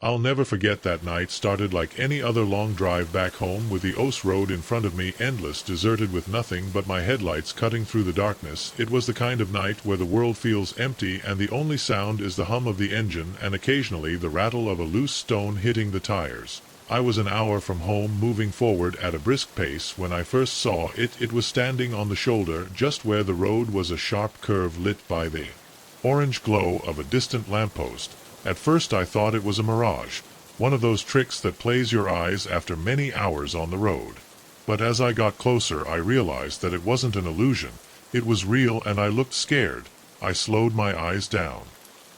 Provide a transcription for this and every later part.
I'll never forget that night. Started like any other long drive back home, with the Ouse road in front of me, endless, deserted, with nothing but my headlights cutting through the darkness. It was the kind of night where the world feels empty and the only sound is the hum of the engine and occasionally the rattle of a loose stone hitting the tires. I was an hour from home, moving forward at a brisk pace. When I first saw it, it was standing on the shoulder, just where the road was a sharp curve lit by the orange glow of a distant lamppost. At first I thought it was a mirage, one of those tricks that plays your eyes after many hours on the road. But as I got closer I realized that it wasn't an illusion, it was real, and I looked scared. I slowed my eyes down,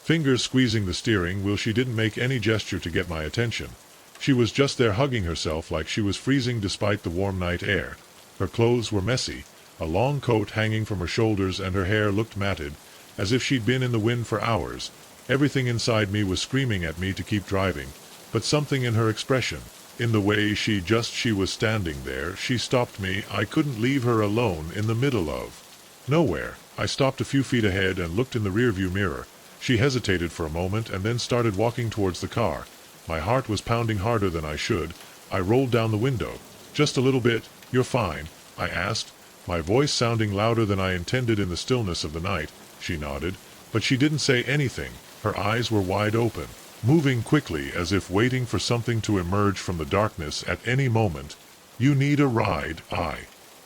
fingers squeezing the steering wheel. She didn't make any gesture to get my attention. She was just there, hugging herself like she was freezing despite the warm night air. Her clothes were messy, a long coat hanging from her shoulders, and her hair looked matted, as if she'd been in the wind for hours. Everything inside me was screaming at me to keep driving, but something in her expression, in the way she was standing there, she stopped me. I couldn't leave her alone in the middle of nowhere. I stopped a few feet ahead and looked in the rearview mirror. She hesitated for a moment and then started walking towards the car. My heart was pounding harder than I should. I rolled down the window. "Just a little bit. You're fine?" I asked, my voice sounding louder than I intended in the stillness of the night. She nodded, but she didn't say anything. Her eyes were wide open, moving quickly as if waiting for something to emerge from the darkness at any moment. "You need a ride?" I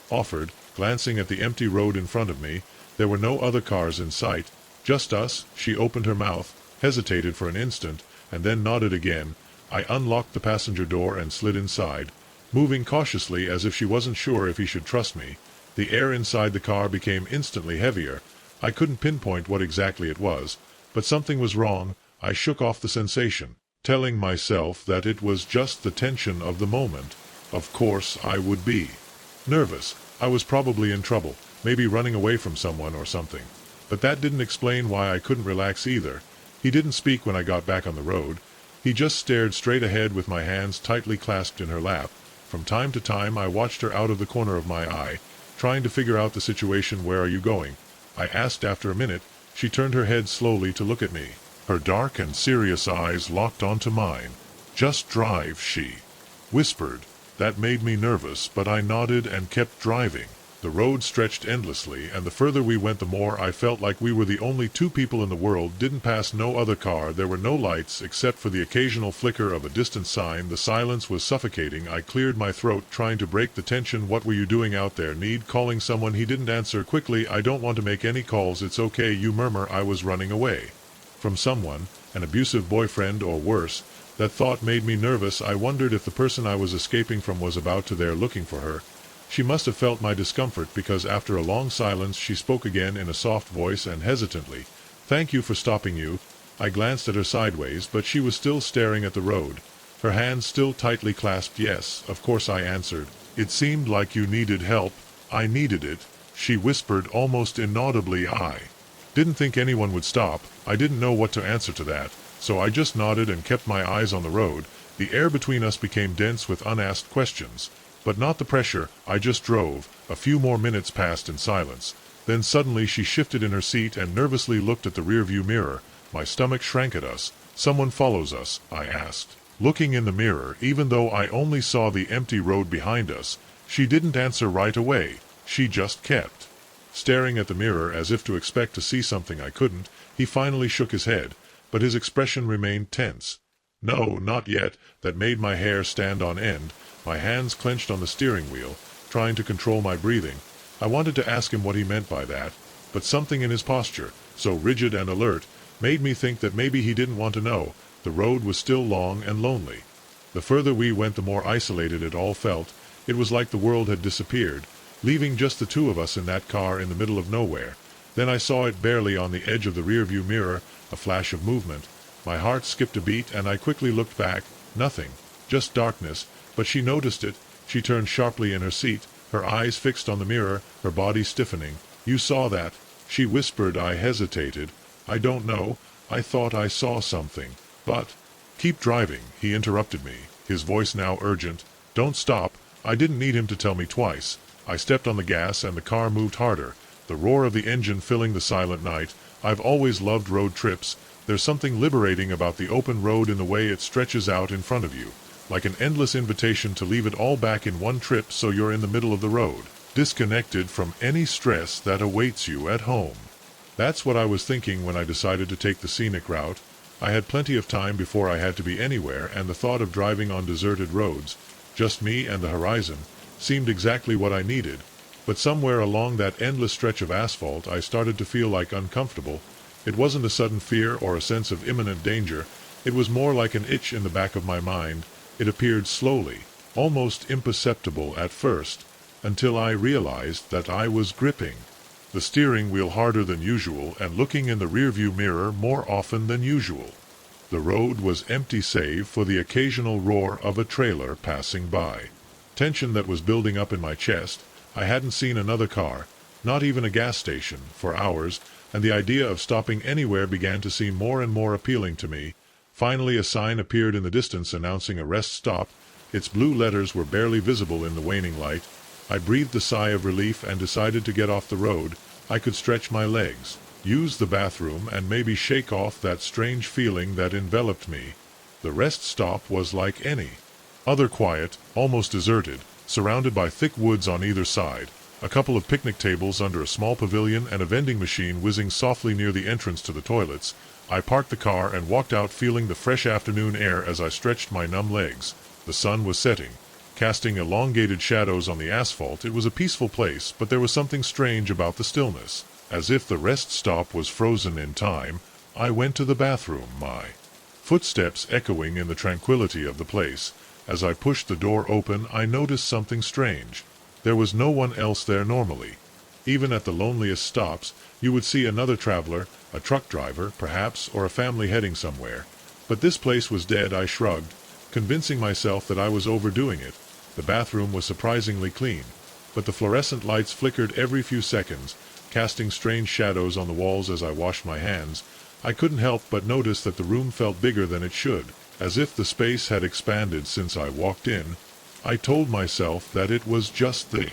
offered, glancing at the empty road in front of me. There were no other cars in sight, just us. She opened her mouth, hesitated for an instant, and then nodded again. I unlocked the passenger door and slid inside, moving cautiously as if she wasn't sure if he should trust me. The air inside the car became instantly heavier. I couldn't pinpoint what exactly it was, but something was wrong. I shook off the sensation, telling myself that it was just the tension of the moment. Of course I would be nervous. I was probably in trouble, maybe running away from someone or something. But that didn't explain why I couldn't relax either. He didn't speak when I got back on the road. He just stared straight ahead with my hands tightly clasped in her lap. From time to time I watched her out of the corner of my eye, trying to figure out the situation. "Where are you going?" I asked after a minute. She turned her head slowly to look at me. Her dark and serious eyes locked onto mine. "Just drive," she whispered. That made me nervous, but I nodded and kept driving. The road stretched endlessly, and the further we went the more I felt like we were the only two people in the world. Didn't pass no other car. There were no lights except for the occasional flicker of a distant sign. The silence was suffocating. I cleared my throat, trying to break the tension. "What were you doing out there?" "Need calling someone." He didn't answer. Quickly, "I don't want to make any calls." "It's okay," you murmur. "I was running away from someone, an abusive boyfriend or worse." That thought made me nervous. I wondered if the person I was escaping from was about to there looking for her. She must have felt my discomfort, because after a long silence she spoke again in a soft voice and hesitantly. "Thank you for stopping you." I glanced at her sideways, but she was still staring at the road, her hands still tightly clasped. "Yes, of course," I answered. "It seemed like you needed help." "I needed it," she whispered almost inaudibly. "I didn't think anyone would stop." I didn't know what to answer to that, so I just nodded and kept my eyes on the road. The air between us became dense with unasked questions, but not the pressure. I just drove. A few more minutes passed in silence. Then suddenly she shifted in her seat and nervously looked at the rearview mirror. My stomach shrank at us. "Someone follows us?" I asked, looking in the mirror, even though I only saw the empty road behind us. She didn't answer right away. She just kept staring at the mirror as if to expect to see something I couldn't. He finally shook his head, but his expression remained tense. "No, not yet." That made my hair stand on end. My hands clenched on the steering wheel, trying to control my breathing. I wanted to ask him what he meant by that, but something in his posture, so rigid and alert, made me think that maybe he didn't want to know. The road was still long and lonely. The further we went, the more isolated it all felt. It was like the world had disappeared, leaving just the two of us in that car in the middle of nowhere. Then I saw it barely on the edge of the rearview mirror, a flash of movement. My heart skipped a beat and I quickly looked back. Nothing, just darkness. But she noticed it. She turned sharply in her seat, her eyes fixed on the mirror, her body stiffening. "You saw that?" she whispered. I hesitated. "I don't know. I thought I saw something. But—" "Keep driving," he interrupted me, his voice now urgent. "Don't stop." I didn't need him to tell me twice. I stepped on the gas and the car moved harder, the roar of the engine filling the silent night. I've always loved road trips, There's something liberating about the open road in the way it stretches out in front of you, like an endless invitation to leave it all back in one trip so you're in the middle of the road, disconnected from any stress that awaits you at home. That's what I was thinking when I decided to take the scenic route. I had plenty of time before I had to be anywhere, and the thought of driving on deserted roads, just me and the horizon, seemed exactly what I needed. But somewhere along that endless stretch of asphalt I started to feel like uncomfortable. It wasn't a sudden fear or a sense of imminent danger. It was more like an itch in the back of my mind. It appeared slowly, almost imperceptible at first, until I realized that I was gripping the steering wheel harder than usual and looking in the rearview mirror more often than usual. The road was empty save for the occasional roar of a trailer passing by. Tension that was building up in my chest. I hadn't seen another car, not even a gas station, for hours, and the idea of stopping anywhere began to seem more and more appealing to me. Finally a sign appeared in the distance announcing a rest stop. Its blue letters were barely visible in the waning light. I breathed a sigh of relief and decided to get off the road. I could stretch my legs, use the bathroom, and maybe shake off that strange feeling that enveloped me. The rest stop was like any other, quiet, almost deserted, surrounded by thick woods on either side, a couple of picnic tables under a small pavilion and a vending machine whizzing softly near the entrance to the toilets. I parked the car and walked out feeling the fresh afternoon air as I stretched my numb legs. The sun was setting, casting elongated shadows on the asphalt. It was a peaceful place, but there was something strange about the stillness. As if the rest stop was frozen in time, I went to the bathroom, my footsteps echoing in the tranquility of the place. As I pushed the door open, I noticed something strange. There was no one else there normally. Even at the loneliest stops, you would see another traveler, a truck driver, perhaps, or a family heading somewhere. But this place was dead. I shrugged, convincing myself that I was overdoing it. The bathroom was surprisingly clean, but the fluorescent lights flickered every few seconds, casting strange shadows on the walls as I washed my hands. I couldn't help but notice that the room felt bigger than it should, as if the space had expanded since I walked in. I told myself that it was just the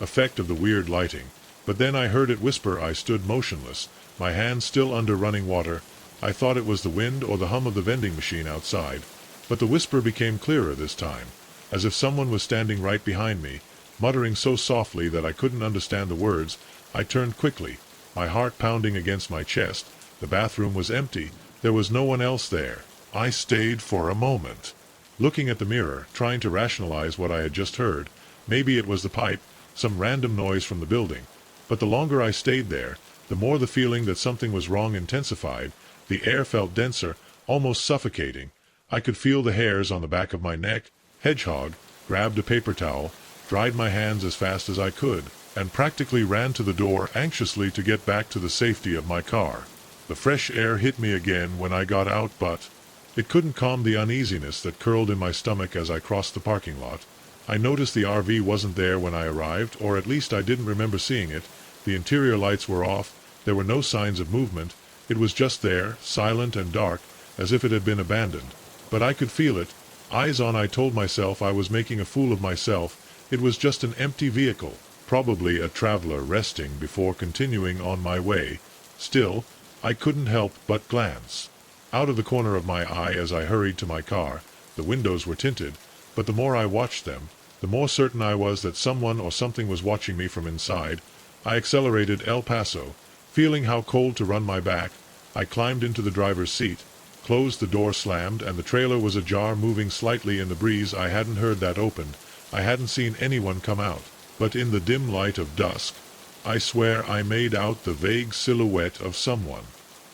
effect of the weird lighting, but then I heard it whisper. I stood motionless, my hands still under running water. I thought it was the wind or the hum of the vending machine outside, but the whisper became clearer this time, as if someone was standing right behind me, muttering so softly that I couldn't understand the words. I turned quickly, my heart pounding against my chest. The bathroom was empty. There was no one else there. I stayed for a moment, looking at the mirror, trying to rationalize what I had just heard. Maybe it was the pipe, some random noise from the building. But the longer I stayed there, the more the feeling that something was wrong intensified. The air felt denser, almost suffocating. I could feel the hairs on the back of my neck. Hedgehog grabbed a paper towel, dried my hands as fast as I could, and practically ran to the door anxiously to get back to the safety of my car. The fresh air hit me again when I got out, but it couldn't calm the uneasiness that curled in my stomach as I crossed the parking lot. I noticed the RV wasn't there when I arrived, or at least I didn't remember seeing it. The interior lights were off. There were no signs of movement. It was just there, silent and dark, as if it had been abandoned. But I could feel it. Eyes on, I told myself I was making a fool of myself. It was just an empty vehicle, probably a traveler resting before continuing on my way. Still, I couldn't help but glance out of the corner of my eye as I hurried to my car. The windows were tinted, but the more I watched them, the more certain I was that someone or something was watching me from inside. I accelerated El Paso, feeling how cold to run my back. I climbed into the driver's seat, closed the door, slammed, and the trailer was ajar, moving slightly in the breeze. I hadn't heard that opened. I hadn't seen anyone come out, but in the dim light of dusk, I swear I made out the vague silhouette of someone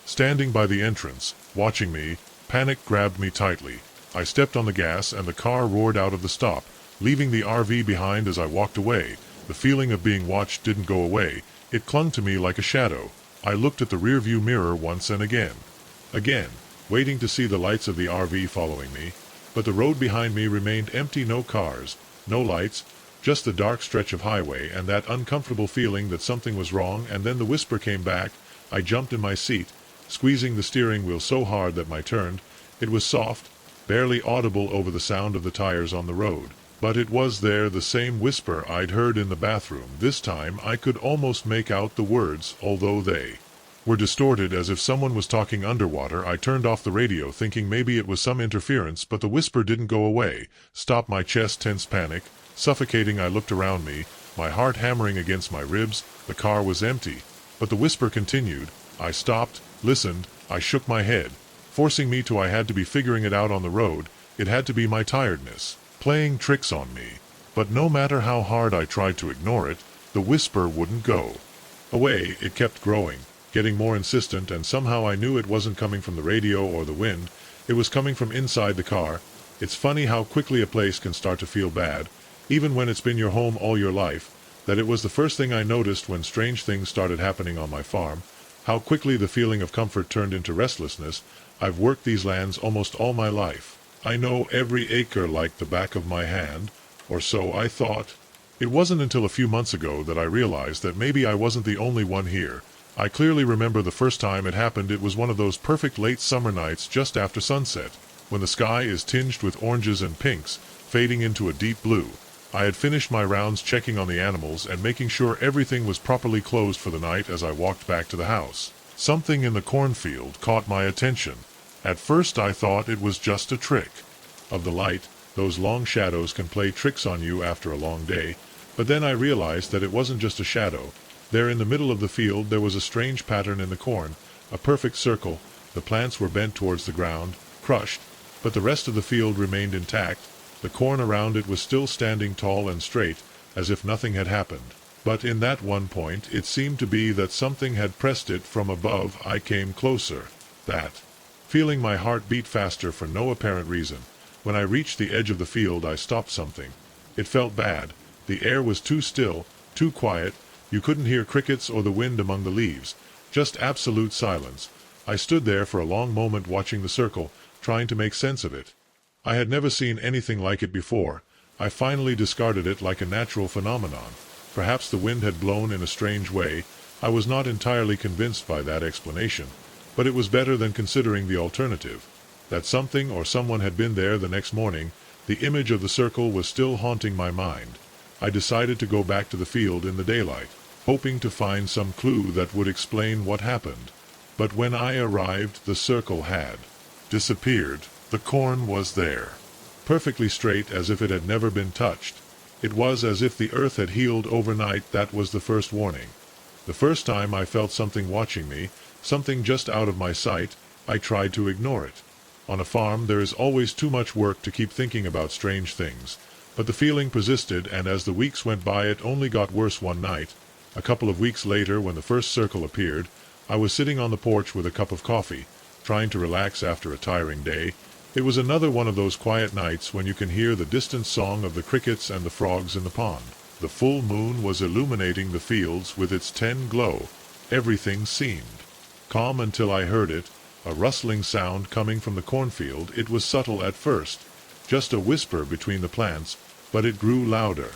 standing by the entrance, watching me. Panic grabbed me tightly. I stepped on the gas and the car roared out of the stop, leaving the RV behind. As I walked away, the feeling of being watched didn't go away. It clung to me like a shadow. I looked at the rearview mirror once and again, waiting to see the lights of the RV following me. But the road behind me remained empty. No cars, no lights, just the dark stretch of highway and that uncomfortable feeling that something was wrong. And then the whisper came back. I jumped in my seat, squeezing the steering wheel so hard that I turned. It was soft, barely audible over the sound of the tires on the road. But it was there, the same whisper I'd heard in the bathroom. This time I could almost make out the words, although they were distorted as if someone was talking underwater. I turned off the radio thinking maybe it was some interference, but the whisper didn't go away. Stop, my chest tense panic. Suffocating, I looked around me, my heart hammering against my ribs. The car was empty. But the whisper continued. I stopped, listened, I shook my head, forcing me to I had to be figuring it out on the road. It had to be my tiredness, playing tricks on me. But no matter how hard I tried to ignore it, the whisper wouldn't go away. It kept growing, getting more insistent, and somehow I knew it wasn't coming from the radio or the wind. It was coming from inside the car. It's funny how quickly a place can start to feel bad, even when it's been your home all your life. That it was the first thing I noticed when strange things started happening on my farm. How quickly the feeling of comfort turned into restlessness. I've worked these lands almost all my life. I know every acre like the back of my hand, or so I thought. It wasn't until a few months ago that I realized that maybe I wasn't the only one here. I clearly remember the first time it happened. It was one of those perfect late summer nights just after sunset, when the sky is tinged with oranges and pinks, fading into a deep blue. I had finished my rounds checking on the animals and making sure everything was properly closed for the night. As I walked back to the house, something in the cornfield caught my attention. At first I thought it was just a trick of the light. Those long shadows can play tricks on you after a long day. But then I realized that it wasn't just a shadow. There in the middle of the field there was a strange pattern in the corn, a perfect circle. The plants were bent towards the ground, crushed, but the rest of the field remained intact. The corn around it was still standing tall and straight, as if nothing had happened. But in that one point it seemed to be that something had pressed it from above. I came closer. Feeling my heart beat faster for no apparent reason. When I reached the edge of the field I stopped something. It felt bad. The air was too still, too quiet. You couldn't hear crickets or the wind among the leaves. Just absolute silence. I stood there for a long moment watching the circle, trying to make sense of it. I had never seen anything like it before. I finally discarded it like a natural phenomenon. Perhaps the wind had blown in a strange way. I was not entirely convinced by that explanation, but it was better than considering the alternative. That something or someone had been there the next morning. The image of the circle was still haunting my mind. I decided to go back to the field in the daylight, hoping to find some clue that would explain what happened. But when I arrived, the circle had disappeared. The corn was there, perfectly straight, as if it had never been touched. It was as if the earth had healed overnight. That was the first warning. The first time I felt something watching me, something just out of my sight. I tried to ignore it. On a farm there is always too much work to keep thinking about strange things. But the feeling persisted, and as the weeks went by it only got worse. One night, a couple of weeks later, when the first circle appeared, I was sitting on the porch with a cup of coffee, trying to relax after a tiring day. It was another one of those quiet nights when you can hear the distant song of the crickets and the frogs in the pond. The full moon was illuminating the fields with its 10 glow. Everything seemed calm until I heard it, a rustling sound coming from the cornfield. It was subtle at first, just a whisper between the plants, but it grew louder,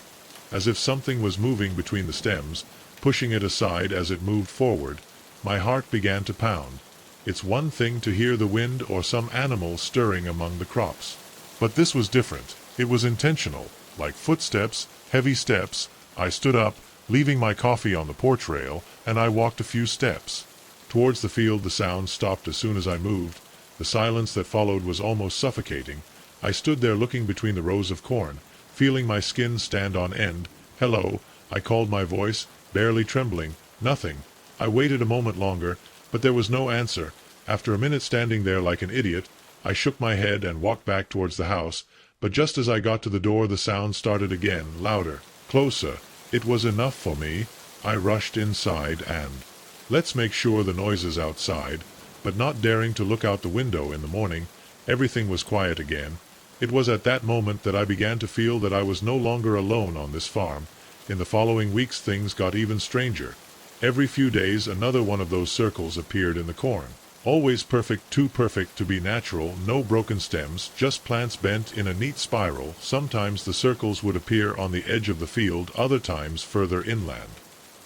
as if something was moving between the stems, pushing it aside as it moved forward. My heart began to pound. It's one thing to hear the wind or some animal stirring among the crops, but this was different. It was intentional, like footsteps, heavy steps. I stood up, leaving my coffee on the porch rail, and I walked a few steps towards the field. The sound stopped as soon as I moved. The silence that followed was almost suffocating. I stood there looking between the rows of corn, feeling my skin stand on end. "Hello," I called, my voice barely trembling. Nothing. I waited a moment longer, but there was no answer. After a minute standing there like an idiot, I shook my head and walked back towards the house. But just as I got to the door, the sound started again, louder, closer. It was enough for me. I rushed inside and let's make sure the noises outside, but not daring to look out the window in the morning. Everything was quiet again. It was at that moment that I began to feel that I was no longer alone on this farm. In the following weeks things got even stranger. Every few days another one of those circles appeared in the corn. Always perfect, too perfect to be natural. No broken stems, just plants bent in a neat spiral. Sometimes the circles would appear on the edge of the field, other times further inland,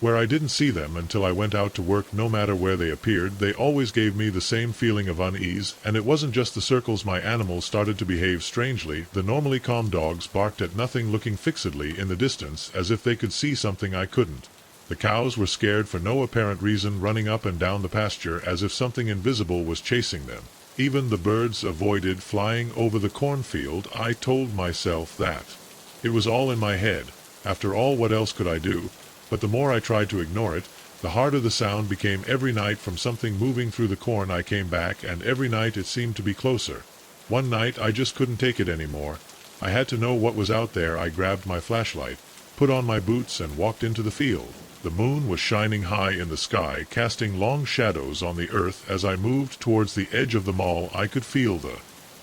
where I didn't see them until I went out to work. No matter where they appeared, they always gave me the same feeling of unease. And it wasn't just the circles. My animals started to behave strangely. The normally calm dogs barked at nothing, looking fixedly in the distance as if they could see something I couldn't. The cows were scared for no apparent reason, running up and down the pasture as if something invisible was chasing them. Even the birds avoided flying over the cornfield. I told myself that. It was all in my head. After all, what else could I do? But the more I tried to ignore it, the harder the sound became. Every night from something moving through the corn I came back, and every night it seemed to be closer. One night I just couldn't take it anymore. I had to know what was out there. I grabbed my flashlight, put on my boots, and walked into the field. The moon was shining high in the sky, casting long shadows on the earth. As I moved towards the edge of the mall, I could feel the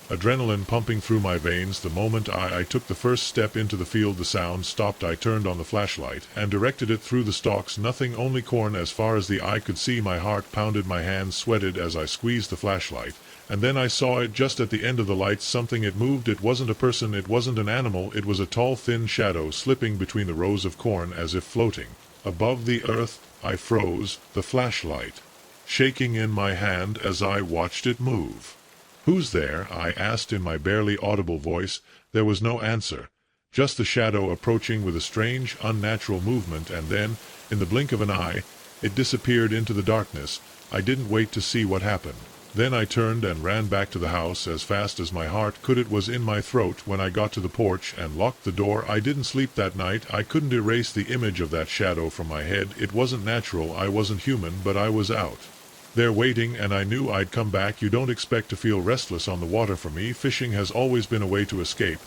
adrenaline pumping through my veins. The moment I took the first step into the field, the sound stopped. I turned on the flashlight and directed it through the stalks. Nothing, only corn as far as the eye could see. My heart pounded, my hands sweated as I squeezed the flashlight. And then I saw it just at the end of the lights. Something, it moved. It wasn't a person, it wasn't an animal. It was a tall, thin shadow slipping between the rows of corn as if floating above the earth. I froze, the flashlight shaking in my hand as I watched it move. "Who's there?" I asked in my barely audible voice. There was no answer, just the shadow approaching with a strange, unnatural movement, and then, in the blink of an eye, it disappeared into the darkness. I didn't wait to see what happened. Then I turned and ran back to the house as fast as my heart could. It was in my throat when I got to the porch and locked the door. I didn't sleep that night. I couldn't erase the image of that shadow from my head. It wasn't natural, I wasn't human, but I was out there waiting, and I knew I'd come back. You don't expect to feel restless on the water. For me, fishing has always been a way to escape,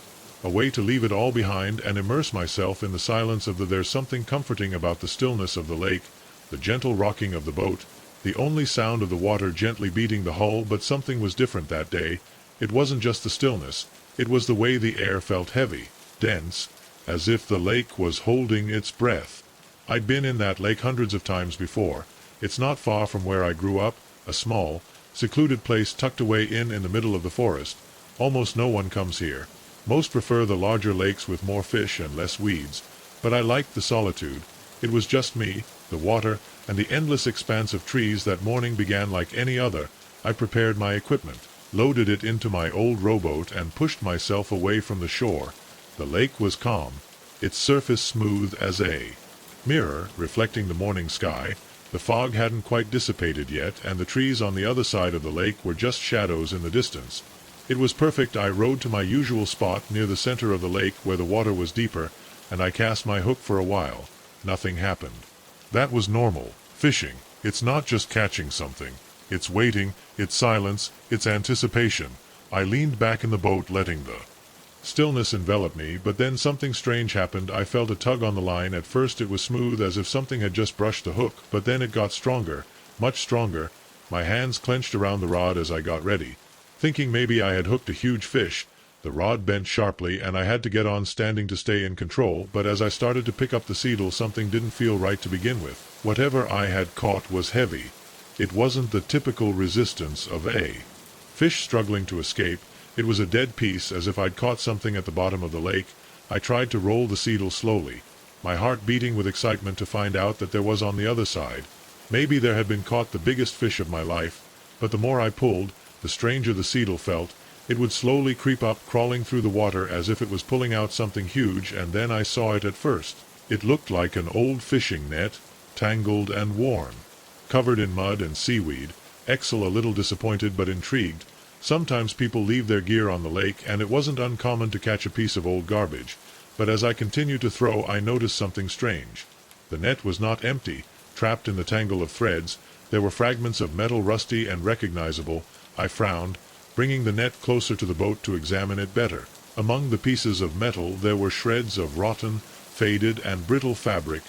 a way to leave it all behind and immerse myself in the silence of the. There's something comforting about the stillness of the lake, the gentle rocking of the boat, the only sound of the water gently beating the hull. But something was different that day. It wasn't just the stillness, it was the way the air felt heavy, dense, as if the lake was holding its breath. I'd been in that lake hundreds of times before. It's not far from where I grew up, a small, secluded place tucked away in the middle of the forest. Almost no one comes here. Most prefer the larger lakes with more fish and less weeds. But I liked the solitude. It was just me, the water, and the endless expanse of trees. That morning began like any other. I prepared my equipment, loaded it into my old rowboat, and pushed myself away from the shore. The lake was calm, its surface smooth as a mirror reflecting the morning sky. The fog hadn't quite dissipated yet, and the trees on the other side of the lake were just shadows in the distance. It was perfect. I rowed to my usual spot near the center of the lake where the water was deeper, and I cast my hook. For a while, nothing happened. That was normal. Fishing, it's not just catching something. It's waiting, it's silence, it's anticipation. I leaned back in the boat, letting the stillness envelop me, but then something strange happened. I felt a tug on the line. At first it was smooth, as if something had just brushed the hook, but then it got stronger, much stronger. My hands clenched around the rod as I got ready, thinking maybe I had hooked a huge fish. The rod bent sharply, and I had to get on standing to stay in control. But as I started to pick up the seedle, something didn't feel right to begin with. Whatever I had caught was heavy. It wasn't the typical resistance of a fish struggling to escape. It was a dead piece, as if I'd caught something at the bottom of the lake. I tried to roll the seedle slowly, my heart beating with excitement to find out that there was on the other side. Maybe there had been caught the biggest fish of my life. But the more I pulled, the stranger the seedle felt. It would slowly creep up, crawling through the water as if it was pulling out something huge. And then I saw it. At first it looked like an old fishing net, tangled and worn, covered in mud and seaweed. Axel, a little disappointed but intrigued. Sometimes people leave their gear on the lake, and it wasn't uncommon to catch a piece of old garbage. But as I continued to throw, I noticed something strange. The net was not empty. Trapped in the tangle of threads, there were fragments of metal, rusty and recognizable. I frowned, bringing the net closer to the boat to examine it better. Among the pieces of metal there were shreds of rotten, faded and brittle fabric.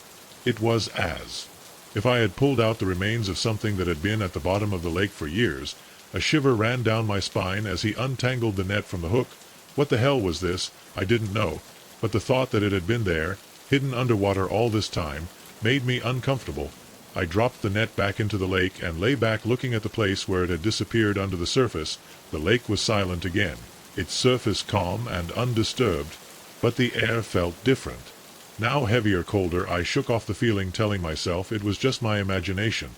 It was as if I had pulled out the remains of something that had been at the bottom of the lake for years. A shiver ran down my spine as he untangled the net from the hook. What the hell was this? I didn't know, but the thought that it had been there, hidden underwater all this time, made me uncomfortable. I dropped the net back into the lake and lay back, looking at the place where it had disappeared under the surface. The lake was silent again, its surface calm and undisturbed, but the air felt different. Now heavier, colder. I shook off the feeling, telling myself it was just my imagination.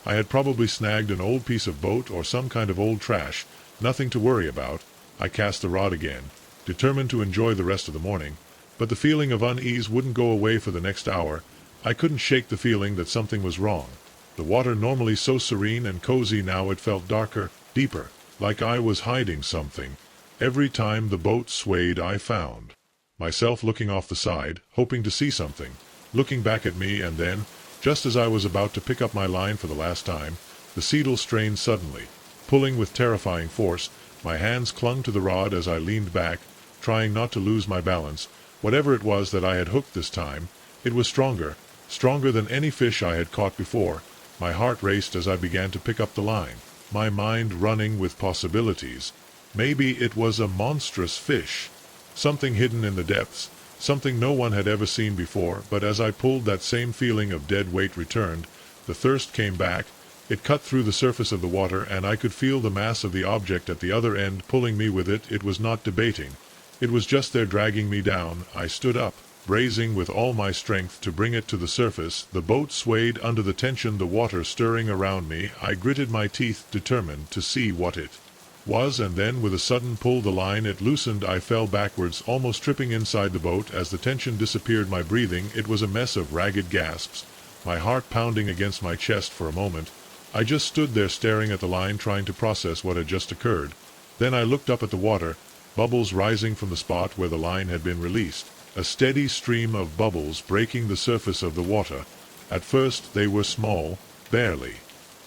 I had probably snagged an old piece of boat or some kind of old trash. Nothing to worry about. I cast the rod again, determined to enjoy the rest of the morning. But the feeling of unease wouldn't go away for the next hour. I couldn't shake the feeling that something was wrong. The water, normally so serene and cozy, now it felt darker, deeper, like I was hiding something. Every time the boat swayed, I found myself looking off the side, hoping to see something, looking back at me, and then, just as I was about to pick up my line for the last time, the seagull strained suddenly, pulling with terrifying force. My hands clung to the rod as I leaned back, trying not to lose my balance. Whatever it was that I had hooked this time, it was stronger, stronger than any fish I had caught before. My heart raced as I began to pick up the line, my mind running with possibilities. Maybe it was a monstrous fish, something hidden in the depths, something no one had ever seen before. But as I pulled, that same feeling of dead weight returned. The thirst came back. It cut through the surface of the water, and I could feel the mass of the object at the other end pulling me with it. It was not debating. It was just there, dragging me down. I stood up, bracing with all my strength to bring it to the surface. The boat swayed under the tension, the water stirring around me. I gritted my teeth, determined to see what it was, and then with a sudden pull, the line, it loosened. I fell backwards, almost tripping inside the boat. As the tension disappeared, my breathing, it was a mess of ragged gasps, my heart pounding against my chest. For a moment, I just stood there staring at the line, trying to process what had just occurred. Then I looked up at the water, bubbles rising from the spot where the line had been released, a steady stream of bubbles breaking the surface of the water. At first they were small, barely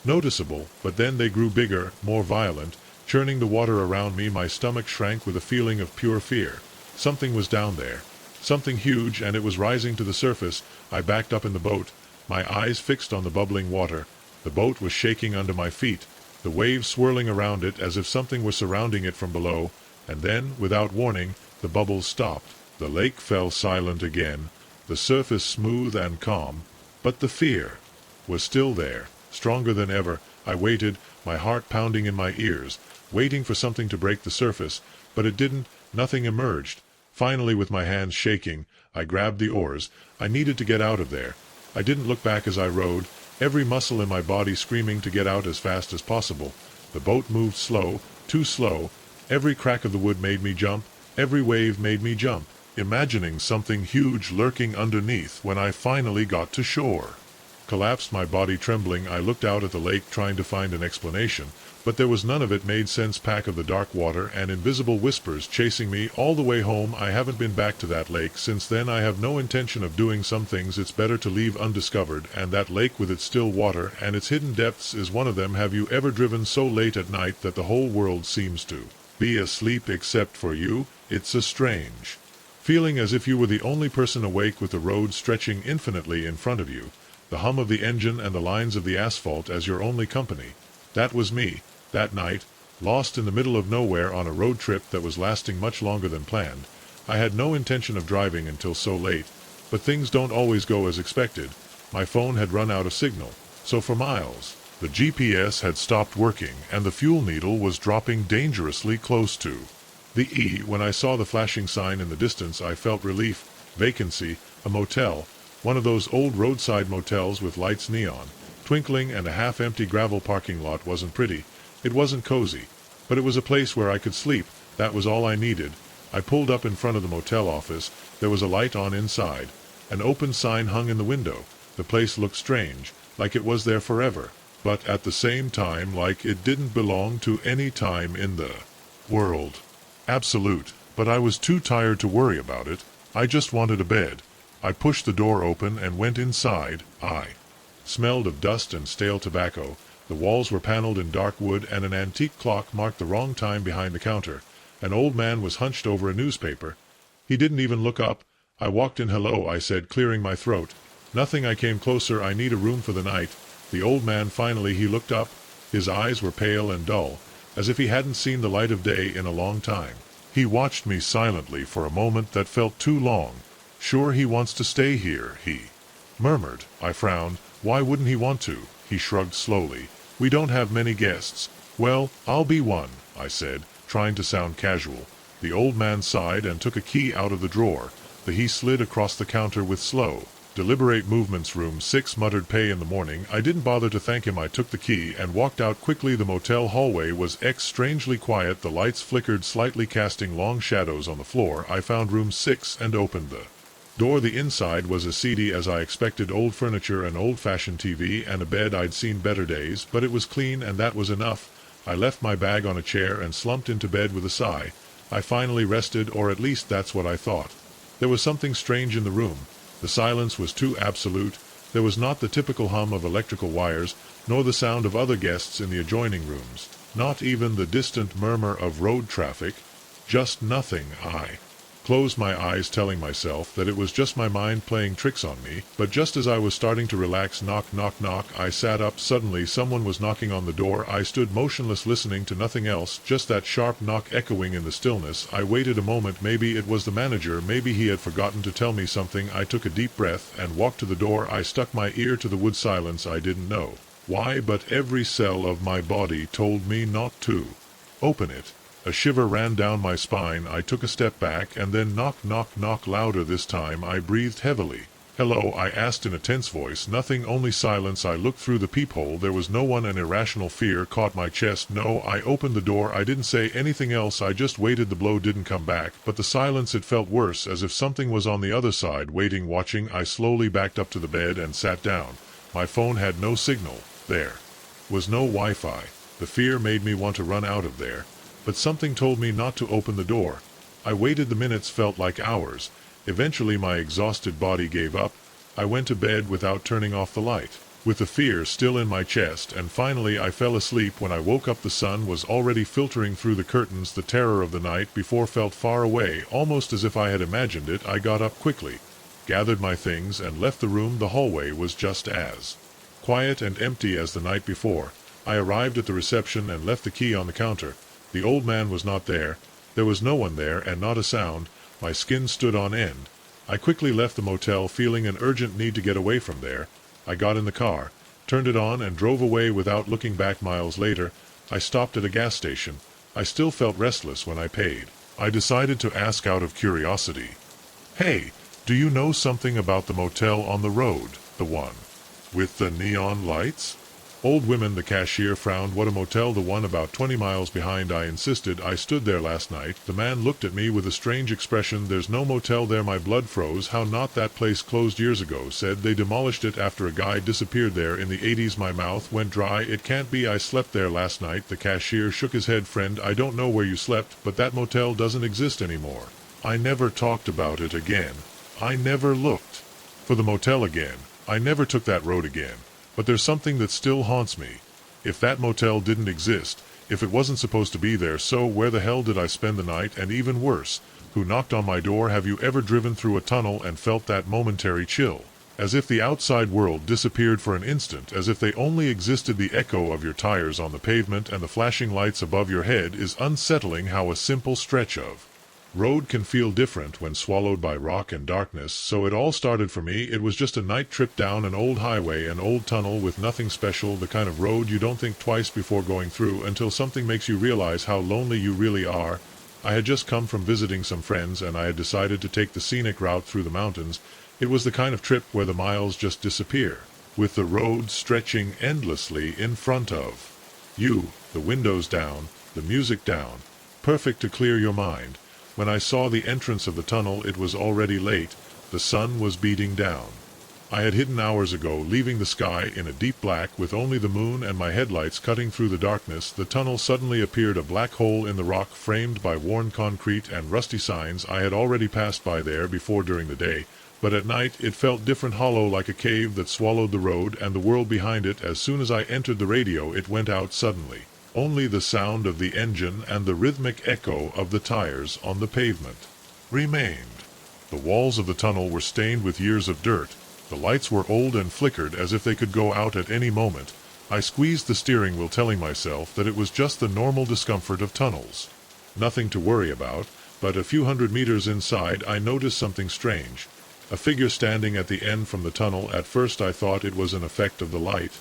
noticeable, but then they grew bigger, more violent, churning the water around me. My stomach shrank with a feeling of pure fear. Something was down there, something huge, and it was rising to the surface. I backed up in the boat, my eyes fixed on the bubbling water. The boat was shaking under my feet, the waves swirling around it as if something were surrounding it from below. And then, without warning, the bubbles stopped. The lake fell silent again, the surface smooth and calm, but the fear was still there, stronger than ever. I waited, my heart pounding in my ears, waiting for something to break the surface, but it didn't. Nothing emerged. Finally, with my hands shaking, I grabbed the oars. I needed to get out of there. I didn't look back as I rowed, every muscle in my body screaming to get out as fast as possible. The boat moved slow, too slow. Every crack of the wood made me jump, every wave made me jump, imagining something huge lurking underneath. When I finally got to shore, collapsed, my body trembling, I looked out at the lake, trying to find an explanation, but there was none of it made sense. Pack of the dark water and invisible whispers chasing me all the way home. I haven't been back to that lake since then. I have no intention of doing some things it's better to leave undiscovered, and that lake with its still water and its hidden depths is one of them. Have you ever driven so late at night that the whole world seems to be asleep except for you? It's a strange feeling, as if you were the only person awake, with the road stretching infinitely in front of you, the hum of the engine and the lines of the asphalt as your only company. That was me, that night, lost in the middle of nowhere on a road trip that was lasting much longer than planned. I had no intention of driving until so late, but things don't always go as expected. My phone had run out of signal, so for miles, the GPS had stopped working, and the fuel needle was dropping dangerously close to the E. When I saw the flashing sign in the distance, I felt relief. Vacancy, a motel, one of those old roadside motels with lights neon twinkling, and a half-empty gravel parking lot. Wasn't pretty, it wasn't cozy, but it was a place where I could sleep. That was all I needed. I pulled up in front of the motel office. There was a light on inside. An open sign hung in the window. The place looked strange, like it was there forever, but at the same time like it didn't belong to any time in the world. Absolute, but I was too tired to worry about it. I just wanted a bed. I pushed the door open and went inside. I smelled of dust and stale tobacco. The walls were paneled in dark wood, and an antique clock marked the wrong time behind the counter. An old man was hunched over a newspaper. He didn't even look up. I walked in. "Hello," I said, clearing my throat. "Nothing." I came closer. "I need a room for the night." The old man finally, he looked up. His eyes were pale and dull, as if he hadn't seen the light of day in a long time. He watched me silently for a moment that felt too long. "Sure he wants to stay here," he murmured. I frowned. "Why wouldn't he want to?" He shrugged slowly. "We don't have many guests." "Well, I'll be one," I said, trying to sound casual. The old man sighed and took a key out of the drawer. He slid across the counter with slow, deliberate movements. "Room 6, muttered. "Pay in the morning." I didn't bother to thank him. I took the key and walked out quickly. The motel hallway was strangely quiet. The lights flickered slightly, casting long shadows on the floor. I found room 6 and opened the The inside was as seedy as I expected, old furniture, an old-fashioned TV, and a bed. I'd seen better days, but it was clean, and that was enough. I left my bag on a chair and slumped into bed with a sigh. I finally rested, or at least that's what I thought. There was something strange in the room. The silence was too absolute. There was not the typical hum of electrical wires, nor the sound of other guests in the adjoining rooms. Not even the distant murmur of road traffic. Just nothing. I closed my eyes, telling myself that it was just my mind playing tricks on me, but just as I was starting to relax, knock, knock, knock, I sat up. Suddenly someone was knocking on the door. I stood motionless, listening to nothing else, just that sharp knock echoing in the stillness. I waited a moment. Maybe it was the manager, maybe he had forgotten to tell me something. I took a deep breath and walked to the door. I stuck my ear to the wood silence. I didn't know why, but every cell of my body told me not to open it. A shiver ran down my spine. I took a step back, and then knock, knock, knock, louder this time. I breathed heavily. "Hello?" I asked in a tense voice. Nothing, only silence. I looked through the peephole. There was no one. An irrational fear caught my chest. No, I opened the door. I didn't say anything else. I just waited. The blow didn't come back, but the silence, it felt worse, as if something was on the other side, waiting, watching. I slowly backed up to the bed and sat down. My phone had no signal. There was no Wi-Fi. The fear made me want to run out of there, but something told me not to open the door. I waited. The minutes felt like hours. Eventually my exhausted body gave up. I went to bed without turning off the light, with the fear still in my chest, and finally I fell asleep. When I woke up, the sun was already filtering through the curtains. The terror of the night before felt far away, almost as if I had imagined it. I got up quickly, gathered my things, and left the room. The hallway was just as quiet and empty as the night before. I arrived at the reception and left the key on the counter. The old man was not there. There was no one there, and not a sound. My skin stood on end. I quickly left the motel, feeling an urgent need to get away from there. I got in the car, turned it on, and drove away without looking back. Miles later, I stopped at a gas station. I still felt restless when I paid. I decided to ask out of curiosity, "Hey, do you know something about the motel on the road, the one with the neon lights?" Old women. The cashier frowned. "What, a motel? The one about 20 miles behind?" I insisted. "I stood there last night." The man looked at me with a strange expression. "There's no motel there." My blood froze. "How not? That place closed years ago." Said they demolished it after a guy disappeared there in the 80s. My mouth went dry. "It can't be. I slept there last night." The cashier shook his head. "Friend, I don't know where you slept, but that motel doesn't exist anymore. I never talked about it again. I never looked for the motel again. I never took that road again. But there's something that still haunts me. If that motel didn't exist, if it wasn't supposed to be there, so where the hell did I spend the night? And even worse, who knocked on my door? Have you ever driven through a tunnel and felt that momentary chill, as if the outside world disappeared for an instant, as if they only existed? The echo of your tires on the pavement and the flashing lights above your head is unsettling. How a simple stretch of road can feel different when swallowed by rock and darkness. So it all started for me. It was just a night trip down an old highway, an old tunnel with nothing special, the kind of road you don't think twice before going through, until something makes you realize how lonely you really are. I had just come from visiting some friends, and I had decided to take the scenic route through the mountains. It was the kind of trip where the miles just disappear, with the road stretching endlessly in front of you, the windows down, the music down, perfect to clear your mind. When I saw the entrance of the tunnel, it was already late. The sun was beating down. I had hidden hours ago, leaving the sky in a deep black, with only the moon and my headlights cutting through the darkness. The tunnel suddenly appeared, a black hole in the rock, framed by worn concrete and rusty signs. I had already passed by there before during the day, but at night it felt different, hollow, like a cave that swallowed the road and the world behind it. As soon as I entered the radio, it went out suddenly. Only the sound of the engine and the rhythmic echo of the tires on the pavement remained. The walls of the tunnel were stained with years of dirt. The lights were old and flickered, as if they could go out at any moment. I squeezed the steering wheel, telling myself that it was just the normal discomfort of tunnels. Nothing to worry about, but a few hundred meters inside I noticed something strange. A figure standing at the end from the tunnel. At first I thought it was an effect of the light.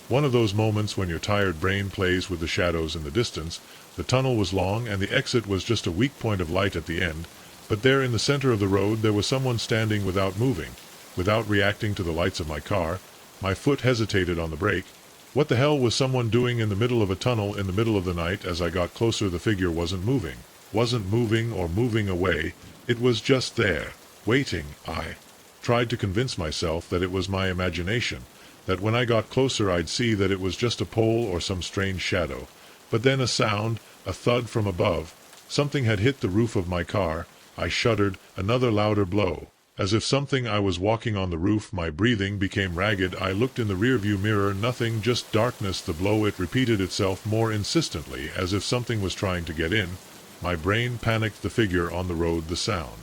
One of those moments when your tired brain plays with the shadows in the distance. The tunnel was long, and the exit was just a weak point of light at the end. But there in the center of the road there was someone standing without moving, without reacting to the lights of my car. My foot hesitated on the brake. What the hell was someone doing in the middle of a tunnel in the middle of the night? As I got closer, the figure wasn't moving or moving away. It was just there, waiting. I tried to convince myself that it was my imagination, that when I got closer I'd see that it was just a pole or some strange shadow. But then a sound, a thud from above. Something had hit the roof of my car. I shuddered, another louder blow. As if something I was walking on the roof, my breathing became ragged. I looked in the rearview mirror, nothing, just darkness. The blow, it repeated itself more insistently, as if something was trying to get in. My brain panicked. The figure on the road, the sound.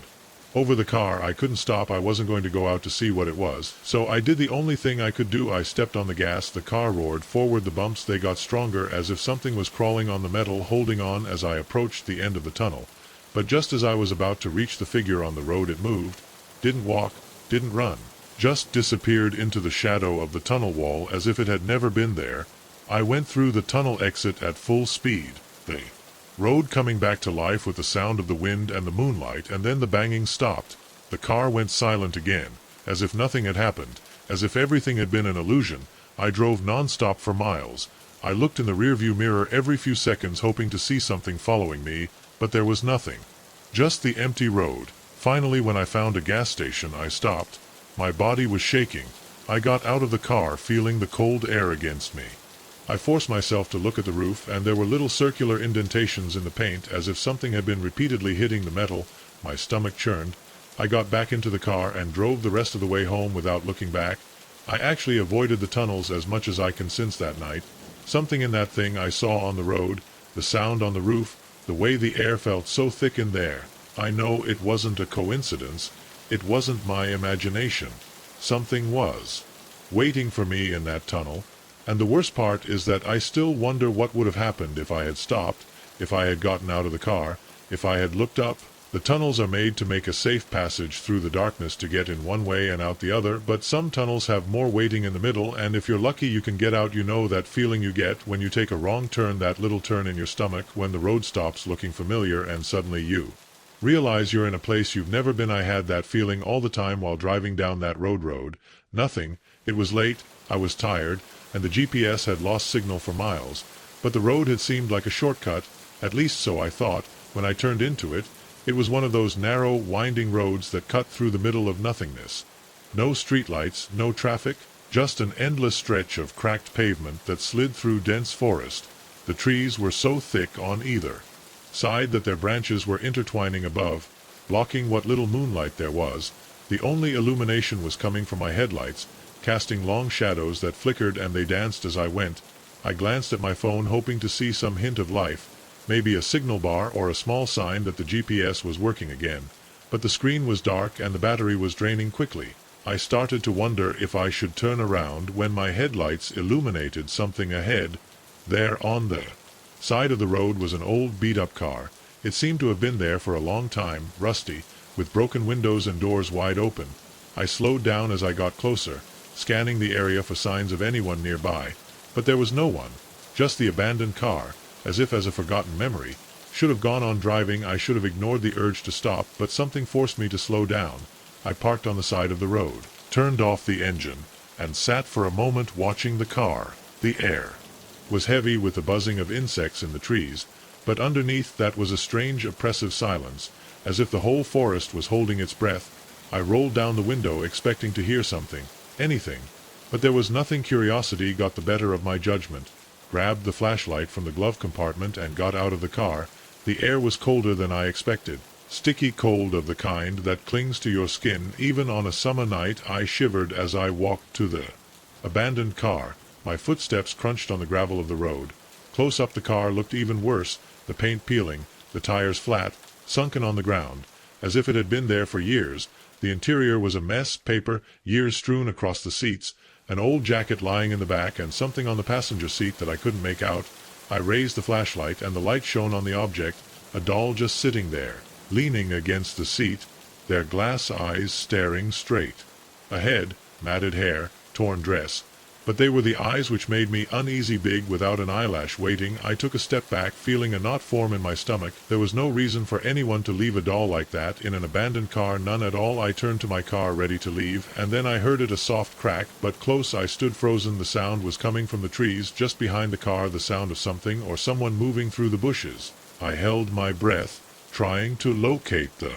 Over the car, I couldn't stop. I wasn't going to go out to see what it was. So I did the only thing I could do. I stepped on the gas. The car roared forward. The bumps, they got stronger, as if something was crawling on the metal, holding on as I approached the end of the tunnel. But just as I was about to reach the figure on the road, it moved. Didn't walk, didn't run. Just disappeared into the shadow of the tunnel wall as if it had never been there. I went through the tunnel exit at full speed. The road coming back to life with the sound of the wind and the moonlight, and then the banging stopped. The car went silent again, as if nothing had happened, as if everything had been an illusion. I drove non-stop for miles. I looked in the rearview mirror every few seconds, hoping to see something following me, but there was nothing. Just the empty road. Finally, when I found a gas station, I stopped. My body was shaking. I got out of the car, feeling the cold air against me. I forced myself to look at the roof, and there were little circular indentations in the paint, as if something had been repeatedly hitting the metal. My stomach churned. I got back into the car and drove the rest of the way home without looking back. I actually avoided the tunnels as much as I can since that night. Something in that thing I saw on the road, the sound on the roof, the way the air felt so thick in there. I know it wasn't a coincidence. It wasn't my imagination. Something was waiting for me in that tunnel. And the worst part is that I still wonder what would have happened if I had stopped, if I had gotten out of the car, if I had looked up. The tunnels are made to make a safe passage through the darkness, to get in one way and out the other, but some tunnels have more waiting in the middle, and if you're lucky you can get out. You know that feeling you get when you take a wrong turn, that little turn in your stomach when the road stops looking familiar and suddenly you realize you're in a place you've never been. I had that feeling all the time while driving down that road. Nothing. It was late, I was tired, and the GPS had lost signal for miles, but the road had seemed like a shortcut, at least so I thought, when I turned into it. It was one of those narrow, winding roads that cut through the middle of nothingness. No streetlights, no traffic, just an endless stretch of cracked pavement that slid through dense forest. The trees were so thick on either side that their branches were intertwining above, blocking what little moonlight there was. The only illumination was coming from my headlights, casting long shadows that flickered, and they danced as I went. I glanced at my phone, hoping to see some hint of life, maybe a signal bar or a small sign that the GPS was working again. But the screen was dark and the battery was draining quickly. I started to wonder if I should turn around when my headlights illuminated something ahead. There on the side of the road was an old beat-up car. It seemed to have been there for a long time, rusty, with broken windows and doors wide open. I slowed down as I got closer, scanning the area for signs of anyone nearby. But there was no one, just the abandoned car, as if as a forgotten memory. Should have gone on driving. I should have ignored the urge to stop, but something forced me to slow down. I parked on the side of the road, turned off the engine, and sat for a moment watching the car. The air was heavy with the buzzing of insects in the trees, but underneath that was a strange, oppressive silence, as if the whole forest was holding its breath. I rolled down the window, expecting to hear something, anything, but there was nothing. Curiosity got the better of my judgment. Grabbed the flashlight from the glove compartment and got out of the car. The air was colder than I expected, sticky cold of the kind that clings to your skin even on a summer night. I shivered as I walked to the abandoned car. My footsteps crunched on the gravel of the road. Close up, the car looked even worse, the paint peeling, the tires flat, sunken on the ground, as if it had been there for years. The interior was a mess, paper, years strewn across the seats, an old jacket lying in the back, and something on the passenger seat that I couldn't make out. I raised the flashlight, and the light shone on the object, a doll just sitting there, leaning against the seat, their glass eyes staring straight ahead, matted hair, torn dress. But they were the eyes which made me uneasy, big, without an eyelash. Waiting, I took a step back, feeling a knot form in my stomach. There was no reason for anyone to leave a doll like that in an abandoned car, none at all. I turned to my car, ready to leave, and then I heard it, a soft crack, but close. I stood frozen. The sound was coming from the trees just behind the car, the sound of something or someone moving through the bushes. I held my breath, trying to locate the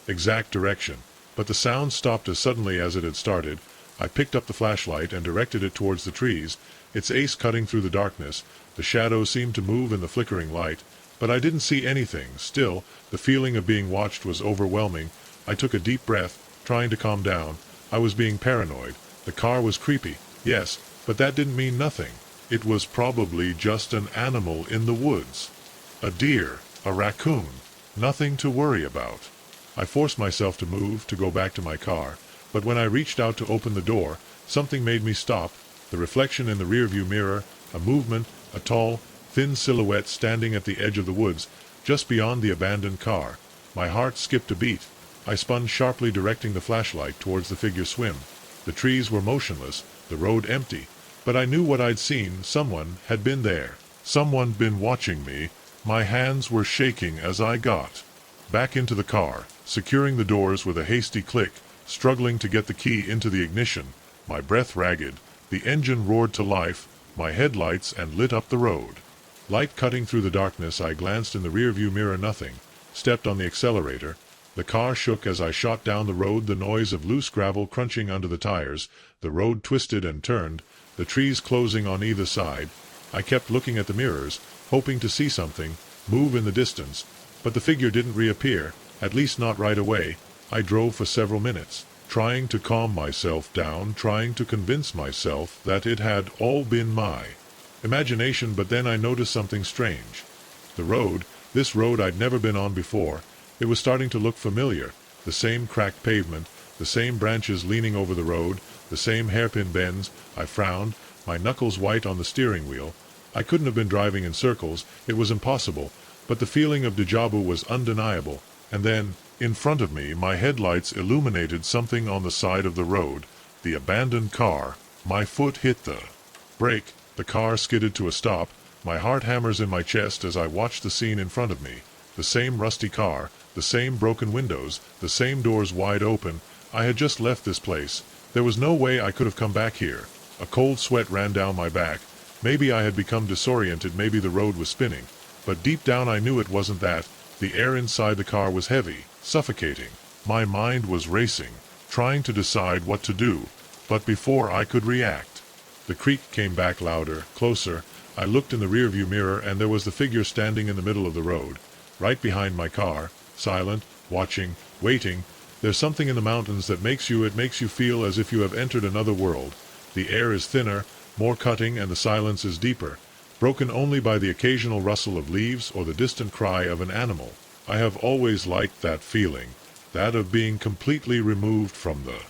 exact direction. but the sound stopped as suddenly as it had started. I picked up the flashlight and directed it towards the trees, its ace cutting through the darkness. The shadows seemed to move in the flickering light, but I didn't see anything. Still, the feeling of being watched was overwhelming. I took a deep breath, trying to calm down. I was being paranoid. The car was creepy, yes, but that didn't mean nothing. It was probably just an animal in the woods. A deer, a raccoon, nothing to worry about. I forced myself to move, to go back to my car, but when I reached out to open the door, something made me stop. The reflection in the rearview mirror, a movement, a tall, thin silhouette standing at the edge of the woods, just beyond the abandoned car. My heart skipped a beat. I spun sharply, directing the flashlight towards the figure swim. The trees were motionless, the road empty, but I knew what I'd seen. Someone had been there. Someone been watching me. My hands were shaking as I got back into the car, securing the doors with a hasty click, struggling to get the key into the ignition, my breath ragged. The engine roared to life, my headlights, and lit up the road. Light cutting through the darkness, I glanced in the rearview mirror. Nothing. Stepped on the accelerator. The car shook as I shot down the road, the noise of loose gravel crunching under the tires. The road twisted and turned, the trees closing on either side. I kept looking at the mirrors, hoping to see something move in the distance, but the figure didn't reappear, at least not right away. I drove for several minutes, trying to calm myself down, trying to convince myself that it had all been my imagination, but then I noticed something strange. The road, this road I'd never been on before, it was starting to look familiar. The same cracked pavement, the same branches leaning over the road, the same hairpin bends. I frowned, my knuckles white on the steering wheel. I couldn't have been driving in circles, it was impossible, but the feeling of déjà vu was undeniable. And then, in front of me, my headlights illuminated something on the side of the road, the abandoned car. My foot hit the brake, the car skidded to a stop. My heart hammers in my chest as I watch the scene in front of me. The same rusty car, the same broken windows, the same doors wide open. I had just left this place. There was no way I could have come back here. A cold sweat ran down my back. Maybe I had become disoriented, maybe the road was spinning. But deep down I knew it wasn't that. The air inside the car was heavy, suffocating. My mind was racing, trying to decide what to do. But before I could react, the creak came back louder, closer. I looked in the rearview mirror and there was the figure standing in the middle of the road, right behind my car, silent, watching, waiting. There's something in the mountains that makes you feel as if you have entered another world. The air is thinner, more cutting, and the silence is deeper, broken only by the occasional rustle of leaves or the distant cry of an animal. I have always liked that feeling, that of being completely removed from the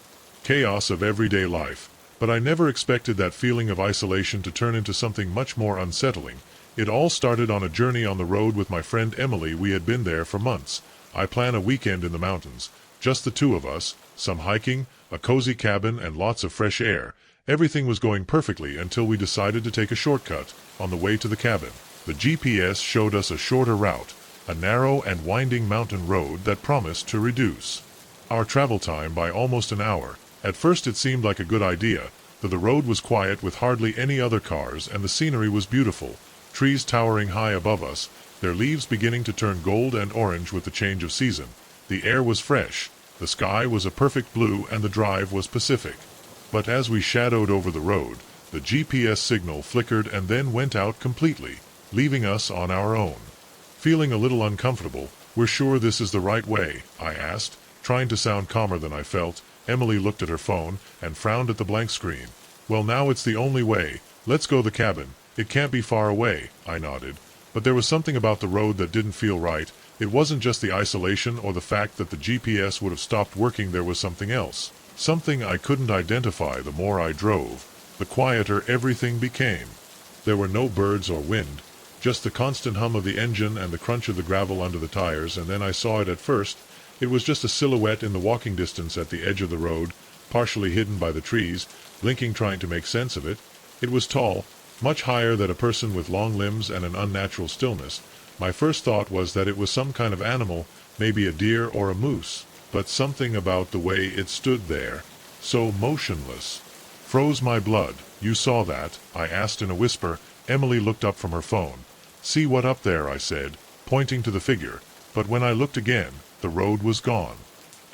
chaos of everyday life, but I never expected that feeling of isolation to turn into something much more unsettling. It all started on a journey on the road with my friend Emily. We had been there for months. I planned a weekend in the mountains, just the two of us, some hiking, a cozy cabin, and lots of fresh air. Everything was going perfectly until we decided to take a shortcut. On the way to the cabin, the GPS showed us a shorter route, a narrow and winding mountain road that promised to reduce our travel time by almost an hour. At first it seemed like a good idea, though the road was quiet with hardly any other cars and the scenery was beautiful. Trees towering high above us, their leaves beginning to turn gold and orange with the change of season. The air was fresh, the sky was a perfect blue, and the drive was pacific. But as we shadowed over the road, the GPS signal flickered and then went out completely, leaving us on our own. Feeling a little uncomfortable, "We're sure this is the right way?" I asked, trying to sound calmer than I felt. Emily looked at her phone and frowned at the blank screen. "Well, now it's the only way. Let's go the cabin. It can't be far away," I nodded. But there was something about the road that didn't feel right. It wasn't just the isolation or the fact that the GPS would have stopped working. There was something else. Something I couldn't identify. The more I drove, the quieter everything became. There were no birds or wind, just the constant hum of the engine and the crunch of the gravel under the tires. And then I saw it. At first, it was just a silhouette in the walking distance at the edge of the road, partially hidden by the trees, blinking, trying to make sense of it. It was tall, much higher than a person, with long limbs and an unnatural stillness. My first thought was that it was some kind of animal, maybe a deer or a moose. But something about the way it stood there, so motionless, froze my blood. "You saw that?" I asked in a whisper. Emily looked up from her phone. "See what up there?" I said, pointing to the figure. But when I looked again, the road was gone.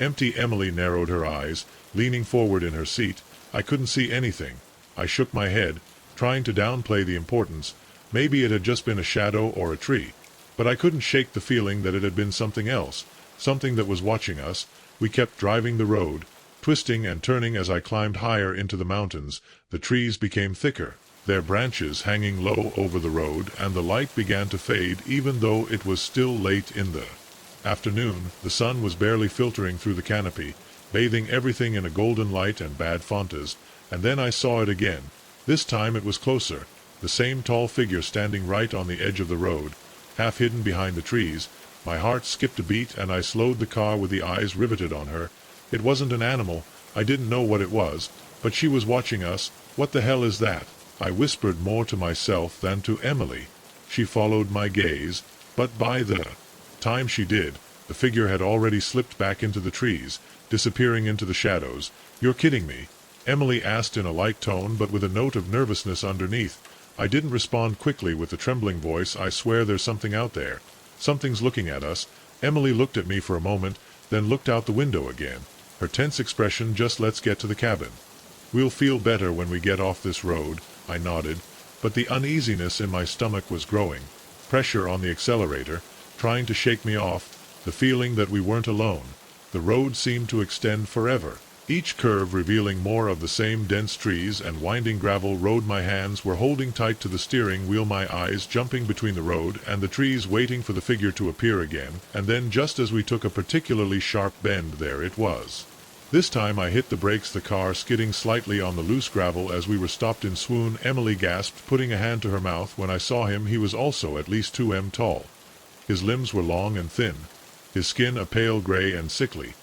Empty. Emily narrowed her eyes, leaning forward in her seat. I couldn't see anything. I shook my head, trying to downplay the importance. Maybe it had just been a shadow or a tree. But I couldn't shake the feeling that it had been something else, something that was watching us. We kept driving the road, twisting and turning as I climbed higher into the mountains. The trees became thicker, their branches hanging low over the road, and the light began to fade even though it was still late in the afternoon. The sun was barely filtering through the canopy, bathing everything in a golden light and bad fontas. And then I saw it again. This time it was closer, the same tall figure standing right on the edge of the road, half hidden behind the trees. My heart skipped a beat and I slowed the car with the eyes riveted on her. It wasn't an animal, I didn't know what it was, but she was watching us. What the hell is that? I whispered more to myself than to Emily. She followed my gaze, but by the time she did, the figure had already slipped back into the trees, disappearing into the shadows. "You're kidding me?" Emily asked in a light tone but with a note of nervousness underneath. I didn't respond quickly with a trembling voice. "I swear there's something out there. Something's looking at us." Emily looked at me for a moment, then looked out the window again. Her tense expression. "Just let's get to the cabin. We'll feel better when we get off this road." I nodded, but the uneasiness in my stomach was growing. Pressure on the accelerator, trying to shake me off, the feeling that we weren't alone. The road seemed to extend forever, each curve revealing more of the same dense trees and winding gravel road. My hands were holding tight to the steering wheel, my eyes jumping between the road and the trees, waiting for the figure to appear again. And then, just as we took a particularly sharp bend, there it was. This time I hit the brakes, the car skidding slightly on the loose gravel as we were stopped in swoon. Emily gasped, putting a hand to her mouth. When I saw him, he was also at least 2 m tall. His limbs were long and thin, his skin a pale gray and sickly.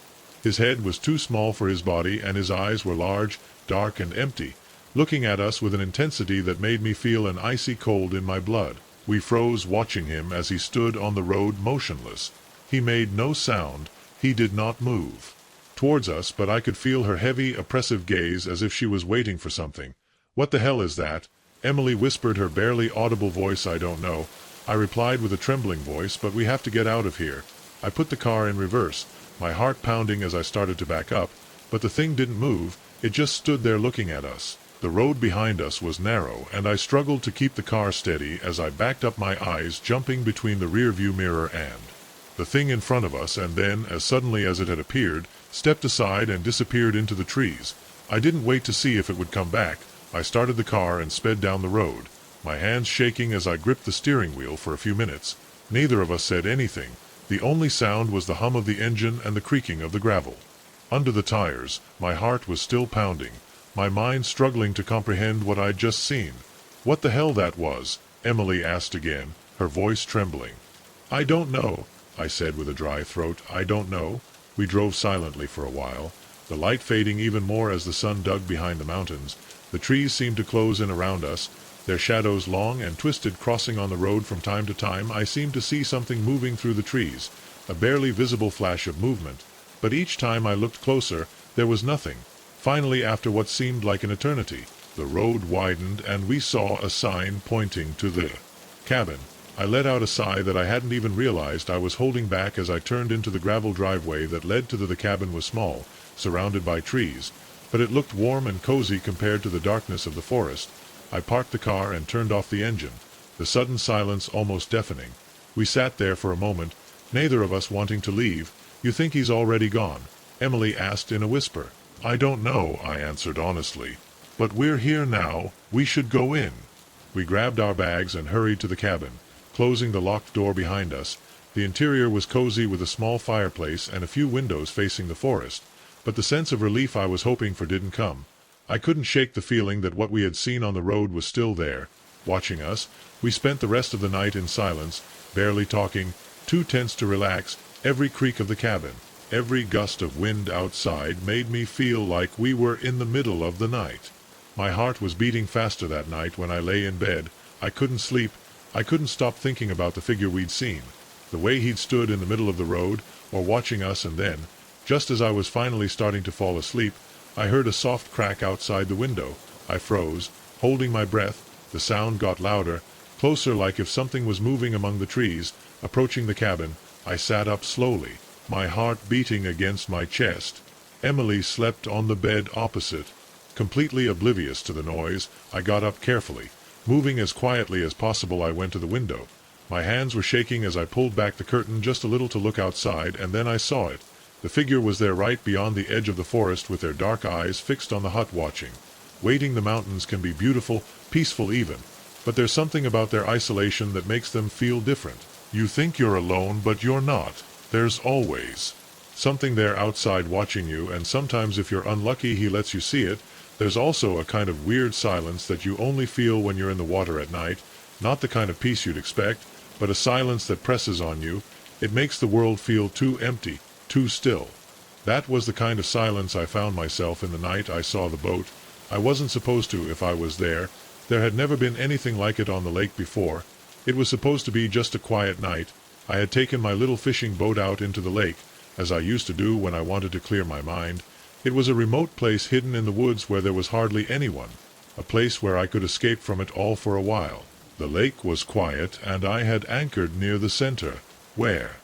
His head was too small for his body, and his eyes were large, dark and empty, looking at us with an intensity that made me feel an icy cold in my blood. We froze, watching him as he stood on the road motionless. He made no sound, he did not move towards us, but I could feel her heavy, oppressive gaze as if she was waiting for something. "What the hell is that?" Emily whispered, her barely audible voice. "I don't know," I replied with a trembling voice, "but we have to get out of here." I put the car in reverse, my heart pounding as I started to back up, but the thing didn't move. It just stood there looking at us. The road behind us was narrow, and I struggled to keep the car steady as I backed up, my eyes jumping between the rear-view mirror and the thing in front of us. And then, as suddenly as it had appeared, stepped aside and disappeared into the trees. I didn't wait to see if it would come back. I started the car and sped down the road, my hands shaking as I gripped the steering wheel. For a few minutes, neither of us said anything. The only sound was the hum of the engine and the creaking of the gravel under the tires. My heart was still pounding, my mind struggling to comprehend what I'd just seen. "What the hell that was?" Emily asked again, her voice trembling. "I don't know," I said with a dry throat. "I don't know." We drove silently for a while, the light fading even more as the sun dug behind the mountains. The trees seemed to close in around us, their shadows long and twisted crossing on the road. From time to time I seemed to see something moving through the trees, a barely visible flash of movement, but each time I looked closer, there was nothing. Finally, after what seemed like an eternity, the road widened and we saw a sign pointing to the cabin. I let out a sigh that I hadn't even realized I was holding back as I turned into the gravel driveway that led to the cabin. Was small, surrounded by trees, but it looked warm and cozy compared to the darkness of the forest. I parked the car and turned off the engine, the sudden silence almost deafening. We sat there for a moment, neither of us wanting to leave. "You think he's already gone?" Emily asked in a whisper. "I don't know," I answered honestly. "But we're here now, we should go in." We grabbed our bags and hurried to the cabin, closing the locked door behind us. The interior was cozy with a small fireplace and a few windows facing the forest, but the sense of relief I was hoping for didn't come. I couldn't shake the feeling that what we had seen on the road was still there, watching us. We spent the rest of the night in silence, barely talking, too tense to relax. Every creak of the cabin, every gust of wind outside made me feel like we were in the middle of the night. My heart was beating faster that night when I lay in bed. I couldn't sleep. I couldn't stop thinking about the figure we'd seen, the way he'd stood in the middle of the road, or watching us. And then, just as I was finally starting to fall asleep, I heard a soft crack outside the window. I froze, holding my breath. The sound got louder, closer, like if something was moving among the trees, approaching the cabin. I sat up slowly, my heart beating against my chest. Emily slept on the bed opposite. Completely oblivious to the noise, I got up carefully. Moving as quietly as possible, I went to the window. My hands were shaking as I pulled back the curtain just a little to look outside, and then I saw it. The figure was there right beyond the edge of the forest with their dark eyes fixed on the hut watching. Waiting the mountains can be beautiful, peaceful even, but there's something about their isolation that makes them feel different. You think you're alone, but you're not. There's always something there outside watching you, and sometimes if you're unlucky he lets you see it. There's also a kind of weird silence that you only feel when you're in the water at night, not the kind of peace you'd expect, but a silence that presses on you. It makes the world feel too empty, too still. That was the kind of silence I found myself in the night I saw the boat. I wasn't supposed to if I was there. There had never been anything like it on the lake before. It was supposed to be just a quiet night. I had taken my little fishing boat out into the lake, as I used to do when I wanted to clear my mind. It was a remote place hidden in the woods where there was hardly anyone, a place where I could escape from it all for a while. The lake was quiet, and I had anchored near the center, where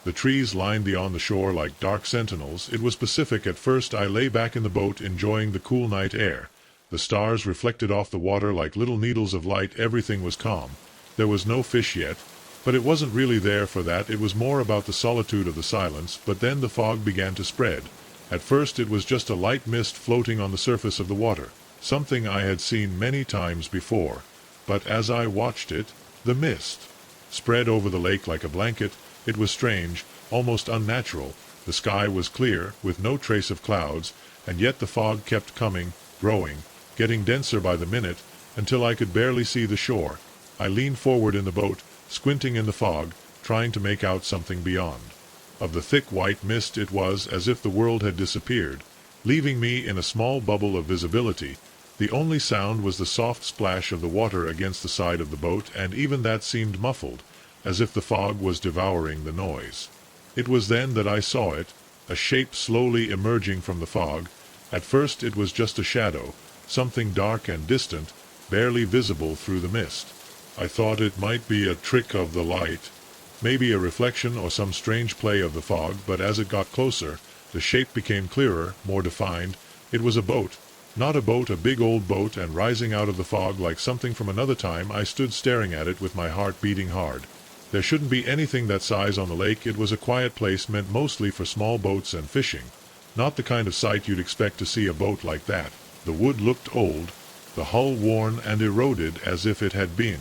the trees lined the on the shore like dark sentinels. It was Pacific at first. I lay back in the boat enjoying the cool night air. The stars reflected off the water like little needles of light. Everything was calm. There was no fish yet, but it wasn't really there for that. It was more about the solitude of the silence. But then the fog began to spread. At first it was just a light mist floating on the surface of the water, something I had seen many times before. But as I watched it, the mist spread over the lake like a blanket. It was strange, almost unnatural. The sky was clear, with no trace of clouds, and yet the fog kept coming, growing, getting denser by the minute, until I could barely see the shore. I leaned forward in the boat, squinting in the fog, trying to make out something beyond. Of the thick white mist it was as if the world had disappeared, leaving me in a small bubble of visibility. The only sound was the soft splash of the water against the side of the boat, and even that seemed muffled, as if the fog was devouring the noise. It was then that I saw it, a shape slowly emerging from the fog. At first it was just a shadow, something dark and distant, barely visible through the mist. I thought it might be a trick of the light, maybe a reflection or some strange play of the fog, but as it got closer, the shape became clearer, more defined. It was a boat. Not a boat, a big old boat, and rising out of the fog like something from another time. I stood staring at it with my heart beating hard. There shouldn't be anything that size on the lake. It was a quiet place meant mostly for small boats and fishing. Not the kind of sight you'd expect to see a boat like that. The wood looked old, the hull worn and eroded as if it had been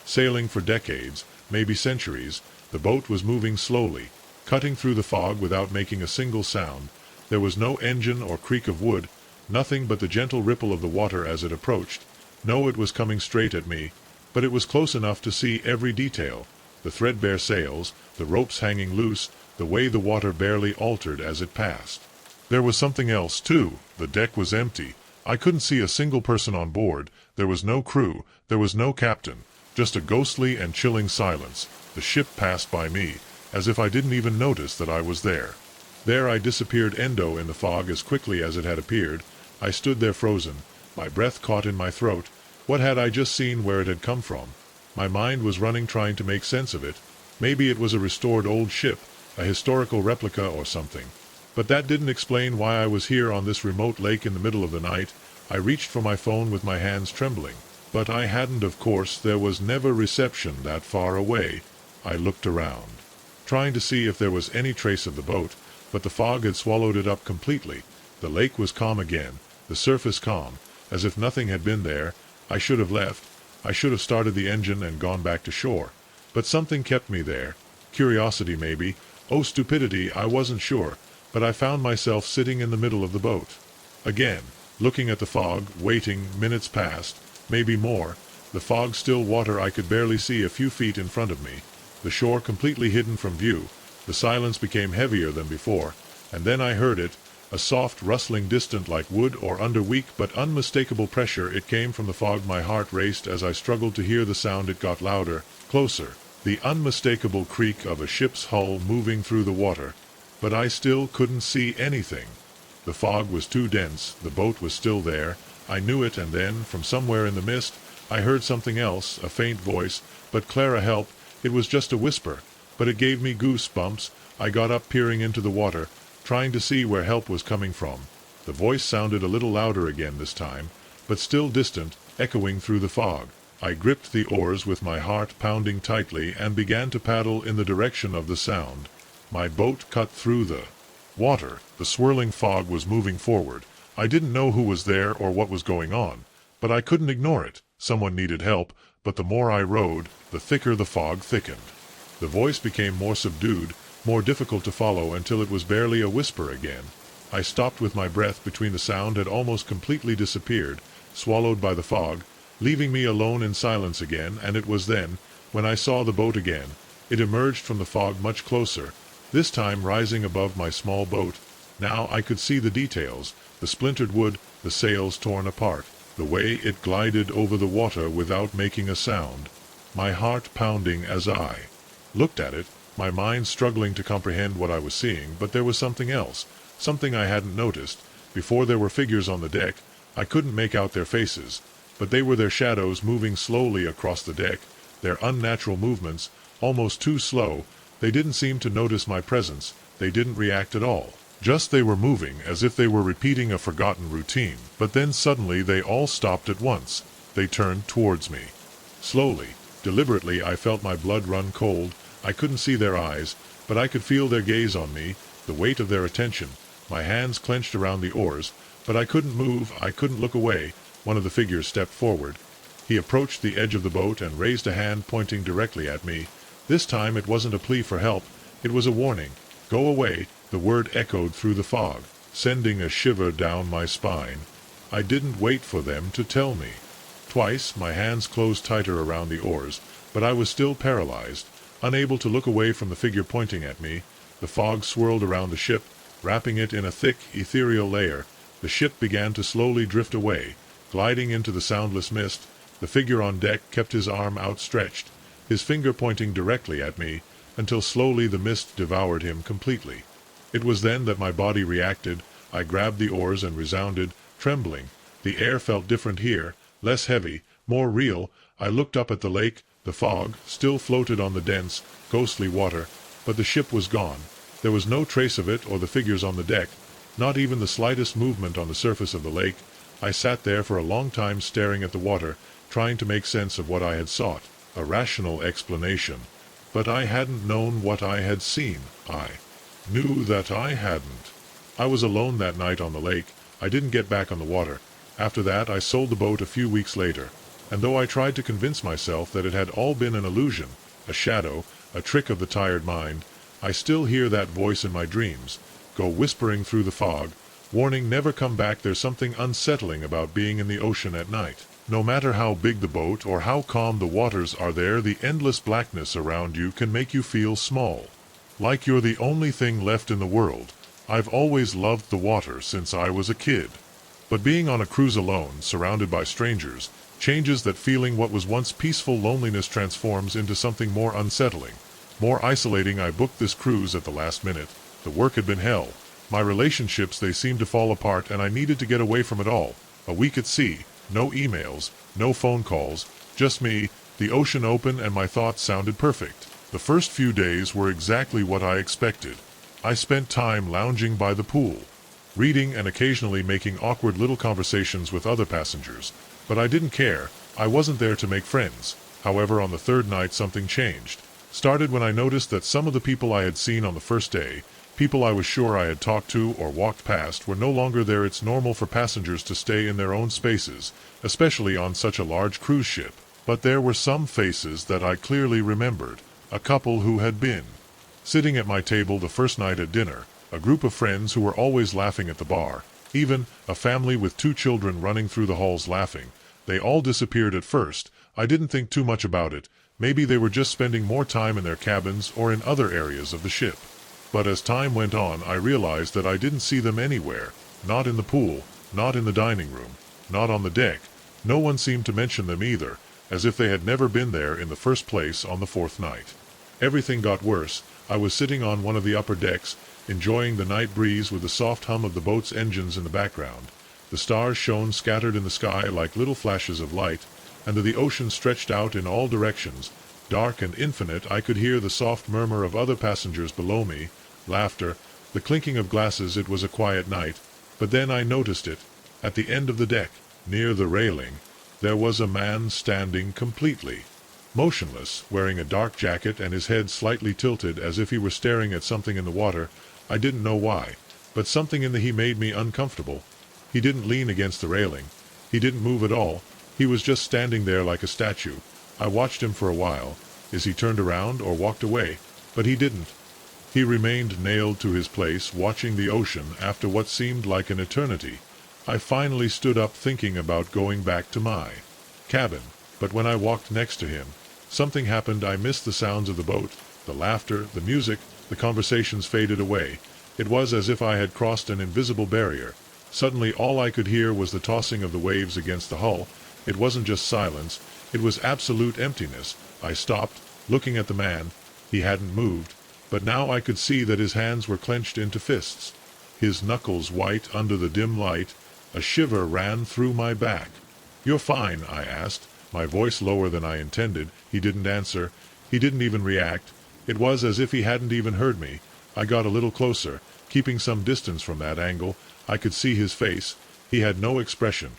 sailing for decades, maybe centuries. The boat was moving slowly, cutting through the fog without making a single sound. There was no engine or creak of wood, nothing but the gentle ripple of the water as it approached. No, it was coming straight at me, but it was close enough to see every detail. The threadbare sails, the ropes hanging loose, the way the water barely altered as it passed. There was something else, too. The deck was empty. I couldn't see a single person on board. There was no crew, there was no captain, just a ghostly and chilling silence. The ship passed by me, as if I didn't even notice that I was there. There I disappeared endo in the fog as quickly as it had appeared. I stood there frozen, my breath caught in my throat. What had I just seen? Where it had come from? My mind was running, trying to make sense of it. Maybe it was a restored old ship, a historical replica or something. But that didn't explain why I was here on this remote lake in the middle of the night. I reached for my phone with my hands trembling. But I hadn't, of course. There was never reception that far away. I looked around, trying to see if there was any trace of the boat, but the fog had swallowed it up completely. The lake was calm again, the surface calm, as if nothing had been there. I should have left. I should have started the engine and gone back to shore. But something kept me there. Curiosity, maybe. Oh, stupidity, I wasn't sure. But I found myself sitting in the middle of the boat. Again, looking at the fog, waiting. Minutes passed, maybe more. The fog, still water I could barely see a few feet in front of me. The shore completely hidden from view. The silence became heavier than before. And then I heard it, a soft rustling, distant like wood or under weak but unmistakable pressure. It came from the fog. My heart raced as I struggled to hear the sound. It got louder, closer. The unmistakable creak of a ship's hull moving through the water. But I still couldn't see anything. The fog was too dense. The boat was still there. I knew it. And then, from somewhere in the mist, I heard something else, a faint voice. But Clara, help. It was just a whisper, but it gave me goosebumps. I got up, peering into the water, trying to see where help was coming from. The voice sounded a little louder again this time, but still distant, echoing through the fog. I gripped the oars with my heart pounding tightly and began to paddle in the direction of the sound. My boat cut through the water. The swirling fog was moving forward. I didn't know who was there or what was going on, but I couldn't ignore it. Someone needed help, but the more I rowed, the thicker the fog thickened. The voice became more subdued, more difficult to follow until it was barely a whisper again. I stopped with my breath between the sound had almost completely disappeared, swallowed by the fog, leaving me alone in silence again, and it was then, when I saw the boat again. It emerged from the fog much closer, this time rising above my small boat. Now I could see the details, the splintered wood, the sails torn apart, the way it glided over the water without making a sound. My heart pounding as I looked at it, my mind struggling to comprehend what I was seeing, but there was something else, something I hadn't noticed. Before there were figures on the deck. I couldn't make out their faces, but they were their shadows moving slowly across the deck, their unnatural movements, almost too slow. They didn't seem to notice my presence, they didn't react at all. Just they were moving as if they were repeating a forgotten routine. But then suddenly they all stopped at once. They turned towards me. Slowly, deliberately I felt my blood run cold. I couldn't see their eyes, but I could feel their gaze on me, the weight of their attention. My hands clenched around the oars, but I couldn't move, I couldn't look away. One of the figures stepped forward. He approached the edge of the boat and raised a hand pointing directly at me. This time it wasn't a plea for help, it was a warning. Go away, the word echoed through the fog, sending a shiver down my spine. I didn't wait for them to tell me. Twice my hands closed tighter around the oars, but I was still paralyzed, unable to look away from the figure pointing at me. The fog swirled around the ship, wrapping it in a thick, ethereal layer. The ship began to slowly drift away, gliding into the soundless mist. The figure on deck kept his arm outstretched, his finger pointing directly at me, until slowly the mist devoured him completely. It was then that my body reacted. I grabbed the oars and resounded, trembling. The air felt different here, less heavy, more real. I looked up at the lake. The fog still floated on the dense, ghostly water, but the ship was gone. There was no trace of it or the figures on the deck, not even the slightest movement on the surface of the lake. I sat there for a long time staring at the water, trying to make sense of what I had sought, a rational explanation. But I hadn't known what I had seen. I knew that I hadn't. I was alone that night on the lake. I didn't get back on the water. After that I sold the boat a few weeks later, and though I tried to convince myself that it had all been an illusion, a shadow, a trick of the tired mind, I still hear that voice in my dreams, go whispering through the fog, warning never come back. There's something unsettling about being in the ocean at night. No matter how big the boat or how calm the waters are there, the endless blackness around you can make you feel small, like you're the only thing left in the world. I've always loved the water since I was a kid. But being on a cruise alone, surrounded by strangers, changes that feeling. What was once peaceful loneliness transforms into something more unsettling, more isolating. I booked this cruise at the last minute. The work had been hell. My relationships, they seemed to fall apart, and I needed to get away from it all. A week at sea, no emails, no phone calls, just me, the ocean open, and my thoughts sounded perfect. The first few days were exactly what I expected. I spent time lounging by the pool, reading and occasionally making awkward little conversations with other passengers. But I didn't care. I wasn't there to make friends. However, on the third night something changed. Started when I noticed that some of the people I had seen on the first day, people I was sure I had talked to or walked past, were no longer there. It's normal for passengers to stay in their own spaces, especially on such a large cruise ship. But there were some faces that I clearly remembered. A couple who had been sitting at my table the first night at dinner, a group of friends who were always laughing at the bar, even a family with 2 children running through the halls laughing. They all disappeared at first. I didn't think too much about it. Maybe they were just spending more time in their cabins or in other areas of the ship. But as time went on, I realized that I didn't see them anywhere. Not in the pool, not in the dining room, not on the deck. No one seemed to mention them either, as if they had never been there in the first place on the 4th night. Everything got worse. I was sitting on one of the upper decks, enjoying the night breeze with the soft hum of the boat's engines in the background. The stars shone scattered in the sky like little flashes of light, and the ocean stretched out in all directions, dark and infinite. I could hear the soft murmur of other passengers below me, laughter, the clinking of glasses. It was a quiet night, but then I noticed it. At the end of the deck, near the railing, there was a man standing completely motionless, wearing a dark jacket and his head slightly tilted as if he were staring at something in the water. I didn't know why, but something in the he made me uncomfortable. He didn't lean against the railing. He didn't move at all. He was just standing there like a statue. I watched him for a while. Is he turned around or walked away? But he didn't. He remained nailed to his place, watching the ocean after what seemed like an eternity. I finally stood up thinking about going back to my cabin, but when I walked next to him, something happened. I missed the sounds of the boat, the laughter, the music, the conversations faded away. It was as if I had crossed an invisible barrier. Suddenly all I could hear was the tossing of the waves against the hull. It wasn't just silence, it was absolute emptiness. I stopped, looking at the man. He hadn't moved, but now I could see that his hands were clenched into fists, his knuckles white under the dim light. A shiver ran through my back. "You're fine?" I asked, my voice lower than I intended. He didn't answer. He didn't even react. It was as if he hadn't even heard me. I got a little closer, keeping some distance from that angle. I could see his face. He had no expression.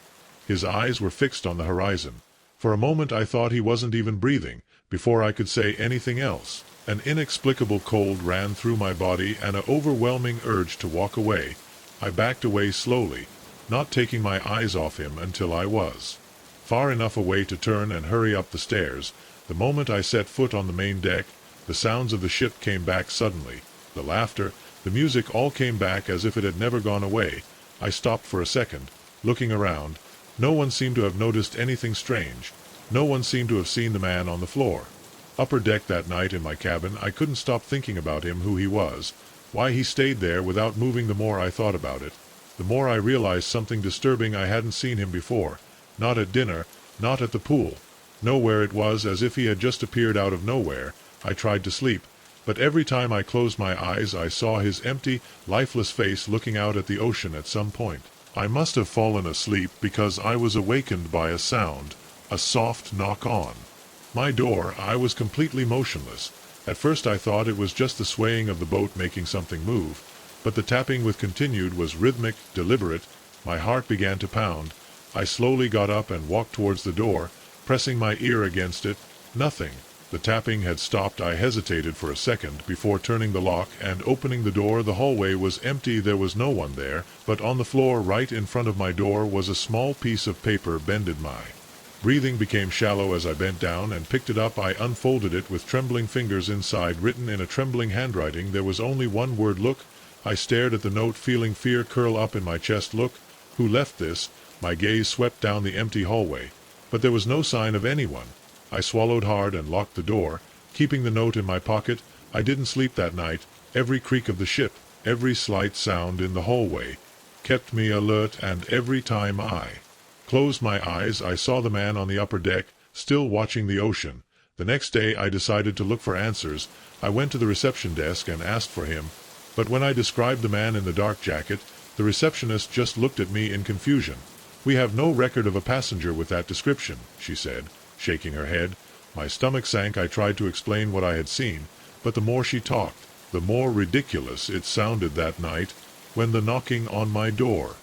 His eyes were fixed on the horizon. For a moment I thought he wasn't even breathing. Before I could say anything else, an inexplicable cold ran through my body and an overwhelming urge to walk away. I backed away slowly, not taking my eyes off him until I was far enough away to turn and hurry up the stairs. The moment I set foot on the main deck, the sounds of the ship came back suddenly. The laughter, the music, all came back as if it had never gone away. I stopped for a second, looking around. No one seemed to have noticed anything strange. No one seemed to have seen the man on the floor. Upper deck that night in my cabin, I couldn't stop thinking about him, who he was, why he stayed there without moving. The more I thought about it, the more I realized something disturbing. I hadn't seen him before. Not at dinner, not at the pool. Nowhere. It was as if he had just appeared out of nowhere. I tried to sleep, but every time I closed my eyes I saw his empty, lifeless face looking out at the ocean at some point. I must have fallen asleep because I was awakened by a sound, a soft knock on my door. I was completely motionless. At first I thought it was just the swaying of the boat making something move, but the tapping with continued was rhythmic, deliberate. My heart began to pound. I slowly got up and walked towards the door, pressing my ear against it. Nothing. The tapping had stopped. I hesitated for a second before turning the lock and opening the door. The hallway was empty. There was no one there, but on the floor right in front of my door was a small piece of paper bended. My breathing became shallow as I bent down and picked it up. I unfolded it with trembling fingers. Inside, written in a trembling handwriting, there was only one word: look. I stared at the note, feeling fear curl up in my chest. Look. Who left this? My gaze swept down the empty hallway, but there was no sign of anyone. I swallowed hard and locked the door, keeping the note in my pocket. I didn't sleep that night. Every creak of the ship, every slight sound in the hallway, kept me alert, and every time I closed my eyes I saw the man on the upper deck, still watching the ocean. The next day I decided to look for answers. I went to the reception desk and asked for him, but when I described the man in the dark jacket, the receptionist just looked at me in confusion. "We have no record of a passenger with that description," she said, shaking her head. My stomach sank. I tried to explain what I had seen, but the more she talked, the more ridiculous it sounded. That night, when the knocking on my door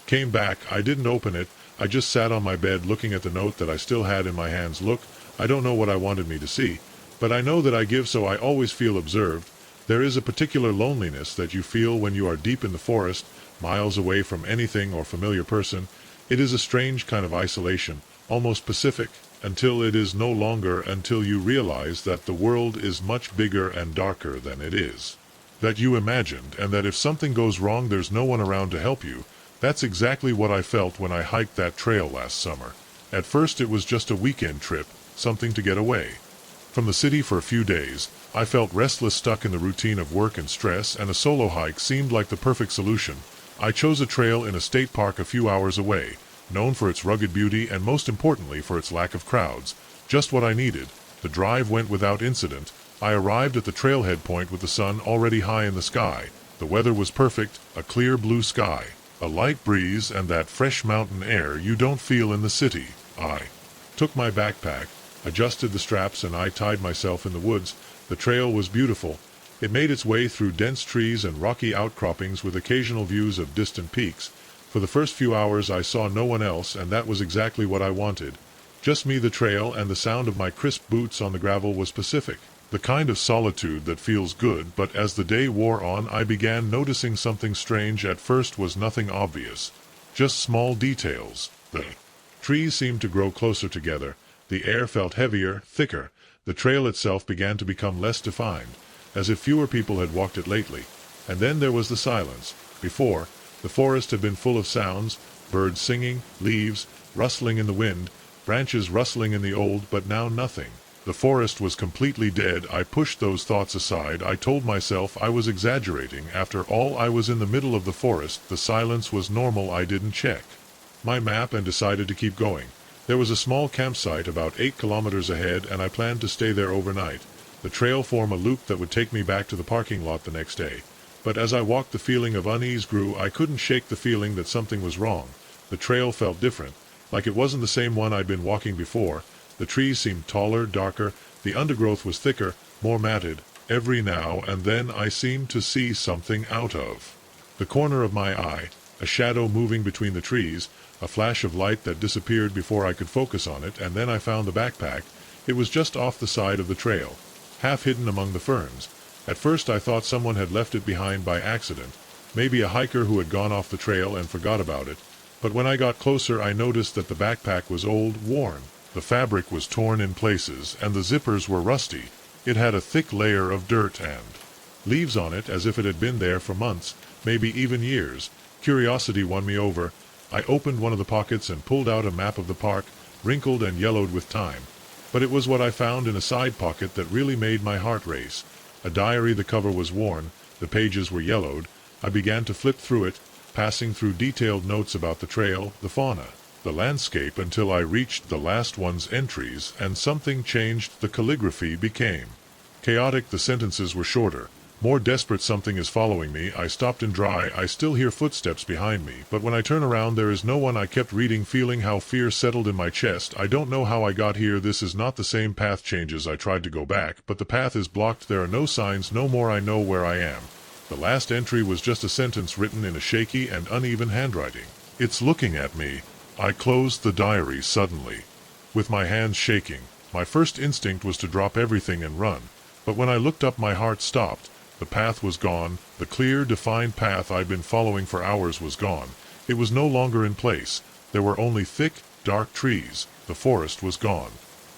came back, I didn't open it. I just sat on my bed looking at the note that I still had in my hands. Look, I don't know what I wanted me to see, but I know that I give, so I always feel observed. There is a particular loneliness that you feel when you are deep in the forest, miles away from anything or familiar person. It is a strange kind of isolation, almost pacific, until it is no longer, until you realize that the world is much bigger and darker than it is, that you imagined, and that if something goes wrong there's no one around to help you. That's exactly what I felt when I hiked that trail last summer. At first it was just a weekend trip, something to get away from the city for a few days. I felt restless, stuck in the routine of work and stress, and a solo hike seemed like the perfect solution. I chose a trail in a state park a few hours away, known for its rugged beauty and most importantly for its lack of crowds. Just what I needed. The drive went without incident. I arrived at the trailhead point with the sun already high in the sky. The weather was perfect, a clear blue sky, a light breeze, and that fresh mountain air you don't feel in the city. I took my backpack, adjusted the straps, and I tied myself in the woods. The trail was beautiful. It made its way through dense trees and rocky outcroppings with occasional views of distant peaks. For the first few hours I saw no one else, and that was exactly what I wanted. Just me, the trail, and the sound of my crisp boots on the gravel was pacific. The kind of solitude that feels good, but as the day wore on I began noticing something strange. At first was nothing obvious. Just small details. The trees seemed to grow closer together. The air felt heavier, thicker. The trail itself began to become less defined, as if fewer people had walked it lately. And then there was the silence. Before, the forest had been full of sounds, birds singing, leaves rustling in the wind, branches rustling in the old, but now nothing. The forest was completely dead. I pushed those thoughts aside. I told myself I was exaggerating. After all, I was in the middle of the forest. The silence was normal. I didn't check my map and decided to keep going. There was a small campsite about 8 kilometers ahead, and I planned to stay there overnight. The trail formed a loop that would take me back to the parking lot the next day. But as I walked, the feeling of unease grew. I couldn't shake the feeling that something was wrong. The trail felt different, like it wasn't the same one I'd been walking before. The trees seemed taller, darker, the undergrowth was thicker, more matted. Every now and then I seemed to see something out of the corner of my eye, a shadow moving between the trees, a flash of light that disappeared before I could focus on it, and then I found the backpack. It was just off the side of the trail, half hidden among the ferns. At first I thought someone had left it behind by accident, maybe a hiker who had gone off the trail and forgot about it. But when I got closer I noticed that the backpack was old, worn. The fabric was torn in places, and the zippers were rusty. It had a thick layer of dirt and leaves on it, as if it had been there for months, maybe even years. Curiosity won me over. I opened one of the pockets and pulled out a map of the park, wrinkled and yellowed with time. But it was what I found in a side pocket that really made my heart race. A diary. The cover was worn, the pages were yellowed. I began to flip through it, passing through detailed notes about the trail, the fauna, the landscape, until I reached the last one's entries, and something changed. The calligraphy became chaotic. The sentences were shorter, more desperate. Something is following me. I stopped and dry. I still hear footsteps behind me, but when I turn around there is no one. I kept reading, feeling how fear settled in my chest. I don't know how I got here. This is not the same path. Changes. I tried to go back, but the path is blocked. There are no signs, no more. I know where I am. The last entry was just a sentence written in a shaky and uneven handwriting. It's looking at me. I closed the diary suddenly, with my hands shaking. My first instinct was to drop everything and run, but when I looked up my heart stopped. The path was gone. The clear, defined path I'd been following for hours was gone. It was no longer in place. There were only thick, dark trees. The forest was gone.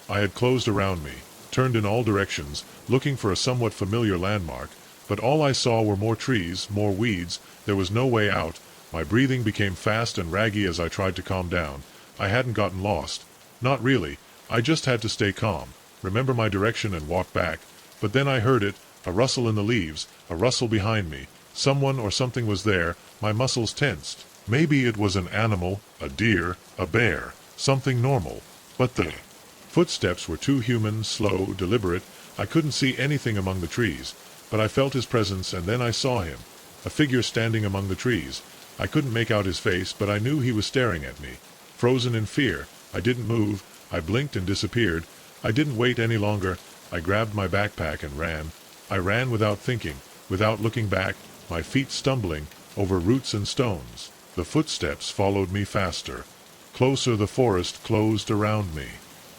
I had closed around me, turned in all directions, looking for a somewhat familiar landmark, but all I saw were more trees, more weeds. There was no way out. My breathing became fast and raggy as I tried to calm down. I hadn't gotten lost. Not really. I just had to stay calm, remember my direction, and walk back. But then I heard it. A rustle in the leaves, a rustle behind me. Someone or something was there. My muscles tensed. Maybe it was an animal, a deer, a bear, something normal. But the footsteps were too human, slow, deliberate. I couldn't see anything among the trees, but I felt his presence, and then I saw him. A figure standing among the trees. I couldn't make out his face, but I knew he was staring at me. Frozen in fear, I didn't move. I blinked and disappeared. I didn't wait any longer. I grabbed my backpack and ran. I ran without thinking, without looking back, my feet stumbling over roots and stones. The footsteps followed me faster. Closer. The forest closed around me.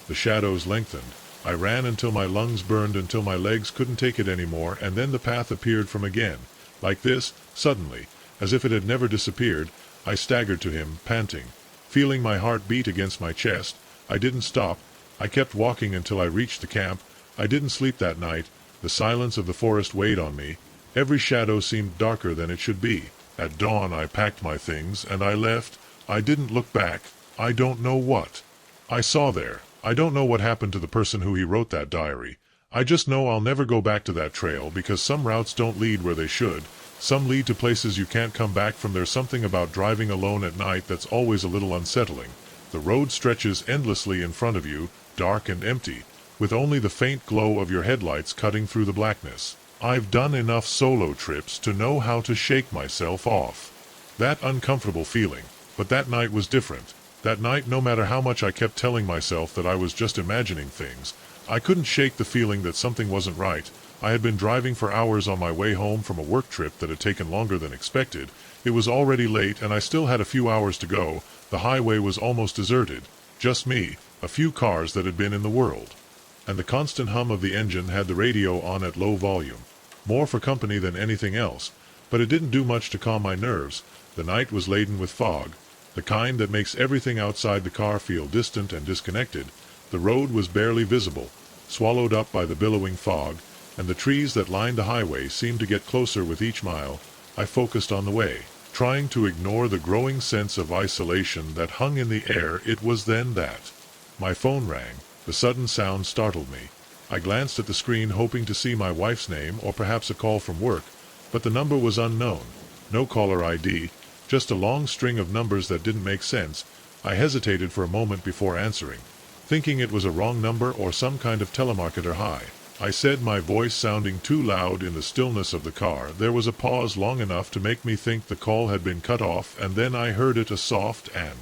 The shadows lengthened. I ran until my lungs burned, until my legs couldn't take it anymore, and then the path appeared from again. Like this, suddenly, as if it had never disappeared. I staggered to him, panting, feeling my heart beat against my chest. I didn't stop. I kept walking until I reached the camp. I didn't sleep that night. The silence of the forest weighed on me. Every shadow seemed darker than it should be. At dawn I packed my things, and I left. I didn't look back. I don't know what I saw there. I don't know what happened to the person who wrote that diary. I just know I'll never go back to that trail, because some routes don't lead where they should. Some lead to places you can't come back from. There's something about driving alone at night that's always a little unsettling. The road stretches endlessly in front of you, dark and empty, with only the faint glow of your headlights cutting through the blackness. I've done enough solo trips to know how to shake myself off that uncomfortable feeling. But that night was different. That night, no matter how much I kept telling myself that I was just imagining things, I couldn't shake the feeling that something wasn't right. I had been driving for hours on my way home from a work trip that had taken longer than expected. It was already late and I still had a few hours to go. The highway was almost deserted. Just me, a few cars that had been in the world. And the constant hum of the engine had the radio on at low volume. More for company than anything else, but it didn't do much to calm my nerves. The night was laden with fog, the kind that makes everything outside the car feel distant and disconnected. The road was barely visible, swallowed up by the billowing fog, and the trees that lined the highway seemed to get closer with each mile. I focused on the way, trying to ignore the growing sense of isolation that hung in the air. It was then that my phone rang. The sudden sound startled me. I glanced at the screen hoping to see my wife's name or perhaps a call from work, but the number was unknown. No caller ID, just a long string of numbers that didn't make sense. I hesitated for a moment before answering, thinking it was a wrong number or some kind of telemarketer. Hi, I said, my voice sounding too loud in the stillness of the car. There was a pause long enough to make me think the call had been cut off, and then I heard it. A soft and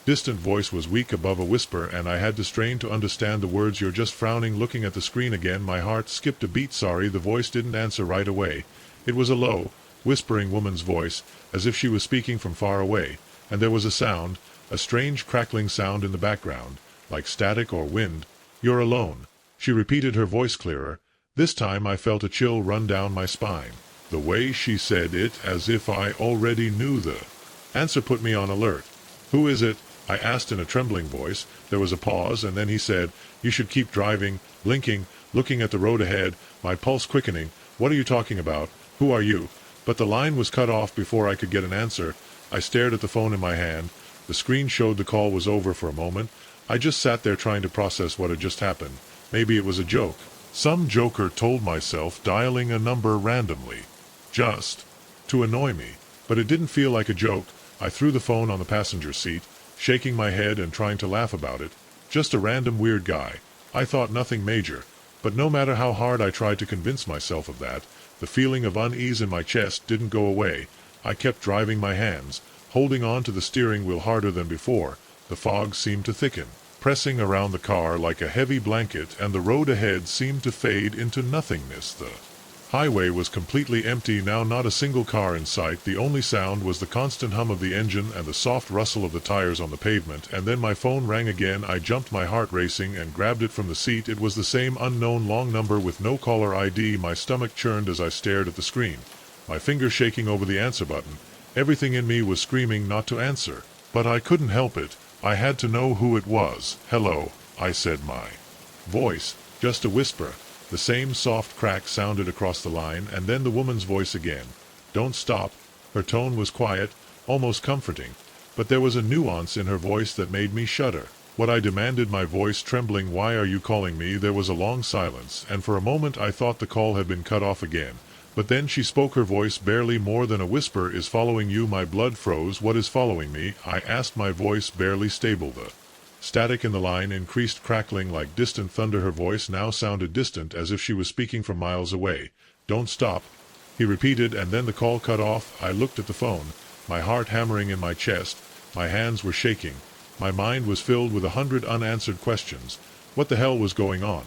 distant voice was weak above a whisper, and I had to strain to understand the words. You're just frowning. Looking at the screen again, my heart skipped a beat. Sorry. The voice didn't answer right away. It was a low, whispering woman's voice, as if she was speaking from far away, and there was a sound, a strange crackling sound in the background, like static or wind. You're alone, she repeated, her voice clearer. This time I felt a chill run down my spine. The way she said it, as if I already knew the answer, put me on alert. Who is it? I asked in a trembling voice. There was a pause, and then he said, you should keep driving. Blinking, looking at the road ahead, my pulse quickening. What are you talking about? Who are you? But the line was cut off before I could get an answer. I stared at the phone in my hand. The screen showed the call was over. For a moment, I just sat there trying to process what had just happened. Maybe it was a joke. Some joker, told myself, dialing a number randomly. Just to annoy me. But it didn't feel like a joke. I threw the phone on the passenger seat, shaking my head and trying to laugh about it. Just a random weird guy. I thought nothing major. But no matter how hard I tried to convince myself of that, the feeling of unease in my chest didn't go away. I kept driving, my hands holding on to the steering wheel harder than before. The fog seemed to thicken, pressing around the car like a heavy blanket, and the road ahead seemed to fade into nothingness. The highway was completely empty now, not a single car in sight. The only sound was the constant hum of the engine and the soft rustle of the tires on the pavement. And then my phone rang again. I jumped, my heart racing, and grabbed it from the seat. It was the same unknown long number with no caller ID. My stomach churned as I stared at the screen, my fingers shaking over the answer button. Everything in me was screaming not to answer, but I couldn't help it. I had to know who it was. Hello, I said, my voice just a whisper. The same soft crack sounded across the line, and then the woman's voice again. Don't stop. Her tone was quiet, almost comforting, but there was a nuance in her voice that made me shudder. What I demanded, my voice trembling. Why are you calling me? There was a long silence, and for a moment I thought the call had been cut off again. But then she spoke, her voice barely more than a whisper. Is following you. My blood froze. What is following me? I asked, my voice barely stable. The static in the line increased, crackling like distant thunder. Her voice now sounded distant, as if she was speaking from miles away. Don't stop, he repeated, and then the call cut off. I looked at the phone, my heart hammering in my chest. My hands were shaking. My mind was filled with 100 unanswered questions. What the hell was going on?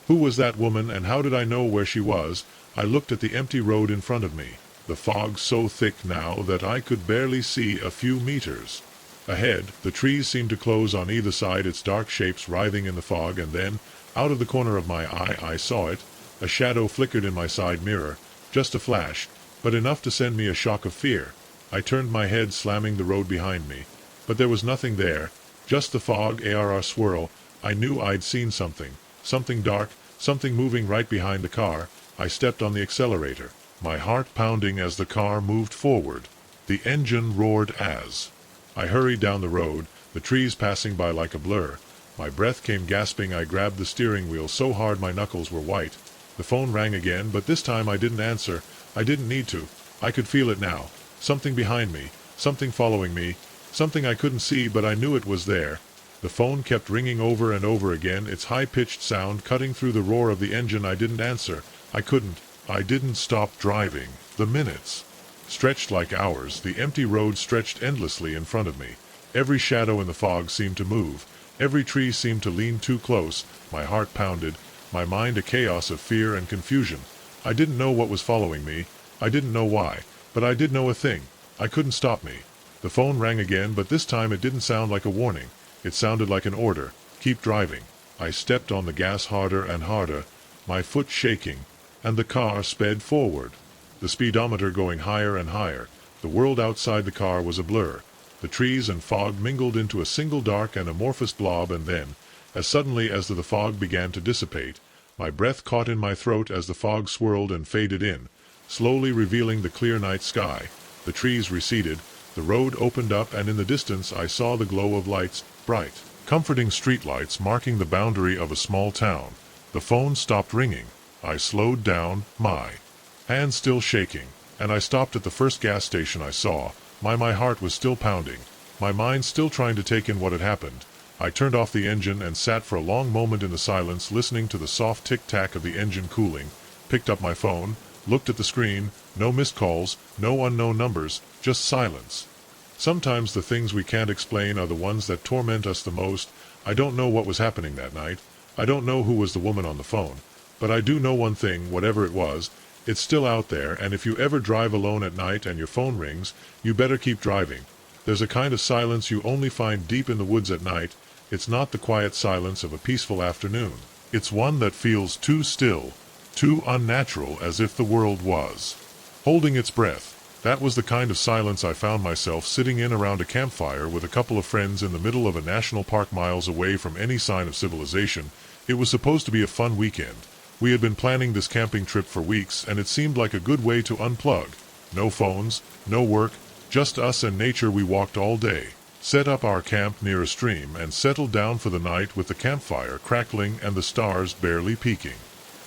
Who was that woman, and how did I know where she was? I looked at the empty road in front of me, the fog so thick now that I could barely see a few meters ahead. The trees seemed to close on either side, its dark shapes writhing in the fog, and then, out of the corner of my eye, I saw it. A shadow flickered in my side mirror, just a flash, but enough to send me a shock of fear. I turned my head, slamming the road behind me, but there was nothing there, just the fog. Swirl. I knew I'd seen something dark, something moving right behind the car. I stepped on the accelerator, my heart pounding as the car moved forward. The engine roared as I hurried down the road, the trees passing by like a blur. My breath came gasping. I grabbed the steering wheel so hard my knuckles were white. The phone rang again, but this time I didn't answer. I didn't need to. I could feel it now. Something behind me, something following me, something I couldn't see, but I knew it was there. The phone kept ringing over and over again, its high-pitched sound cutting through the roar of the engine. I didn't answer. I couldn't. I didn't stop driving. The minutes stretched like hours. The empty road stretched endlessly in front of me. Every shadow in the fog seemed to move. Every tree seemed to lean too close. My heart pounded, my mind a chaos of fear and confusion. I didn't know what was following me. I didn't know why. But I did know a thing. I couldn't stop me. The phone rang again, but this time it didn't sound like a warning. It sounded like an order. Keep driving. I stepped on the gas harder and harder, my foot shaking, and the car sped forward. The speedometer going higher and higher. The world outside the car was a blur. The trees and fog mingled into a single dark and amorphous blob, and then, as suddenly as the fog began to dissipate, my breath caught in my throat as the fog swirled and faded in, slowly revealing the clear night sky. The trees receded, the road opened up, and in the distance I saw the glow of lights, bright, comforting streetlights marking the boundary of a small town. The phone stopped ringing. I slowed down, my hands still shaking, and I stopped at the first gas station I saw. My heart was still pounding, my mind still trying to take in what had happened. I turned off the engine and sat for a long moment in the silence, listening to the soft tick-tack of the engine cooling, picked up my phone, looked at the screen, no missed calls, no unknown numbers, just silence. Sometimes the things we can't explain are the ones that torment us the most. I don't know what was happening that night. I don't know who was the woman on the phone. But I do know one thing, whatever it was, it's still out there, and if you ever drive alone at night and your phone rings, you better keep driving. There's a kind of silence you only find deep in the woods at night. It's not the quiet silence of a peaceful afternoon. It's one that feels too still, too unnatural, as if the world was holding its breath. That was the kind of silence I found myself sitting in around a campfire with a couple of friends in the middle of a national park miles away from any sign of civilization. It was supposed to be a fun weekend. We had been planning this camping trip for weeks, and it seemed like a good way to unplug. No phones, no work, just us and nature. We walked all day, set up our camp near a stream, and settled down for the night with the campfire crackling and the stars barely peeking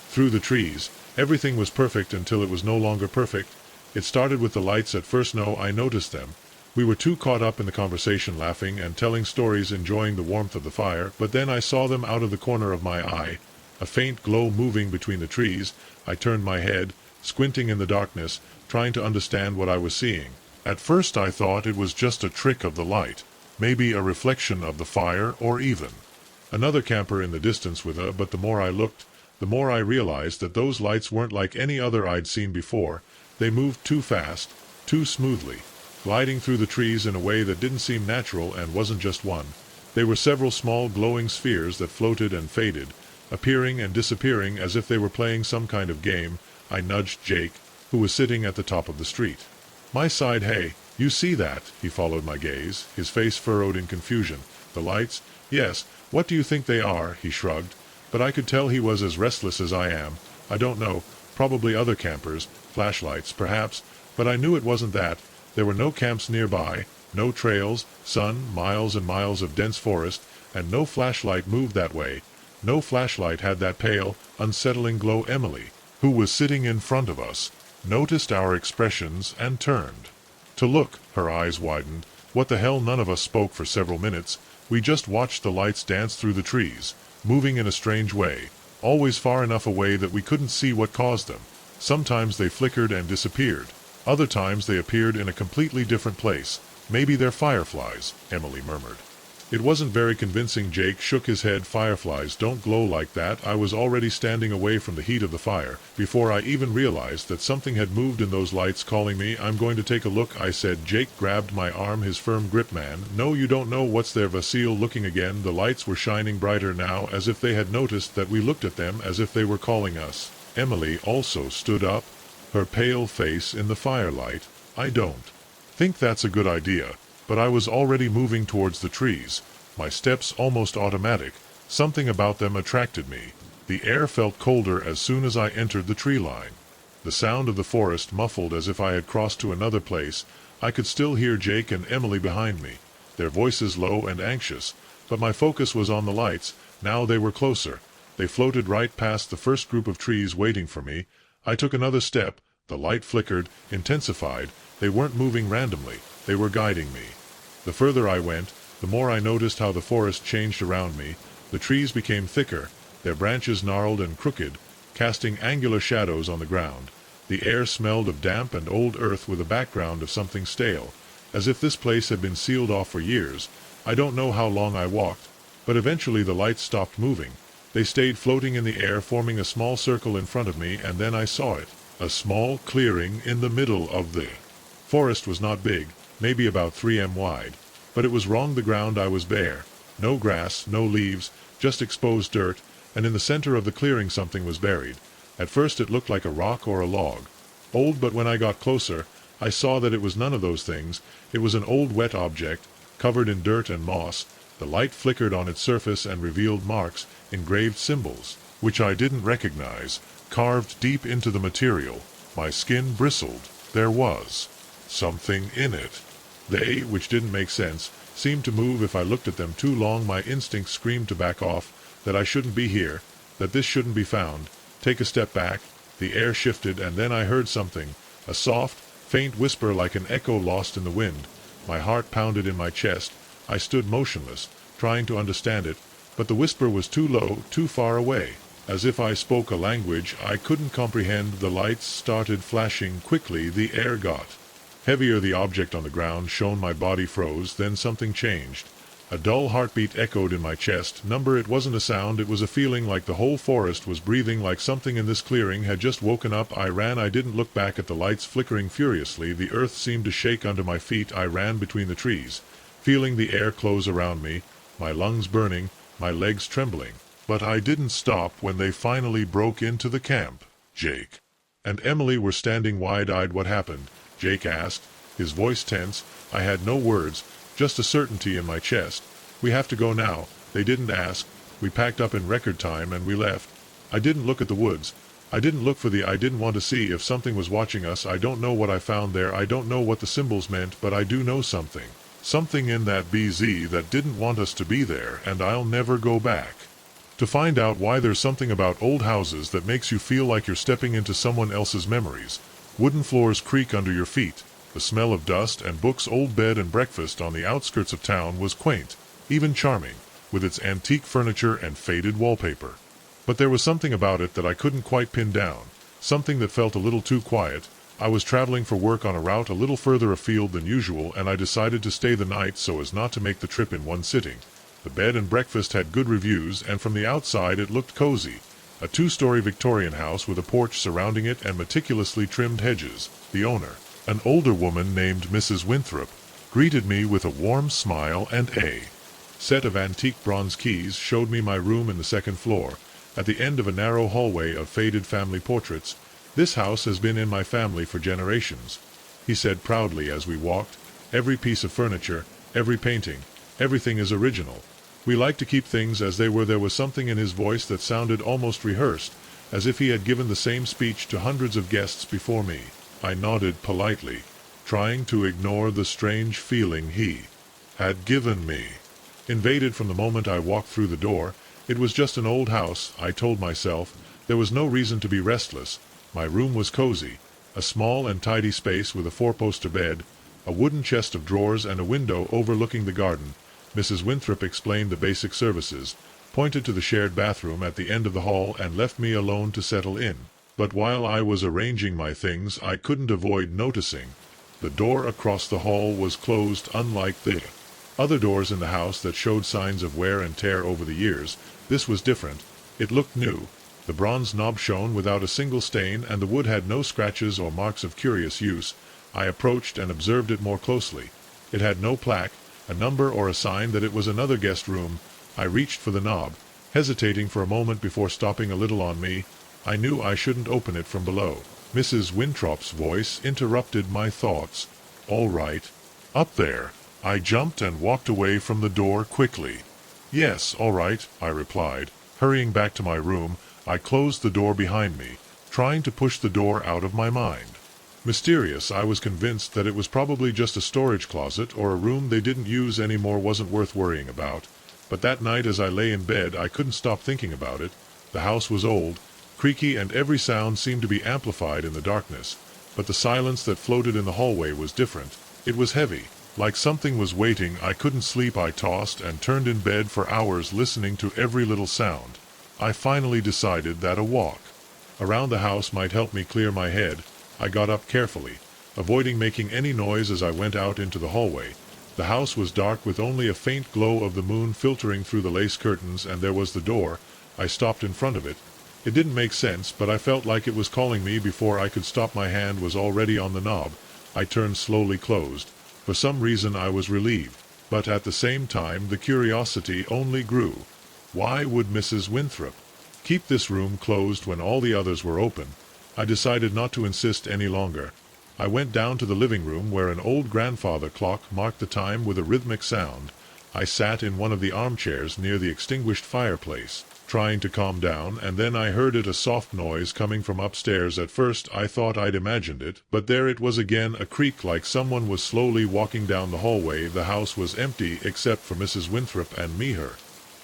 through the trees. Everything was perfect until it was no longer perfect. It started with the lights at first. No, I noticed them. We were too caught up in the conversation, laughing and telling stories, enjoying the warmth of the fire, but then I saw them out of the corner of my eye, a faint glow moving between the trees. I turned my head, squinting in the darkness, trying to understand what I was seeing. At first I thought it was just a trick of the light, maybe a reflection of the fire, or even another camper in the distance with her, but the more I looked, the more I realized that those lights weren't like any other I'd seen before. They moved too fast, too smoothly, gliding through the trees in a way that didn't seem natural, and wasn't just one. They were several small glowing spheres that floated and faded, appearing and disappearing as if they were playing some kind of game. I nudged Jake, who was sitting at the top of the street. My side. Hey, you see that? He followed my gaze, his face furrowed in confusion. The lights? Yes. What do you think they are? He shrugged. But I could tell he was as restless as I am. I don't know. Probably other campers, flashlights, perhaps, but I knew it wasn't that. There were no camps nearby, no trails, sun, miles and miles of dense forest, and no flashlight moved that way. No flashlight had that pale, unsettling glow. Emily, who was sitting in front of us, noticed our expressions and turned to look. Her eyes widened. What the hell? None of us spoke for several minutes. We just watched the lights dance through the trees, moving in a strange way, always far enough away that we couldn't see what caused them. Sometimes they flickered and disappeared. Other times they appeared in a completely different place. Maybe they're fireflies, Emily murmured. It wasn't very convincing. Jake shook his head. Fireflies don't glow like that. I was already standing away from the heat of the fire, before I even realized that something had moved in those lights, calling me. I'm going to take a look, I said. Jake grabbed my arm, his firm grip. Man, no, you don't know what's there. Vasile looking again. The lights were shining brighter now, as if they had noticed that we looked at them, as if they were calling us. Emily also stood up, her pale face in the firelight. I don't think that's a good idea. But I was already moving towards the trees, my steps almost automatic. Something about them attracted me. The air felt colder as soon as I entered the tree line. The sound of the forest muffled as if I had crossed to another place. I could still hear Jake and Emily behind me, their voices low and anxious, but my focus was on the lights. Now they were closer. They floated right past the first group of trees waiting for me. I took another step. The light flickered, intensified. They weren't moving randomly. They were guiding me. The further I went, the more I noticed how the forest changed around me. The trees became thicker, their branches gnarled and crooked, casting angular shadows on the ground. The air smelled of damp and old earth with a background of something stale, as if this place had been sealed off for years. I don't know how long I walked, but eventually the lights stopped moving. They stayed floating in the air, forming a small circle in front of me, and then I saw it. A small clearing in the middle of the forest was not big, maybe about 3 m wide. But it was wrong. The ground I was bare. No grass, no leaves, just exposed dirt, and in the center of the clearing something was buried. At first it looked like a rock or a log. Old, but when I got closer, I saw that it was none of those things. It was an old wet object, covered in dirt and moss. The light flickered on its surface and revealed marks, engraved symbols, which I didn't recognize, carved deep into the material. My skin bristled. There was something in it. They, which didn't make sense, seemed to move if I looked at them too long. My instincts screamed to back off, that I shouldn't be here, that this shouldn't be found. Take a step back. The air shifted, and then I heard something, a soft, faint whisper like an echo lost in the wind. My heart pounded in my chest. I stood motionless, trying to understand it, but the whisper was too low, too far away. As if I spoke a language I couldn't comprehend. The lights started flashing quickly. The air got heavier. The object on the ground shone. My body froze. Then something changed. A dull heartbeat echoed in my chest. It wasn't a sound, it was a feeling, like the whole forest was breathing, like something in this clearing had just woken up. I ran. I didn't look back at the lights flickering furiously. The earth seemed to shake under my feet. I ran between the trees, feeling the air close around me, my lungs burning, my legs trembling. But I didn't stop when they finally broke into the camp. Jake and Emily were standing wide-eyed. What happened? Jake asked, his voice tense. I had no words, just a certainty in my chest. We have to go now. They didn't ask. We packed up in record time and we left. I didn't look at the woods. I didn't look for I didn't want to see if something was watching us. I don't know what I found there. I don't know what the symbols meant, but I do know something. Something in that BZ that didn't want us to be there, and I'll never go back. To find out why. There's something about old houses that makes you feel like you're stepping into someone else's memories. Wooden floors creak under your feet. The smell of dust and books. Old bed and breakfast on the outskirts of town was quaint, even charming, with its antique furniture and faded wallpaper. But there was something about it that I couldn't quite pin down, something that felt a little too quiet. I was traveling for work on a route a little further afield than usual, and I decided to stay the night so as not to make the trip in one sitting. The bed and breakfast had good reviews, and from the outside it looked cozy. A 2-story Victorian house with a porch surrounding it and meticulously trimmed hedges. The owner, an older woman named Mrs. Winthrop, greeted me with a warm smile and a set of antique bronze keys. Showed me my room in the second floor, at the end of a narrow hallway of faded family portraits. This house has been in my family for generations, he said proudly as we walked. Every piece of furniture, every painting, everything is original. We like to keep things as they were. There was something in his voice that sounded almost rehearsed, as if he had given the same speech to hundreds of guests before me. I nodded politely, trying to ignore the strange feeling he had given me. Invaded from the moment I walked through the door. It was just an old house, I told myself. There was no reason to be restless. My room was cozy, a small and tidy space with a 4-poster bed, a wooden chest of drawers, and a window overlooking the garden. Mrs. Winthrop explained the basic services, pointed to the shared bathroom at the end of the hall, and left me alone to settle in. But while I was arranging my things, I couldn't avoid noticing the door across the hall was closed. Unlike the other doors in the house that showed signs of wear and tear over the years, this was different. It looked new. The bronze knob shone without a single stain, and the wood had no scratches or marks of curious use. I approached and observed it more closely. It had no plaque, a number, or a sign that it was another guest room. I reached for the knob, hesitating for a moment before stopping a little on me. I knew I shouldn't open it from below. Mrs. Winthrop's voice interrupted my thoughts. All right. Up there. I jumped and walked away from the door quickly. Yes, all right, I replied. Hurrying back to my room, I closed the door behind me, trying to push the door out of my mind. Mysterious. I was convinced that it was probably just a storage closet or a room they didn't use anymore. Wasn't worth worrying about. But that night as I lay in bed, I couldn't stop thinking about it. The house was old, creaky, and every sound seemed to be amplified in the darkness. But the silence that floated in the hallway was different. It was heavy, like something was waiting. I couldn't sleep. I tossed and turned in bed for hours, listening to every little sound. I finally decided that a walk around the house might help me clear my head. I got up carefully, avoiding making any noise as I went out into the hallway. The house was dark, with only a faint glow of the moon filtering through the lace curtains, and there was the door, I stopped in front of it. It didn't make sense, but I felt like it was calling me before I could stop. My hand was already on the knob. I turned slowly closed. For some reason I was relieved, but at the same time the curiosity only grew. Why would Mrs. Winthrop keep this room closed when all the others were open? I decided not to insist any longer. I went down to the living room where an old grandfather clock marked the time with a rhythmic sound. I sat in one of the armchairs near the extinguished fireplace, trying to calm down, and then I heard a soft noise coming from upstairs. At first I thought I'd imagined it, but there it was again, a creak like someone was slowly walking down the hallway. The house was empty except for Mrs. Winthrop and me. Her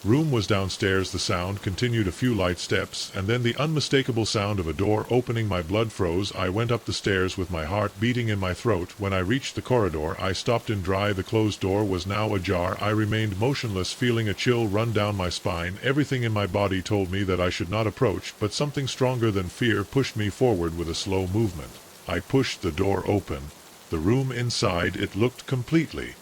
room was downstairs. The sound continued a few light steps, and then the unmistakable sound of a door opening. My blood froze. I went up the stairs with my heart beating in my throat. When I reached the corridor, I stopped in dry. The closed door was now ajar. I remained motionless, feeling a chill run down my spine. Everything in my body told me that I should not approach, but something stronger than fear pushed me forward with a slow movement. I pushed the door open. The room inside, it looked completely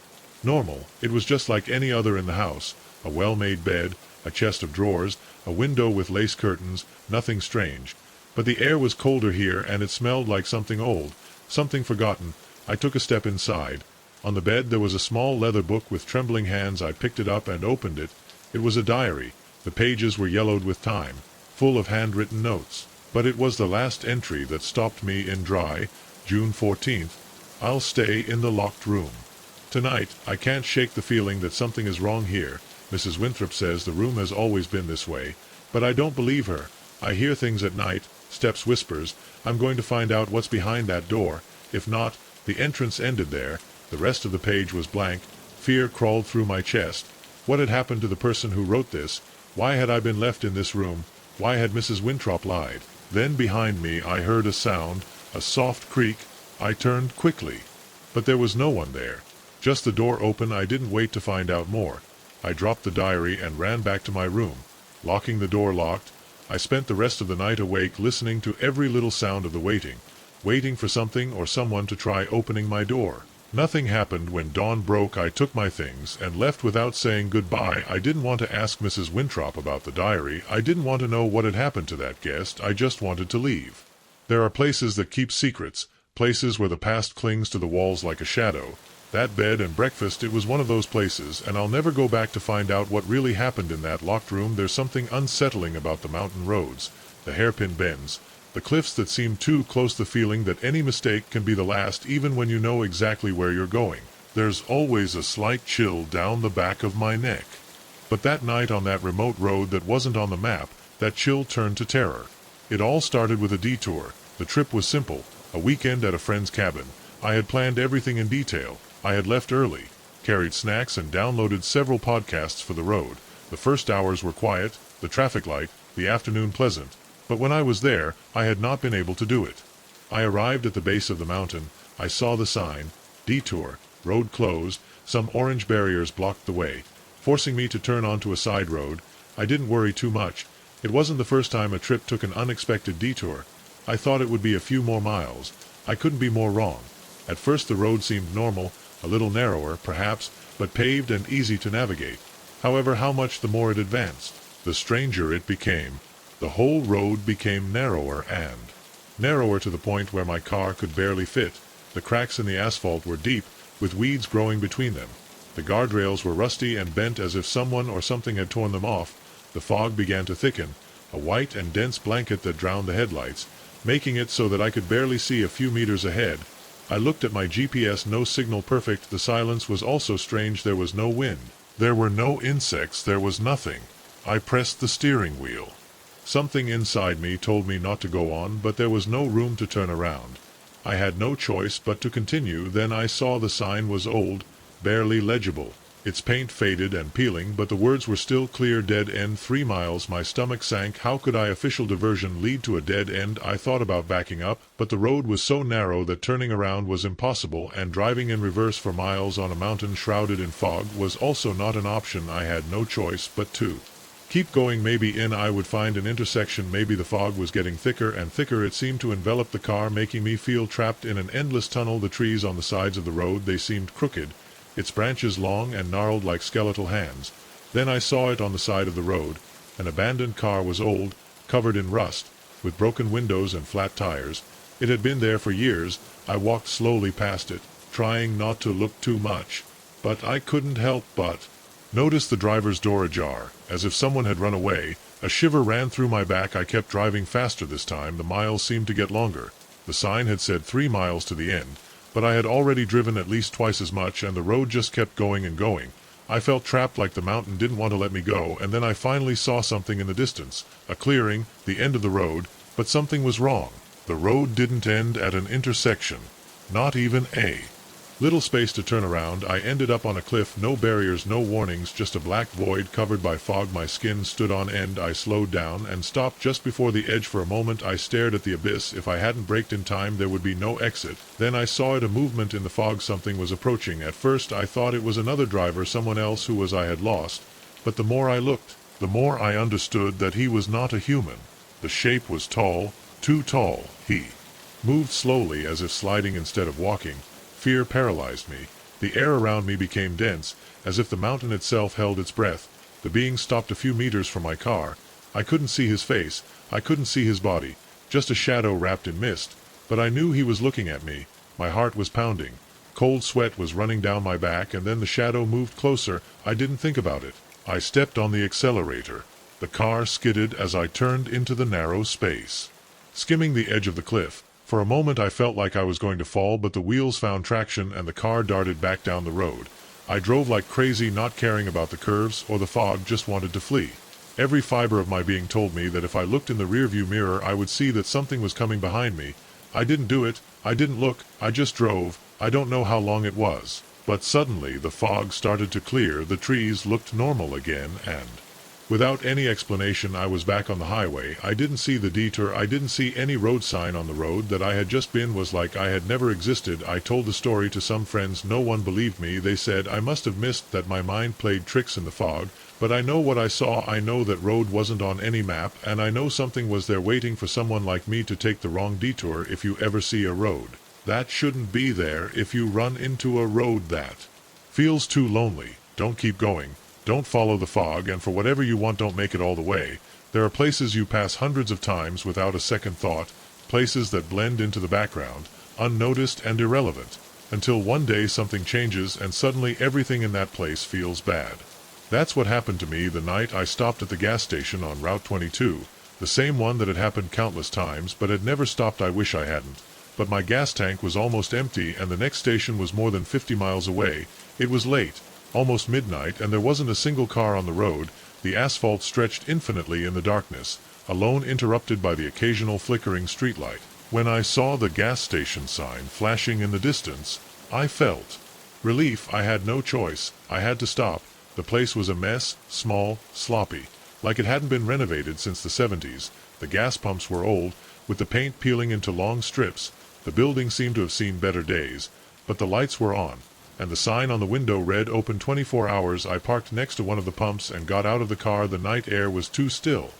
normal. It was just like any other in the house. A well-made bed, a chest of drawers, a window with lace curtains, nothing strange. But the air was colder here, and it smelled like something old, something forgotten. I took a step inside. On the bed there was a small leather book. With trembling hands I picked it up and opened it. It was a diary. The pages were yellowed with time, full of handwritten notes. But it was the last entry that stopped me in dry. June 14th. I'll stay in the locked room tonight. I can't shake the feeling that something is wrong here. Mrs. Winthrop says the room has always been this way, but I don't believe her. I hear things at night, steps, whispers. I'm going to find out what's behind that door. If not, the entrance ended there. The rest of the page was blank. Fear crawled through my chest. What had happened to the person who wrote this? Why had I been left in this room? Why had Mrs. Winthrop lied? Then behind me I heard a sound, a soft creak. I turned quickly, but there was no one there. Just the door open. I didn't wait to find out more. I dropped the diary and ran back to my room. Locking the door locked, I spent the rest of the night awake, listening to every little sound of the waiting for something or someone to try opening my door. Nothing happened. When dawn broke, I took my things and left without saying goodbye. I didn't want to ask Mrs. Winthrop about the diary. I didn't want to know what had happened to that guest. I just wanted to leave. There are places that keep secrets, places where the past clings to the walls like a shadow. That bed and breakfast, it was one of those places, and I'll never go back to find out what really happened in that locked room. There's something unsettling about the mountain roads, the hairpin bends, the cliffs that seem too close, the feeling that any mistake can be the last even when you know exactly where you're going. There's always a slight chill down the back of my neck. But that night on that remote road that wasn't on the map, that chill turned to terror. It all started with a detour. The trip was simple, a weekend at a friend's cabin. I had planned everything in detail. I had left early, carried snacks, and downloaded several podcasts for the road. The first hours were quiet, the traffic light, the afternoon pleasant. But when I was there, I had not been able to do it. I arrived at the base of the mountain. I saw the sign, detour, road closed. Some orange barriers blocked the way, forcing me to turn onto a side road. I didn't worry too much. It wasn't the first time a trip took an unexpected detour. I thought it would be a few more miles. I couldn't be more wrong. At first the road seemed normal, a little narrower, perhaps, but paved and easy to navigate. However, how much the more it advanced, the stranger it became. The whole road became narrower and narrower to the point where my car could barely fit. The cracks in the asphalt were deep, with weeds growing between them. The guardrails were rusty and bent as if someone or something had torn them off. The fog began to thicken, a white and dense blanket that drowned the headlights, making it so that I could barely see a few meters ahead. I looked at my GPS, no signal, perfect. The silence was also strange. There was no wind. There were no insects. There was nothing. I pressed the steering wheel. Something inside me told me not to go on, but there was no room to turn around. I had no choice but to continue. Then I saw the sign was old, barely legible. Its paint faded and peeling, but the words were still clear. Dead end, 3 miles. My stomach sank. How could official diversion lead to a dead end? I thought about backing up, but the road was so narrow that turning around was impossible, and driving in reverse for miles on a mountain shrouded in fog was also not an option. I had no choice but to keep going. Maybe I would find an intersection. Maybe. The fog was getting thicker and thicker. It seemed to envelop the car, making me feel trapped in an endless tunnel. The trees on the sides of the road, they seemed crooked, its branches long and gnarled like skeletal hands. Then I saw it on the side of the road. An abandoned car was old, covered in rust, with broken windows and flat tires. It had been there for years. I walked slowly past it, trying not to look too much, but I couldn't help but notice the driver's door ajar, as if someone had run away. A shiver ran through my back. I kept driving faster this time. The miles seemed to get longer. The sign had said 3 miles to the end, but I had already driven at least twice as much, and the road just kept going and going. I felt trapped, like the mountain didn't want to let me go, and then I finally saw something in the distance. A clearing, the end of the road, but something was wrong. The road didn't end at an intersection. Not even a little space to turn around. I ended up on a cliff, no barriers, no warnings, just a black void covered by fog. My skin stood on end. I slowed down and stopped just before the edge. For a moment I stared at the abyss. If I hadn't braked in time, there would be no exit. Then I saw it, a movement in the fog. Something was approaching. At first I thought it was another driver, someone else who I had lost. But the more I looked, the more I understood that he was not a human. The shape was tall, too tall. He moved slowly, as if sliding instead of walking. Fear paralyzed me. The air around me became dense, as if the mountain itself held its breath. The being stopped a few meters from my car. I couldn't see his face. I couldn't see his body. Just a shadow wrapped in mist. But I knew he was looking at me. My heart was pounding. Cold sweat was running down my back, and then the shadow moved closer. I didn't think about it. I stepped on the accelerator. The car skidded as I turned into the narrow space, skimming the edge of the cliff. For a moment I felt like I was going to fall, but the wheels found traction and the car darted back down the road. I drove like crazy, not caring about the curves or the fog, just wanted to flee. Every fiber of my being told me that if I looked in the rearview mirror I would see that something was coming behind me. I didn't do it. I didn't look. I just drove. I don't know how long it was. But suddenly the fog started to clear. The trees looked normal again, and without any explanation I was back on the highway. I didn't see the detour. I didn't see any road sign on the road that I had just been. Was like I had never existed. I told the story to some friends. No one believed me. They said I must have missed, that my mind played tricks in the fog. But I know what I saw. I know that road wasn't on any map, and I know something was there waiting for someone like me to take the wrong detour. If you ever see a road that shouldn't be there, if you run into a road that feels too lonely, don't keep going. Don't follow the fog, and for whatever you want, don't make it all the way. There are places you pass hundreds of times without a second thought, places that blend into the background, unnoticed and irrelevant, until one day something changes and suddenly everything in that place feels bad. That's what happened to me the night I stopped at the gas station on Route 22, the same one that had happened countless times but had never stopped. I wish I hadn't. But my gas tank was almost empty, and the next station was more than 50 miles away. It was late, almost midnight, and there wasn't a single car on the road. The asphalt stretched infinitely in the darkness, alone, interrupted by the occasional flickering streetlight. When I saw the gas station sign flashing in the distance, I felt relief. I had no choice. I had to stop. The place was a mess, small, sloppy, like it hadn't been renovated since the 70s. The gas pumps were old, with the paint peeling into long strips. The building seemed to have seen better days, but the lights were on, and the sign on the window read open 24 hours. I parked next to one of the pumps and got out of the car. The night air was too still.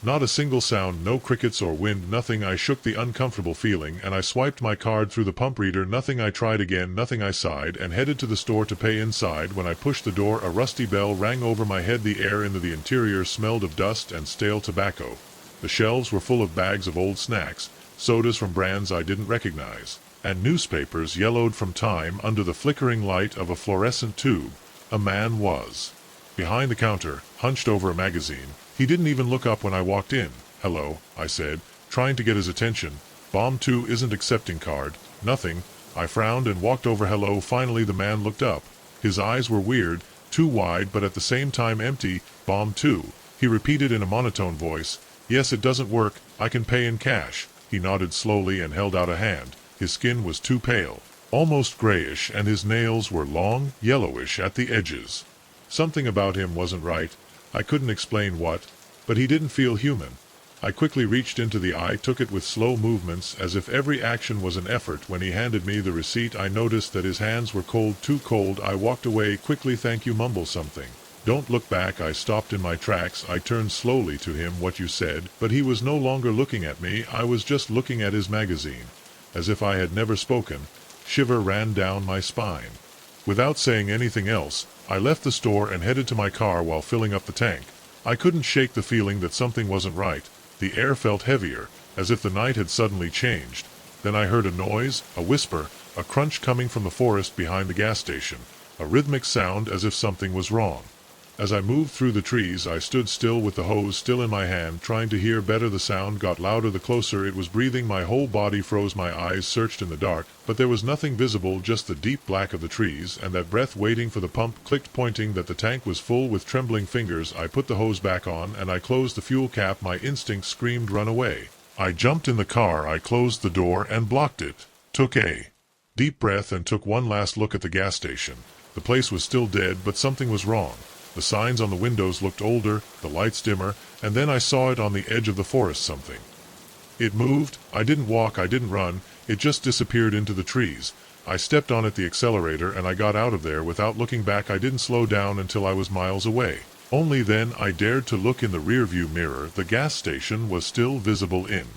Not a single sound, no crickets or wind, nothing. I shook the uncomfortable feeling, and I swiped my card through the pump reader. Nothing. I tried again. Nothing. I sighed and headed to the store to pay. Inside, when I pushed the door, a rusty bell rang over my head. The air in the interior smelled of dust and stale tobacco. The shelves were full of bags of old snacks, sodas from brands I didn't recognize, and newspapers yellowed from time under the flickering light of a fluorescent tube. A man was behind the counter, hunched over a magazine. He didn't even look up when I walked in. "Hello," I said, trying to get his attention. "Bomb 2 isn't accepting card." "Nothing." I frowned and walked over. "Hello." Finally the man looked up. His eyes were weird, too wide but at the same time empty. "Bomb 2. He repeated in a monotone voice. "Yes, it doesn't work. I can pay in cash." He nodded slowly and held out a hand. His skin was too pale, almost grayish, and his nails were long, yellowish at the edges. Something about him wasn't right. I couldn't explain what, but he didn't feel human. I quickly reached into the eye, took it with slow movements, as if every action was an effort. When he handed me the receipt, I noticed that his hands were cold, too cold. I walked away quickly. "Thank you." Mumble something. "Don't look back." I stopped in my tracks. I turned slowly to him. "What you said?" But he was no longer looking at me. I was just looking at his magazine. As if I had never spoken, shiver ran down my spine. Without saying anything else, I left the store and headed to my car. While filling up the tank, I couldn't shake the feeling that something wasn't right. The air felt heavier, as if the night had suddenly changed. Then I heard a noise, a whisper, a crunch coming from the forest behind the gas station, a rhythmic sound as if something was wrong. As I moved through the trees, I stood still with the hose still in my hand, trying to hear better. The sound got louder the closer it was breathing. My whole body froze, my eyes searched in the dark, but there was nothing visible, just the deep black of the trees, and that breath waiting for the pump clicked, pointing that the tank was full. With trembling fingers, I put the hose back on, and I closed the fuel cap. My instinct screamed, run away. I jumped in the car, I closed the door and blocked it, took a deep breath, and took one last look at the gas station. The place was still dead, but something was wrong. The signs on the windows looked older, the lights dimmer, and then I saw it on the edge of the forest. Something. It moved. I didn't walk, I didn't run, it just disappeared into the trees. I stepped on the accelerator and I got out of there without looking back. I didn't slow down until I was miles away. Only then I dared to look in the rearview mirror. The gas station was still visible in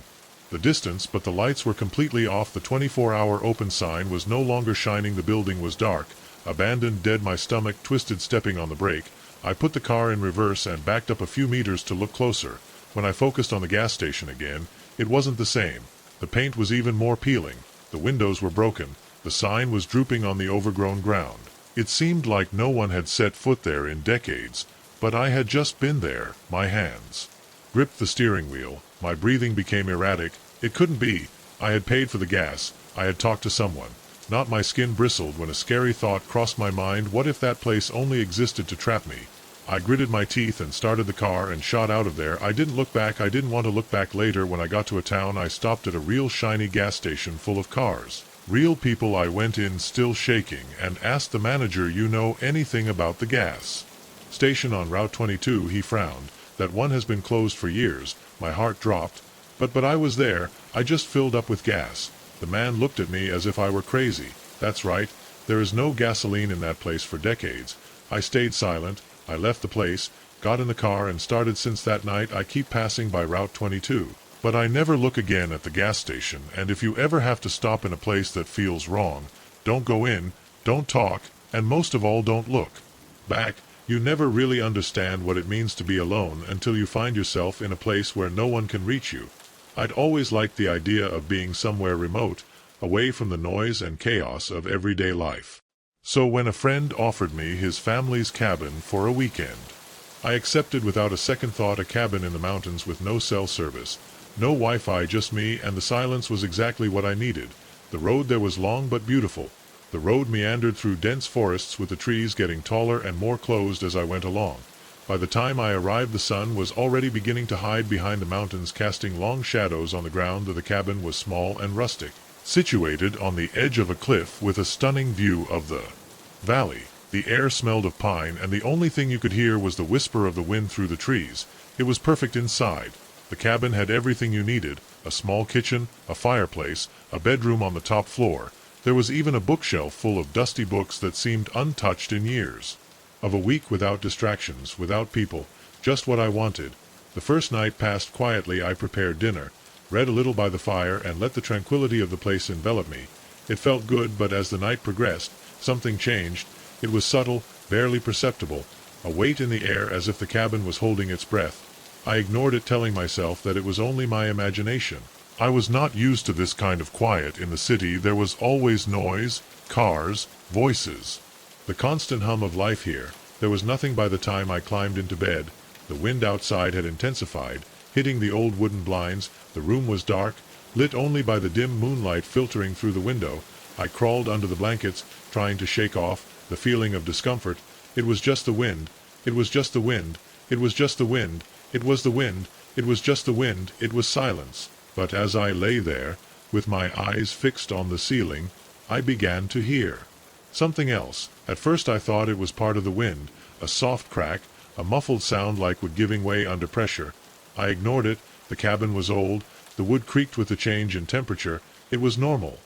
the distance, but the lights were completely off. The 24-hour open sign was no longer shining. The building was dark, abandoned, dead. My stomach twisted, stepping on the brake. I put the car in reverse and backed up a few meters to look closer. When I focused on the gas station again, it wasn't the same. The paint was even more peeling. The windows were broken. The sign was drooping on the overgrown ground. It seemed like no one had set foot there in decades, but I had just been there. My hands gripped the steering wheel. My breathing became erratic. It couldn't be. I had paid for the gas. I had talked to someone. Not. My skin bristled when a scary thought crossed my mind. What if that place only existed to trap me? I gritted my teeth and started the car and shot out of there. I didn't look back. I didn't want to look back. Later, when I got to a town, I stopped at a real shiny gas station full of cars. Real people. I went in, still shaking, and asked the manager, you know anything about the gas station on Route 22? He frowned. That one has been closed for years. My heart dropped. But I was there. I just filled up with gas. The man looked at me as if I were crazy. That's right. There is no gasoline in that place for decades. I stayed silent. I left the place, got in the car and started. Since that night I keep passing by Route 22. But I never look again at the gas station. And if you ever have to stop in a place that feels wrong, don't go in, don't talk, and most of all don't look back. You never really understand what it means to be alone until you find yourself in a place where no one can reach you. I'd always liked the idea of being somewhere remote, away from the noise and chaos of everyday life. So when a friend offered me his family's cabin for a weekend, I accepted without a second thought. A cabin in the mountains with no cell service, no Wi-Fi, just me, and the silence was exactly what I needed. The road there was long but beautiful. The road meandered through dense forests, with the trees getting taller and more closed as I went along. By the time I arrived, the sun was already beginning to hide behind the mountains, casting long shadows on the ground. The cabin was small and rustic, situated on the edge of a cliff with a stunning view of the valley. The air smelled of pine, and the only thing you could hear was the whisper of the wind through the trees. It was perfect inside. The cabin had everything you needed: a small kitchen, a fireplace, a bedroom on the top floor. There was even a bookshelf full of dusty books that seemed untouched in years. Of a week without distractions, without people, just what I wanted. The first night passed quietly. I prepared dinner, read a little by the fire, and let the tranquility of the place envelop me. It felt good, but as the night progressed, something changed. It was subtle, barely perceptible, a weight in the air, as if the cabin was holding its breath. I ignored it, telling myself that it was only my imagination. I was not used to this kind of quiet in the city. There was always noise, cars, voices, the constant hum of life here. There was nothing by the time I climbed into bed. The wind outside had intensified, hitting the old wooden blinds. The room was dark, lit only by the dim moonlight filtering through the window. I crawled under the blankets, trying to shake off the feeling of discomfort. It was just the wind. It was just the wind. It was just the wind. It was the wind. It was just the wind. It was silence. But as I lay there, with my eyes fixed on the ceiling, I began to hear something else. At first I thought it was part of the wind, a soft crack, a muffled sound like wood giving way under pressure. I ignored it. The cabin was old. The wood creaked with the change in temperature. It was normal.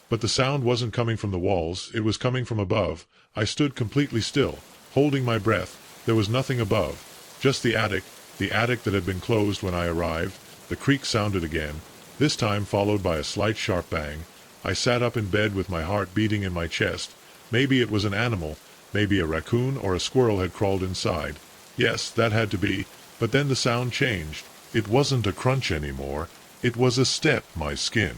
But the sound wasn't coming from the walls. It was coming from above. I stood completely still, holding my breath. There was nothing above, just the attic that had been closed when I arrived. The creak sounded again, this time followed by a slight sharp bang. I sat up in bed with my heart beating in my chest. Maybe it was an animal. Maybe a raccoon or a squirrel had crawled inside. Yes, that had to be. But then the sound changed. It wasn't a crunch anymore. It was a step. My skin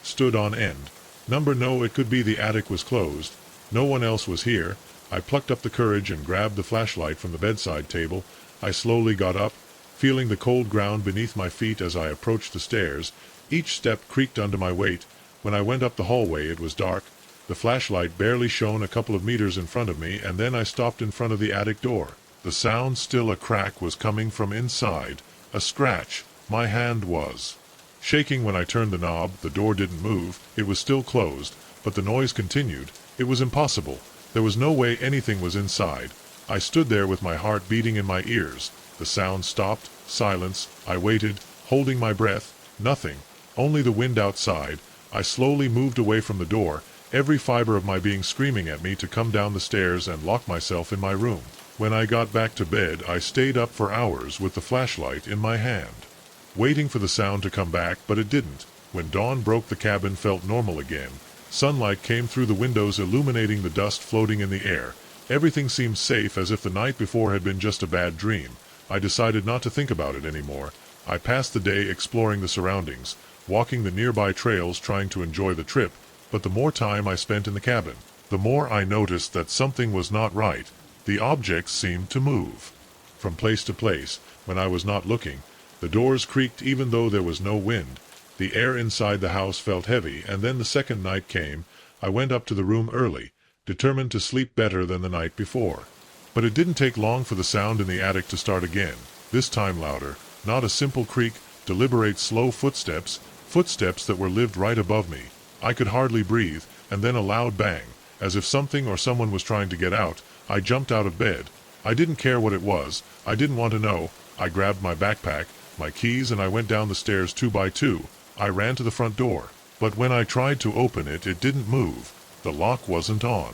stood on end. No, it could be the attic was closed. No one else was here. I plucked up the courage and grabbed the flashlight from the bedside table. I slowly got up, feeling the cold ground beneath my feet as I approached the stairs. Each step creaked under my weight. When I went up the hallway, it was dark. The flashlight barely shone a couple of meters in front of me, and then I stopped in front of the attic door. The sound, still a crack, was coming from inside. A scratch. My hand was shaking when I turned the knob. The door didn't move. It was still closed, but the noise continued. It was impossible. There was no way anything was inside. I stood there with my heart beating in my ears. The sound stopped. Silence. I waited, holding my breath. Nothing. Only the wind outside. I slowly moved away from the door, every fiber of my being screaming at me to come down the stairs and lock myself in my room. When I got back to bed, I stayed up for hours with the flashlight in my hand, waiting for the sound to come back, but it didn't. When dawn broke, the cabin felt normal again. Sunlight came through the windows, illuminating the dust floating in the air. Everything seemed safe, as if the night before had been just a bad dream. I decided not to think about it anymore. I passed the day exploring the surroundings, walking the nearby trails, trying to enjoy the trip, but the more time I spent in the cabin, the more I noticed that something was not right. The objects seemed to move from place to place when I was not looking. The doors creaked even though there was no wind. The air inside the house felt heavy, and then the second night came. I went up to the room early, determined to sleep better than the night before. But it didn't take long for the sound in the attic to start again, this time louder. Not a simple creak, deliberate slow footsteps, footsteps that were lived right above me. I could hardly breathe, and then a loud bang, as if something or someone was trying to get out. I jumped out of bed. I didn't care what it was. I didn't want to know. I grabbed my backpack, my keys, and I went down the stairs 2 by 2. I ran to the front door, but when I tried to open it, it didn't move. The lock wasn't on.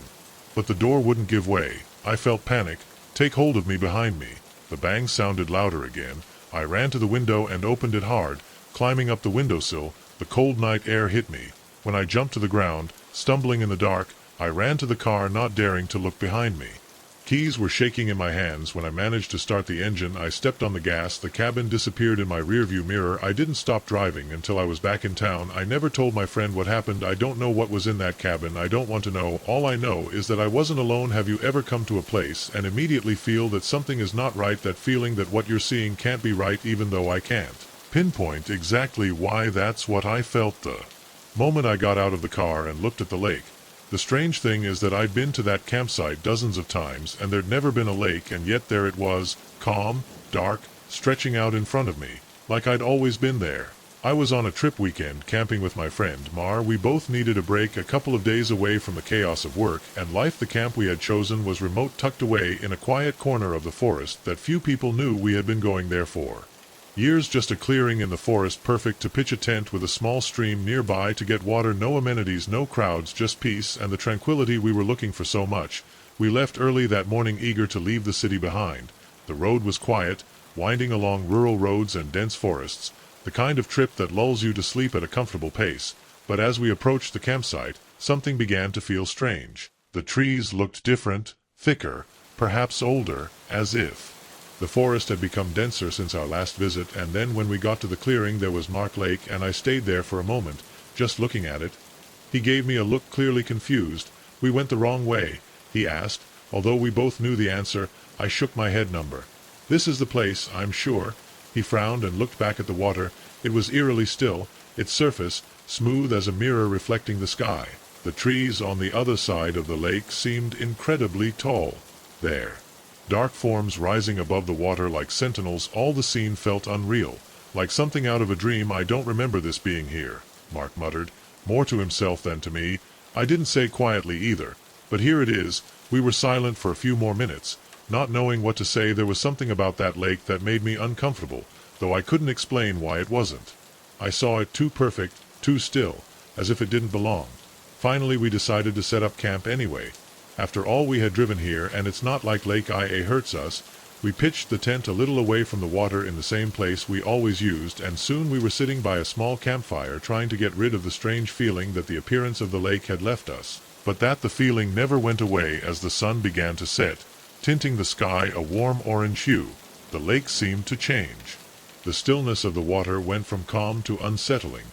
But the door wouldn't give way. I felt panic take hold of me behind me. The bang sounded louder again. I ran to the window and opened it hard. Climbing up the windowsill, the cold night air hit me. When I jumped to the ground, stumbling in the dark, I ran to the car, not daring to look behind me. Keys were shaking in my hands. When I managed to start the engine, I stepped on the gas. The cabin disappeared in my rearview mirror. I didn't stop driving until I was back in town. I never told my friend what happened. I don't know what was in that cabin. I don't want to know. All I know is that I wasn't alone. Have you ever come to a place and immediately feel that something is not right? That feeling that what you're seeing can't be right, even though I can't pinpoint exactly why. That's what I felt the moment I got out of the car and looked at the lake. The strange thing is that I'd been to that campsite dozens of times, and there'd never been a lake, and yet there it was, calm, dark, stretching out in front of me, like I'd always been there. I was on a trip weekend camping with my friend Mar. We both needed a break, a couple of days away from the chaos of work and life. The camp we had chosen was remote, tucked away in a quiet corner of the forest that few people knew we had been going there for years. Just a clearing in the forest, perfect to pitch a tent, with a small stream nearby to get water. No amenities, no crowds, just peace and the tranquility we were looking for so much. We left early that morning, eager to leave the city behind. The road was quiet, winding along rural roads and dense forests, the kind of trip that lulls you to sleep at a comfortable pace. But as we approached the campsite, something began to feel strange. The trees looked different, thicker, perhaps older, as if the forest had become denser since our last visit. And then when we got to the clearing, there was Mark Lake, and I stayed there for a moment, just looking at it. He gave me a look, clearly confused. "We went the wrong way?" he asked. Although we both knew the answer, I shook my head. "This is the place, I'm sure." He frowned and looked back at the water. It was eerily still, its surface smooth as a mirror reflecting the sky. The trees on the other side of the lake seemed incredibly tall. There, dark forms rising above the water like sentinels. All the scene felt unreal, like something out of a dream. "I don't remember this being here," Mark muttered, more to himself than to me. I didn't say quietly either, "But here it is." We were silent for a few more minutes, not knowing what to say. There was something about that lake that made me uncomfortable, though I couldn't explain why it wasn't. I saw it too perfect, too still, as if it didn't belong. Finally we decided to set up camp anyway. After all we had driven here, and it's not like Lake Ia hurts us. We pitched the tent a little away from the water in the same place we always used, and soon we were sitting by a small campfire, trying to get rid of the strange feeling that the appearance of the lake had left us. But the feeling never went away as the sun began to set, tinting the sky a warm orange hue. The lake seemed to change. The stillness of the water went from calm to unsettling,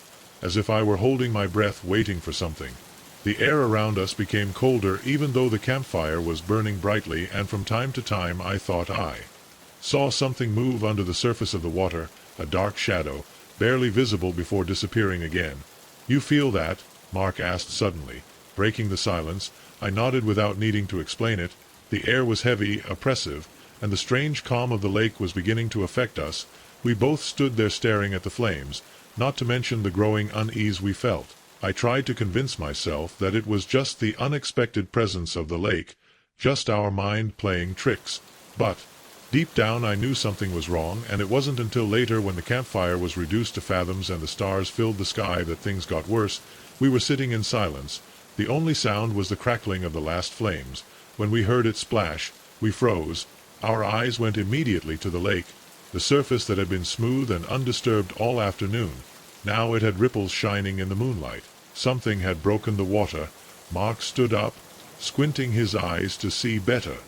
as if I were holding my breath waiting for something. The air around us became colder even though the campfire was burning brightly, and from time to time I thought I saw something move under the surface of the water, a dark shadow, barely visible before disappearing again. "You feel that?" Mark asked suddenly, breaking the silence. I nodded without needing to explain it. The air was heavy, oppressive, and the strange calm of the lake was beginning to affect us. We both stood there staring at the flames, not to mention the growing unease we felt. I tried to convince myself that it was just the unexpected presence of the lake, just our mind playing tricks. But deep down I knew something was wrong, and it wasn't until later, when the campfire was reduced to fathoms and the stars filled the sky, that things got worse. We were sitting in silence. The only sound was the crackling of the last flames. When we heard it splash, we froze. Our eyes went immediately to the lake, the surface that had been smooth and undisturbed all afternoon. Now it had ripples shining in the moonlight. Something had broken the water. Mark stood up, squinting his eyes to see better.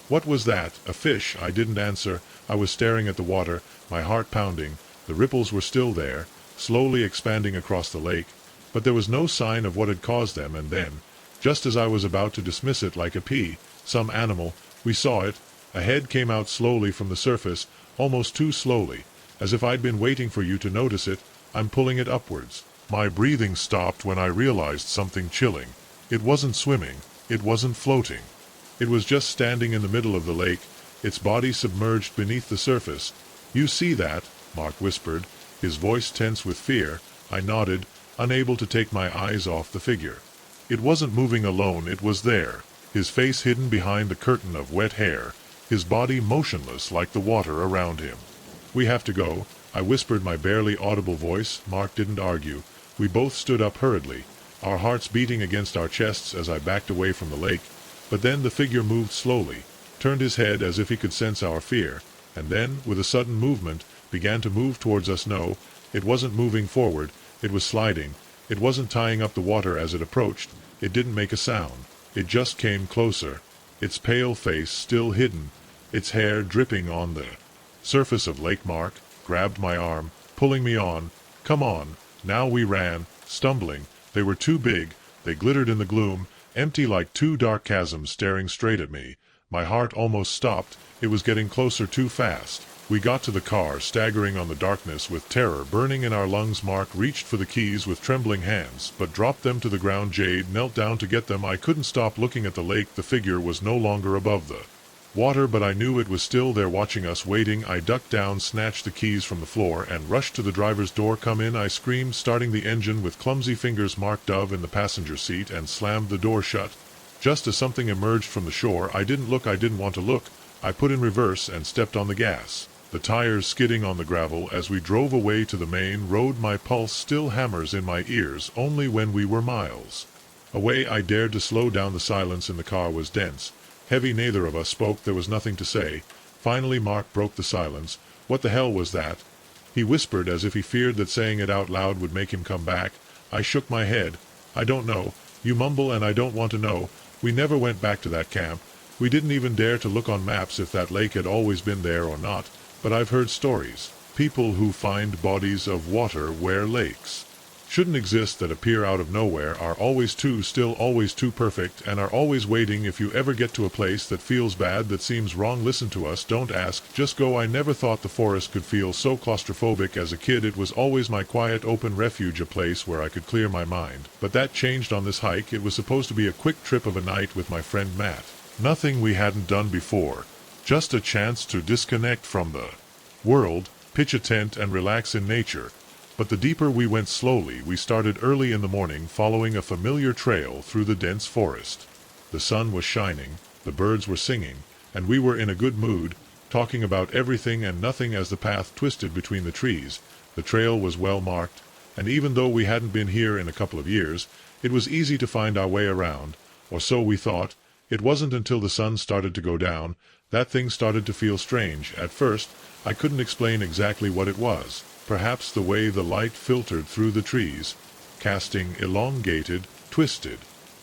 "What was that? A fish?" I didn't answer. I was staring at the water, my heart pounding. The ripples were still there, slowly expanding across the lake, but there was no sign of what had caused them. And then, just as I was about to dismiss it like a pea, some animal, we saw it. A head came out slowly from the surface, almost too slowly, as if I'd been waiting for you to notice it. I'm pulling it upwards. My breathing stopped when I realized something chilling. It wasn't swimming. It wasn't floating. It was just standing in the middle of the lake, its body submerged beneath the surface. "You see that?" Mark whispered, his voice tense with fear. I nodded, unable to take my eyes off the figure. It wasn't moving alone, it was there, his face hidden behind the curtain of wet hair, his body motionless like the water around him. "We have to go," I whispered, my barely audible voice. Mark didn't argue. We both stood up hurriedly, our hearts beating against our chests as I backed away from the lake. But then the figure moved slowly, turned his head as if he could sense our fear, and then, with a sudden movement, began to move towards us. No, it wasn't moving forward, it was sliding. It wasn't tying up the water as it approached. It didn't make a sound. It just came closer, its pale face still hidden, its hair dripping on the surface of Lake. Mark grabbed my arm, pulling me on. "Come on." Now we ran, stumbling. They were too big, they glittered in the gloom, empty like two dark chasms staring straight at me. My heart almost stopped. It was getting closer too fast. We got to the car, staggering on the darkness with terror burning in our lungs. Mark reached for the keys with trembling hands, but dropped them to the ground. Jade knelt down to get them. I couldn't stop looking at the lake. The figure was no longer above the water, but I knew it was still there, watching us, waiting. I ducked down, snatched the keys from the floor, and rushed to the driver's door. "Come in," I screamed, starting the engine with clumsy fingers. Mark dove in the passenger seat and slammed the door shut. Just as something emerged from the shore, I didn't look. I didn't want to look. I put in reverse and stepped on the gas, the tires skidding on the gravel as we drove away to the main road. My pulse still hammers in my ears. Only when we were miles away I dared to slow down. The silence in the car was dense, heavy. Neither of us spoke. There was nothing to say. Finally Mark broke the silence. "What the hell was that?" he whispered, as if he feared that saying it out loud would make him come back. I shook my head. "I don't know. You mumble and I don't want to know. We never went back to that camp. We didn't even dare to look on maps if that lake had always been there or not. But I've heard stories. People who find bodies of water where lakes shouldn't exist, that appear out of nowhere, are always too perfect, and are always waiting. If you ever get to a place that feels bad, that seems wrong, listen to us. Don't ask, just go." I never thought the forest could feel so claustrophobic as a kid. It was always my quiet, open refuge, a place where I could clear my mind. But that changed on this hike. It was supposed to be a quick trip of a night with my friend Matt. Nothing we hadn't done before. Just a chance to disconnect from the world, pitch a tent, and relax in nature. But the deeper we went, slowly. We started early in the morning, following a familiar trail through the dense forest. The sun was shining, the birds were singing, and we were in a good mood, talking about everything and nothing as the path twisted between the trees. The trail was well marked, and even though we hadn't been here in a couple of years, it was easy to find our way around, or so we thought. It wasn't until the sun started to go down that things started to feel strange. At first, I couldn't explain exactly what it was. Perhaps the way the light filtered through the trees, casting elongated, twisted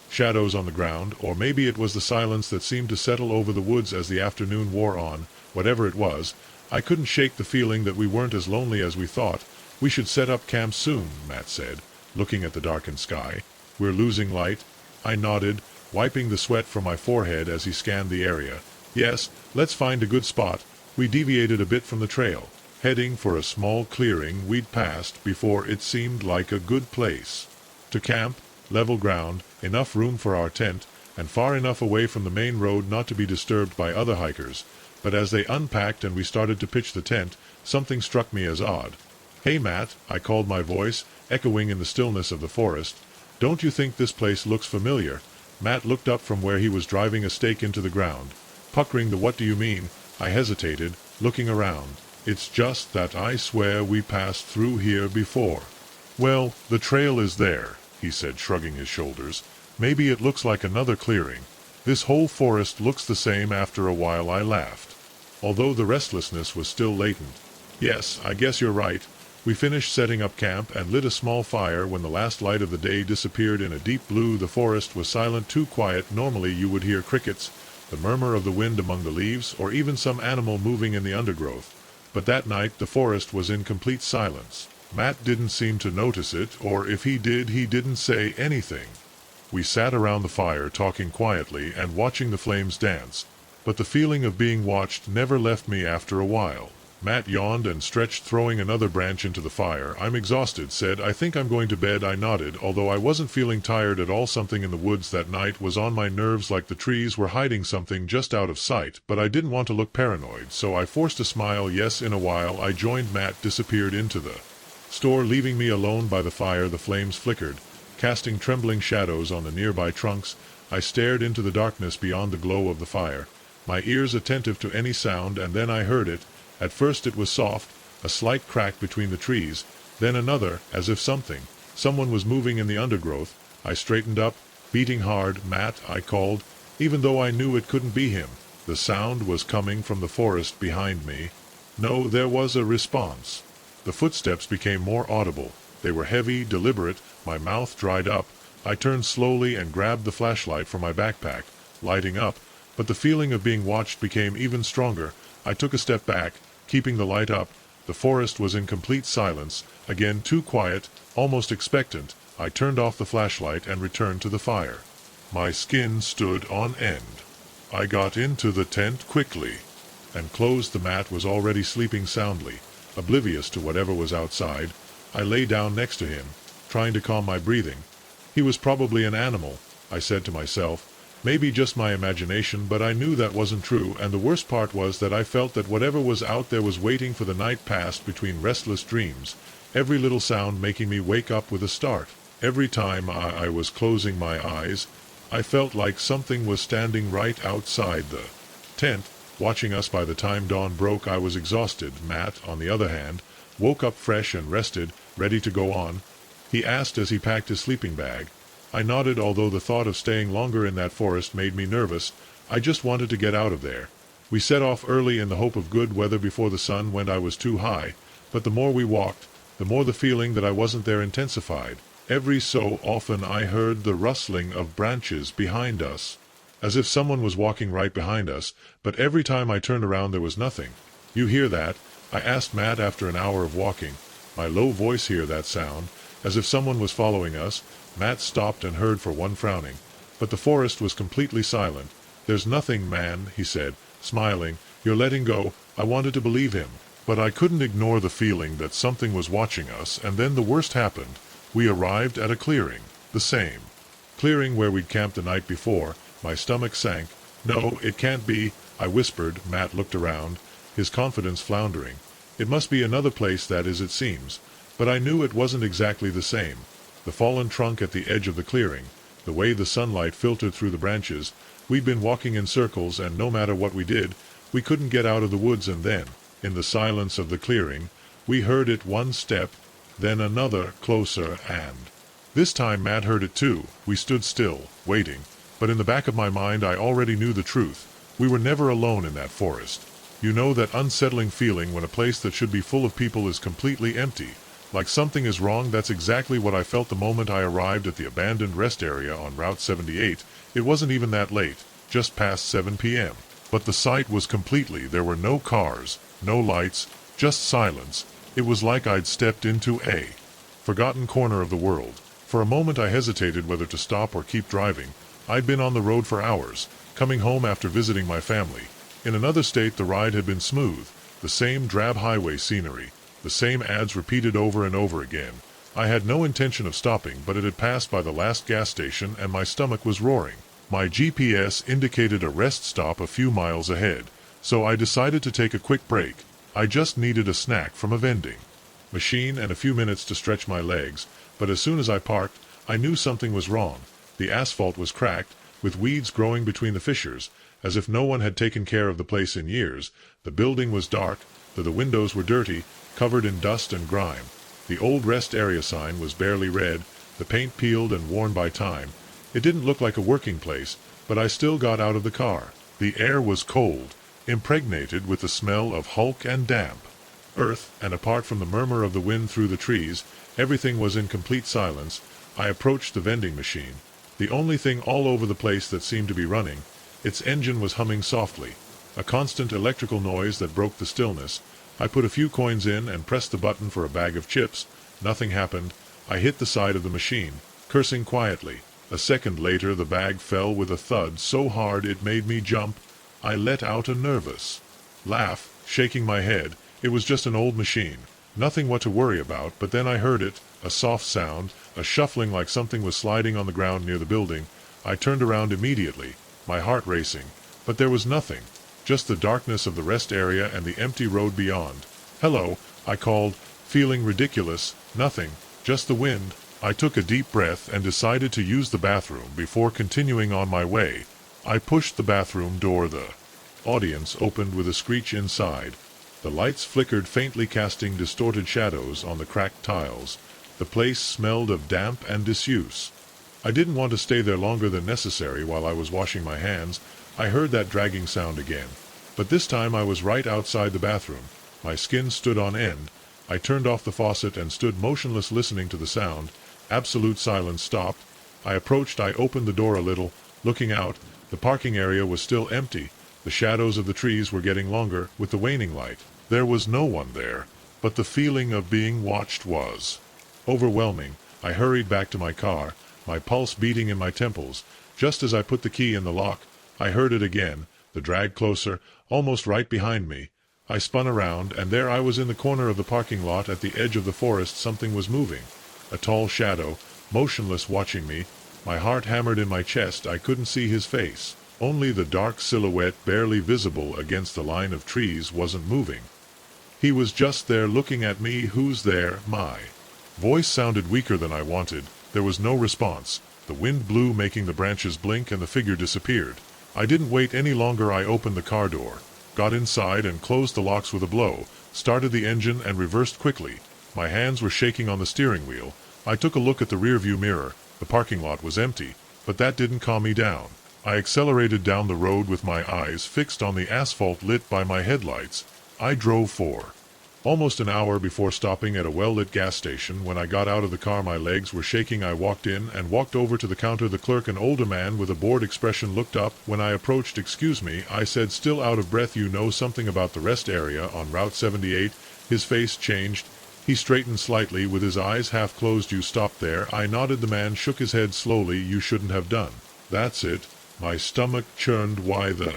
shadows on the ground, or maybe it was the silence that seemed to settle over the woods as the afternoon wore on. Whatever it was, I couldn't shake the feeling that we weren't as lonely as we thought. We should set up camp soon, Matt said, looking at the darkened sky. We're losing light. I nodded, wiping the sweat from my forehead as he scanned the area. Yes, let's find a good spot. We deviated a bit from the trail, heading for a small clearing we'd passed before it seemed like a good place to camp, level ground, enough room for our tent, and far enough away from the main road not to be disturbed by other hikers. But as they unpacked and we started to pitch the tent, something struck me as odd. "Hey Matt," I called, my voice echoing in the stillness of the forest. "Don't you think this place looks familiar?" Matt looked up from where he was driving a stake into the ground, puckering the "what do you mean?" I hesitated, looking around. "It's just that I swear we passed through here before." "Well, the trail is there," he said, shrugging his shoulders. "Maybe it looks like another clearing. This whole forest looks the same after a while." I laughed, although the restlessness was still latent. "Yes, I guess you're right." We finished setting up camp and lit a small fire. When the last light of the day disappeared in a deep blue, the forest was silent, too quiet. Normally you would hear crickets, the murmur of the wind among the leaves, or even some animal moving in the undergrowth. But that night the forest was in complete silence. Matt didn't seem to notice it, or if he did, he didn't say anything. We sat around the fire talking quietly and watching the flames dance, but the feeling of being watched never left me after a while. Matt yawned and stretched, throwing another branch into the fire. "I'm exhausted," said. "I think I'm going to bed." I nodded, although I wasn't feeling tired at all. Something in the woods that night was on my nerves, like the trees were hiding something just out of sight, but I didn't want to look paranoid, so I forced a smile. Yes, in a while I joined Matt, disappeared into the store, leaving me alone by the fire. The flames flickered, casting trembling shadows on the nearby trunks. I stared into the darkness beyond the glow of the fire, my ears attentive to any sound, and then I heard it. At first it was soft, a slight crack between the trees, then another, as if someone was moving in the undergrowth. I straightened up, beating hard. "Matt," I called, even though I knew it couldn't be him. The sound was coming from the forest behind me. No, there was a response. The footsteps became more audible. They were heavy, deliberate. My mouth dried up. I turned slowly and grabbed the flashlight from my backpack, lighting up, but the feeling of being watched became even stronger. I took a step back, keeping the light up. The forest was in complete silence, again too quiet, almost expectant. I turned off the flashlight and returned to the fire. My skin stood on end. I got into the tent quickly and closed. The mat was already sleeping soundly, oblivious to whatever was outside. I lay down next to him, trying to calm my breathing. He was probably an animal, I said to myself. Maybe just my imagination, but I knew that wasn't true, and the worst part was that I felt that whatever was out there was waiting for the night. Passed between restless dreams, every little sound making me wake up with a start. Every time I was closing my eyes, I felt like something was standing right outside the tent, watching us. By the time dawn broke, I was exhausted. Matt, on the other hand, woke up fresh and rested, ready to go on. He asked as he packed his sleeping bag. I nodded, although the thought of staying longer in that forest made me nervous. I just wanted to get out of there. We set off early in the hope of good weather before the sun went. I was too high, but the more we walked, the more the feeling that I wasn't there intensified. Every so often I heard the rustling of branches behind us, as if someone was walking right behind us, but every time I turned around there was nothing. "You hear that?" I asked Matt after an hour of walking. My low voice, "Hear that sound?" As if someone was following us. Matt stopped and heard for one, frowning, but the forest was completely silent. "There's nothing, man," he said, smiling. "You're letting go." I wanted to believe him, but I couldn't ignore the feeling that something was watching us. And then the worst happened. We arrived at a clearing, the same clearing where we'd camped the night before. My stomach sank. "No, it can't be," I whispered. Matt looked around, his confidence floundering. "It must be another place, that is, it seems." But I knew it wasn't exactly the same. The fallen trunk at the edge of the clearing, the way the sunlight filtered through the branches. We'd been walking in circles, and no matter what we did, we couldn't get out of the woods. And then, in the silence of the clearing, we heard it. One step, then another, closer, and this time Matt heard it too. We stood still, waiting, but in the back of my mind I already knew the truth. We were never alone in that forest. You know that unsettling feeling when a place that should be full of people is completely empty, like something is wrong? That's exactly what I felt the moment I arrived at the abandoned rest area on Route 78. It wasn't even that late, just past 7 p.m. But the sight was there were no cars, no lights, just silence. It was like I'd stepped into a forgotten corner of the world. For a moment I hesitated whether to stop or keep driving. I'd been on the road for hours, coming home after visiting my family. In another state the ride had been smooth, the same drab highway scenery, the same ads repeated over and over again. I had no intention of stopping, but it had passed by the last gas station and my stomach was roaring. My GPS indicated a rest stop a few miles ahead, so I decided to take a quick break. I just needed a snack from a vending machine and a few minutes to stretch my legs, but as soon as I parked, I knew something was wrong. The asphalt was cracked, with weeds growing between the fissures, as if no one had taken care of the place in years. The building was dark, the windows were dirty, covered in dust and grime. The old rest area sign was barely red, the paint peeled and worn by time. It didn't look like a working place, but I still got out of the car. The air was cold, impregnated with the smell of hulk and damp earth, and apart from the murmur of the wind through the trees, everything was in complete silence. I approached the vending machine, the only thing all over the place that seemed to be running. Its engine was humming softly, a constant electrical noise that broke the stillness. I put a few coins in and pressed the button for a bag of chips. Nothing happened. I hit the side of the machine, cursing quietly. A second later the bag fell with a thud so hard it made me jump. I let out a nervous laugh, shaking my head. It was just an old machine, nothing what to worry about, but then I heard it, a soft sound, a shuffling like something was sliding on the ground near the building. I turned around immediately, my heart racing, but there was nothing, just the darkness of the rest area and the empty road beyond. "Hello," I called, feeling ridiculous. Nothing, just the wind. I took a deep breath and decided to use the bathroom before continuing on my way. I pushed the bathroom door. The audience opened with a screech inside. The lights flickered faintly, casting distorted shadows on the cracked tiles. The place smelled of damp and disuse. I didn't want to stay there longer than necessary. While I was washing my hands, I heard that dragging sound again. But this time I was right outside the bathroom. My skin stood on end. I turned off the faucet and stood motionless, listening to the sound. Absolute silence stopped. I opened the door a little, looking out. The parking area was still empty. The shadows of the trees were getting longer with the waning light. There was no one there, but the feeling of being watched was overwhelming. I hurried back to my car, my pulse beating in my temples. Just as I put the key in the lock, I heard it again, the drag closer, almost right behind me. I spun around, and there I was in the corner of the parking lot at the edge of the forest. Something was moving. A tall shadow, motionless, watching me. My heart hammered in my chest. I couldn't see his face. Only the dark silhouette, barely visible against the line of trees, wasn't moving. He was just there, looking at me. "Who's there?" My voice sounded weaker than I wanted. There was no response. The wind blew, making the branches blink, and the figure disappeared. I didn't wait any longer. I opened the car door, got inside and closed the locks with a blow, started the engine and reversed quickly. My hands were shaking on the steering wheel. I took a look at the rearview mirror. The parking lot was empty, but that didn't calm me down. I accelerated down the road with my eyes fixed on the asphalt lit by my headlights. I drove for almost an hour before stopping at a well-lit gas station. When I got out of the car, my legs were shaking. I walked in and walked over to the counter. The clerk, an older man with a bored expression, looked up. When I approached, "Excuse me," I said, still out of breath. "You know something about the rest area on Route 78? His face changed. He straightened slightly with his eyes half closed. "You stopped there?" I nodded. The man shook his head slowly. "You shouldn't have done." "That's it." My stomach churned. "Why?" The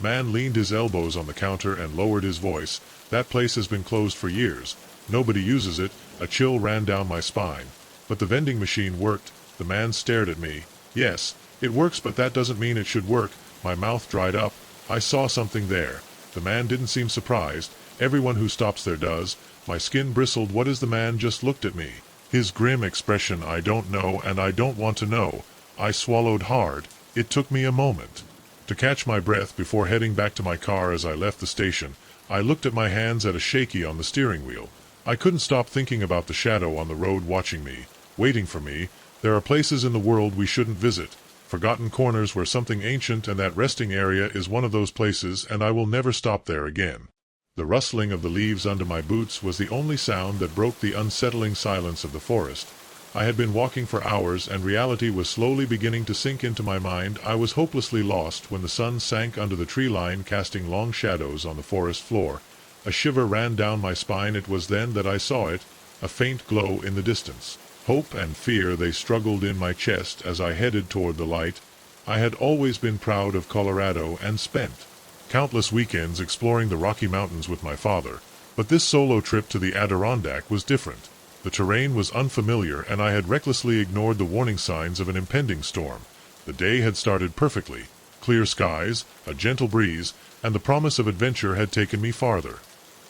man leaned his elbows on the counter and lowered his voice. "That place has been closed for years. Nobody uses it." A chill ran down my spine. "But the vending machine worked." The man stared at me. "Yes, it works, but that doesn't mean it should work." My mouth dried up. I saw something there. The man didn't seem surprised. "Everyone who stops there does." My skin bristled. "What is?" The man just looked at me, his grim expression. "I don't know, and I don't want to know." I swallowed hard. It took me a moment to catch my breath before heading back to my car. As I left the station, I looked at my hands, at a shaky on the steering wheel. I couldn't stop thinking about the shadow on the road, watching me, waiting for me. There are places in the world we shouldn't visit, forgotten corners where something ancient, and that resting area is one of those places, and I will never stop there again. The rustling of the leaves under my boots was the only sound that broke the unsettling silence of the forest. I had been walking for hours, and reality was slowly beginning to sink into my mind. I was hopelessly lost when the sun sank under the tree line, casting long shadows on the forest floor. A shiver ran down my spine. It was then that I saw it, a faint glow in the distance. Hope and fear, they struggled in my chest as I headed toward the light. I had always been proud of Colorado and spent countless weekends exploring the Rocky Mountains with my father, but this solo trip to the Adirondack was different. The terrain was unfamiliar, and I had recklessly ignored the warning signs of an impending storm. The day had started perfectly. Clear skies, a gentle breeze, and the promise of adventure had taken me farther.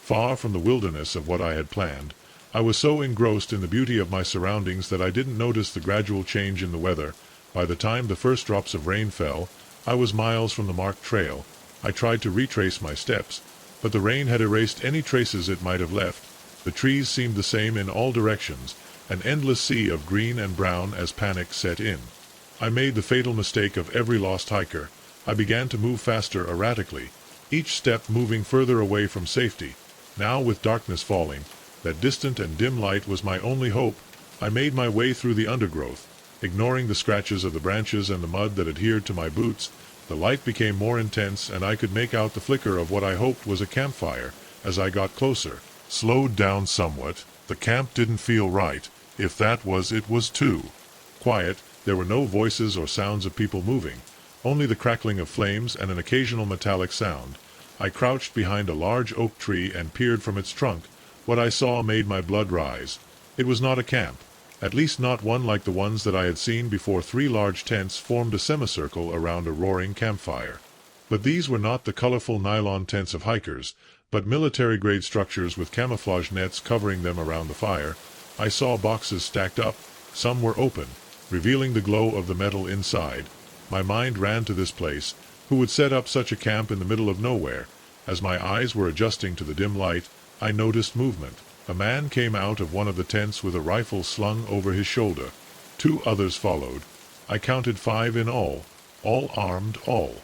Far from the wilderness of what I had planned, I was so engrossed in the beauty of my surroundings that I didn't notice the gradual change in the weather. By the time the first drops of rain fell, I was miles from the marked trail. I tried to retrace my steps, but the rain had erased any traces it might have left. The trees seemed the same in all directions, an endless sea of green and brown as panic set in. I made the fatal mistake of every lost hiker. I began to move faster erratically, each step moving further away from safety. Now, with darkness falling, that distant and dim light was my only hope. I made my way through the undergrowth, ignoring the scratches of the branches and the mud that adhered to my boots. The light became more intense, and I could make out the flicker of what I hoped was a campfire. As I got closer, slowed down somewhat, the camp didn't feel right. If that was, it was too quiet. There were no voices or sounds of people moving, only the crackling of flames and an occasional metallic sound. I crouched behind a large oak tree and peered from its trunk. What I saw made my blood rise. It was not a camp, at least not one like the ones that I had seen before. 3 large tents formed a semicircle around a roaring campfire. But these were not the colorful nylon tents of hikers, but military-grade structures with camouflage nets covering them around the fire. I saw boxes stacked up. Some were open, revealing the glow of the metal inside. My mind ran to this place. Who would set up such a camp in the middle of nowhere? As my eyes were adjusting to the dim light, I noticed movement. A man came out of one of the tents with a rifle slung over his shoulder. 2 others followed. I counted 5 in all armed, all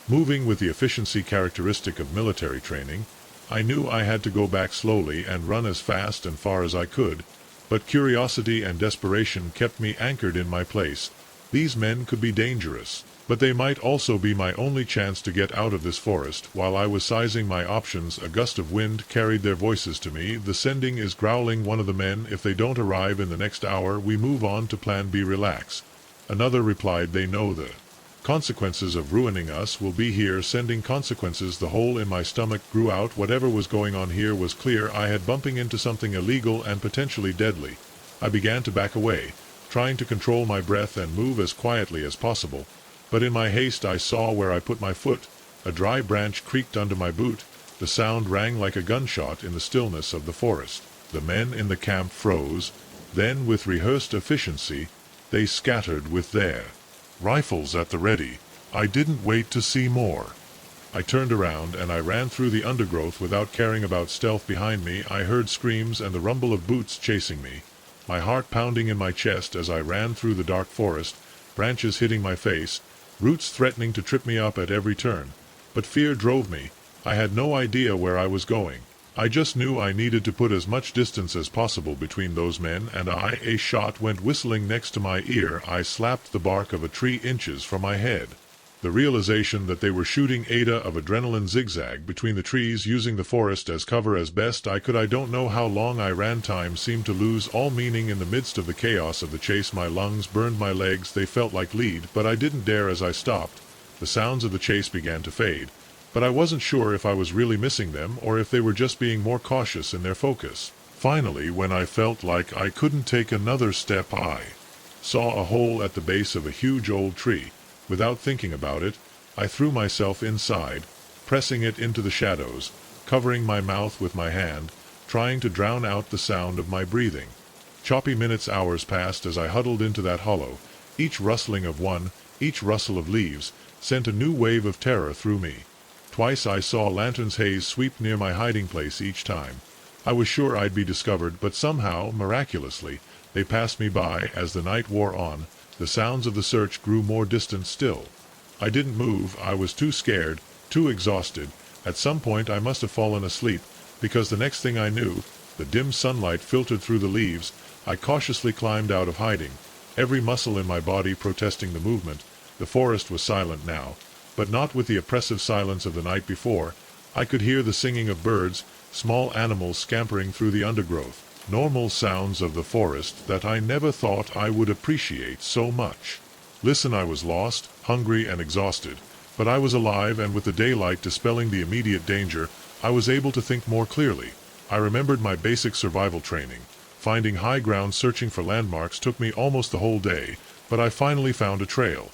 moving with the efficiency characteristic of military training. I knew I had to go back slowly and run as fast and far as I could, but curiosity and desperation kept me anchored in my place. These men could be dangerous, but they might also be my only chance to get out of this forest. While I was sizing my options, a gust of wind carried their voices to me. "The sending is growling," one of the men. "If they don't arrive in the next hour, we move on to plan B. Relax." Another replied, "They know the consequences of ruining us will be here, sending consequences." The hole in my stomach grew out. Whatever was going on here was clear. I had bumping into something illegal and potentially deadly. I began to back away, trying to control my breath and move as quietly as possible. But in my haste I saw where I put my foot. A dry branch creaked under my boot. The sound rang like a gunshot in the stillness of the forest. The men in the camp froze. Then, with rehearsed efficiency, they scattered with their rifles at the ready. I didn't wait to see more. I turned around and I ran through the undergrowth without caring about stealth behind me. I heard screams and the rumble of boots chasing me, my heart pounding in my chest as I ran through the dark forest, branches hitting my face, roots threatening to trip me up at every turn. But fear drove me. I had no idea where I was going. I just knew I needed to put as much distance as possible between those men and I. A shot went whistling next to my ear. I slapped the bark of a tree inches from my head. The realization that they were shooting Ada of adrenaline zigzagged between the trees, using the forest as cover as best I could. I don't know how long I ran. Time seemed to lose all meaning in the midst of the chaos of the chase. My lungs burned, my legs, they felt like lead, but I didn't dare. As I stopped, the sounds of the chase began to fade, but I wasn't sure if I was really missing them or if they were just being more cautious in their focus. Finally, when I felt like I couldn't take another step, I saw a hole at the base of a huge old tree. Without thinking about it, I threw myself inside, pressing it into the shadows, covering my mouth with my hand, trying to drown out the sound of my breathing. Choppy minutes, hours passed as I huddled into that hollow. Each rustling of one, each rustle of leaves, sent a new wave of terror through me. Twice I saw lantern's haze sweep near my hiding place. Each time I was sure I'd be discovered, but somehow, miraculously, they passed me by. As the night wore on, the sounds of the search grew more distant still. I didn't move. I was too scared, too exhausted. At some point I must have fallen asleep, because the next thing I knew, the dim sunlight filtered through the leaves. I cautiously climbed out of hiding, every muscle in my body protesting the movement. The forest was silent now, but not with the oppressive silence of the night before. I could hear the singing of birds, small animals scampering through the undergrowth, normal sounds of the forest that I never thought I would appreciate so much. Listen, I was lost, hungry and exhausted, but I was alive, and with the daylight dispelling the immediate danger, I was able to think more clearly. I remembered my basic survival training. Finding high ground, searching for landmarks took me almost the whole day, but I finally found a trail.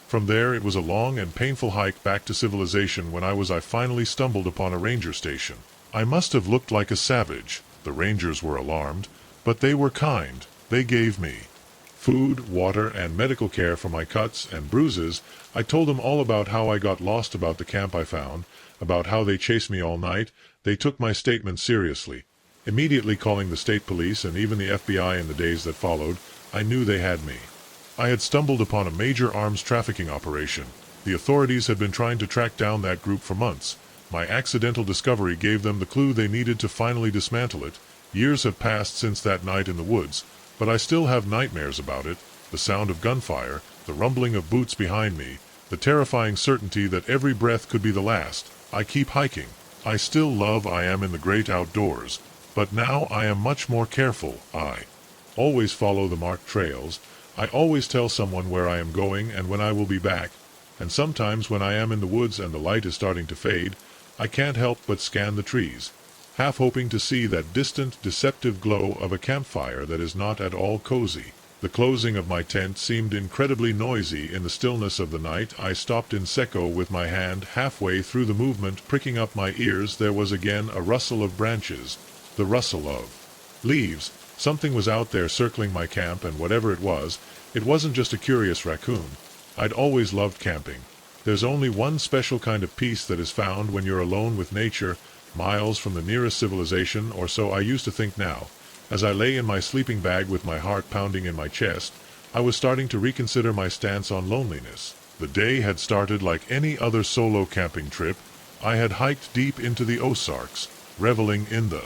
From there it was a long and painful hike back to civilization when I finally stumbled upon a ranger station. I must have looked like a savage. The rangers were alarmed, but they were kind. They gave me food, water, and medical care for my cuts and bruises. I told them all about how I got lost, about the camp I found, about how they chased me all night. They took my statement seriously, immediately calling the state police and even the FBI in the days that followed. I knew they had me. I had stumbled upon a major arms trafficking operation. The authorities had been trying to track down that group for months. My accidental discovery gave them the clue they needed to finally dismantle it. Years have passed since that night in the woods, but I still have nightmares about it. The sound of gunfire, the rumbling of boots behind me, the terrifying certainty that every breath could be the last. I keep hiking. I still love I am in the great outdoors, but now I am much more careful. I always follow the marked trails. I always tell someone where I am going and when I will be back, and sometimes when I am in the woods and the light is starting to fade, I can't help but scan the trees, half hoping to see that distant, deceptive glow of a campfire that is not at all cozy. The closing of my tent seemed incredibly noisy in the stillness of the night. I stopped in secco with my hand halfway through the movement, pricking up my ears. There was again a rustle of branches, the rustle of leaves. Something was out there circling my camp, and whatever it wasn't just a curious raccoon. I'd always loved camping. There's only one special kind of peace that is found when you're alone with nature, miles from the nearest civilization, or so I used to think now. As I lay in my sleeping bag with my heart pounding in my chest, I was starting to reconsider my stance on loneliness. The day had started like any other solo camping trip. I had hiked deep into the Ozarks, reveling in the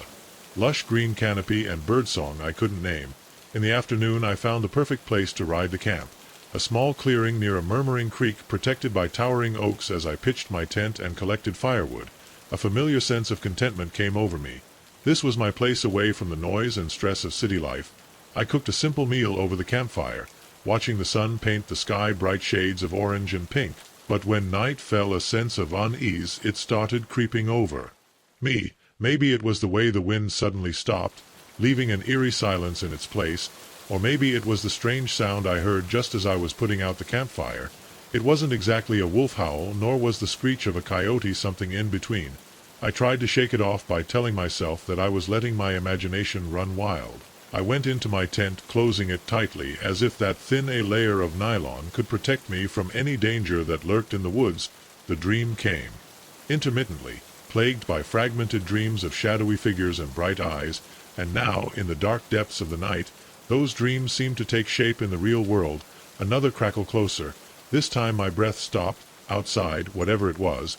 lush green canopy and birdsong I couldn't name. In the afternoon I found the perfect place to ride the camp, a small clearing near a murmuring creek protected by towering oaks. As I pitched my tent and collected firewood, a familiar sense of contentment came over me. This was my place away from the noise and stress of city life. I cooked a simple meal over the campfire, watching the sun paint the sky bright shades of orange and pink. But when night fell, a sense of unease, it started creeping over me. Maybe it was the way the wind suddenly stopped, leaving an eerie silence in its place, or maybe it was the strange sound I heard just as I was putting out the campfire. It wasn't exactly a wolf howl, nor was the screech of a coyote, something in between. I tried to shake it off by telling myself that I was letting my imagination run wild. I went into my tent, closing it tightly, as if that thin a layer of nylon could protect me from any danger that lurked in the woods. The dream came intermittently, plagued by fragmented dreams of shadowy figures and bright eyes, and now, in the dark depths of the night, those dreams seemed to take shape in the real world. Another crackle closer. This time my breath stopped. Outside, whatever it was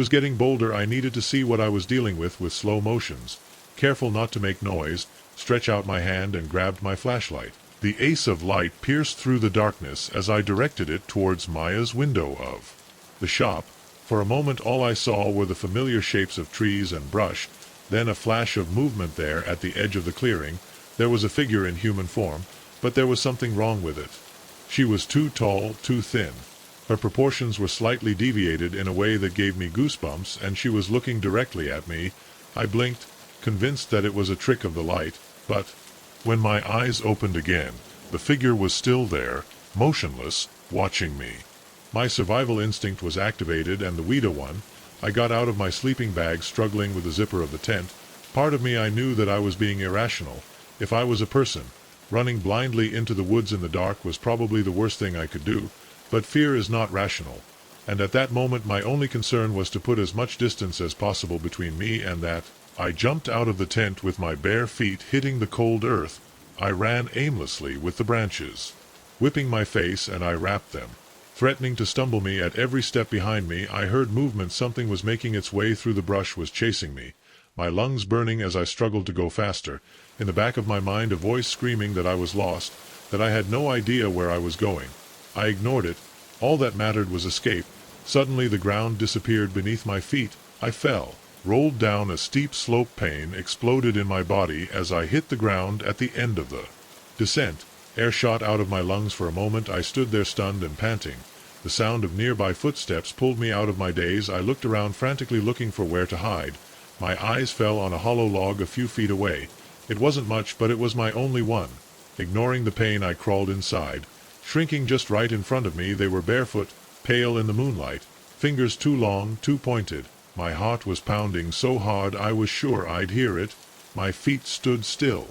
getting bolder. I needed to see what I was dealing with slow motions. Careful not to make noise, stretch out my hand and grabbed my flashlight. The ace of light pierced through the darkness as I directed it towards Maya's window of the shop. For a moment all I saw were the familiar shapes of trees and brush, then a flash of movement there at the edge of the clearing. There was a figure in human form, but there was something wrong with it. She was too tall, too thin. Her proportions were slightly deviated in a way that gave me goosebumps, and she was looking directly at me. I blinked, convinced that it was a trick of the light, but when my eyes opened again, the figure was still there, motionless, watching me. My survival instinct was activated, and the Ouija one. I got out of my sleeping bag, struggling with the zipper of the tent. Part of me I knew that I was being irrational. If I was a person, running blindly into the woods in the dark was probably the worst thing I could do. But fear is not rational, and at that moment my only concern was to put as much distance as possible between me and that. I jumped out of the tent with my bare feet hitting the cold earth. I ran aimlessly with the branches, whipping my face, and I wrapped them, threatening to stumble me at every step behind me. I heard movement. Something was making its way through the brush, was chasing me. my lungs burning as I struggled to go faster, in the back of my mind a voice screaming that I was lost, that I had no idea where I was going. I ignored it. All that mattered was escape. Suddenly the ground disappeared beneath my feet. I fell, rolled down a steep slope. Pain exploded in my body as I hit the ground at the end of the descent. Air shot out of my lungs for a moment. I stood there stunned and panting. The sound of nearby footsteps pulled me out of my daze. I looked around frantically looking for where to hide. My eyes fell on a hollow log a few feet away. It wasn't much, but it was my only one. Ignoring the pain, I crawled inside. Shrinking just right in front of me, they were barefoot, pale in the moonlight, fingers too long, too pointed. My heart was pounding so hard I was sure I'd hear it. My feet stood still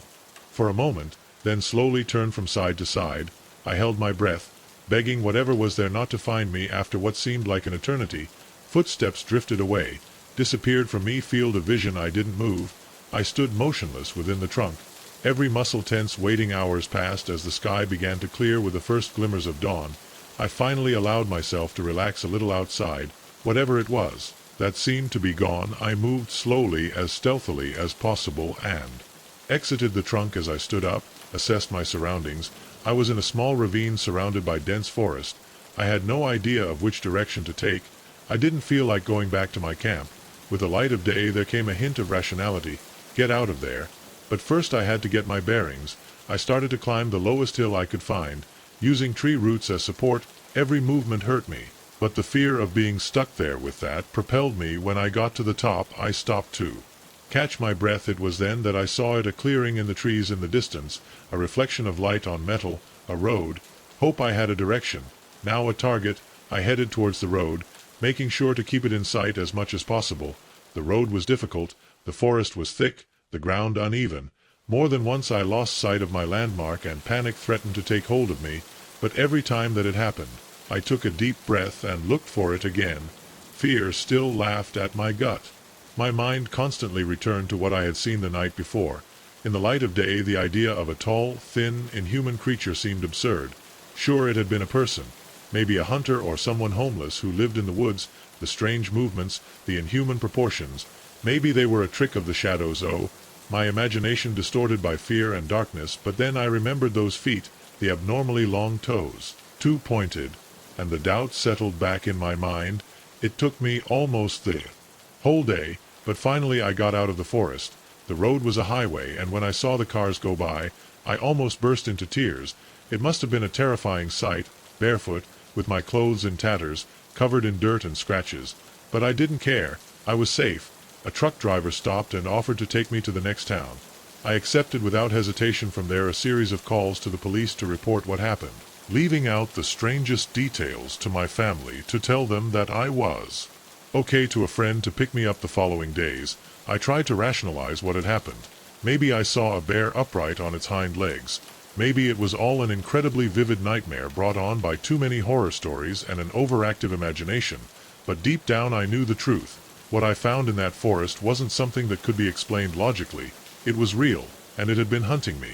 for a moment, then slowly turned from side to side. I held my breath, begging whatever was there not to find me. After what seemed like an eternity, footsteps drifted away, disappeared from me. Field of vision. I didn't move. I stood motionless within the trunk, every muscle tense, waiting. Hours passed as the sky began to clear with the first glimmers of dawn. I finally allowed myself to relax a little outside, whatever it was that seemed to be gone. I moved slowly, as stealthily as possible, and exited the trunk. As I stood up, assessed my surroundings, I was in a small ravine surrounded by dense forest. I had no idea of which direction to take. I didn't feel like going back to my camp. With the light of day there came a hint of rationality. Get out of there. But first I had to get my bearings. I started to climb the lowest hill I could find, using tree roots as support. Every movement hurt me, but the fear of being stuck there with that propelled me. When I got to the top, I stopped to catch my breath. It was then that I saw it, a clearing in the trees in the distance, a reflection of light on metal, a road. Hope I had a direction, now a target. I headed towards the road, making sure to keep it in sight as much as possible. The road was difficult, the forest was thick, the ground uneven. More than once I lost sight of my landmark and panic threatened to take hold of me, but every time that it happened, I took a deep breath and looked for it again. Fear still laughed at my gut. My mind constantly returned to what I had seen the night before. In the light of day, the idea of a tall, thin, inhuman creature seemed absurd. Sure, it had been a person, maybe a hunter or someone homeless who lived in the woods. The strange movements, the inhuman proportions, maybe they were a trick of the shadows. Oh, my imagination distorted by fear and darkness. But then I remembered those feet, the abnormally long toes, too pointed, and the doubt settled back in my mind. It took me almost the whole day, but finally I got out of the forest. The road was a highway, and when I saw the cars go by, I almost burst into tears. It must have been a terrifying sight, barefoot, with my clothes in tatters, covered in dirt and scratches. But I didn't care. I was safe. A truck driver stopped and offered to take me to the next town. I accepted without hesitation. From there, a series of calls to the police to report what happened, leaving out the strangest details to my family to tell them that I was okay, to a friend to pick me up the following days. I tried to rationalize what had happened. Maybe I saw a bear upright on its hind legs. Maybe it was all an incredibly vivid nightmare brought on by too many horror stories and an overactive imagination. But deep down I knew the truth. What I found in that forest wasn't something that could be explained logically. It was real, and it had been hunting me.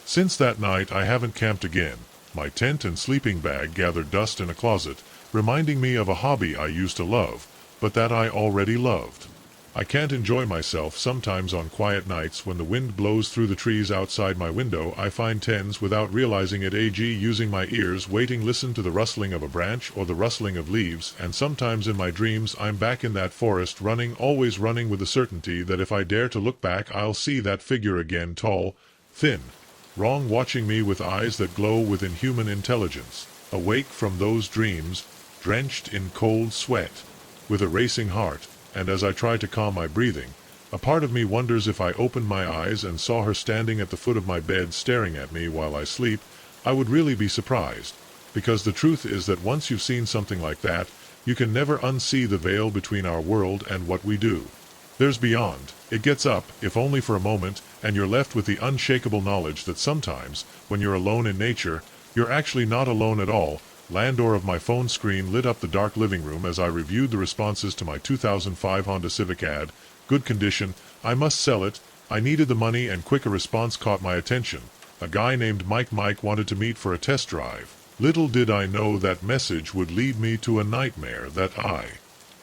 Since that night I haven't camped again. My tent and sleeping bag gathered dust in a closet, reminding me of a hobby I used to love, but that I already loved. I can't enjoy myself sometimes on quiet nights when the wind blows through the trees outside my window. I find tens without realizing it, using my ears, waiting, listen to the rustling of a branch or the rustling of leaves, and sometimes in my dreams I'm back in that forest running, always running, with the certainty that if I dare to look back I'll see that figure again, tall, thin, wrong, watching me with eyes that glow with inhuman intelligence. Awake from those dreams, drenched in cold sweat, with a racing heart, and as I try to calm my breathing, a part of me wonders if I opened my eyes and saw her standing at the foot of my bed staring at me while I sleep, I would really be surprised. Because the truth is that once you've seen something like that, you can never unsee the veil between our world and what we do. There's beyond. It gets up, if only for a moment, and you're left with the unshakable knowledge that sometimes, when you're alone in nature, you're actually not alone at all. Landor of my phone screen lit up the dark living room as I reviewed the responses to my 2005 Honda Civic ad. Good condition, I must sell it, I needed the money, and quick a response caught my attention. A guy named Mike wanted to meet for a test drive. Little did I know that message would lead me to a nightmare that I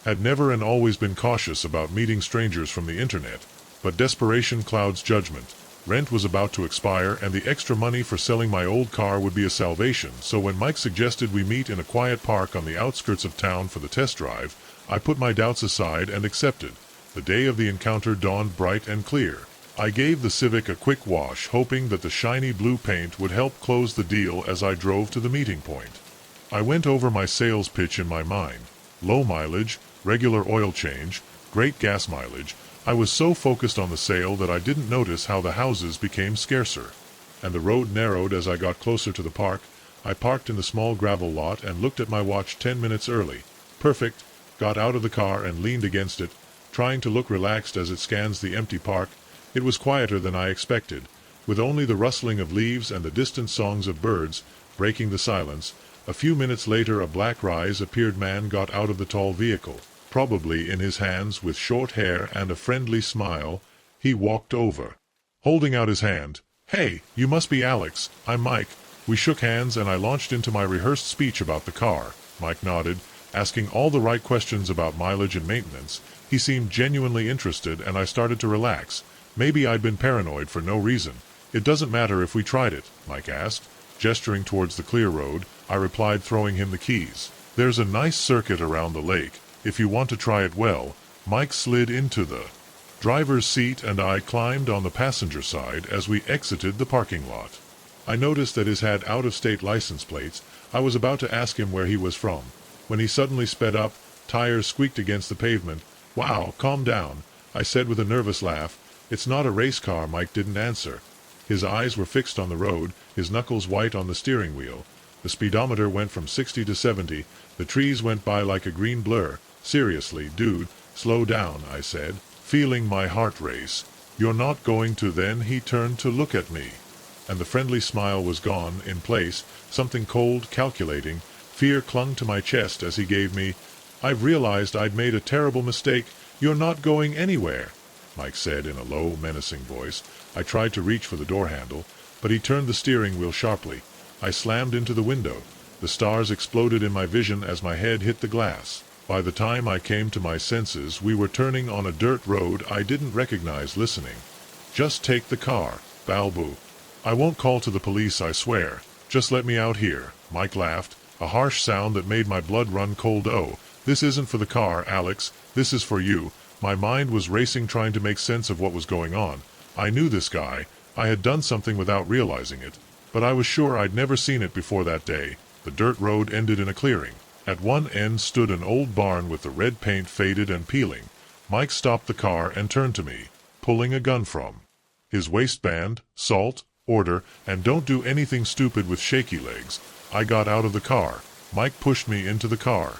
had never and always been cautious about meeting strangers from the internet. But desperation clouds judgment. Rent was about to expire, and the extra money for selling my old car would be a salvation, so when Mike suggested we meet in a quiet park on the outskirts of town for the test drive, I put my doubts aside and accepted. The day of the encounter dawned bright and clear. I gave the Civic a quick wash, hoping that the shiny blue paint would help close the deal as I drove to the meeting point. I went over my sales pitch in my mind. Low mileage, regular oil change, great gas mileage. I was so focused on the sale that I didn't notice how the houses became scarcer. And the road narrowed as I got closer to the park. I parked in the small gravel lot and looked at my watch 10 minutes early. Perfect. Got out of the car and leaned against it, trying to look relaxed as it scans the empty park. It was quieter than I expected, with only the rustling of leaves and the distant songs of birds breaking the silence. A few minutes later a black rise-appeared man got out of the tall vehicle. Probably in his hands, with short hair and a friendly smile, he walked over, holding out his hand. "Hey, you must be Alex. I'm Mike." We shook hands and I launched into my rehearsed speech about the car. Mike nodded, asking all the right questions about mileage and maintenance. He seemed genuinely interested and I started to relax. Maybe I'd been paranoid for no reason. "It doesn't matter if we tried it," Mike asked. Gesturing towards the clear road, I replied, throwing him the keys. "There's a nice circuit around the lake. If you want to try it well." Mike slid into the driver's seat and I climbed on the passenger side as we exited the parking lot. I noticed that his had out-of-state license plates. I was about to ask him where he was from, when he suddenly sped up. Tires squeaked against the pavement. "Wow, calm down," I said with a nervous laugh. "It's not a race car." Mike didn't answer. His eyes were fixed on the road, his knuckles white on the steering wheel. The speedometer went from 60 to 70. The trees went by like a green blur. "Seriously, dude, slow down," I said, feeling my heart race. "You're not going to?" Then he turned to look at me, and the friendly smile was gone. In place, something cold, calculating. Fear clung to my chest as he gave me. "I've realized I'd made a terrible mistake. You're not going anywhere," Mike said in a low, menacing voice. I tried to reach for the door handle, but he turned the steering wheel sharply. I slammed into the window. The stars exploded in my vision as my head hit the glass. By the time I came to my senses, we were turning on a dirt road I didn't recognize. Listening. "Just take the car, Balboo. I won't call to the police, I swear. Just let me out here." Mike laughed, a harsh sound that made my blood run cold. "Oh, this isn't for the car, Alex. This is for you." My mind was racing, trying to make sense of what was going on. I knew this guy. I had done something without realizing it, but I was sure I'd never seen it before that day. The dirt road ended in a clearing. At one end stood an old barn with the red paint faded and peeling. Mike stopped the car and turned to me, pulling a gun from his waistband. "Salt, order, and don't do anything stupid with shaky legs." I got out of the car. Mike pushed me into the car.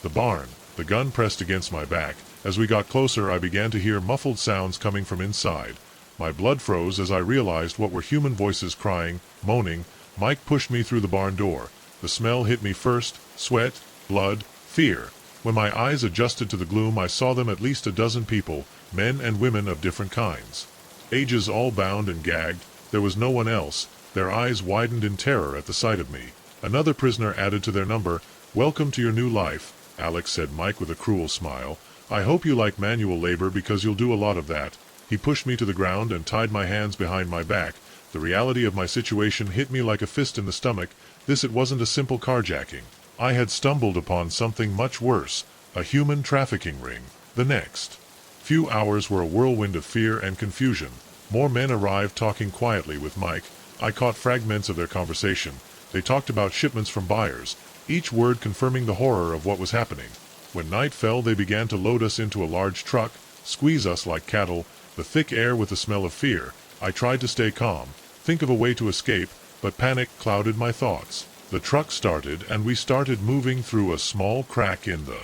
The barn. The gun pressed against my back. As we got closer, I began to hear muffled sounds coming from inside. My blood froze as I realized what were human voices crying, moaning. Mike pushed me through the barn door. The smell hit me first. Sweat, blood, fear. When my eyes adjusted to the gloom, I saw them, at least a dozen people, men and women of different kinds. Ages, all bound and gagged. There was no one else. Their eyes widened in terror at the sight of me. Another prisoner added to their number. "Welcome to your new life, Alex," said Mike with a cruel smile. "I hope you like manual labor because you'll do a lot of that." He pushed me to the ground and tied my hands behind my back. The reality of my situation hit me like a fist in the stomach. It wasn't a simple carjacking. I had stumbled upon something much worse, a human trafficking ring. The next few hours were a whirlwind of fear and confusion. More men arrived, talking quietly with Mike. I caught fragments of their conversation. They talked about shipments from buyers, each word confirming the horror of what was happening. When night fell, they began to load us into a large truck, squeeze us like cattle, the thick air with the smell of fear. I tried to stay calm, think of a way to escape, but panic clouded my thoughts. The truck started, and we started moving through a small crack in the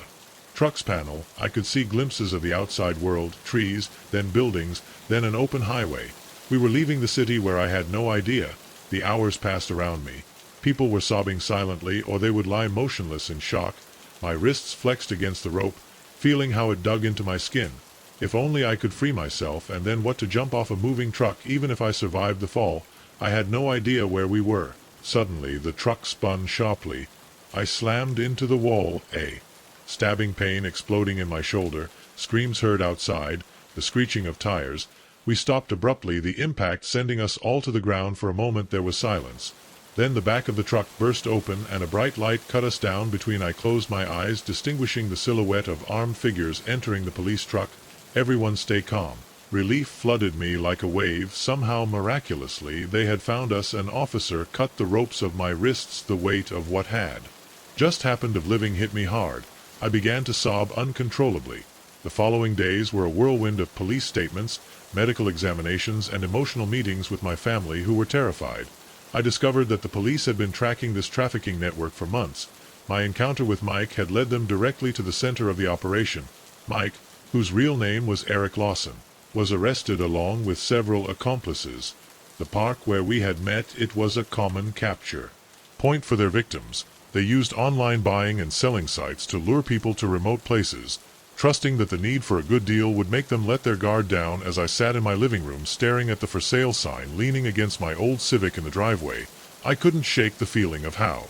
truck's panel. I could see glimpses of the outside world, trees, then buildings, then an open highway. We were leaving the city where I had no idea. The hours passed around me. People were sobbing silently, or they would lie motionless in shock. My wrists flexed against the rope, feeling how it dug into my skin. If only I could free myself, and then what to jump off a moving truck even if I survived the fall. I had no idea where we were. Suddenly the truck spun sharply. I slammed into the wall, a stabbing pain exploding in my shoulder, screams heard outside, the screeching of tires. We stopped abruptly, the impact sending us all to the ground. For a moment there was silence. Then the back of the truck burst open and a bright light cut us down between. I closed my eyes, distinguishing the silhouette of armed figures entering the police truck. Everyone stay calm. Relief flooded me like a wave. Somehow, miraculously, they had found us. An officer cut the ropes of my wrists. The weight of what had just happened of living hit me hard. I began to sob uncontrollably. The following days were a whirlwind of police statements, medical examinations, and emotional meetings with my family, who were terrified. I discovered that the police had been tracking this trafficking network for months. My encounter with Mike had led them directly to the center of the operation. Mike, whose real name was Eric Lawson, was arrested along with several accomplices. The park where we had met, it was a common capture point for their victims. They used online buying and selling sites to lure people to remote places, trusting that the need for a good deal would make them let their guard down. As I sat in my living room staring at the for sale sign leaning against my old Civic in the driveway, I couldn't shake the feeling of how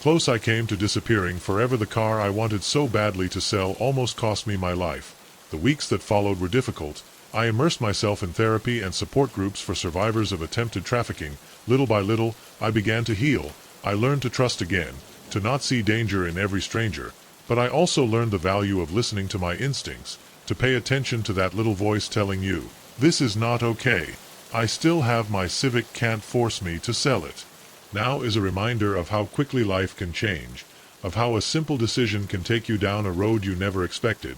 close I came to disappearing forever. The car I wanted so badly to sell almost cost me my life. The weeks that followed were difficult. I immersed myself in therapy and support groups for survivors of attempted trafficking. Little by little, I began to heal. I learned to trust again, to not see danger in every stranger. But I also learned the value of listening to my instincts, to pay attention to that little voice telling you, this is not okay. I still have my Civic, can't force me to sell it. Now is a reminder of how quickly life can change, of how a simple decision can take you down a road you never expected.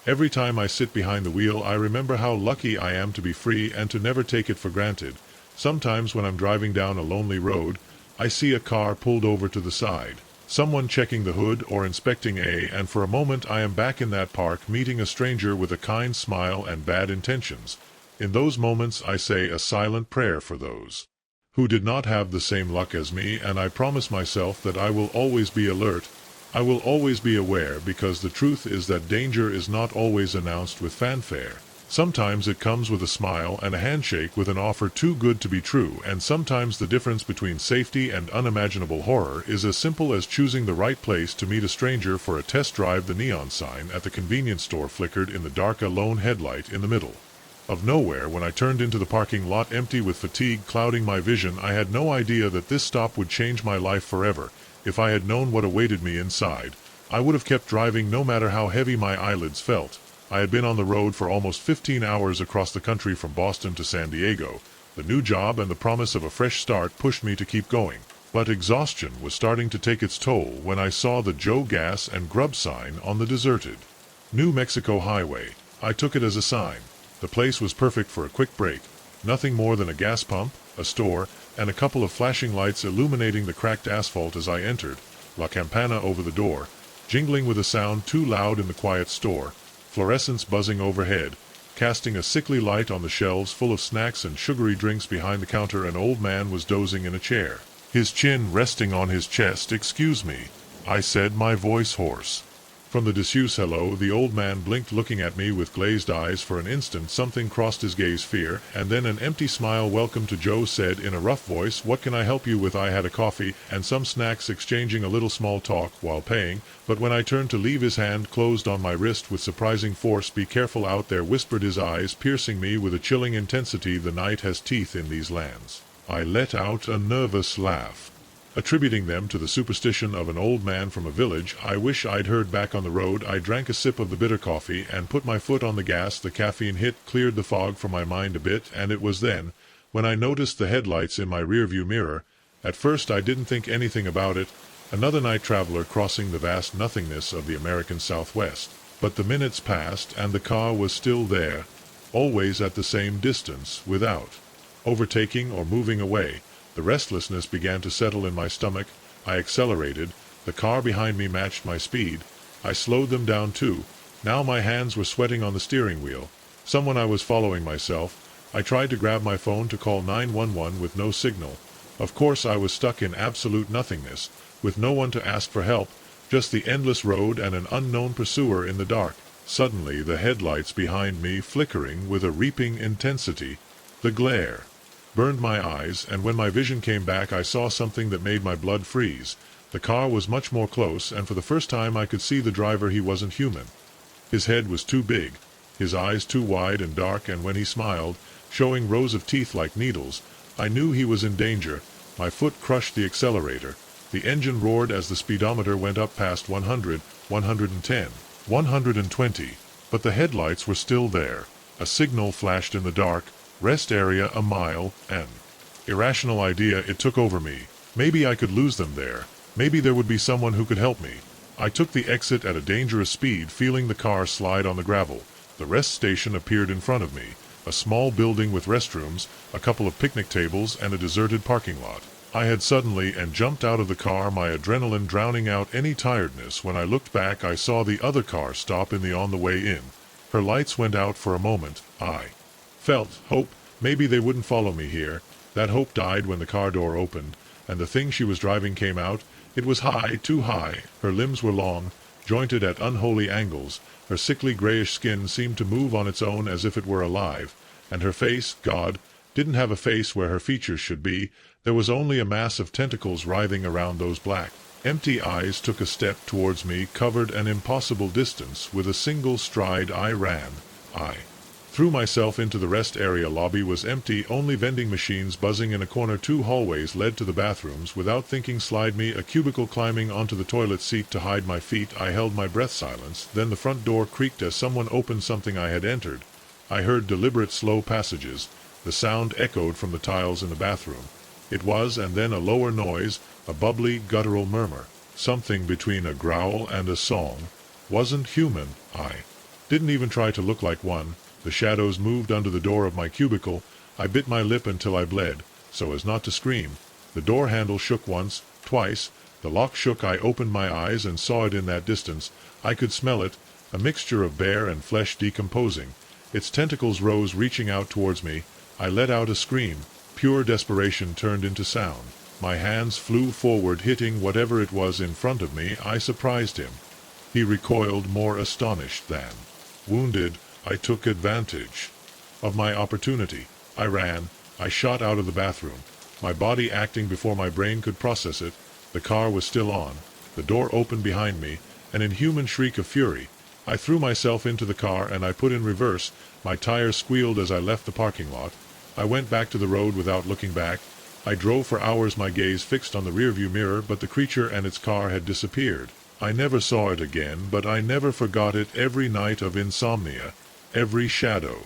Every time I sit behind the wheel, I remember how lucky I am to be free and to never take it for granted. Sometimes when I'm driving down a lonely road, I see a car pulled over to the side, someone checking the hood or inspecting and for a moment I am back in that park, meeting a stranger with a kind smile and bad intentions. In those moments I say a silent prayer for those who did not have the same luck as me, and I promise myself that I will always be alert. I will always be aware, because the truth is that danger is not always announced with fanfare. Sometimes it comes with a smile and a handshake, with an offer too good to be true, and sometimes the difference between safety and unimaginable horror is as simple as choosing the right place to meet a stranger for a test drive. The neon sign at the convenience store flickered in the dark, a lone headlight in the middle of nowhere. When I turned into the parking lot, empty with fatigue clouding my vision, I had no idea that this stop would change my life forever. If I had known what awaited me inside, I would have kept driving no matter how heavy my eyelids felt. I had been on the road for almost 15 hours across the country from Boston to San Diego. The new job and the promise of a fresh start pushed me to keep going. But exhaustion was starting to take its toll when I saw the Joe Gas and Grub sign on the deserted New Mexico highway. I took it as a sign. The place was perfect for a quick break. Nothing more than a gas pump, a store, and a couple of flashing lights illuminating the cracked asphalt. As I entered, La Campana over the door, jingling with a sound too loud in the quiet store, fluorescents buzzing overhead, casting a sickly light on the shelves full of snacks and sugary drinks. Behind the counter an old man was dozing in a chair, his chin resting on his chest. "Excuse me," I said, my voice hoarse from the disuse hello. The old man blinked, looking at me with glazed eyes. For an instant something crossed his gaze, fear, and then an empty smile. "Welcome to Joe," said in a rough voice. "What can I help you with?" I had a coffee and some snacks, exchanging a little small talk while paying, but when I turned to leave his hand closed on my wrist with surprising force. "Be careful out there," whispered, his eyes piercing me with a chilling intensity. "The night has teeth in these lands." I let out a nervous laugh, attributing them to the superstition of an old man from a village I wish I'd heard back on the road. I drank a sip of the bitter coffee and put my foot on the gas. The caffeine hit cleared the fog from my mind a bit, and it was then when I noticed the headlights in my rearview mirror. At first I didn't think anything about it, another night traveler crossing the vast nothingness of the American Southwest. But the minutes passed and the car was still there, always at the same distance, without overtaking or moving away. The restlessness began to settle in my stomach. I accelerated. The car behind me matched my speed. I slowed them down too. Now my hands were sweating on the steering wheel. Someone I was following myself. I tried to grab my phone to call 911 with no signal. Of course I was stuck in absolute nothingness, with no one to ask for help, just the endless road and an unknown pursuer in the dark. Suddenly the headlights behind me flickering with a reaping intensity. The glare burned my eyes, and when my vision came back I saw something that made my blood freeze. The car was much more close, and for the first time I could see the driver. He wasn't human. His head was too big. his eyes too wide and dark, and when he smiled, showing rows of teeth like needles, I knew he was in danger. My foot crushed the accelerator. The engine roared as the speedometer went up past 100, 110, 120, but the headlights were still there. A signal flashed in the dark, rest area a mile, an irrational idea, it took over me. Maybe I could lose them there. Maybe there would be someone who could help me. I took the exit at a dangerous speed, feeling the car slide on the gravel. The rest station appeared in front of me, a small building with restrooms, a couple of picnic tables, and a deserted parking lot. I had suddenly and jumped out of the car, my adrenaline drowning out any tiredness. When I looked back, I saw the other car stop on the way in. Her lights went out for a moment. I felt hope. Maybe they wouldn't follow me here. That hope died when the car door opened, and the thing she was driving came out. It was high, too high. Her limbs were long, jointed at unholy angles. Her sickly grayish skin seemed to move on its own as if it were alive. And her face, God, didn't have a face where her features should be. There was only a mass of tentacles writhing around those black, empty eyes. Took a step towards me, covered an impossible distance. With a single stride I ran. I threw myself into the rest area. Lobby was empty, only vending machines buzzing in a corner. 2 hallways led to the bathrooms. Without thinking, slide me a cubicle, climbing onto the toilet seat to hide my feet. I held my breath. Silence. Then the front door creaked as someone opened something I had entered. I heard deliberate slow passages. The sound echoed from the tiles in the bathroom. It was, and then a lower noise, a bubbly, guttural murmur, something between a growl and a song. Wasn't human. I didn't even try to look like one. The shadows moved under the door of my cubicle. I bit my lip until I bled, so as not to scream. The door handle shook once, twice. The lock shook. I opened my eyes and saw it in that distance. I could smell it, a mixture of bear and flesh decomposing. Its tentacles rose, reaching out towards me. I let out a scream. Pure desperation turned into sound. My hands flew forward, hitting whatever it was in front of me. I surprised him. He recoiled, more astonished than wounded. I took advantage of my opportunity. I ran. I shot out of the bathroom, my body acting before my brain could process it. The car was still on. The door opened behind me. An inhuman shriek of fury. I threw myself into the car and I put in reverse. My tires squealed as I left the parking lot. I went back to the road without looking back. I drove for hours, my gaze fixed on the rearview mirror, but the creature and its car had disappeared. I never saw it again, but I never forgot it. Every night of insomnia, every shadow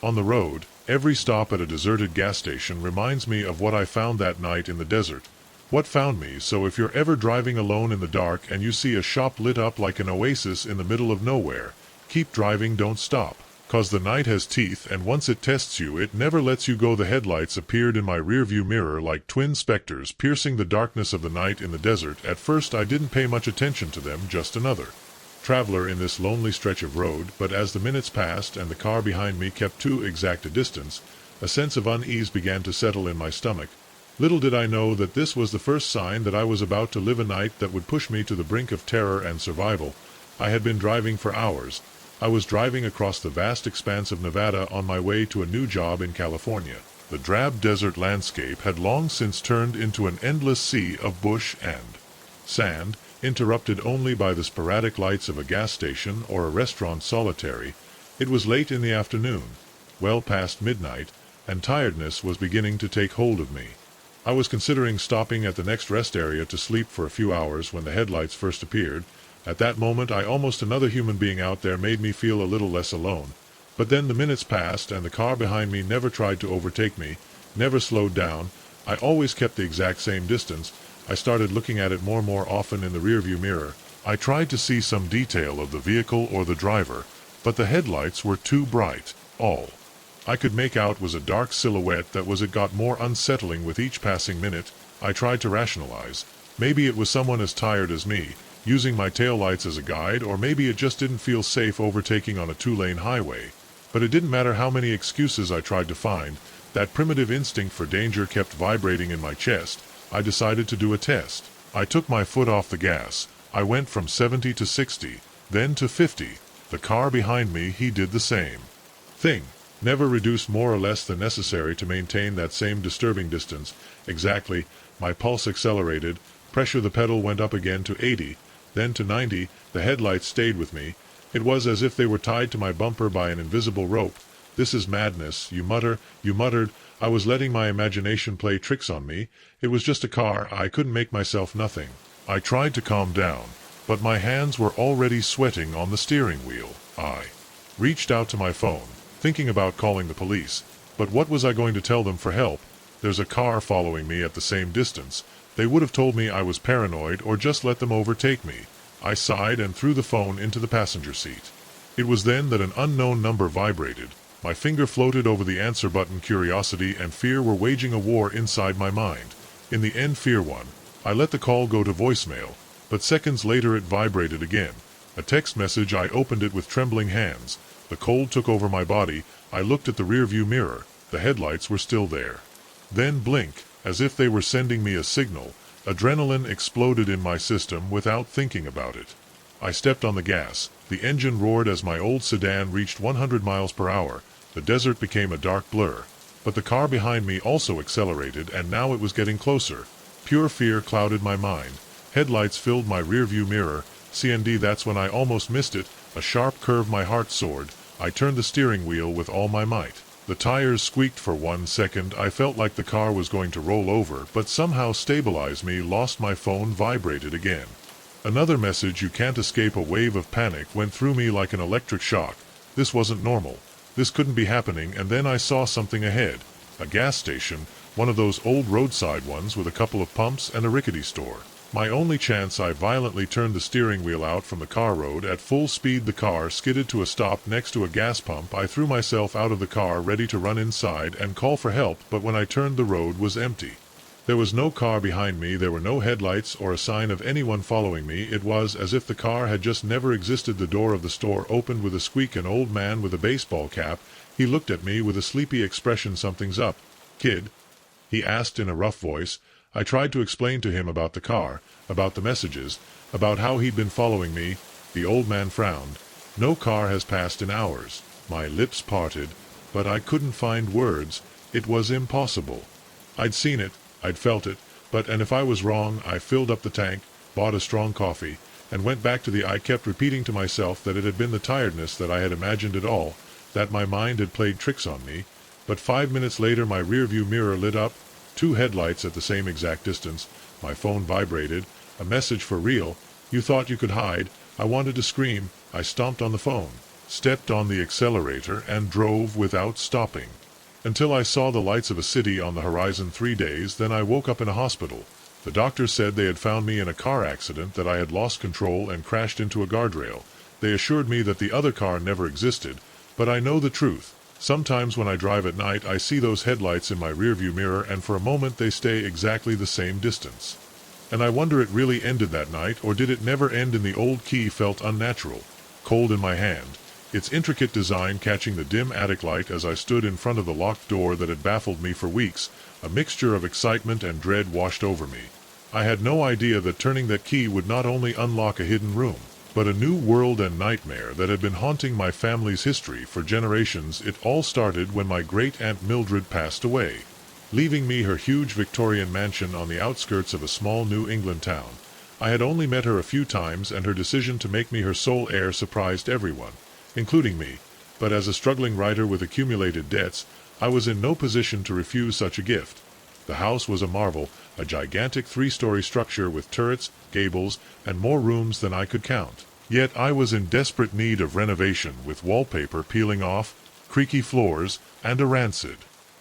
on the road, every stop at a deserted gas station reminds me of what I found that night in the desert. What found me. So if you're ever driving alone in the dark and you see a shop lit up like an oasis in the middle of nowhere, keep driving, don't stop. 'Cause the night has teeth, and once it tests you, it never lets you go. The headlights appeared in my rearview mirror like twin specters, piercing the darkness of the night in the desert. At first I didn't pay much attention to them, just another traveler in this lonely stretch of road. But as the minutes passed and the car behind me kept too exact a distance, a sense of unease began to settle in my stomach. Little did I know that this was the first sign that I was about to live a night that would push me to the brink of terror and survival. I had been driving for hours. I was driving across the vast expanse of Nevada on my way to a new job in California. The drab desert landscape had long since turned into an endless sea of bush and sand, interrupted only by the sporadic lights of a gas station or a restaurant. Solitary. It was late in the afternoon, well past midnight, and tiredness was beginning to take hold of me. I was considering stopping at the next rest area to sleep for a few hours when the headlights first appeared. At that moment almost another human being out there made me feel a little less alone. But then the minutes passed and the car behind me never tried to overtake me, never slowed down. I always kept the exact same distance. I started looking at it more and more often in the rearview mirror. I tried to see some detail of the vehicle or the driver, but the headlights were too bright. All I could make out was a dark silhouette that was. It got more unsettling with each passing minute. I tried to rationalize. Maybe it was someone as tired as me, using my taillights as a guide, or maybe it just didn't feel safe overtaking on a 2-lane highway. But it didn't matter how many excuses I tried to find. That primitive instinct for danger kept vibrating in my chest. I decided to do a test. I took my foot off the gas. I went from 70 to 60, then to 50. The car behind me, he did the same thing. Never reduced more or less than necessary to maintain that same disturbing distance. Exactly. My pulse accelerated. Pressure the pedal went up again to 80. Then to 90. The headlights stayed with me. It was as if they were tied to my bumper by an invisible rope. "This is madness, you muttered. I was letting my imagination play tricks on me. It was just a car, I couldn't make myself nothing." I tried to calm down, but my hands were already sweating on the steering wheel. I reached out to my phone, thinking about calling the police. But what was I going to tell them for help? There's a car following me at the same distance. They would have told me I was paranoid or just let them overtake me. I sighed and threw the phone into the passenger seat. It was then that an unknown number vibrated. My finger floated over the answer button. Curiosity and fear were waging a war inside my mind. In the end, fear won. I let the call go to voicemail, but seconds later it vibrated again. A text message. I opened it with trembling hands. The cold took over my body. I looked at the rearview mirror. The headlights were still there. Then blink, as if they were sending me a signal. Adrenaline exploded in my system without thinking about it. I stepped on the gas. The engine roared as my old sedan reached 100 miles per hour. The desert became a dark blur. But the car behind me also accelerated, and now it was getting closer. Pure fear clouded my mind. Headlights filled my rearview mirror. CND, that's when I almost missed it. A sharp curve, my heart soared. I turned the steering wheel with all my might. The tires squeaked for 1 second. I felt like the car was going to roll over, but somehow stabilized me. Lost my phone, vibrated again. Another message. "You can't escape." A wave of panic went through me like an electric shock. This wasn't normal. This couldn't be happening. And then I saw something ahead. A gas station, one of those old roadside ones with a couple of pumps and a rickety store. My only chance. I violently turned the steering wheel out from the car road. At full speed the car skidded to a stop next to a gas pump. I threw myself out of the car, ready to run inside and call for help, but when I turned, the road was empty. There was no car behind me. There were no headlights or a sign of anyone following me. It was as if the car had just never existed. The door of the store opened with a squeak. An old man with a baseball cap. He looked at me with a sleepy expression. "Something's up, kid?" he asked in a rough voice. I tried to explain to him about the car, about the messages, about how he'd been following me. The old man frowned. "No car has passed in hours." My lips parted, but I couldn't find words. It was impossible. I'd seen it, I'd felt it, and if I was wrong, I filled up the tank, bought a strong coffee, and went back to the. I kept repeating to myself that it had been the tiredness, that I had imagined it all, that my mind had played tricks on me. But 5 minutes later my rearview mirror lit up. 2 headlights at the same exact distance. My phone vibrated. A message: "For real? You thought you could hide?" I wanted to scream. I stomped on the phone, stepped on the accelerator, and drove without stopping, until I saw the lights of a city on the horizon. 3 days, then I woke up in a hospital. The doctors said they had found me in a car accident, that I had lost control and crashed into a guardrail. They assured me that the other car never existed, but I know the truth. Sometimes when I drive at night, I see those headlights in my rearview mirror, and for a moment they stay exactly the same distance. And I wonder it really ended that night, or did it never end? And the old key felt unnatural, cold in my hand, its intricate design catching the dim attic light as I stood in front of the locked door that had baffled me for weeks. A mixture of excitement and dread washed over me. I had no idea that turning that key would not only unlock a hidden room, but a new world and nightmare that had been haunting my family's history for generations. It all started when my great-aunt Mildred passed away, leaving me her huge Victorian mansion on the outskirts of a small New England town. I had only met her a few times, and her decision to make me her sole heir surprised everyone, including me. But as a struggling writer with accumulated debts, I was in no position to refuse such a gift. The house was a marvel, a gigantic 3-story structure with turrets, gables, and more rooms than I could count. Yet I was in desperate need of renovation, with wallpaper peeling off, creaky floors, and a rancid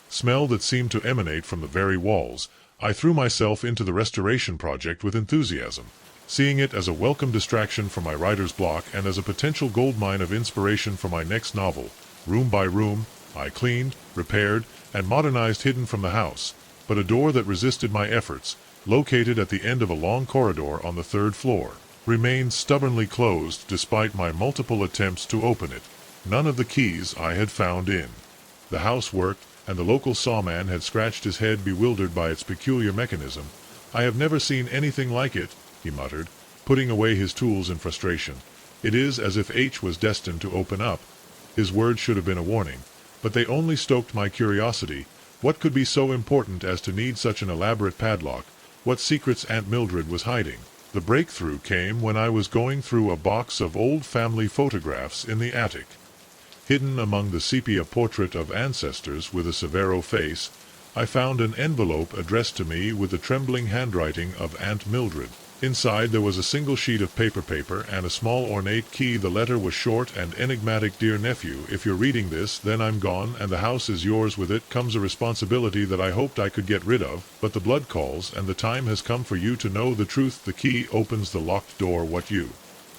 smell that seemed to emanate from the very walls. I threw myself into the restoration project with enthusiasm, seeing it as a welcome distraction from my writer's block and as a potential goldmine of inspiration for my next novel. Room by room, I cleaned, repaired, and modernized, hidden from the house. But a door that resisted my efforts, located at the end of a long corridor on the 3rd floor, remained stubbornly closed despite my multiple attempts to open it. None of the keys I had found in the house worked, and the local sawman had scratched his head, bewildered by its peculiar mechanism. "I have never seen anything like it," he muttered, putting away his tools in frustration. "It is as if H was destined to open up." His words should have been a warning, but they only stoked my curiosity. What could be so important as to need such an elaborate padlock? What secrets Aunt Mildred was hiding? The breakthrough came when I was going through a box of old family photographs in the attic. Hidden among the sepia portrait of ancestors with a severo face, I found an envelope addressed to me with the trembling handwriting of Aunt Mildred. Inside there was a single sheet of paper and a small ornate key. The letter was short and enigmatic. Dear nephew, if you're reading this, then I'm gone, and the house is yours. With it comes a responsibility that I hoped I could get rid of, but the blood calls, and the time has come for you to know the truth. The key opens the locked door. What you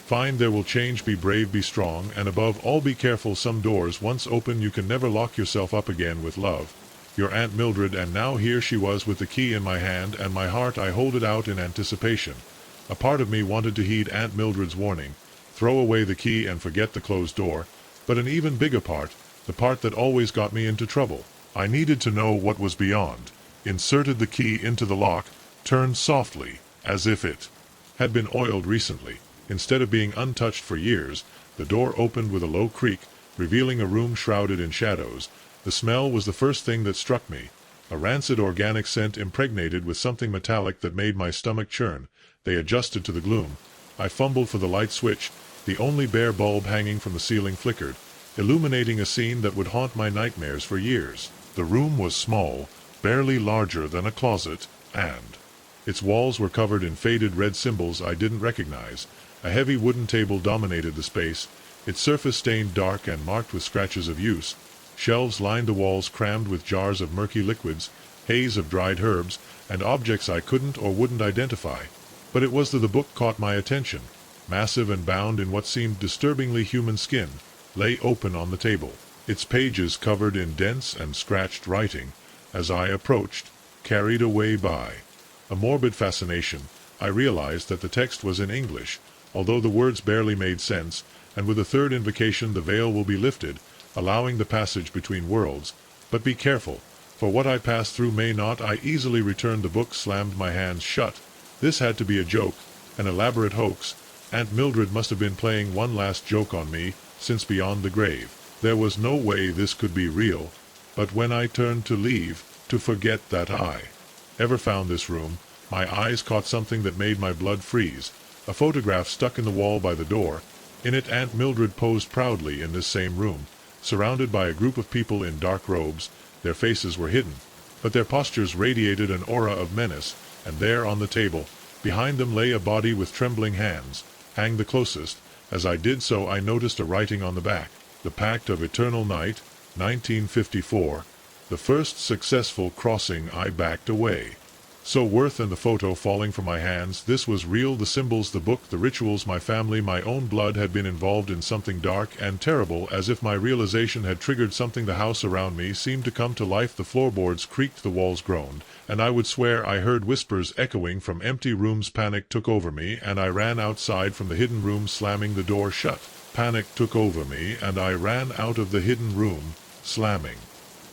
find there will change. Be brave, be strong, and above all be careful. Some doors once open you can never lock yourself up again. With love, your Aunt Mildred. And now here she was with the key in my hand, and my heart, I hold it out in anticipation. A part of me wanted to heed Aunt Mildred's warning, throw away the key and forget the closed door, but an even bigger part, the part that always got me into trouble, I needed to know what was beyond. Inserted the key into the lock, turned softly, as if it had been oiled recently. Instead of being untouched for years, the door opened with a low creak, revealing a room shrouded in shadows. The smell was the first thing that struck me, a rancid organic scent impregnated with something metallic that made my stomach churn. They adjusted to the gloom. I fumbled for the light switch. The only bare bulb hanging from the ceiling flickered, illuminating a scene that would haunt my nightmares for years. The room was small, barely larger than a closet, and its walls were covered in faded red symbols I didn't recognize. A heavy wooden table dominated the space, its surface stained dark and marked with scratches of use. Shelves lined the walls, crammed with jars of murky liquids, haze of dried herbs, and objects I couldn't or wouldn't identify. But it was the book caught my attention. Massive and bound in what seemed disturbingly human skin, lay open on the table, its pages covered in dense and scratched writing. As I approached, carried away by a morbid fascination, I realized that the text was in English, although the words barely made sense, and with a third invocation the veil will be lifted, allowing the passage between worlds. But be careful, for what I pass through may not. I easily returned the book, slammed my hands shut. This had to be a joke, an elaborate hoax. Aunt Mildred must have been playing one last joke on me, since beyond the grave, there was no way this could be real. But when I turned to leave, to forget that I ever found this room, my eyes caught something that made my blood freeze. A photograph stuck in the wall by the door. In it Aunt Mildred posed proudly in this same room, surrounded by a group of people in dark robes. Their faces were hidden, but their postures radiated an aura of menace. And there on the table, behind them, lay a body with trembling hands, hanged the closest. As I did so I noticed a writing on the back, "The Pact of Eternal Night, 1954. The first successful crossing." I backed away. So Worth and the photo falling from my hands, this was real. The symbols, the book, the rituals, my family, my own blood had been involved in something dark and terrible. As if my realization had triggered something, the house around me seemed to come to life. The floorboards creaked, the walls groaned, and I would swear I heard whispers echoing from empty rooms. Panic took over me, and I ran outside from the hidden room, slamming the door shut. Panic took over me, and I ran out of the hidden room, slamming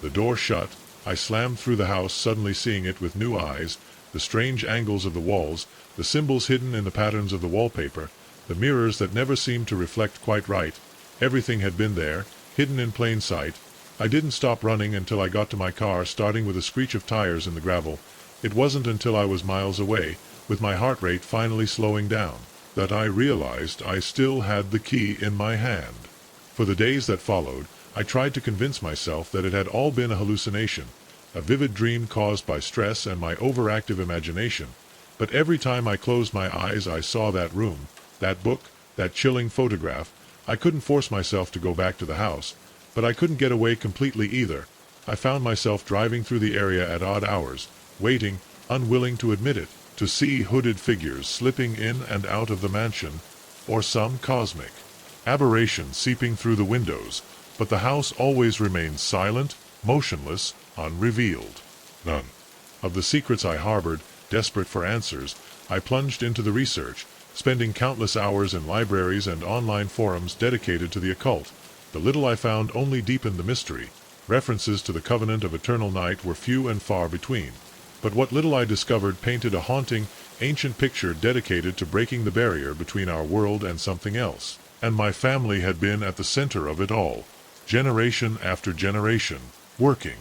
the door shut. I slammed through the house, suddenly seeing it with new eyes, the strange angles of the walls, the symbols hidden in the patterns of the wallpaper, the mirrors that never seemed to reflect quite right. Everything had been there, hidden in plain sight. I didn't stop running until I got to my car, starting with a screech of tires in the gravel. It wasn't until I was miles away, with my heart rate finally slowing down, that I realized I still had the key in my hand. For the days that followed, I tried to convince myself that it had all been a hallucination, a vivid dream caused by stress and my overactive imagination. But every time I closed my eyes I saw that room, that book, that chilling photograph. I couldn't force myself to go back to the house, but I couldn't get away completely either. I found myself driving through the area at odd hours, waiting, unwilling to admit it, to see hooded figures slipping in and out of the mansion, or some cosmic aberration seeping through the windows. But the house always remained silent, motionless, unrevealed. None of the secrets I harbored. Desperate for answers, I plunged into the research, spending countless hours in libraries and online forums dedicated to the occult. The little I found only deepened the mystery. References to the Covenant of Eternal Night were few and far between. But what little I discovered painted a haunting, ancient picture dedicated to breaking the barrier between our world and something else. And my family had been at the center of it all, generation after generation, working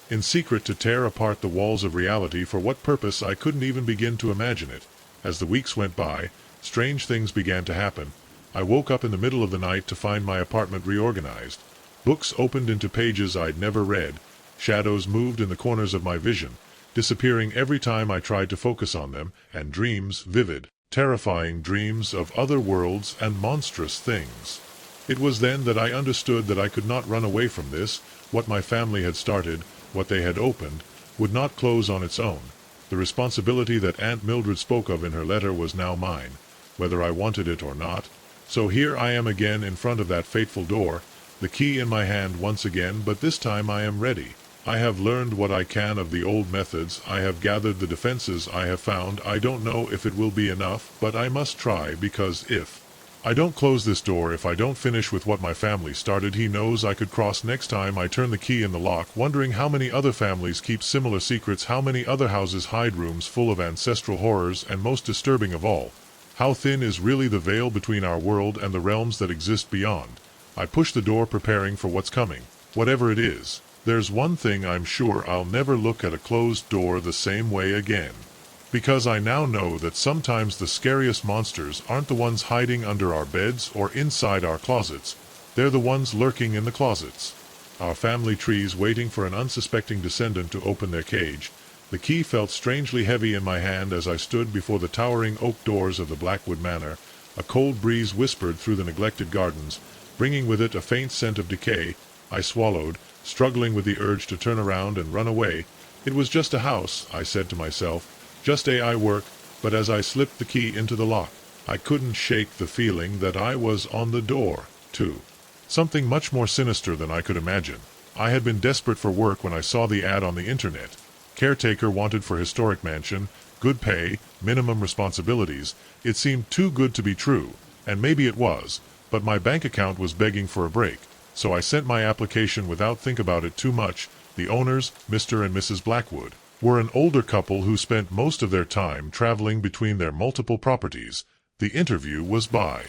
in secret to tear apart the walls of reality. For what purpose I couldn't even begin to imagine it. As the weeks went by, strange things began to happen. I woke up in the middle of the night to find my apartment reorganized. Books opened into pages I'd never read. Shadows moved in the corners of my vision, disappearing every time I tried to focus on them, and dreams, vivid, terrifying dreams of other worlds and monstrous things. It was then that I understood that I could not run away from this. What my family had started, what they had opened, would not close on its own. The responsibility that Aunt Mildred spoke of in her letter was now mine, whether I wanted it or not. So here I am again in front of that fateful door, the key in my hand once again, but this time I am ready. I have learned what I can of the old methods, I have gathered the defenses I have found. I don't know if it will be enough, but I must try, because if I don't close this door, if I don't finish with what my family started, he knows I could cross next time I turn the key in the lock, wondering how many other families keep similar secrets, how many other houses hide rooms full of ancestral horrors, and most disturbing of all, how thin is really the veil between our world and the realms that exist beyond. I push the door, preparing for what's coming, whatever it is. There's one thing I'm sure: I'll never look at a closed door the same way again. Because I now know that sometimes the scariest monsters aren't the ones hiding under our beds or inside our closets, they're the ones lurking in the closets. Our family trees waiting for an unsuspecting descendant to open their cage. The key felt strangely heavy in my hand as I stood before the towering oak doors of the Blackwood Manor. A cold breeze whispered through the neglected gardens, bringing with it a faint scent of decay. I swallowed, struggling with the urge to turn around and run away. It was just a house, I said to myself. Just AI work, but as I slipped the key into the lock, I couldn't shake the feeling that I was on the door, too. Something much more sinister than I could imagine. I had been desperate for work when I saw the ad on the internet. Caretaker wanted for historic mansion, good pay, minimum responsibilities. It seemed too good to be true, and maybe it was, but my bank account was begging for a break, so I sent my application without think about it too much. The owners, Mr. and Mrs. Blackwood, were an older couple who spent most of their time traveling between their multiple properties. The interview was by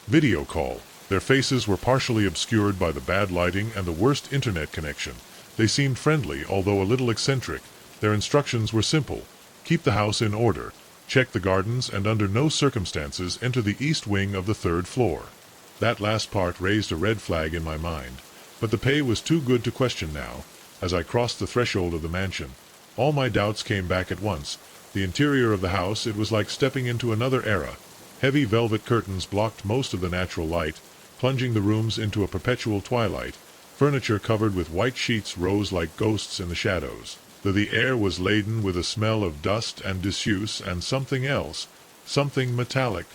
video call. Their faces were partially obscured by the bad lighting and the worst internet connection. They seemed friendly, although a little eccentric. Their instructions were simple: keep the house in order, check the gardens, and under no circumstances enter the east wing of the third floor. That last part raised a red flag in my mind, but the pay was too good to question now. As I crossed the threshold of the mansion, all my doubts came back at once. The interior of the house, it was like stepping into another era. Heavy velvet curtains blocked most of the natural light, plunging the rooms into a perpetual twilight. Furniture covered with white sheets rose like ghosts in the shadows. The air was laden with a smell of dust and disuse and something else, something metallic,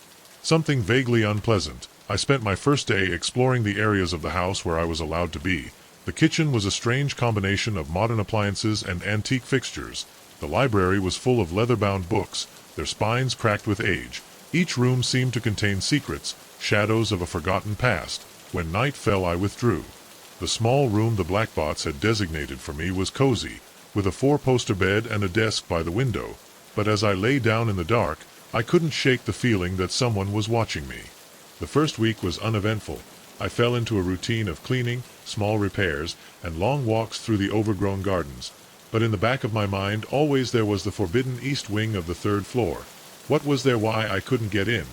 something vaguely unpleasant. I spent my first day exploring the areas of the house where I was allowed to be. The kitchen was a strange combination of modern appliances and antique fixtures. The library was full of leather-bound books, their spines cracked with age. Each room seemed to contain secrets, shadows of a forgotten past. When night fell, I withdrew. The small room the Blackbots had designated for me was cozy, with a four-poster bed and a desk by the window. But as I lay down in the dark, I couldn't shake the feeling that someone was watching me. The first week was uneventful. I fell into a routine of cleaning, small repairs, and long walks through the overgrown gardens. But in the back of my mind always there was the forbidden east wing of the third floor. What was there why I couldn't get in?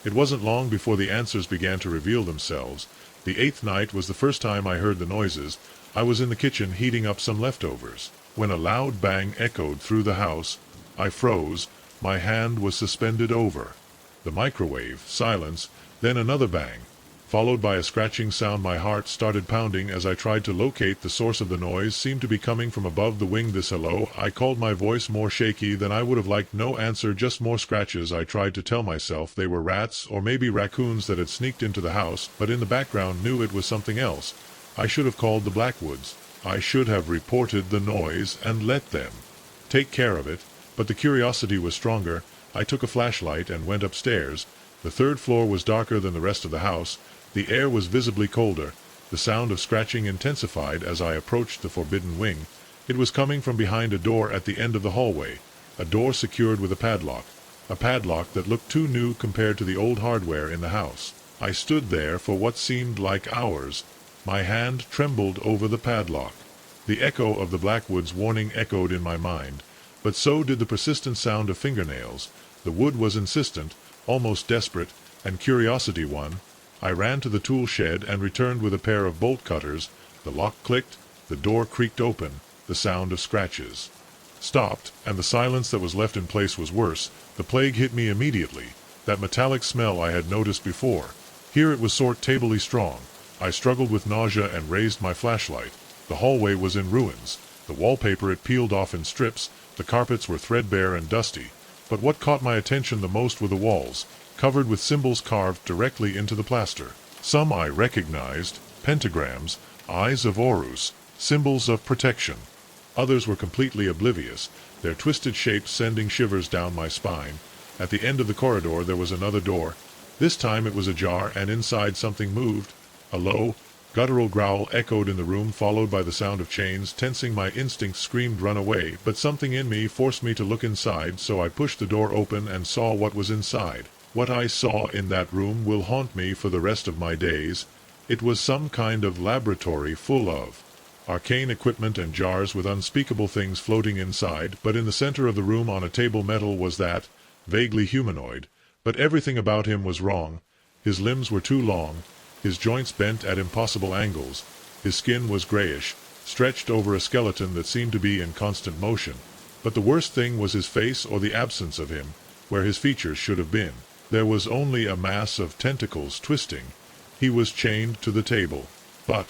It wasn't long before the answers began to reveal themselves. The 8th night was the first time I heard the noises. I was in the kitchen heating up some leftovers, when a loud bang echoed through the house. I froze. My hand was suspended over the microwave. Silence, then another bang, followed by a scratching sound. My heart started pounding as I tried to locate the source of the noise. Seemed to be coming from above the wing. This hello, I called, my voice more shaky than I would have liked. No answer, just more scratches. I tried to tell myself they were rats or maybe raccoons that had sneaked into the house, but in the background knew it was something else. I should have called the Blackwoods. I should have reported the noise and let them take care of it, but the curiosity was stronger. I took a flashlight and went upstairs. The third floor was darker than the rest of the house. The air was visibly colder. The sound of scratching intensified as I approached the forbidden wing. It was coming from behind a door at the end of the hallway, a door secured with a padlock that looked too new compared to the old hardware in the house. I stood there for what seemed like hours. My hand trembled over the padlock. The echo of the Blackwoods' warning echoed in my mind, but so did the persistent sound of fingernails. The wood was insistent, almost desperate, and curiosity won. I ran to the tool shed and returned with a pair of bolt cutters. The lock clicked, the door creaked open, the sound of scratches stopped, and the silence that was left in place was worse. The plague hit me immediately. That metallic smell I had noticed before. Here it was sortably strong. I struggled with nausea and raised my flashlight. The hallway was in ruins. The wallpaper had peeled off in strips, the carpets were threadbare and dusty. But what caught my attention the most were the walls, covered with symbols carved directly into the plaster. Some I recognized, pentagrams, eyes of Horus, symbols of protection. Others were completely oblivious, their twisted shapes sending shivers down my spine. At the end of the corridor there was another door. This time it was ajar, and inside something moved. A low, guttural growl echoed in the room, followed by the sound of chains. Tensing, my instincts screamed run away, but something in me forced me to look inside, so I pushed the door open and saw what was inside. What I saw in that room will haunt me for the rest of my days. It was some kind of laboratory full of arcane equipment and jars with unspeakable things floating inside, but in the center of the room on a table metal was that, vaguely humanoid, but everything about him was wrong. His limbs were too long, his joints bent at impossible angles, his skin was grayish, stretched over a skeleton that seemed to be in constant motion. But the worst thing was his face, or the absence of him, where his features should have been. There was only a mass of tentacles twisting. He was chained to the table. But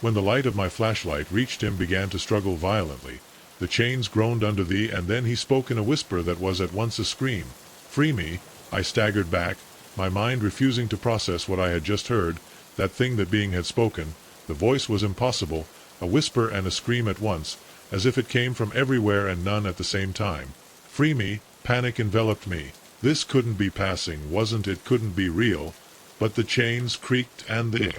when the light of my flashlight reached him, began to struggle violently. The chains groaned under thee, and then he spoke in a whisper that was at once a scream. "Free me!" I staggered back, my mind refusing to process what I had just heard, that thing that being had spoken. The voice was impossible, a whisper and a scream at once, as if it came from everywhere and none at the same time. "Free me!" Panic enveloped me. This couldn't be passing, wasn't it? Couldn't be real. But the chains creaked, and the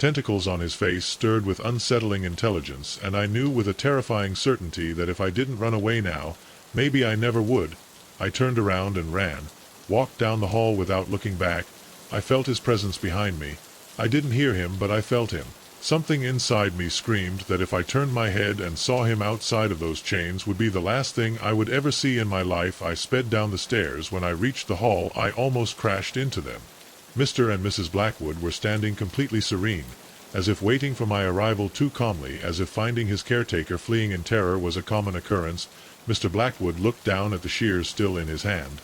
tentacles on his face stirred with unsettling intelligence, and I knew with a terrifying certainty that if I didn't run away now, maybe I never would. I turned around and ran, walked down the hall without looking back. I felt his presence behind me. I didn't hear him, but I felt him. Something inside me screamed that if I turned my head and saw him outside of those chains would be the last thing I would ever see in my life. I sped down the stairs. When I reached the hall, I almost crashed into them. Mr. and Mrs. Blackwood were standing completely serene, as if waiting for my arrival, too calmly, as if finding his caretaker fleeing in terror was a common occurrence. Mr. Blackwood looked down at the shears still in his hand.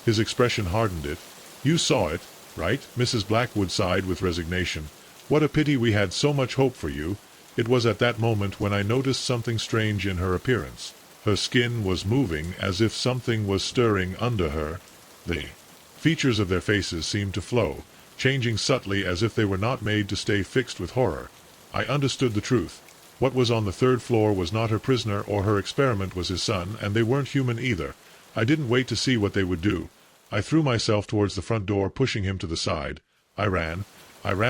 His expression hardened it. "You saw it, right?" Mrs. Blackwood sighed with resignation. "What a pity we had so much hope for you." It was at that moment when I noticed something strange in her appearance. Her skin was moving, as if something was stirring under her. The features of their faces seemed to flow, changing subtly as if they were not made to stay fixed with horror. I understood the truth. What was on the third floor was not her prisoner or her experiment was his son, and they weren't human either. I didn't wait to see what they would do. I threw myself towards the front door, pushing him to the side. I ran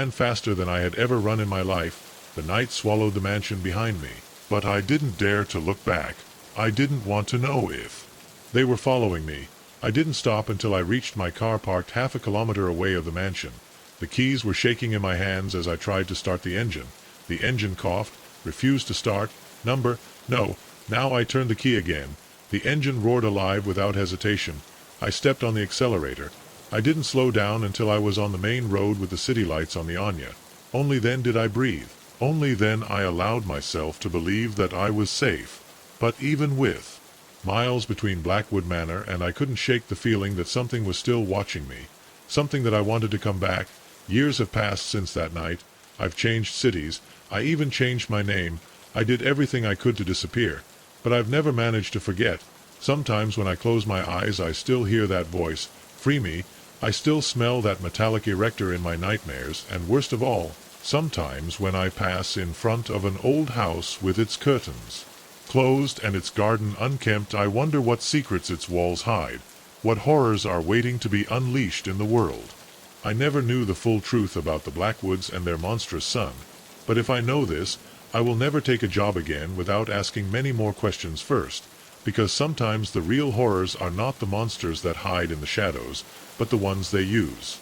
faster than I had ever run in my life. The night swallowed the mansion behind me. But I didn't dare to look back. I didn't want to know if they were following me. I didn't stop until I reached my car parked half a kilometer away of the mansion. The keys were shaking in my hands as I tried to start the engine. The engine coughed, refused to start. No. Now I turned the key again. The engine roared alive without hesitation. I stepped on the accelerator. I didn't slow down until I was on the main road with the city lights on the Anya. Only then did I breathe. Only then I allowed myself to believe that I was safe. But even with miles between Blackwood Manor, and I couldn't shake the feeling that something was still watching me. Something that I wanted to come back. Years have passed since that night. I've changed cities. I even changed my name. I did everything I could to disappear. But I've never managed to forget. Sometimes when I close my eyes I still hear that voice. Free me. I still smell that metallic erector in my nightmares, and worst of all, sometimes when I pass in front of an old house with its curtains closed and its garden unkempt, I wonder what secrets its walls hide, what horrors are waiting to be unleashed in the world. I never knew the full truth about the Blackwoods and their monstrous son, but if I know this, I will never take a job again without asking many more questions first, because sometimes the real horrors are not the monsters that hide in the shadows, but the ones they use.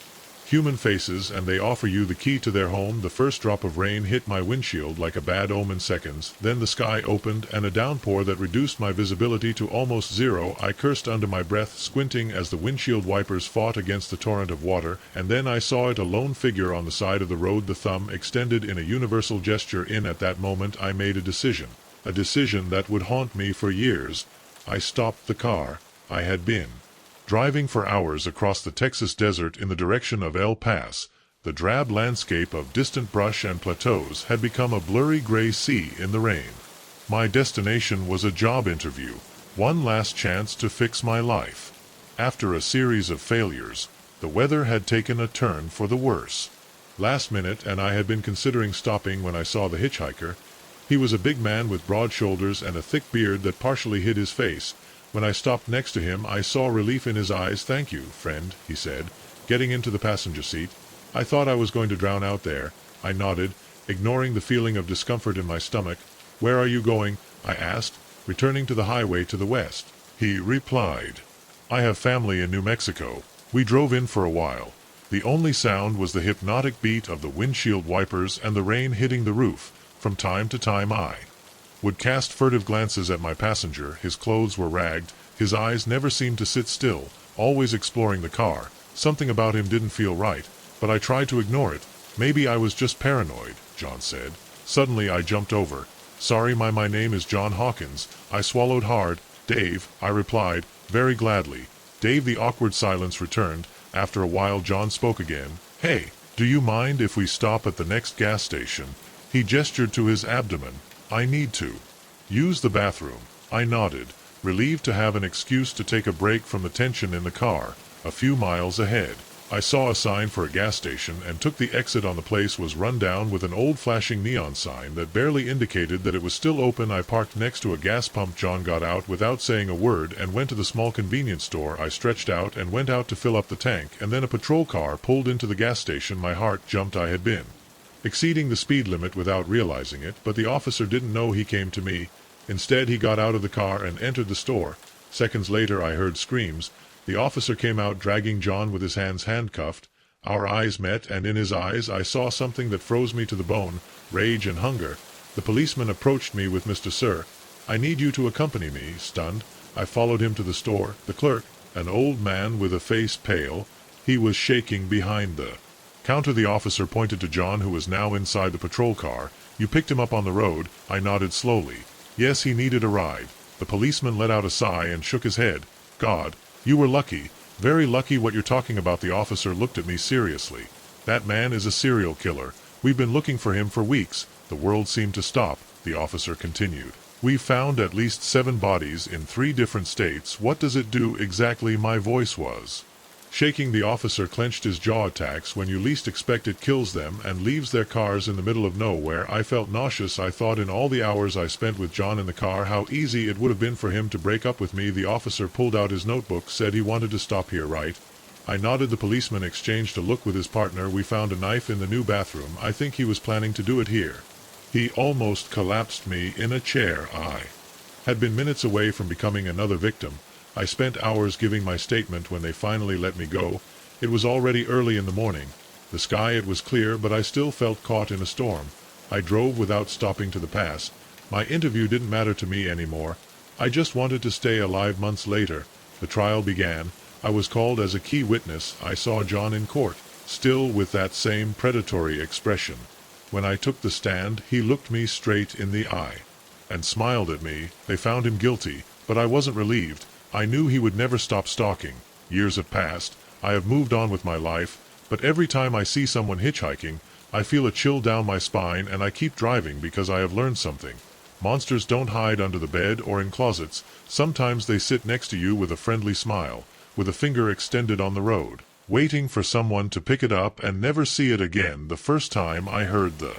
Human faces, and they offer you the key to their home. The first drop of rain hit my windshield like a bad omen seconds, then the sky opened, and a downpour that reduced my visibility to almost zero. I cursed under my breath, squinting as the windshield wipers fought against the torrent of water, and then I saw it, a lone figure on the side of the road, the thumb extended in a universal gesture. At that moment I made a decision that would haunt me for years. I stopped the car. I had been driving for hours across the Texas desert in the direction of El Paso. The drab landscape of distant brush and plateaus had become a blurry gray sea in the rain. My destination was a job interview, one last chance to fix my life. After a series of failures, the weather had taken a turn for the worse. Last minute, and I had been considering stopping when I saw the hitchhiker. He was a big man with broad shoulders and a thick beard that partially hid his face. When I stopped next to him, I saw relief in his eyes. "Thank you, friend," he said, getting into the passenger seat. "I thought I was going to drown out there." I nodded, ignoring the feeling of discomfort in my stomach. "Where are you going?" I asked. "Returning to the highway to the west," he replied. "I have family in New Mexico." We drove in for a while. The only sound was the hypnotic beat of the windshield wipers and the rain hitting the roof. From time to time I would cast furtive glances at my passenger. His clothes were ragged, his eyes never seemed to sit still, always exploring the car. Something about him didn't feel right, but I tried to ignore it. "Maybe I was just paranoid," John said. Suddenly I jumped over. "Sorry, my name is John Hawkins." I swallowed hard. "Dave," I replied, very gladly. "Dave." The awkward silence returned. After a while John spoke again. "Hey, do you mind if we stop at the next gas station?" He gestured to his abdomen. "I need to use the bathroom." I nodded, relieved to have an excuse to take a break from the tension in the car. A few miles ahead, I saw a sign for a gas station and took the exit. On the place was run down with an old flashing neon sign that barely indicated that it was still open. I parked next to a gas pump. John got out without saying a word and went to the small convenience store. I stretched out and went out to fill up the tank, and then a patrol car pulled into the gas station. My heart jumped. I had been exceeding the speed limit without realizing it, but the officer didn't know. He came to me. Instead, he got out of the car and entered the store. Seconds later I heard screams. The officer came out dragging John with his hands handcuffed. Our eyes met, and in his eyes I saw something that froze me to the bone, rage and hunger. The policeman approached me with, "Mr. Sir, I need you to accompany me." Stunned, I followed him to the store. The clerk, an old man with a face pale, he was shaking behind the counter. The officer pointed to John, who was now inside the patrol car. "You picked him up on the road?" I nodded slowly. "Yes, he needed a ride." The policeman let out a sigh and shook his head. "God, you were lucky, very lucky." "What you're talking about?" The officer looked at me seriously. "That man is a serial killer. We've been looking for him for weeks." The world seemed to stop. The officer continued. "We've found at least 7 bodies in 3 different states." "What does it do exactly?" My voice was shaking. The officer clenched his jaw. "Attacks when you least expect it, kills them, and leaves their cars in the middle of nowhere." I felt nauseous. I thought in all the hours I spent with John in the car how easy it would have been for him to break up with me. The officer pulled out his notebook. "Said he wanted to stop here, right?" I nodded. The policeman exchanged a look with his partner. "We found a knife in the new bathroom. I think he was planning to do it here." He almost collapsed me in a chair. I had been minutes away from becoming another victim. I spent hours giving my statement. When they finally let me go, it was already early in the morning. The sky, it was clear, but I still felt caught in a storm. I drove without stopping to the pass. My interview didn't matter to me anymore. I just wanted to stay alive. Months later, the trial began. I was called as a key witness. I saw John in court, still with that same predatory expression. When I took the stand, he looked me straight in the eye and smiled at me. They found him guilty, but I wasn't relieved. I knew he would never stop stalking. Years have passed. I have moved on with my life, but every time I see someone hitchhiking, I feel a chill down my spine, and I keep driving because I have learned something. Monsters don't hide under the bed or in closets. Sometimes they sit next to you with a friendly smile, with a finger extended on the road, waiting for someone to pick it up and never see it again. The first time I heard the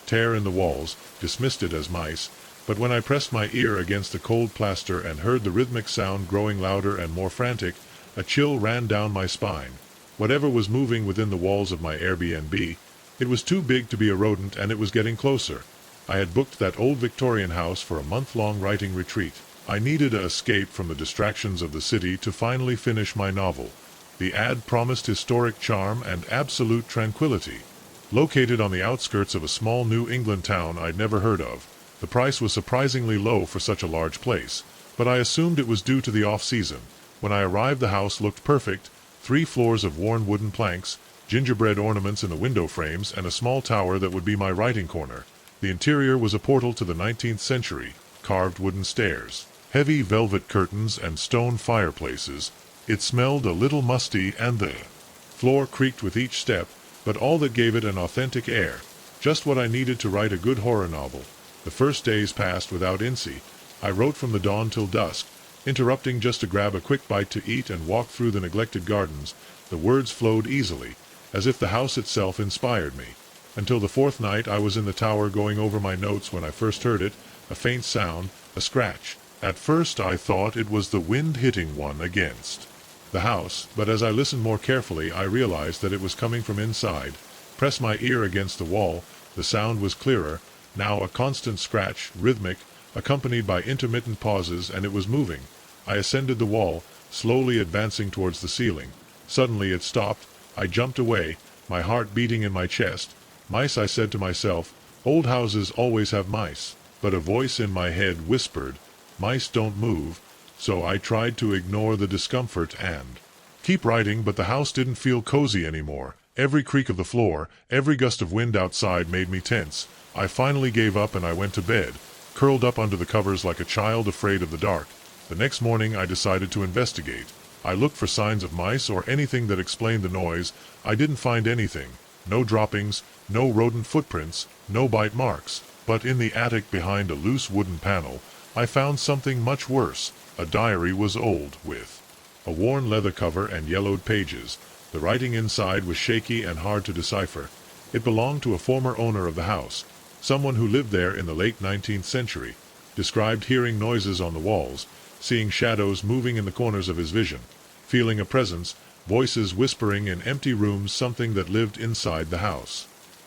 tear in the walls, dismissed it as mice. But when I pressed my ear against the cold plaster and heard the rhythmic sound growing louder and more frantic, a chill ran down my spine. Whatever was moving within the walls of my Airbnb, it was too big to be a rodent, and it was getting closer. I had booked that old Victorian house for a month-long writing retreat. I needed a escape from the distractions of the city to finally finish my novel. The ad promised historic charm and absolute tranquility. Located on the outskirts of a small New England town I'd never heard of, the price was surprisingly low for such a large place, but I assumed it was due to the off-season. When I arrived, the house looked perfect: 3 floors of worn wooden planks, gingerbread ornaments in the window frames, and a small tower that would be my writing corner. The interior was a portal to the 19th century, carved wooden stairs, heavy velvet curtains, and stone fireplaces. It smelled a little musty, and the floor creaked with each step, but all that gave it an authentic air. Just what I needed to write a good horror novel. The first days passed without incident. I wrote from the dawn till dusk, interrupting just to grab a quick bite to eat and walk through the neglected gardens. The words flowed easily, as if the house itself inspired me. Until the 4th night I was in the tower going over my notes when I first heard it, a faint sound, a scratch. At first I thought it was the wind hitting one against the house, but as I listened more carefully I realized that it was coming from inside. Press my ear against the wall. The sound was clearer, now a constant scratch, rhythmic, accompanied by intermittent pauses, and it was moving. I ascended the wall, slowly advancing towards the ceiling. Suddenly it stopped. I jumped away, my heart beating in my chest. Mice, I said to myself. Old houses always have mice. But a voice in my head whispered, mice don't move. So I tried to ignore the discomfort and keep writing, but the house didn't feel cozy anymore. Every creak of the floor, every gust of wind outside made me tense. I finally gave up and I went to bed, curled up under the covers like a child afraid of the dark. The next morning I decided to investigate. I looked for signs of mice or anything that explained the noise. I didn't find anything. No droppings, no rodent footprints, no bite marks. But in the attic behind a loose wooden panel, I found something much worse. A diary was old, with a worn leather cover and yellowed pages. The writing inside was shaky and hard to decipher. It belonged to a former owner of the house, someone who lived there in the late 19th century. Described hearing noises on the walls, seeing shadows moving in the corners of his vision, feeling a presence, voices whispering in empty rooms, something that lived inside the house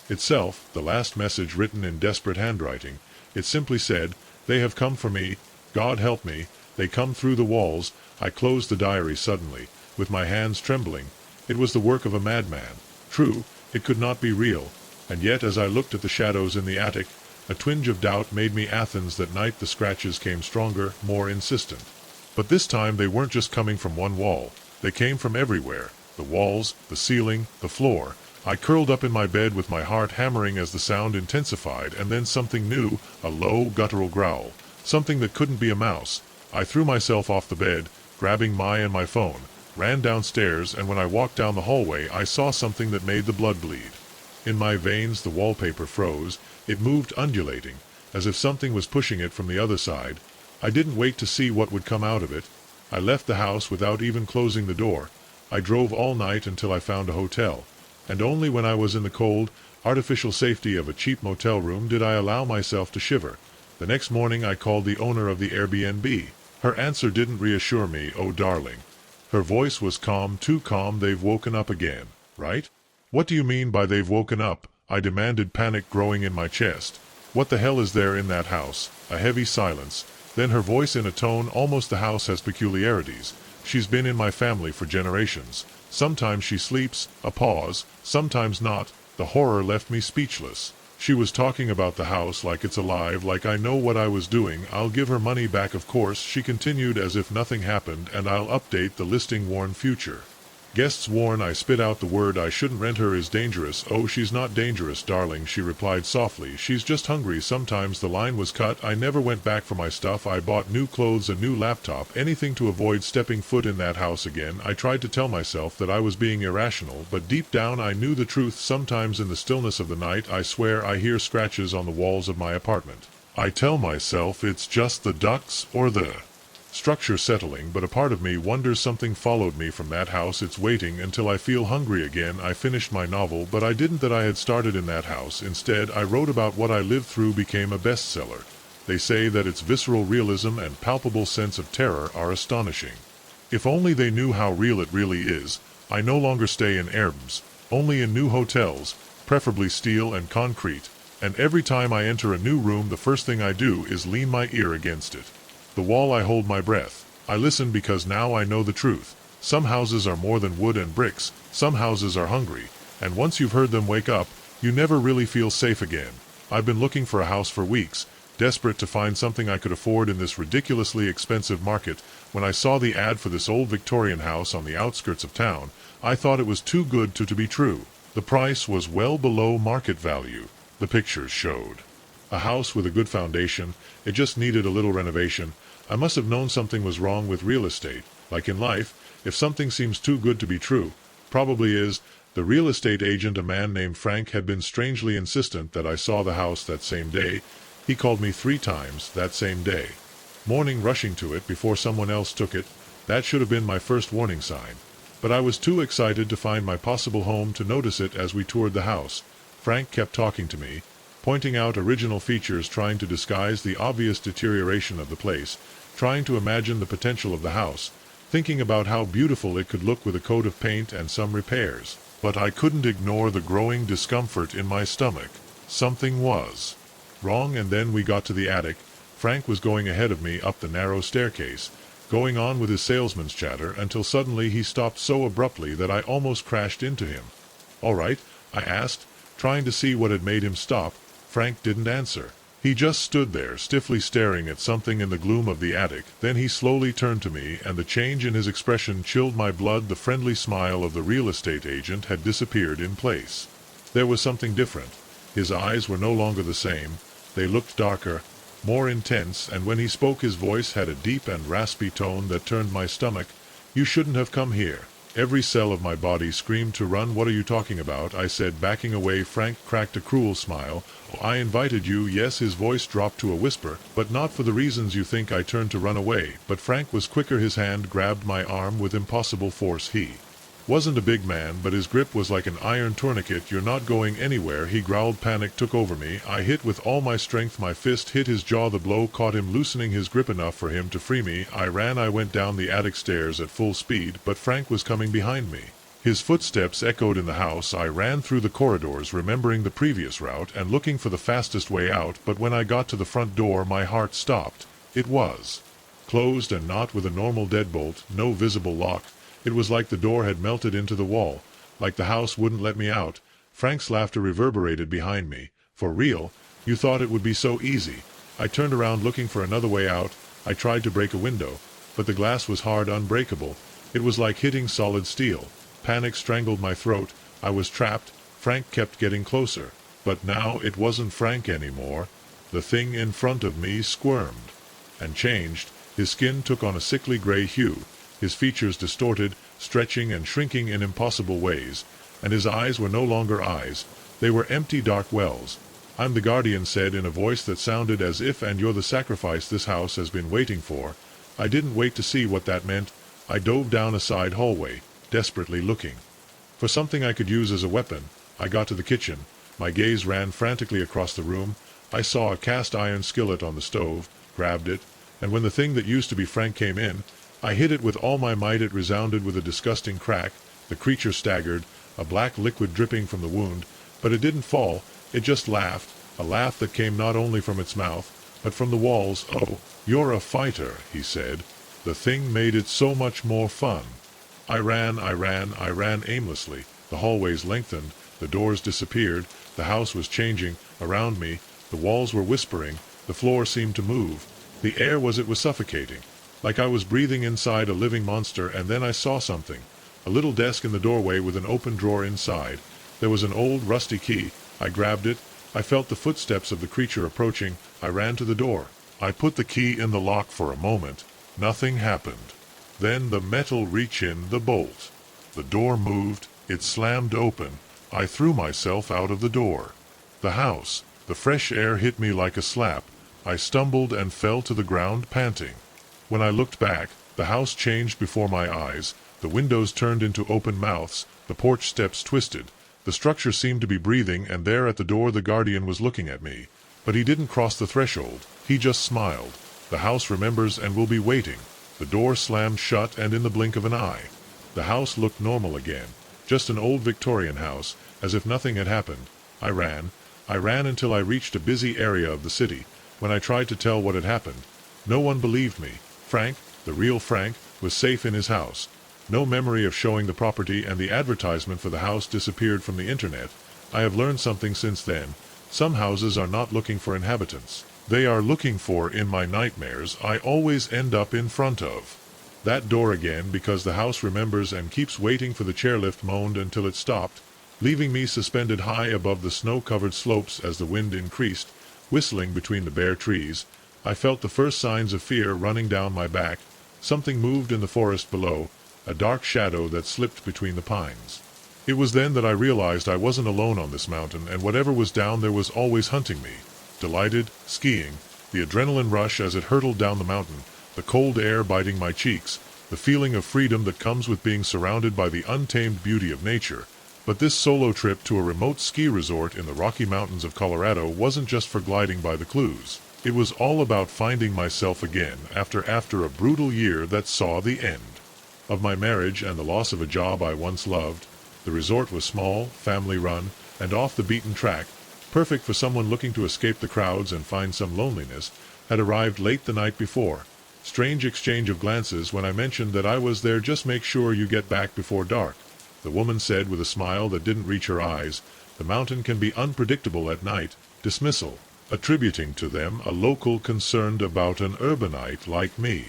itself. The last message, written in desperate handwriting, it simply said, "They have come for me. God help me. They come through the walls." I closed the diary suddenly, with my hands trembling. It was the work of a madman. True, it could not be real. And yet, as I looked at the shadows in the attic, a twinge of doubt made me Athens. That night the scratches came stronger, more insistent. But this time they weren't just coming from one wall. They came from everywhere. The walls, the ceiling, the floor. I curled up in my bed with my heart hammering as the sound intensified, and then something new, a low, guttural growl. Something that couldn't be a mouse. I threw myself off the bed, grabbing my phone, ran downstairs, and when I walked down the hallway I saw something that made the blood bleed. In my veins the wallpaper froze. It moved, undulating, as if something was pushing it from the other side. I didn't wait to see what would come out of it. I left the house without even closing the door. I drove all night until I found a hotel, and only when I was in the cold, artificial safety of a cheap motel room did I allow myself to shiver. The next morning I called the owner of the Airbnb. Her answer didn't reassure me. "Oh, darling." Her voice was calm, too calm. "They've woken up again, right?" "What do you mean by they've woken up?" I demanded, panic growing in my chest. "What the hell is there in that house?" A heavy silence. Then her voice in a tone almost, "The house has peculiarities. She's been in my family for generations. Sometimes she sleeps." A pause. "Sometimes not." The horror left me speechless. She was talking about the house like it's alive, like I know what I was doing. "I'll give her money back, of course," she continued as if nothing happened, "and I'll update the listing. Warn future guests." Warn? I spit out the word. "I shouldn't rent her. Is dangerous." "Oh, she's not dangerous, darling," she replied softly. "She's just hungry sometimes." The line was cut. I never went back for my stuff. I bought new clothes, a new laptop, anything to avoid stepping foot in that house again. I tried to tell myself that I was being irrational, but deep down I knew the truth. Sometimes in the stillness of the night, I swear, I hear scratches on the walls of my apartment. I tell myself it's just the ducks or the structure settling, but a part of me wonders something followed me from that house. It's waiting until I feel hungry again. I finished my novel, but I didn't. That I had started in that house. Instead, I wrote about what I lived through. Became a bestseller. They say that its visceral realism and palpable sense of terror are astonishing. If only they knew how real it really is. I no longer stay in Airbnbs, only in new hotels, preferably steel and concrete, and every time I enter a new room the first thing I do is lean my ear against it. The wall. I hold my breath. I listen because now I know the truth. Some houses are more than wood and bricks, some houses are hungry, and once you've heard them wake up, you never really feel safe again. I've been looking for a house for weeks, desperate to find something I could afford in this ridiculously expensive market. When I saw the ad for this old Victorian house on the outskirts of town, I thought it was too good to be true. The price was well below market value, the pictures showed. A house with a good foundation, it just needed a little renovation. I must have known something was wrong with real estate. Like in life, if something seems too good to be true, probably is. The real estate agent, a man named Frank, had been strangely insistent that I saw the house that same day. He called me 3 times that same day. Morning rushing to it before someone else took it, that should have been my first warning sign. But I was too excited to find my possible home to notice it as we toured the house. Frank kept talking to me, pointing out original features, trying to disguise the obvious deterioration of the place, trying to imagine the potential of the house, thinking about how beautiful it could look with a coat of paint and some repairs. But I couldn't ignore the growing discomfort in my stomach. Something was wrong. And then we got to the attic. Frank was going ahead of me up the narrow staircase, going on with his salesman's chatter, until suddenly he stopped so abruptly that I almost crashed into him. "All right?" I asked, trying to see what had made him stop. Frank didn't answer. He just stood there, stiffly staring at something in the gloom of the attic. Then he slowly turned to me, and the change in his expression chilled my blood. The friendly smile of the real estate agent had disappeared in place. There was something different. His eyes were no longer the same. They looked darker, more intense, and when he spoke his voice had a deep and raspy tone that turned my stomach. "You shouldn't have come here." Every cell of my body screamed to run. "What are you talking about?" I said, backing away. Frank cracked a cruel smile. "Oh, I invited you." Yes, his voice dropped to a whisper, "but not for the reasons you think." I turned to run away, but Frank was quicker. His hand grabbed my arm with impossible force. He wasn't a big man, but his grip was like an iron tourniquet. "You're not going anywhere," he growled. Panic took over me. I hit with all my strength. My fist hit his jaw. The blow caught him, loosening his grip enough for him to free me. I ran. I went down the attic stairs at full speed, but Frank was coming behind me. His footsteps echoed in the house. I ran through the corridors, remembering the previous route and looking for the fastest way out, but when I got to the front door, my heart stopped. It was closed, and not with a normal deadbolt, no visible lock. It was like the door had melted into the wall, like the house wouldn't let me out. Frank's laughter reverberated behind me. "For real? You thought it would be so easy?" I turned around looking for another way out. I tried to break a window, but the glass was hard, unbreakable. It was like hitting solid steel. Panic strangled my throat. I was trapped. Frank kept getting closer. But now it wasn't Frank anymore. The thing in front of me squirmed and changed. His skin took on a sickly gray hue. His features distorted, stretching and shrinking in impossible ways, and his eyes were no longer eyes. They were empty dark wells. "I'm the Guardian," said in a voice that sounded as if, "and you're the sacrifice this house has been waiting for." I didn't wait to see what that meant. I dove down a side hallway, desperately looking for something I could use as a weapon. I got to the kitchen. My gaze ran frantically across the room. I saw a cast iron skillet on the stove, grabbed it, and when the thing that used to be Frank came in, I hit it with all my might. It resounded with a disgusting crack. The creature staggered, a black liquid dripping from the wound, but it didn't fall. It just laughed, a laugh that came not only from its mouth, but from the walls. "Oh, you're a fighter," he said. The thing made it so much more fun. I ran aimlessly. The hallways lengthened, the doors disappeared, the house was changing around me, the walls were whispering, the floor seemed to move. The air it was suffocating, like I was breathing inside a living monster. And then I saw something. A little desk in the doorway with an open drawer inside. There was an old rusty key. I grabbed it. I felt the footsteps of the creature approaching. I ran to the door. I put the key in the lock. For a moment, nothing happened. Then the metal reached in the bolt. The door moved. It slammed open. I threw myself out of the door. The house, the fresh air hit me like a slap. I stumbled and fell to the ground, panting. When I looked back, the house changed before my eyes. The windows turned into open mouths. The porch steps twisted. The structure seemed to be breathing, and there at the door the Guardian was looking at me. But he didn't cross the threshold. He just smiled. The house remembers and will be waiting. The door slammed shut, and in the blink of an eye, the house looked normal again. Just an old Victorian house, as if nothing had happened. I ran until I reached a busy area of the city. When I tried to tell what had happened, no one believed me. Frank, the real Frank, was safe in his house. No memory of showing the property, and the advertisement for the house disappeared from the internet. I have learned something since then. Some houses are not looking for inhabitants. They are looking for, in my nightmares, I always end up in front of. That door again, because the house remembers and keeps waiting for the chairlift moaned until it stopped, leaving me suspended high above the snow-covered slopes as the wind increased, whistling between the bare trees. I felt the first signs of fear running down my back. Something moved in the forest below, a dark shadow that slipped between the pines. It was then that I realized I wasn't alone on this mountain, and whatever was down there was always hunting me. Delighted, skiing, the adrenaline rush as it hurtled down the mountain, the cold air biting my cheeks, the feeling of freedom that comes with being surrounded by the untamed beauty of nature. But this solo trip to a remote ski resort in the Rocky Mountains of Colorado wasn't just for gliding by the clues. It was all about finding myself again after a brutal year that saw the end of my marriage and the loss of a job I once loved. The resort was small, family-run, and off the beaten track, perfect for someone looking to escape the crowds and find some loneliness. Had arrived late the night before. Strange exchange of glances when I mentioned that I was there. Just make sure you get back before dark, the woman said with a smile that didn't reach her eyes. The mountain can be unpredictable at night. Dismissal, attributing to them a local concerned about an urbanite like me.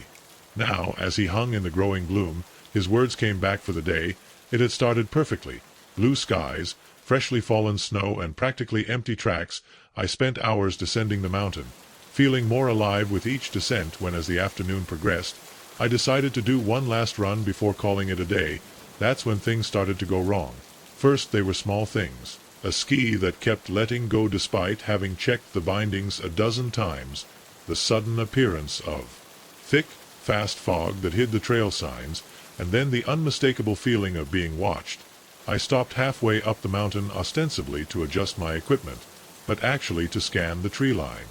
Now, as he hung in the growing gloom, his words came back for the day. It had started perfectly. Blue skies, freshly fallen snow, and practically empty tracks. I spent hours descending the mountain, feeling more alive with each descent when, as the afternoon progressed, I decided to do one last run before calling it a day. That's when things started to go wrong. First, they were small things. A ski that kept letting go despite having checked the bindings a dozen times. The sudden appearance of thick, fast fog that hid the trail signs, and then the unmistakable feeling of being watched. I stopped halfway up the mountain ostensibly to adjust my equipment, but actually to scan the tree line.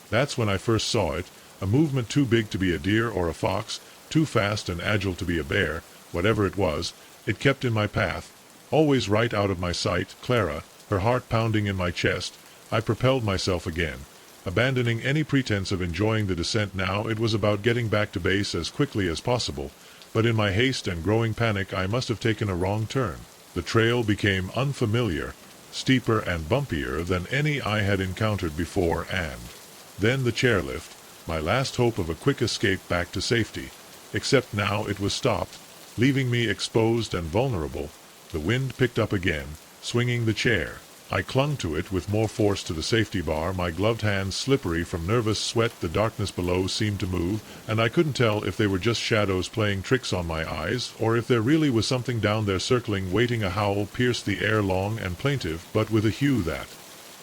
That's when I first saw it, a movement too big to be a deer or a fox, too fast and agile to be a bear. Whatever it was, it kept in my path, always right out of my sight. Clara, her heart pounding in my chest. I propelled myself again, abandoning any pretense of enjoying the descent now. It was about getting back to base as quickly as possible, but in my haste and growing panic I must have taken a wrong turn. The trail became unfamiliar, steeper and bumpier than any I had encountered before, and then the chairlift, my last hope of a quick escape back to safety. Except now it was stopped, leaving me exposed and vulnerable. The wind picked up again, swinging the chair. I clung to it with more force to the safety bar, my gloved hands slippery from nervous sweat. The darkness below seemed to move, and I couldn't tell if they were just shadows playing tricks on my eyes, or if there really was something down there circling, waiting. A howl pierced the air, long and plaintive, but with a hue that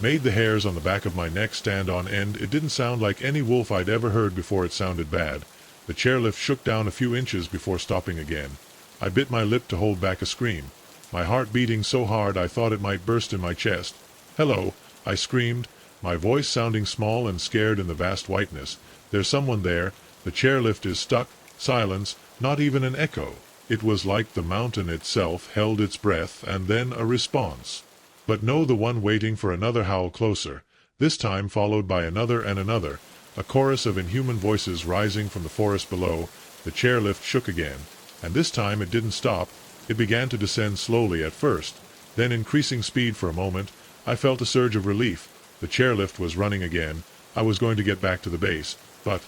made the hairs on the back of my neck stand on end. It didn't sound like any wolf I'd ever heard before. It sounded bad. The chairlift shook down a few inches before stopping again. I bit my lip to hold back a scream, my heart beating so hard I thought it might burst in my chest. "Hello," I screamed, my voice sounding small and scared in the vast whiteness. "There's someone there. The chairlift is stuck." Silence, not even an echo. It was like the mountain itself held its breath, and then a response. But no, the one waiting for another howl closer, this time followed by another and another, a chorus of inhuman voices rising from the forest below. The chairlift shook again, and this time it didn't stop. It began to descend slowly at first, then increasing speed. For a moment, I felt a surge of relief. The chairlift was running again. I was going to get back to the base, but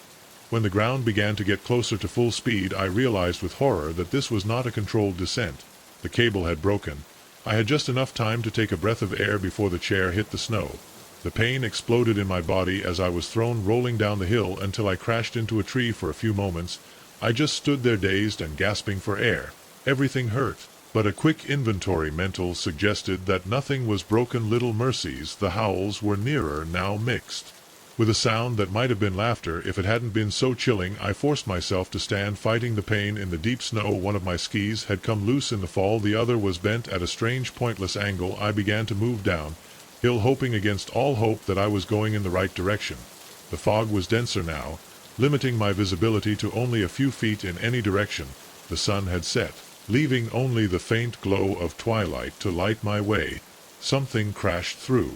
when the ground began to get closer to full speed, I realized with horror that this was not a controlled descent. The cable had broken. I had just enough time to take a breath of air before the chair hit the snow. The pain exploded in my body as I was thrown rolling down the hill until I crashed into a tree. For a few moments, I just stood there dazed and gasping for air. Everything hurt, but a quick inventory mental suggested that nothing was broken. Little mercies, the howls were nearer now, mixed with a sound that might have been laughter if it hadn't been so chilling. I forced myself to stand, fighting the pain in the deep snow. One of my skis had come loose in the fall, the other was bent at a strange pointless angle. I began to move down hill, hoping against all hope that I was going in the right direction. The fog was denser now, limiting my visibility to only a few feet in any direction. The sun had set, leaving only the faint glow of twilight to light my way. Something crashed through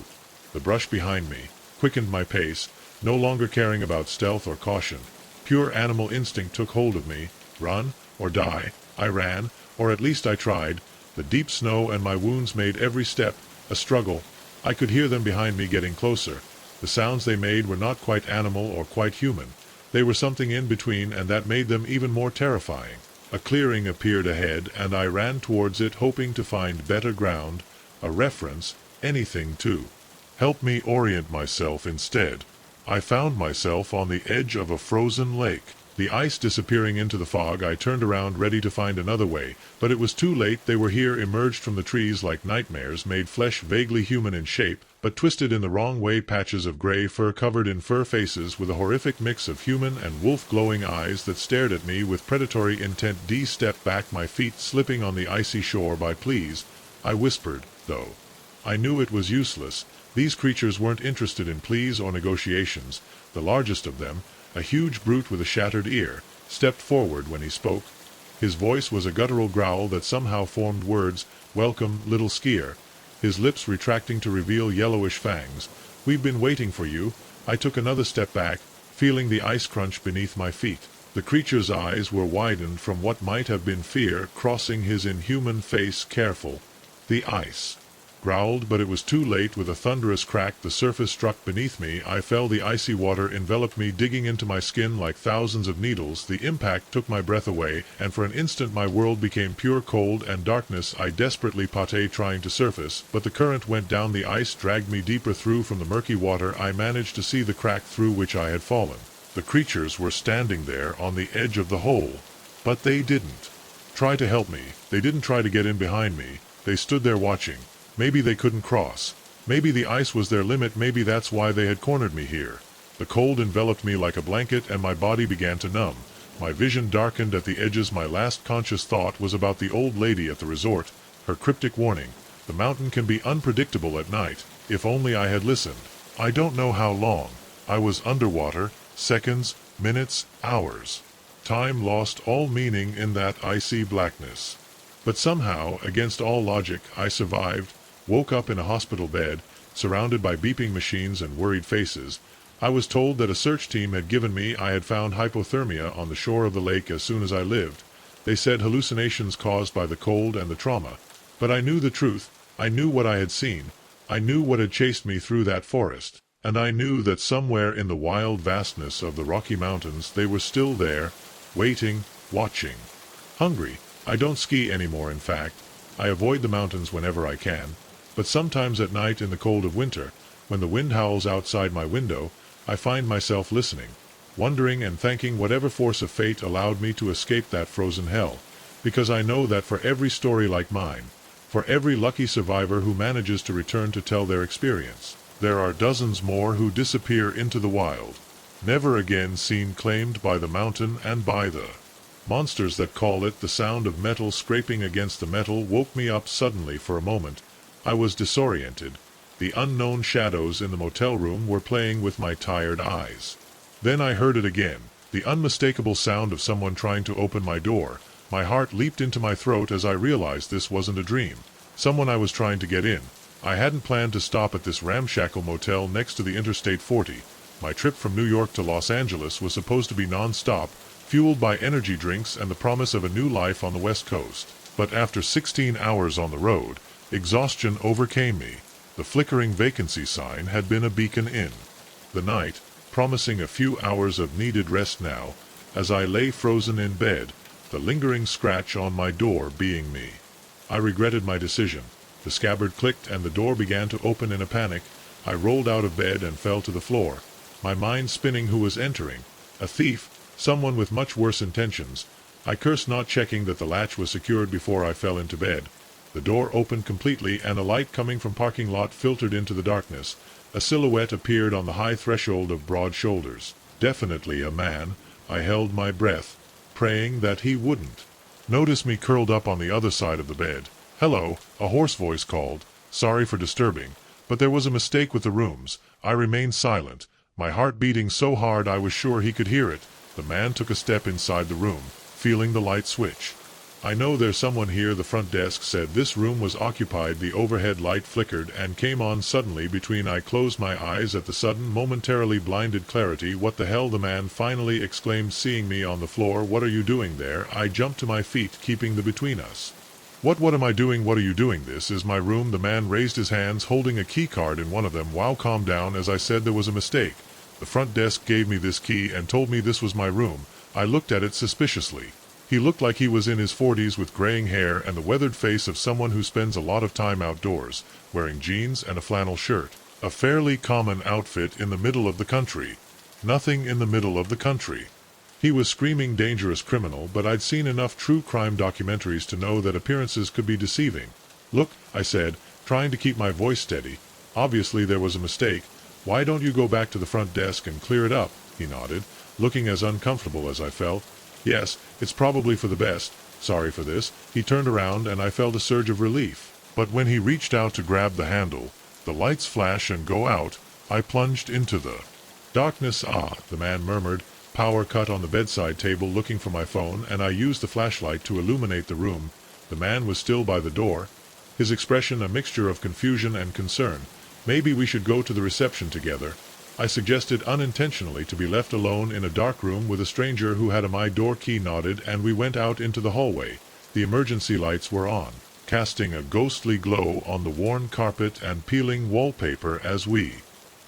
the brush behind me, quickened my pace, no longer caring about stealth or caution. Pure animal instinct took hold of me. Run or die. I ran, or at least I tried. The deep snow and my wounds made every step a struggle. I could hear them behind me getting closer. The sounds they made were not quite animal or quite human. They were something in between, and that made them even more terrifying. A clearing appeared ahead, and I ran towards it, hoping to find better ground, a reference, anything to help me orient myself instead. I found myself on the edge of a frozen lake. The ice disappearing into the fog, I turned around ready to find another way, but it was too late. They were here, emerged from the trees like nightmares, made flesh vaguely human in shape, but twisted in the wrong way, patches of gray fur covered in fur, faces with a horrific mix of human and wolf, glowing eyes that stared at me with predatory intent. Step back, my feet slipping on the icy shore. By please, I whispered, though I knew it was useless. These creatures weren't interested in pleas or negotiations. The largest of them, a huge brute with a shattered ear, stepped forward when he spoke. His voice was a guttural growl that somehow formed words, "Welcome, little skier," his lips retracting to reveal yellowish fangs. "We've been waiting for you." I took another step back, feeling the ice crunch beneath my feet. The creature's eyes were widened from what might have been fear, crossing his inhuman face. "Careful." The ice growled, but it was too late. With a thunderous crack, the surface struck beneath me. I fell. The icy water enveloped me, digging into my skin like thousands of needles. The impact took my breath away, and for an instant my world became pure cold and darkness. I desperately patted, trying to surface, but the current went down. The ice dragged me deeper through. From the murky water I managed to see the crack through which I had fallen. The creatures were standing there on the edge of the hole, but they didn't try to help me. They didn't try to get in behind me. They stood there watching. Maybe they couldn't cross. Maybe the ice was their limit. Maybe that's why they had cornered me here. The cold enveloped me like a blanket, and my body began to numb. My vision darkened at the edges. My last conscious thought was about the old lady at the resort, her cryptic warning. The mountain can be unpredictable at night. If only I had listened. I don't know how long. I was underwater, seconds, minutes, hours. Time lost all meaning in that icy blackness. But somehow, against all logic, I survived. Woke up in a hospital bed, surrounded by beeping machines and worried faces. I was told that a search team had given me. I had found hypothermia on the shore of the lake as soon as I lived. They said hallucinations caused by the cold and the trauma. But I knew the truth. I knew what I had seen. I knew what had chased me through that forest. And I knew that somewhere in the wild vastness of the Rocky Mountains they were still there, waiting, watching. Hungry. I don't ski anymore, in fact. I avoid the mountains whenever I can. But sometimes at night in the cold of winter, when the wind howls outside my window, I find myself listening, wondering and thanking whatever force of fate allowed me to escape that frozen hell. Because I know that for every story like mine, for every lucky survivor who manages to return to tell their experience, there are dozens more who disappear into the wild, never again seen, claimed by the mountain and by the monsters that call it. The sound of metal scraping against the metal woke me up suddenly. For a moment I was disoriented. The unknown shadows in the motel room were playing with my tired eyes. Then I heard it again, the unmistakable sound of someone trying to open my door. My heart leaped into my throat as I realized this wasn't a dream. Someone I was trying to get in. I hadn't planned to stop at this ramshackle motel next to the Interstate 40. My trip from New York to Los Angeles was supposed to be non-stop, fueled by energy drinks and the promise of a new life on the West Coast. But after 16 hours on the road, exhaustion overcame me. The flickering vacancy sign had been a beacon in the night, promising a few hours of needed rest. Now, as I lay frozen in bed, the lingering scratch on my door being me. I regretted my decision. The scabbard clicked and the door began to open. In a panic, I rolled out of bed and fell to the floor, my mind spinning. Who was entering? A thief? Someone with much worse intentions. I cursed, not checking that the latch was secured before I fell into bed. The door opened completely, and a light coming from parking lot filtered into the darkness. A silhouette appeared on the high threshold of broad shoulders. Definitely a man. I held my breath, praying that he wouldn't notice me curled up on the other side of the bed. "Hello," a hoarse voice called. "Sorry for disturbing, but there was a mistake with the rooms." I remained silent, my heart beating so hard I was sure he could hear it. The man took a step inside the room, feeling the light switch. "I know there's someone here," the front desk said. "This room was occupied." The overhead light flickered and came on suddenly between I closed my eyes at the sudden, momentarily blinded clarity. "What the hell?" the man finally exclaimed, seeing me on the floor. "What are you doing there?" I jumped to my feet, keeping the between us. What am I doing? What are you doing? This is my room." The man raised his hands, holding a key card in one of them. "Wow, calm down. As I said, there was a mistake. The front desk gave me this key and told me this was my room." I looked at it suspiciously. He looked like he was in his 40s with graying hair and the weathered face of someone who spends a lot of time outdoors, wearing jeans and a flannel shirt. A fairly common outfit in the middle of the country. Nothing in the middle of the country. He was screaming dangerous criminal, but I'd seen enough true crime documentaries to know that appearances could be deceiving. "Look," I said, trying to keep my voice steady. "Obviously there was a mistake. Why don't you go back to the front desk and clear it up?" He nodded, looking as uncomfortable as I felt. "Yes, it's probably for the best. Sorry for this." He turned around and I felt a surge of relief. But when he reached out to grab the handle, the lights flash and go out. I plunged into the darkness. "Ah," the man murmured. Power cut on the bedside table. Looking for my phone, and I used the flashlight to illuminate the room. The man was still by the door, his expression a mixture of confusion and concern. "Maybe we should go to the reception together." I suggested unintentionally, to be left alone in a dark room with a stranger who had my door key. Nodded, and we went out into the hallway. The emergency lights were on, casting a ghostly glow on the worn carpet and peeling wallpaper as we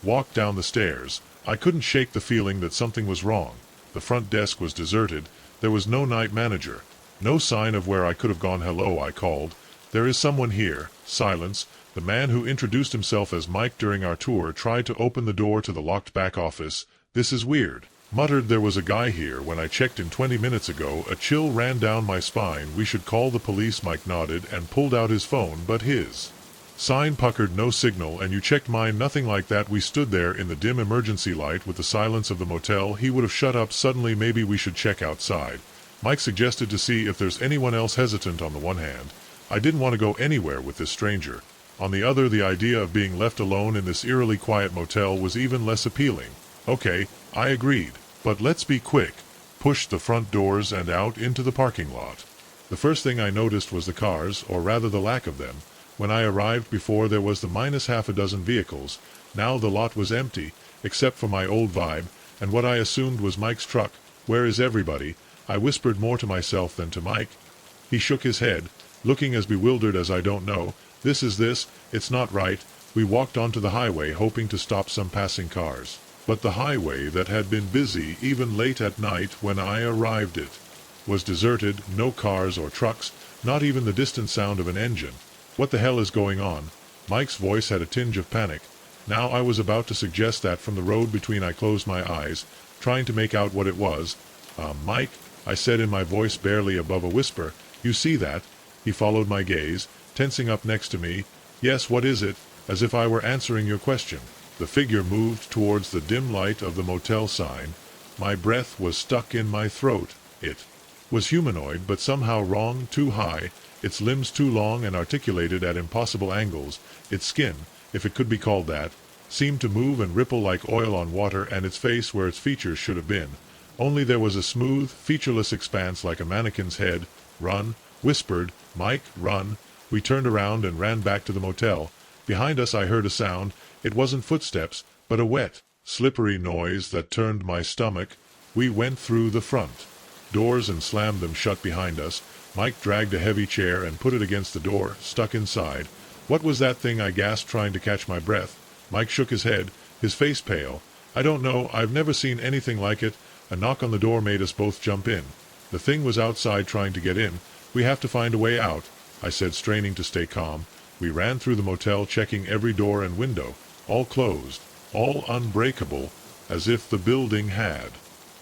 walked down the stairs. I couldn't shake the feeling that something was wrong. The front desk was deserted. There was no night manager. No sign of where I could have gone. "Hello," I called. "There is someone here." Silence. The man who introduced himself as Mike during our tour tried to open the door to the locked back office. "This is weird." Muttered, "There was a guy here when I checked in 20 minutes ago." A chill ran down my spine. "We should call the police." Mike nodded and pulled out his phone, but his sign puckered. "No signal." "And you checked mine?" "Nothing like that." We stood there in the dim emergency light with the silence of the motel. He would have shut up suddenly. "Maybe we should check outside." Mike suggested, to see if there's anyone else. Hesitant on the one hand, I didn't want to go anywhere with this stranger. On the other, the idea of being left alone in this eerily quiet motel was even less appealing. "Okay," I agreed. "But let's be quick." Pushed the front doors and out into the parking lot. The first thing I noticed was the cars, or rather the lack of them. When I arrived, before there was the minus half a dozen vehicles. Now the lot was empty, except for my old Vibe, and what I assumed was Mike's truck. "Where is everybody?" I whispered, more to myself than to Mike. He shook his head, looking as bewildered as I don't know. This, it's not right." We walked onto the highway, hoping to stop some passing cars. But the highway, that had been busy even late at night when I arrived it, was deserted. No cars or trucks, not even the distant sound of an engine. "What the hell is going on?" Mike's voice had a tinge of panic. Now I was about to suggest that from the road between. I closed my eyes, trying to make out what it was. Mike," I said in my voice barely above a whisper, "you see that?" He followed my gaze, tensing up next to me. "Yes, what is it?" As if I were answering your question. The figure moved towards the dim light of the motel sign. My breath was stuck in my throat. It was humanoid, but somehow wrong, too high, its limbs too long and articulated at impossible angles. Its skin, if it could be called that, seemed to move and ripple like oil on water, and its face where its features should have been. Only there was a smooth, featureless expanse like a mannequin's head. "Run," whispered Mike, "run." We turned around and ran back to the motel. Behind us I heard a sound. It wasn't footsteps, but a wet, slippery noise that turned my stomach. We went through the front doors and slammed them shut behind us. Mike dragged a heavy chair and put it against the door. "Stuck inside." "What was that thing?" I gasped, trying to catch my breath. Mike shook his head, his face pale. "I don't know. I've never seen anything like it." A knock on the door made us both jump in. The thing was outside trying to get in. "We have to find a way out," I said, straining to stay calm. We ran through the motel, checking every door and window. All closed, all unbreakable, as if the building had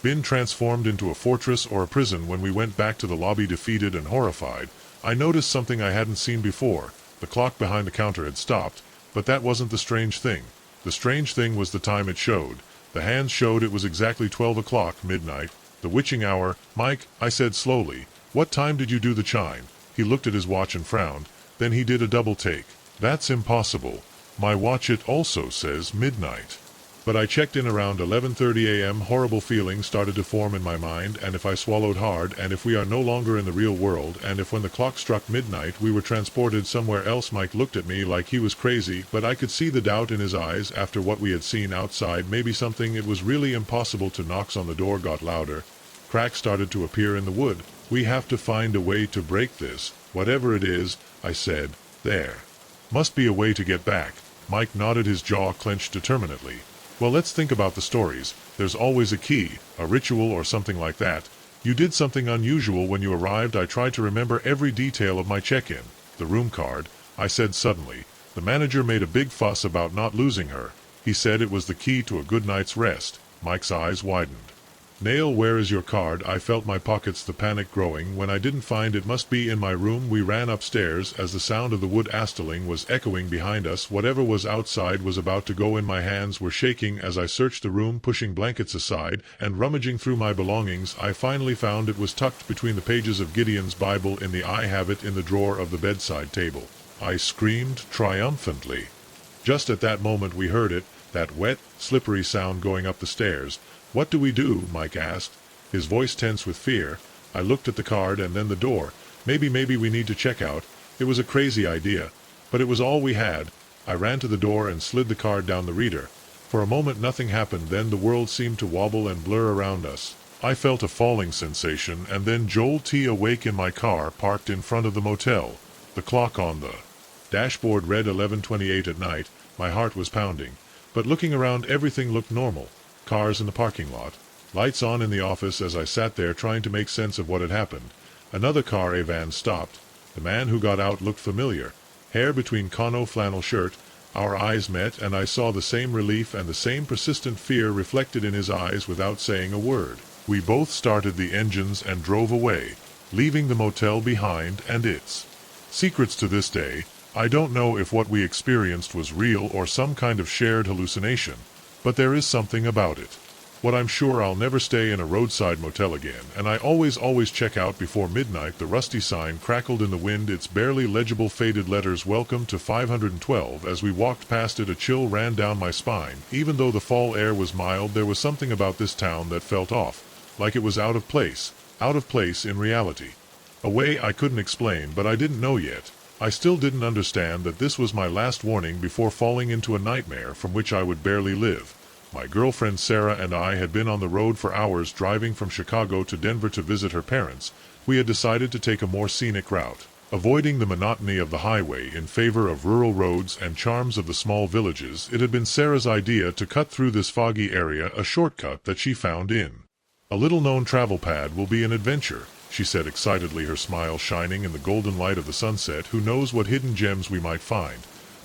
been transformed into a fortress or a prison. When we went back to the lobby, defeated and horrified, I noticed something I hadn't seen before. The clock behind the counter had stopped, but that wasn't the strange thing. The strange thing was the time it showed. The hands showed it was exactly 12 o'clock, midnight, the witching hour. "Mike," I said slowly, "what time did you do the chime?" He looked at his watch and frowned. Then he did a double take. "That's impossible. My watch, it also says midnight." But I checked in around 11:30 a.m. Horrible feelings started to form in my mind, and if I swallowed hard, and if we are no longer in the real world, and if when the clock struck midnight we were transported somewhere else. Mike looked at me like he was crazy, but I could see the doubt in his eyes after what we had seen outside. Maybe something it was really impossible to. Knocks on the door got louder. Cracks started to appear in the wood. We have to find a way to break this, whatever it is, I said. There must be a way to get back. Mike nodded, his jaw clenched determinedly. Well, let's think about the stories. There's always a key, a ritual or something like that. You did something unusual when you arrived. I tried to remember every detail of my check-in. The room card, I said suddenly. The manager made a big fuss about not losing her. He said it was the key to a good night's rest. Mike's eyes widened. Nail, where is your card? I felt my pockets, the panic growing. When I didn't find it, must be in my room. We ran upstairs as the sound of the wood astling was echoing behind us. Whatever was outside was about to go in. My hands were shaking as I searched the room, pushing blankets aside and rummaging through my belongings. I finally found it was tucked between the pages of Gideon's Bible in the I have it in the drawer of the bedside table. I screamed triumphantly. Just at that moment we heard it, that wet, slippery sound going up the stairs. What do we do? Mike asked, his voice tense with fear. I looked at the card and then the door. Maybe we need to check out. It was a crazy idea, but it was all we had. I ran to the door and slid the card down the reader. For a moment nothing happened, then the world seemed to wobble and blur around us. I felt a falling sensation, and then Joel T. awake in my car parked in front of the motel. The clock on the dashboard read 11:28 at night. My heart was pounding. But looking around, everything looked normal. Cars in the parking lot. Lights on in the office. As I sat there trying to make sense of what had happened, another car, a van, stopped. The man who got out looked familiar. Hair between Kano flannel shirt. Our eyes met, and I saw the same relief and the same persistent fear reflected in his eyes. Without saying a word, we both started the engines and drove away, leaving the motel behind and its secrets. To this day, I don't know if what we experienced was real or some kind of shared hallucination. But there is something about it. What I'm sure, I'll never stay in a roadside motel again, and I always check out before midnight. The rusty sign crackled in the wind, its barely legible faded letters, "Welcome to 512. As we walked past it, a chill ran down my spine. Even though the fall air was mild, there was something about this town that felt off, like it was out of place in reality. A way I couldn't explain, but I didn't know yet. I still didn't understand that this was my last warning before falling into a nightmare from which I would barely live. My girlfriend Sarah and I had been on the road for hours, driving from Chicago to Denver to visit her parents. We had decided to take a more scenic route, avoiding the monotony of the highway in favor of rural roads and charms of the small villages. It had been Sarah's idea to cut through this foggy area, a shortcut that she found in a little-known travel pad. Will be an adventure, she said excitedly, her smile shining in the golden light of the sunset. Who knows what hidden gems we might find.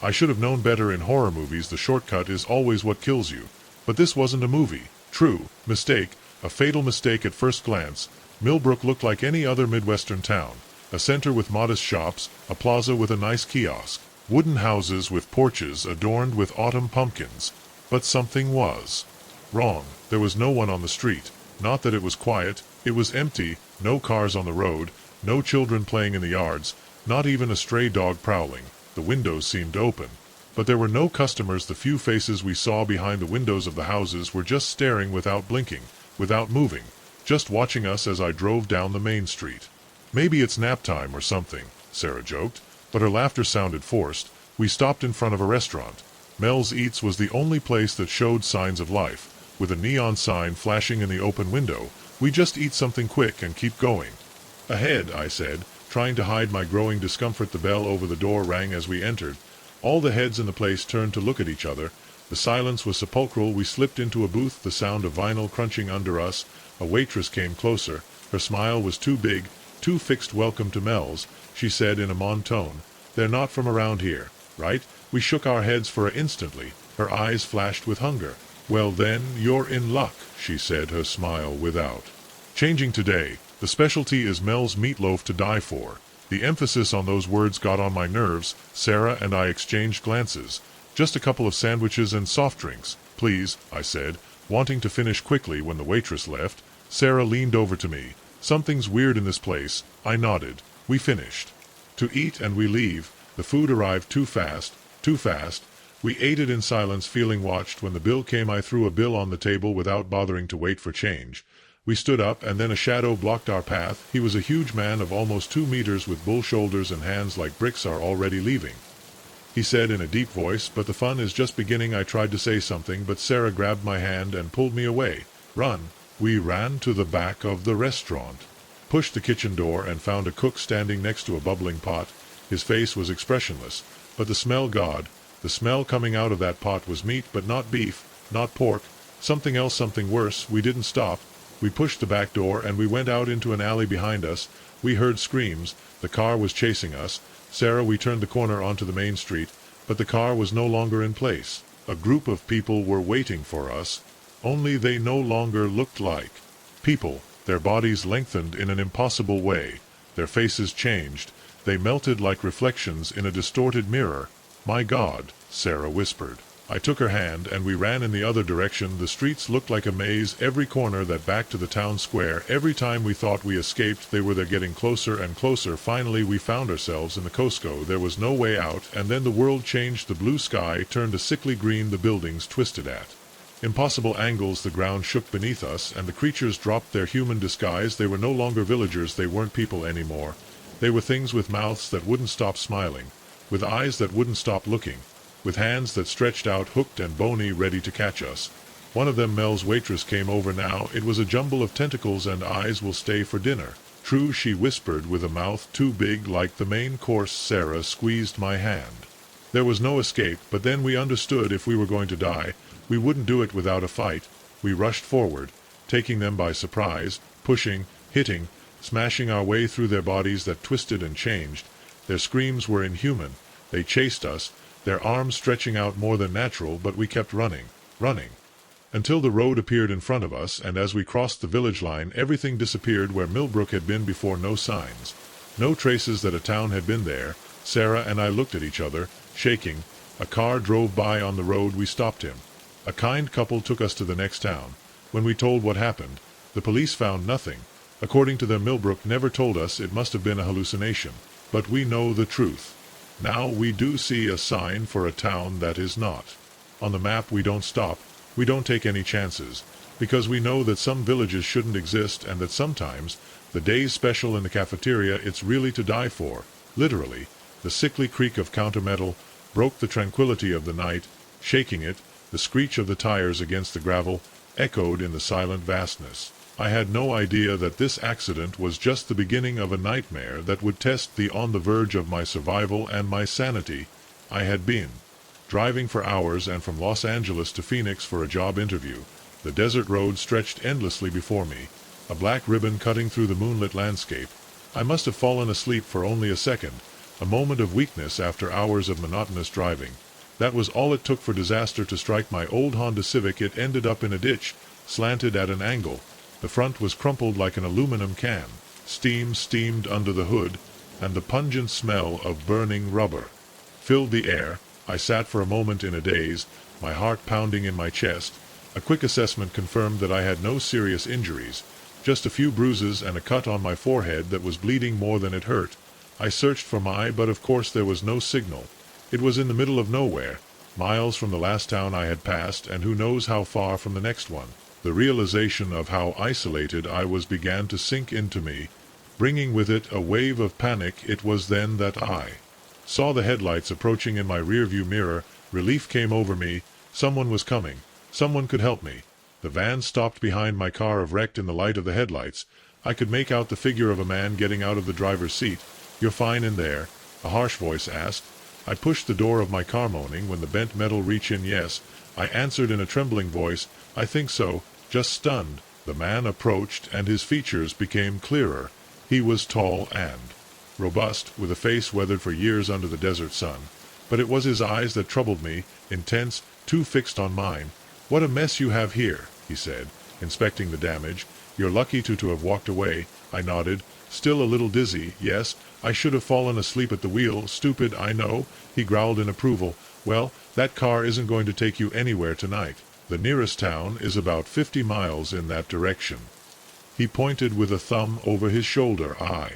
I should have known better. In horror movies, the shortcut is always what kills you. But this wasn't a movie. True. Mistake. A fatal mistake at first glance. Millbrook looked like any other Midwestern town. A center with modest shops, a plaza with a nice kiosk, wooden houses with porches adorned with autumn pumpkins. But something was wrong. There was no one on the street. Not that it was quiet. It was empty. No cars on the road. No children playing in the yards. Not even a stray dog prowling. The windows seemed open. But there were no customers. The few faces we saw behind the windows of the houses were just staring without blinking, without moving, just watching us as I drove down the main street. Maybe it's nap time or something, Sarah joked, but her laughter sounded forced. We stopped in front of a restaurant. Mel's Eats was the only place that showed signs of life, with a neon sign flashing in the open window. We just eat something quick and keep going. Ahead, I said, trying to hide my growing discomfort. The bell over the door rang as we entered. All the heads in the place turned to look at each other. The silence was sepulchral. We slipped into a booth, the sound of vinyl crunching under us. A waitress came closer. Her smile was too big, too fixed. "Welcome to Mel's," she said in a monotone. "They're not from around here, right?" We shook our heads for an instantly. Her eyes flashed with hunger. "Well then, you're in luck," she said, her smile without changing. "Today, the specialty is Mel's meatloaf to die for." The emphasis on those words got on my nerves. Sarah and I exchanged glances. "Just a couple of sandwiches and soft drinks, please," I said, wanting to finish quickly. When the waitress left, Sarah leaned over to me. "Something's weird in this place." I nodded. We finished to eat and we leave. The food arrived too fast. We ate it in silence, feeling watched. When the bill came, I threw a bill on the table without bothering to wait for change. We stood up, and then a shadow blocked our path. He was a huge man of almost 2 meters with bull shoulders and hands like bricks. Are already leaving, he said in a deep voice, but the fun is just beginning. I tried to say something, but Sarah grabbed my hand and pulled me away. Run. We ran to the back of the restaurant, pushed the kitchen door, and found a cook standing next to a bubbling pot. His face was expressionless, but the smell, God, the smell coming out of that pot was meat, but not beef, not pork, something else, something worse. We didn't stop. We pushed the back door, and we went out into an alley behind us. We heard screams. The car was chasing us. Sarah, we turned the corner onto the main street, but the car was no longer in place. A group of people were waiting for us, only they no longer looked like people. Their bodies lengthened in an impossible way. Their faces changed. They melted like reflections in a distorted mirror. My God, Sarah whispered. I took her hand, and we ran in the other direction. The streets looked like a maze, every corner that backed to the town square. Every time we thought we escaped, they were there, getting closer and closer. Finally, we found ourselves in the Costco. There was no way out, and then the world changed. The blue sky turned a sickly green. The buildings twisted at impossible angles. The ground shook beneath us, and the creatures dropped their human disguise. They were no longer villagers. They weren't people anymore. They were things with mouths that wouldn't stop smiling, with eyes that wouldn't stop looking, with hands that stretched out, hooked and bony, ready to catch us. One of them, Mel's waitress, came over now. It was a jumble of tentacles and eyes. Will stay for dinner. True, she whispered, with a mouth too big, like the main course. Sarah squeezed my hand. There was no escape, but then we understood. If we were going to die, we wouldn't do it without a fight. We rushed forward, taking them by surprise, pushing, hitting, smashing our way through their bodies that twisted and changed. Their screams were inhuman. They chased us, their arms stretching out more than natural, but we kept running, until the road appeared in front of us, and as we crossed the village line, everything disappeared. Where Millbrook had been before, no signs, no traces that a town had been there. Sarah and I looked at each other, shaking. A car drove by on the road. We stopped him. A kind couple took us to the next town. When we told what happened, the police found nothing. According to them, Millbrook never told us. It must have been a hallucination. But we know the truth. Now we do see a sign for a town that is not. On the map we don't stop. We don't take any chances, because we know that some villages shouldn't exist, and that sometimes the day's special in the cafeteria, it's really to die for. Literally, the sickly creak of countermetal broke the tranquility of the night, shaking it. The screech of the tires against the gravel echoed in the silent vastness. I had no idea that this accident was just the beginning of a nightmare that would test the on the verge of my survival and my sanity. I had been driving for hours, and from Los Angeles to Phoenix for a job interview. The desert road stretched endlessly before me, a black ribbon cutting through the moonlit landscape. I must have fallen asleep for only a second, a moment of weakness after hours of monotonous driving. That was all it took for disaster to strike my old Honda Civic. It ended up in a ditch, slanted at an angle. The front was crumpled like an aluminum can. Steam steamed under the hood, and the pungent smell of burning rubber filled the air. I sat for a moment in a daze, my heart pounding in my chest. A quick assessment confirmed that I had no serious injuries, just a few bruises and a cut on my forehead that was bleeding more than it hurt. I searched for but of course there was no signal. It was in the middle of nowhere, miles from the last town I had passed, and who knows how far from the next one. The realization of how isolated I was began to sink into me, bringing with it a wave of panic. It was then that I saw the headlights approaching in my rearview mirror. Relief came over me. Someone was coming. Someone could help me. The van stopped behind my car, wrecked in the light of the headlights. I could make out the figure of a man getting out of the driver's seat. "You're fine in there?" a harsh voice asked. I pushed the door of my car, moaning when the bent metal reached in. "Yes," I answered in a trembling voice. "I think so, just stunned." The man approached, and his features became clearer. He was tall and robust, with a face weathered for years under the desert sun. But it was his eyes that troubled me, intense, too fixed on mine. "What a mess you have here," he said, inspecting the damage. "You're lucky to have walked away." I nodded, still a little dizzy. "Yes, I should have fallen asleep at the wheel. Stupid, I know," he growled in approval. "Well, that car isn't going to take you anywhere tonight. The nearest town is about 50 miles in that direction." He pointed with a thumb over his shoulder. "I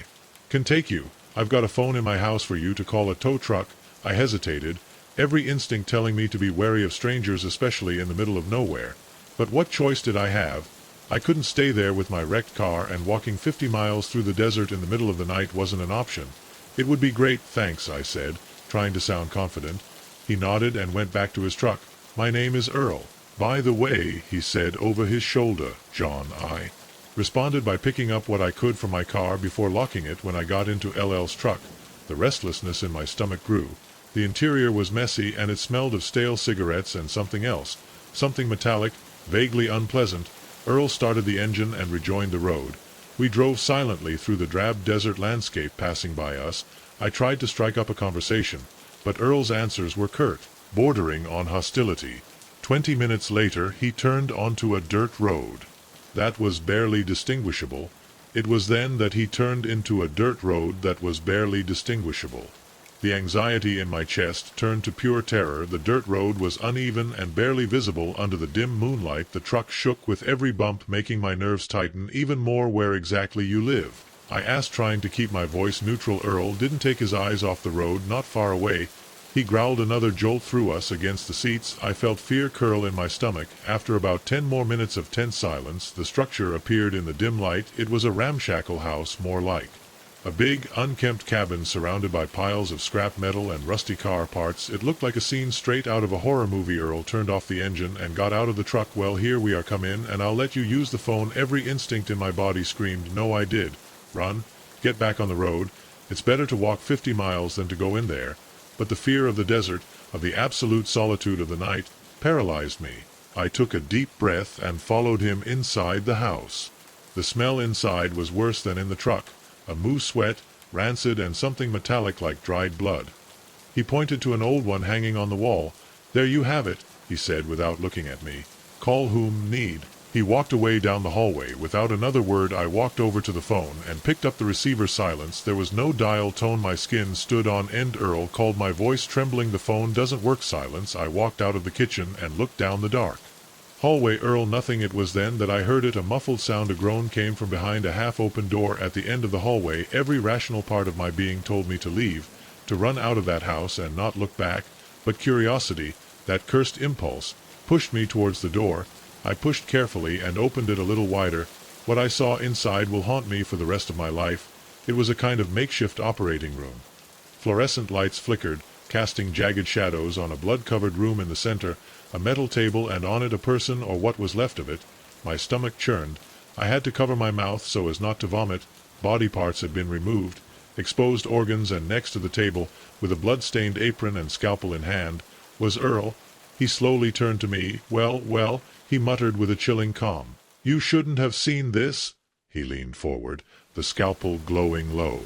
can take you. I've got a phone in my house for you to call a tow truck." I hesitated. every instinct telling me to be wary of strangers, especially in the middle of nowhere. But what choice did I have? I couldn't stay there with my wrecked car, and walking 50 miles through the desert in the middle of the night wasn't an option. "It would be great, thanks," I said, trying to sound confident. He nodded and went back to his truck. "My name is Earl. By the way," he said over his shoulder, "John, I responded by picking up what I could from my car before locking it when I got into LL's truck. The restlessness in my stomach grew. The interior was messy, and it smelled of stale cigarettes and something else, something metallic, vaguely unpleasant. Earl started the engine and rejoined the road. We drove silently through the drab desert landscape passing by us. I tried to strike up a conversation, but Earl's answers were curt, bordering on hostility. 20 minutes later he turned onto a dirt road. That was barely distinguishable. It was then that he turned into a dirt road that was barely distinguishable. The anxiety in my chest turned to pure terror. The dirt road was uneven and barely visible under the dim moonlight. The truck shook with every bump, making my nerves tighten even more. "Where exactly you live?" I asked, trying to keep my voice neutral. Earl didn't take his eyes off the road. "Not far away." He growled another jolt through us against the seats. I felt fear curl in my stomach. After about 10 more minutes of tense silence, the structure appeared in the dim light. It was a ramshackle house, more like a big, unkempt cabin surrounded by piles of scrap metal and rusty car parts. It looked like a scene straight out of a horror movie. Earl turned off the engine and got out of the truck. "Well, here we are. Come in, and I'll let you use the phone." Every instinct in my body screamed, "No, I did. Run. Get back on the road. It's better to walk 50 miles than to go in there." But the fear of the desert, of the absolute solitude of the night, paralyzed me. I took a deep breath and followed him inside the house. The smell inside was worse than in the truck. A moose sweat, rancid, and something metallic like dried blood. He pointed to an old one hanging on the wall. "There you have it," he said without looking at me. "Call whom need." He walked away down the hallway. Without another word I walked over to the phone and picked up the receiver. Silence. There was no dial tone. My skin stood on end. "Earl," called, my voice trembling. "The phone doesn't work." Silence. I walked out of the kitchen and looked down the dark hallway. "Earl." Nothing. It was then that I heard it, a muffled sound. A groan came from behind a half-open door at the end of the hallway. Every rational part of my being told me to leave, to run out of that house and not look back, but curiosity, that cursed impulse, pushed me towards the door. I pushed carefully and opened it a little wider. What I saw inside will haunt me for the rest of my life. It was a kind of makeshift operating room. Fluorescent lights flickered, casting jagged shadows on a blood-covered room in the center, a metal table, and on it a person, or what was left of it. My stomach churned. I had to cover my mouth so as not to vomit. Body parts had been removed, exposed organs, and next to the table, with a blood-stained apron and scalpel in hand, was Earl. He slowly turned to me. Well, he muttered with a chilling calm. "You shouldn't have seen this." He leaned forward, the scalpel glowing low.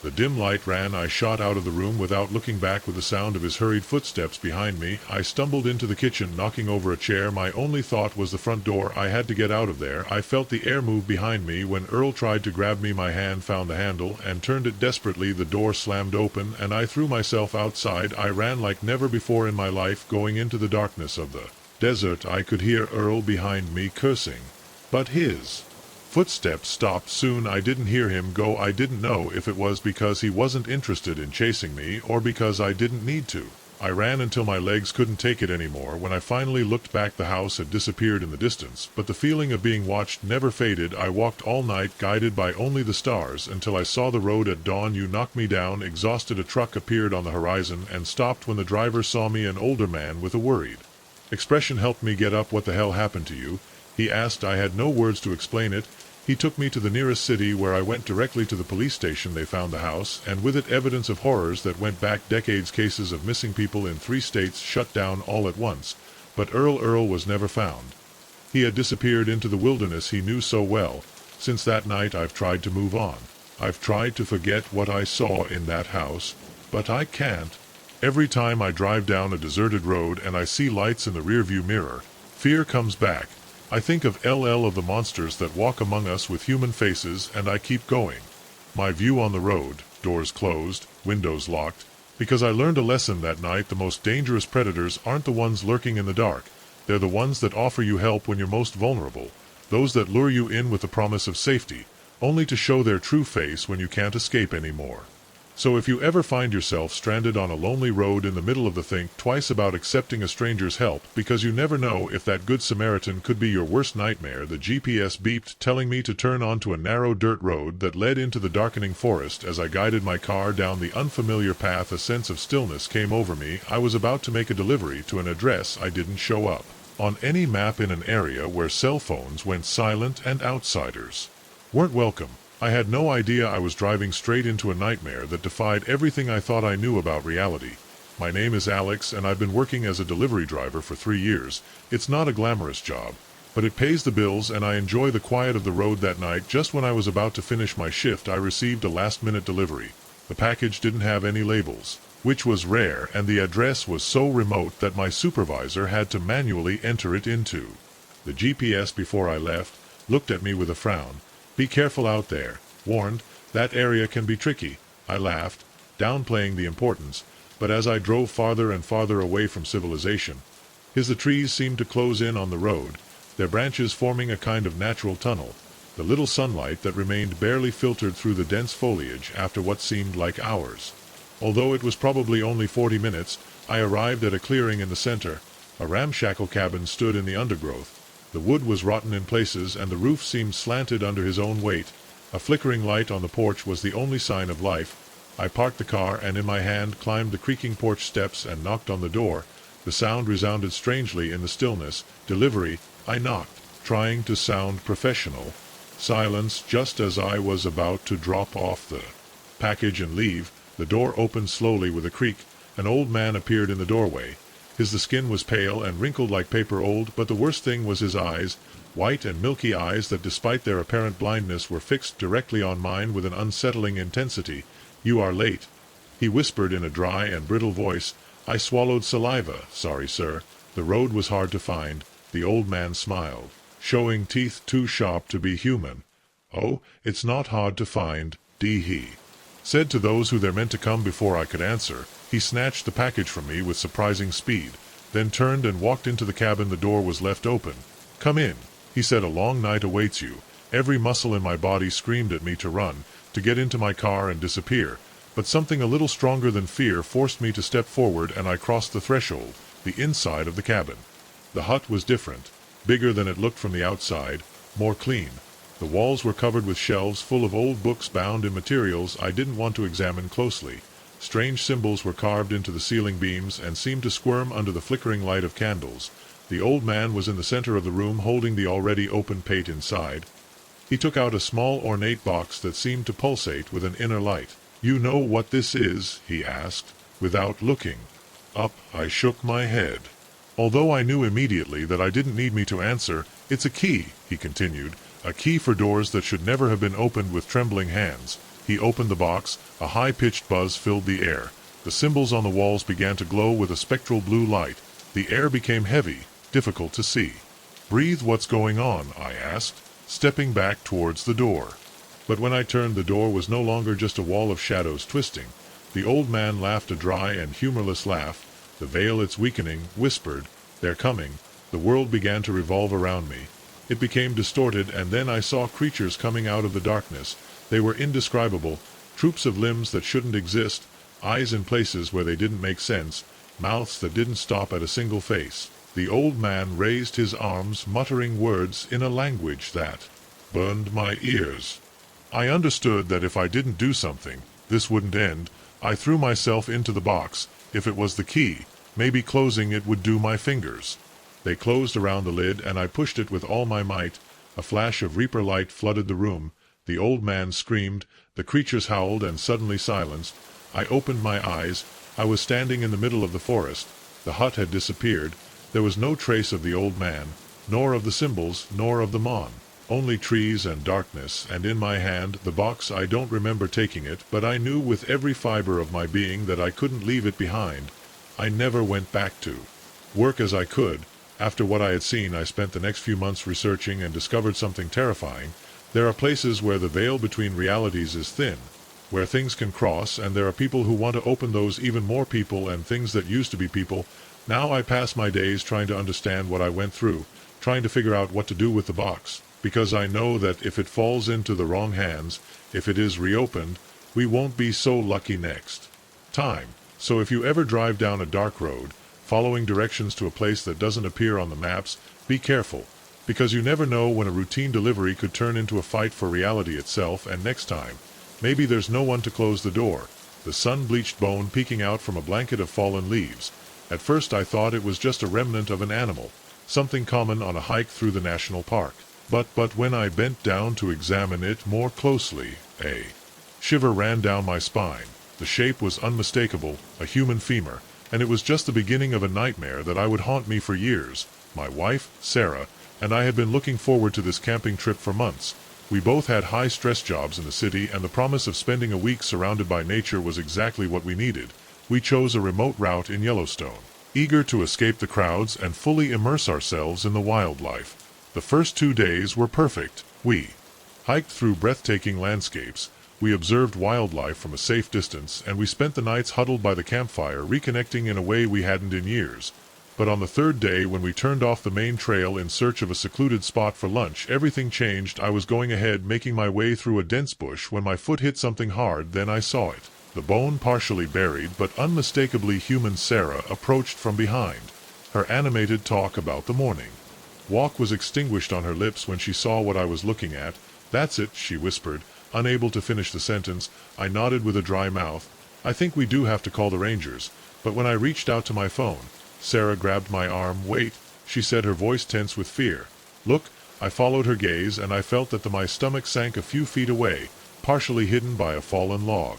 The dim light ran. I shot out of the room without looking back. With the sound of his hurried footsteps behind me, I stumbled into the kitchen, knocking over a chair. My only thought was the front door. I had to get out of there. I felt the air move behind me. When Earl tried to grab me, my hand found the handle and turned it desperately. The door slammed open, and I threw myself outside. I ran like never before in my life, going into the darkness of the desert. I could hear Earl behind me cursing. But his footsteps stopped soon. I didn't hear him go. I didn't know if it was because he wasn't interested in chasing me, or because I didn't need to. I ran until my legs couldn't take it anymore. When I finally looked back, the house had disappeared in the distance, but the feeling of being watched never faded. I walked all night, guided by only the stars, until I saw the road at dawn. "You knocked me down." Exhausted, a truck appeared on the horizon and stopped when the driver saw me. An older man with a worried expression helped me get up. "What the hell happened to you?" he asked. I had no words to explain it. He took me to the nearest city, where I went directly to the police station. They found the house, and with it evidence of horrors that went back decades. Cases of missing people in 3 states shut down all at once. But Earl was never found. He had disappeared into the wilderness he knew so well. Since that night I've tried to move on. I've tried to forget what I saw in that house, but I can't. Every time I drive down a deserted road and I see lights in the rearview mirror, fear comes back. I think of of the monsters that walk among us with human faces, and I keep going. My view on the road, doors closed, windows locked, because I learned a lesson that night. The most dangerous predators aren't the ones lurking in the dark. They're the ones that offer you help when you're most vulnerable, those that lure you in with the promise of safety, only to show their true face when you can't escape anymore. So if you ever find yourself stranded on a lonely road in the middle of the think twice about accepting a stranger's help, because you never know if that good Samaritan could be your worst nightmare. The GPS beeped, telling me to turn onto a narrow dirt road that led into the darkening forest. As I guided my car down the unfamiliar path, a sense of stillness came over me. I was about to make a delivery to an address I didn't show up on any map, in an area where cell phones went silent and outsiders weren't welcome. I had no idea I was driving straight into a nightmare that defied everything I thought I knew about reality. My name is Alex, and I've been working as a delivery driver for 3 years. It's not a glamorous job, but it pays the bills, and I enjoy the quiet of the road. That night, just when I was about to finish my shift, I received a last-minute delivery. The package didn't have any labels, which was rare, and the address was so remote that my supervisor had to manually enter it into the GPS. Before I left, looked at me with a frown. "Be careful out there," warned. "That area can be tricky." I laughed, downplaying the importance, but as I drove farther and farther away from civilization, the trees seemed to close in on the road, their branches forming a kind of natural tunnel. The little sunlight that remained barely filtered through the dense foliage after what seemed like hours. Although it was probably only 40 minutes, I arrived at a clearing in the center. A ramshackle cabin stood in the undergrowth. The wood was rotten in places, and the roof seemed slanted under his own weight. A flickering light on the porch was the only sign of life. I parked the car, and in my hand climbed the creaking porch steps and knocked on the door. The sound resounded strangely in the stillness. "Delivery," I knocked, trying to sound professional. Silence. Just as I was about to drop off the package and leave, the door opened slowly with a creak. An old man appeared in the doorway. The skin was pale and wrinkled like paper old, but the worst thing was his eyes, white and milky eyes that, despite their apparent blindness, were fixed directly on mine with an unsettling intensity. "You are late," he whispered in a dry and brittle voice. I swallowed saliva. "Sorry, sir. The road was hard to find." The old man smiled, showing teeth too sharp to be human. "Oh, it's not hard to find," he said to those who they're meant to come. Before I could answer, he snatched the package from me with surprising speed, then turned and walked into the cabin. The door was left open. "Come in," he said. "A long night awaits you." Every muscle in my body screamed at me to run, to get into my car and disappear, but something a little stronger than fear forced me to step forward, and I crossed the threshold. The inside of the cabin. The hut was different, bigger than it looked from the outside, more clean. The walls were covered with shelves full of old books bound in materials I didn't want to examine closely. Strange symbols were carved into the ceiling beams and seemed to squirm under the flickering light of candles. The old man was in the center of the room, holding the already open pate inside. He took out a small ornate box that seemed to pulsate with an inner light. "You know what this is?" he asked, without looking up. I shook my head, although I knew immediately that I didn't need me to answer. "It's a key," he continued, "a key for doors that should never have been opened." With trembling hands, he opened the box. A high-pitched buzz filled the air. The symbols on the walls began to glow with a spectral blue light. The air became heavy, difficult to see. "Breathe. What's going on?" I asked, stepping back towards the door. But when I turned, the door was no longer just a wall of shadows twisting. The old man laughed, a dry and humorless laugh. "The veil, it's weakening," whispered. "They're coming." The world began to revolve around me. It became distorted, and then I saw creatures coming out of the darkness. They were indescribable, troops of limbs that shouldn't exist, eyes in places where they didn't make sense, mouths that didn't stop at a single face. The old man raised his arms, muttering words in a language that burned my ears. I understood that if I didn't do something, this wouldn't end. I threw myself into the box. If it was the key, maybe closing it would do. My fingers, they closed around the lid, and I pushed it with all my might. A flash of reaper light flooded the room. The old man screamed. The creatures howled and suddenly silenced. I opened my eyes. I was standing in the middle of the forest. The hut had disappeared. There was no trace of the old man, nor of the symbols, nor of the mon. Only trees and darkness, and in my hand the box. I don't remember taking it, but I knew with every fiber of my being that I couldn't leave it behind. I never went back to work as I could. After what I had seen, I spent the next few months researching and discovered something terrifying. There are places where the veil between realities is thin, where things can cross, and there are people who want to open those. Even more people and things that used to be people. Now I pass my days trying to understand what I went through, trying to figure out what to do with the box, because I know that if it falls into the wrong hands, if it is reopened, We won't be so lucky next time. So if you ever drive down a dark road, following directions to a place that doesn't appear on the maps, be careful, because you never know when a routine delivery could turn into a fight for reality itself. And next time, maybe there's no one to close the door. The sun-bleached bone peeking out from a blanket of fallen leaves. At first I thought it was just a remnant of an animal, something common on a hike through the national park. But when I bent down to examine it more closely, a shiver ran down my spine. The shape was unmistakable, a human femur, and it was just the beginning of a nightmare that I would haunt me for years. My wife, Sarah, and I had been looking forward to this camping trip for months. We both had high-stress jobs in the city, and the promise of spending a week surrounded by nature was exactly what we needed. We chose a remote route in Yellowstone, eager to escape the crowds and fully immerse ourselves in the wildlife. The first 2 days were perfect. We hiked through breathtaking landscapes, we observed wildlife from a safe distance, and we spent the nights huddled by the campfire, reconnecting in a way we hadn't in years. But on the third day, when we turned off the main trail in search of a secluded spot for lunch, everything changed. I was going ahead, making my way through a dense bush, when my foot hit something hard. Then I saw it. The bone, partially buried but unmistakably human, Sarah approached from behind. Her animated talk about the morning walk was extinguished on her lips when she saw what I was looking at. "That's it," she whispered, unable to finish the sentence. I nodded with a dry mouth. "I think we do have to call the rangers." But when I reached out to my phone, Sarah grabbed my arm. "Wait," she said, her voice tense with fear. "Look." I followed her gaze, and I felt that my stomach sank a few feet away, partially hidden by a fallen log.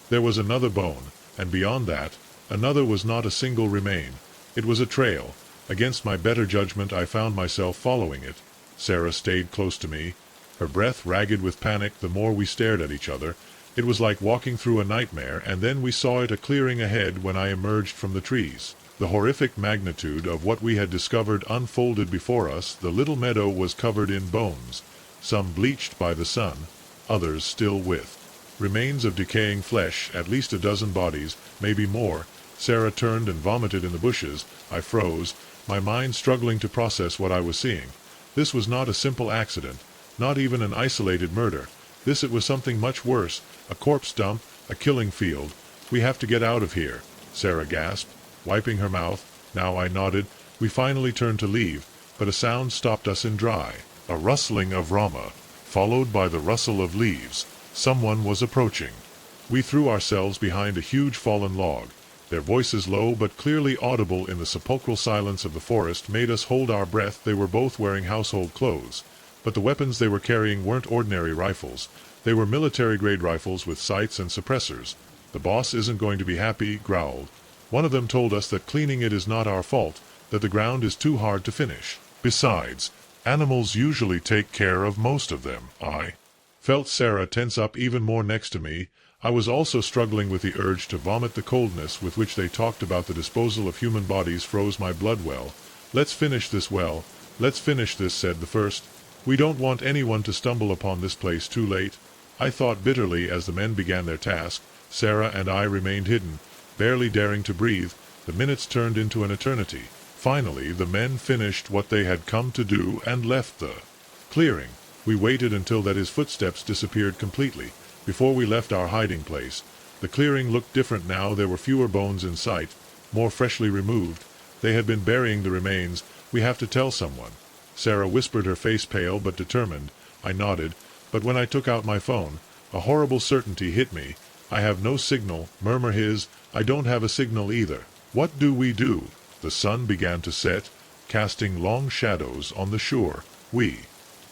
There was another bone, and beyond that, another. Was not a single remain. It was a trail. Against my better judgment, I found myself following it. Sarah stayed close to me, her breath ragged with panic the more we stared at each other. It was like walking through a nightmare, and then we saw it, a clearing ahead, when I emerged from the trees. The horrific magnitude of what we had discovered unfolded before us. The little meadow was covered in bones, some bleached by the sun, others still with remains of decaying flesh, at least a dozen bodies, maybe more. Sarah turned and vomited in the bushes. I froze, my mind struggling to process what I was seeing. This was not a simple accident, not even an isolated murder. It was something much worse, a corpse dump, a killing field. "We have to get out of here," Sarah gasped, wiping her mouth. Now I nodded. We finally turned to leave, but a sound stopped us in dry. A rustling of rama, followed by the rustle of leaves. Someone was approaching. We threw ourselves behind a huge fallen log. Their voices, low but clearly audible in the sepulchral silence of the forest, made us hold our breath. They were both wearing household clothes, but the weapons they were carrying weren't ordinary rifles. They were military-grade rifles with sights and suppressors. "The boss isn't going to be happy," growled. One of them told us that cleaning it is not our fault, that the ground is too hard to finish. Besides, animals usually take care of most of them. I felt Sarah tense up even more next to me. I was also struggling with the urge to vomit. The coldness with which they talked about the disposal of human bodies froze my blood. "Well, let's finish this," said the first. "We don't want anyone to stumble upon this place too late," I thought bitterly as the men began their task. Sarah and I remained hidden, barely daring to breathe. The minutes turned into an eternity. Finally, the men finished what they had come to do and left the clearing. We waited until that his footsteps disappeared completely before we left our hiding place. The clearing looked different now. There were fewer bones in sight, more freshly removed. They had been burying the remains. "We have to tell someone," Sarah whispered, her face pale but determined. I nodded, but when I took out my phone, a horrible certainty hit me. "I have no signal," murmured his. "I don't have a signal either." "What do we do?" The sun began to set, casting long shadows on the shore. We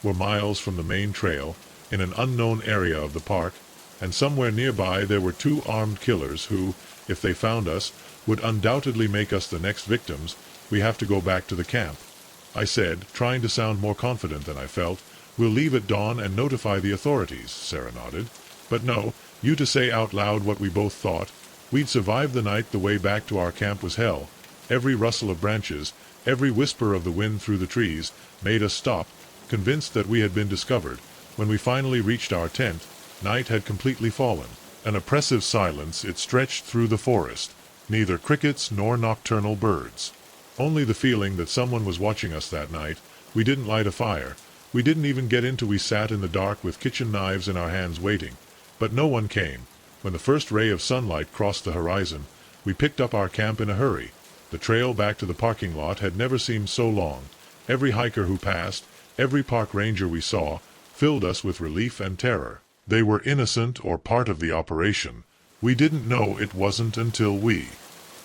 were miles from the main trail, in an unknown area of the park, and somewhere nearby there were 2 armed killers who, if they found us, would undoubtedly make us the next victims. "We have to go back to the camp," I said, trying to sound more confident than I felt. "We'll leave at dawn and notify the authorities," Sarah nodded. "But no, you to say out loud what we both thought. We'd survived the night. The way back to our camp was hell. Every rustle of branches, every whisper of the wind through the trees, made us stop, convinced that we had been discovered. When we finally reached our tent, night had completely fallen. An oppressive silence, it stretched through the forest. Neither crickets nor nocturnal birds. Only the feeling that someone was watching us that night. We didn't light a fire. We didn't even get into. We sat in the dark with kitchen knives in our hands waiting. But no one came. When the first ray of sunlight crossed the horizon, we picked up our camp in a hurry. The trail back to the parking lot had never seemed so long. Every hiker who passed, every park ranger we saw, filled us with relief and terror. They were innocent or part of the operation. We didn't know it wasn't until we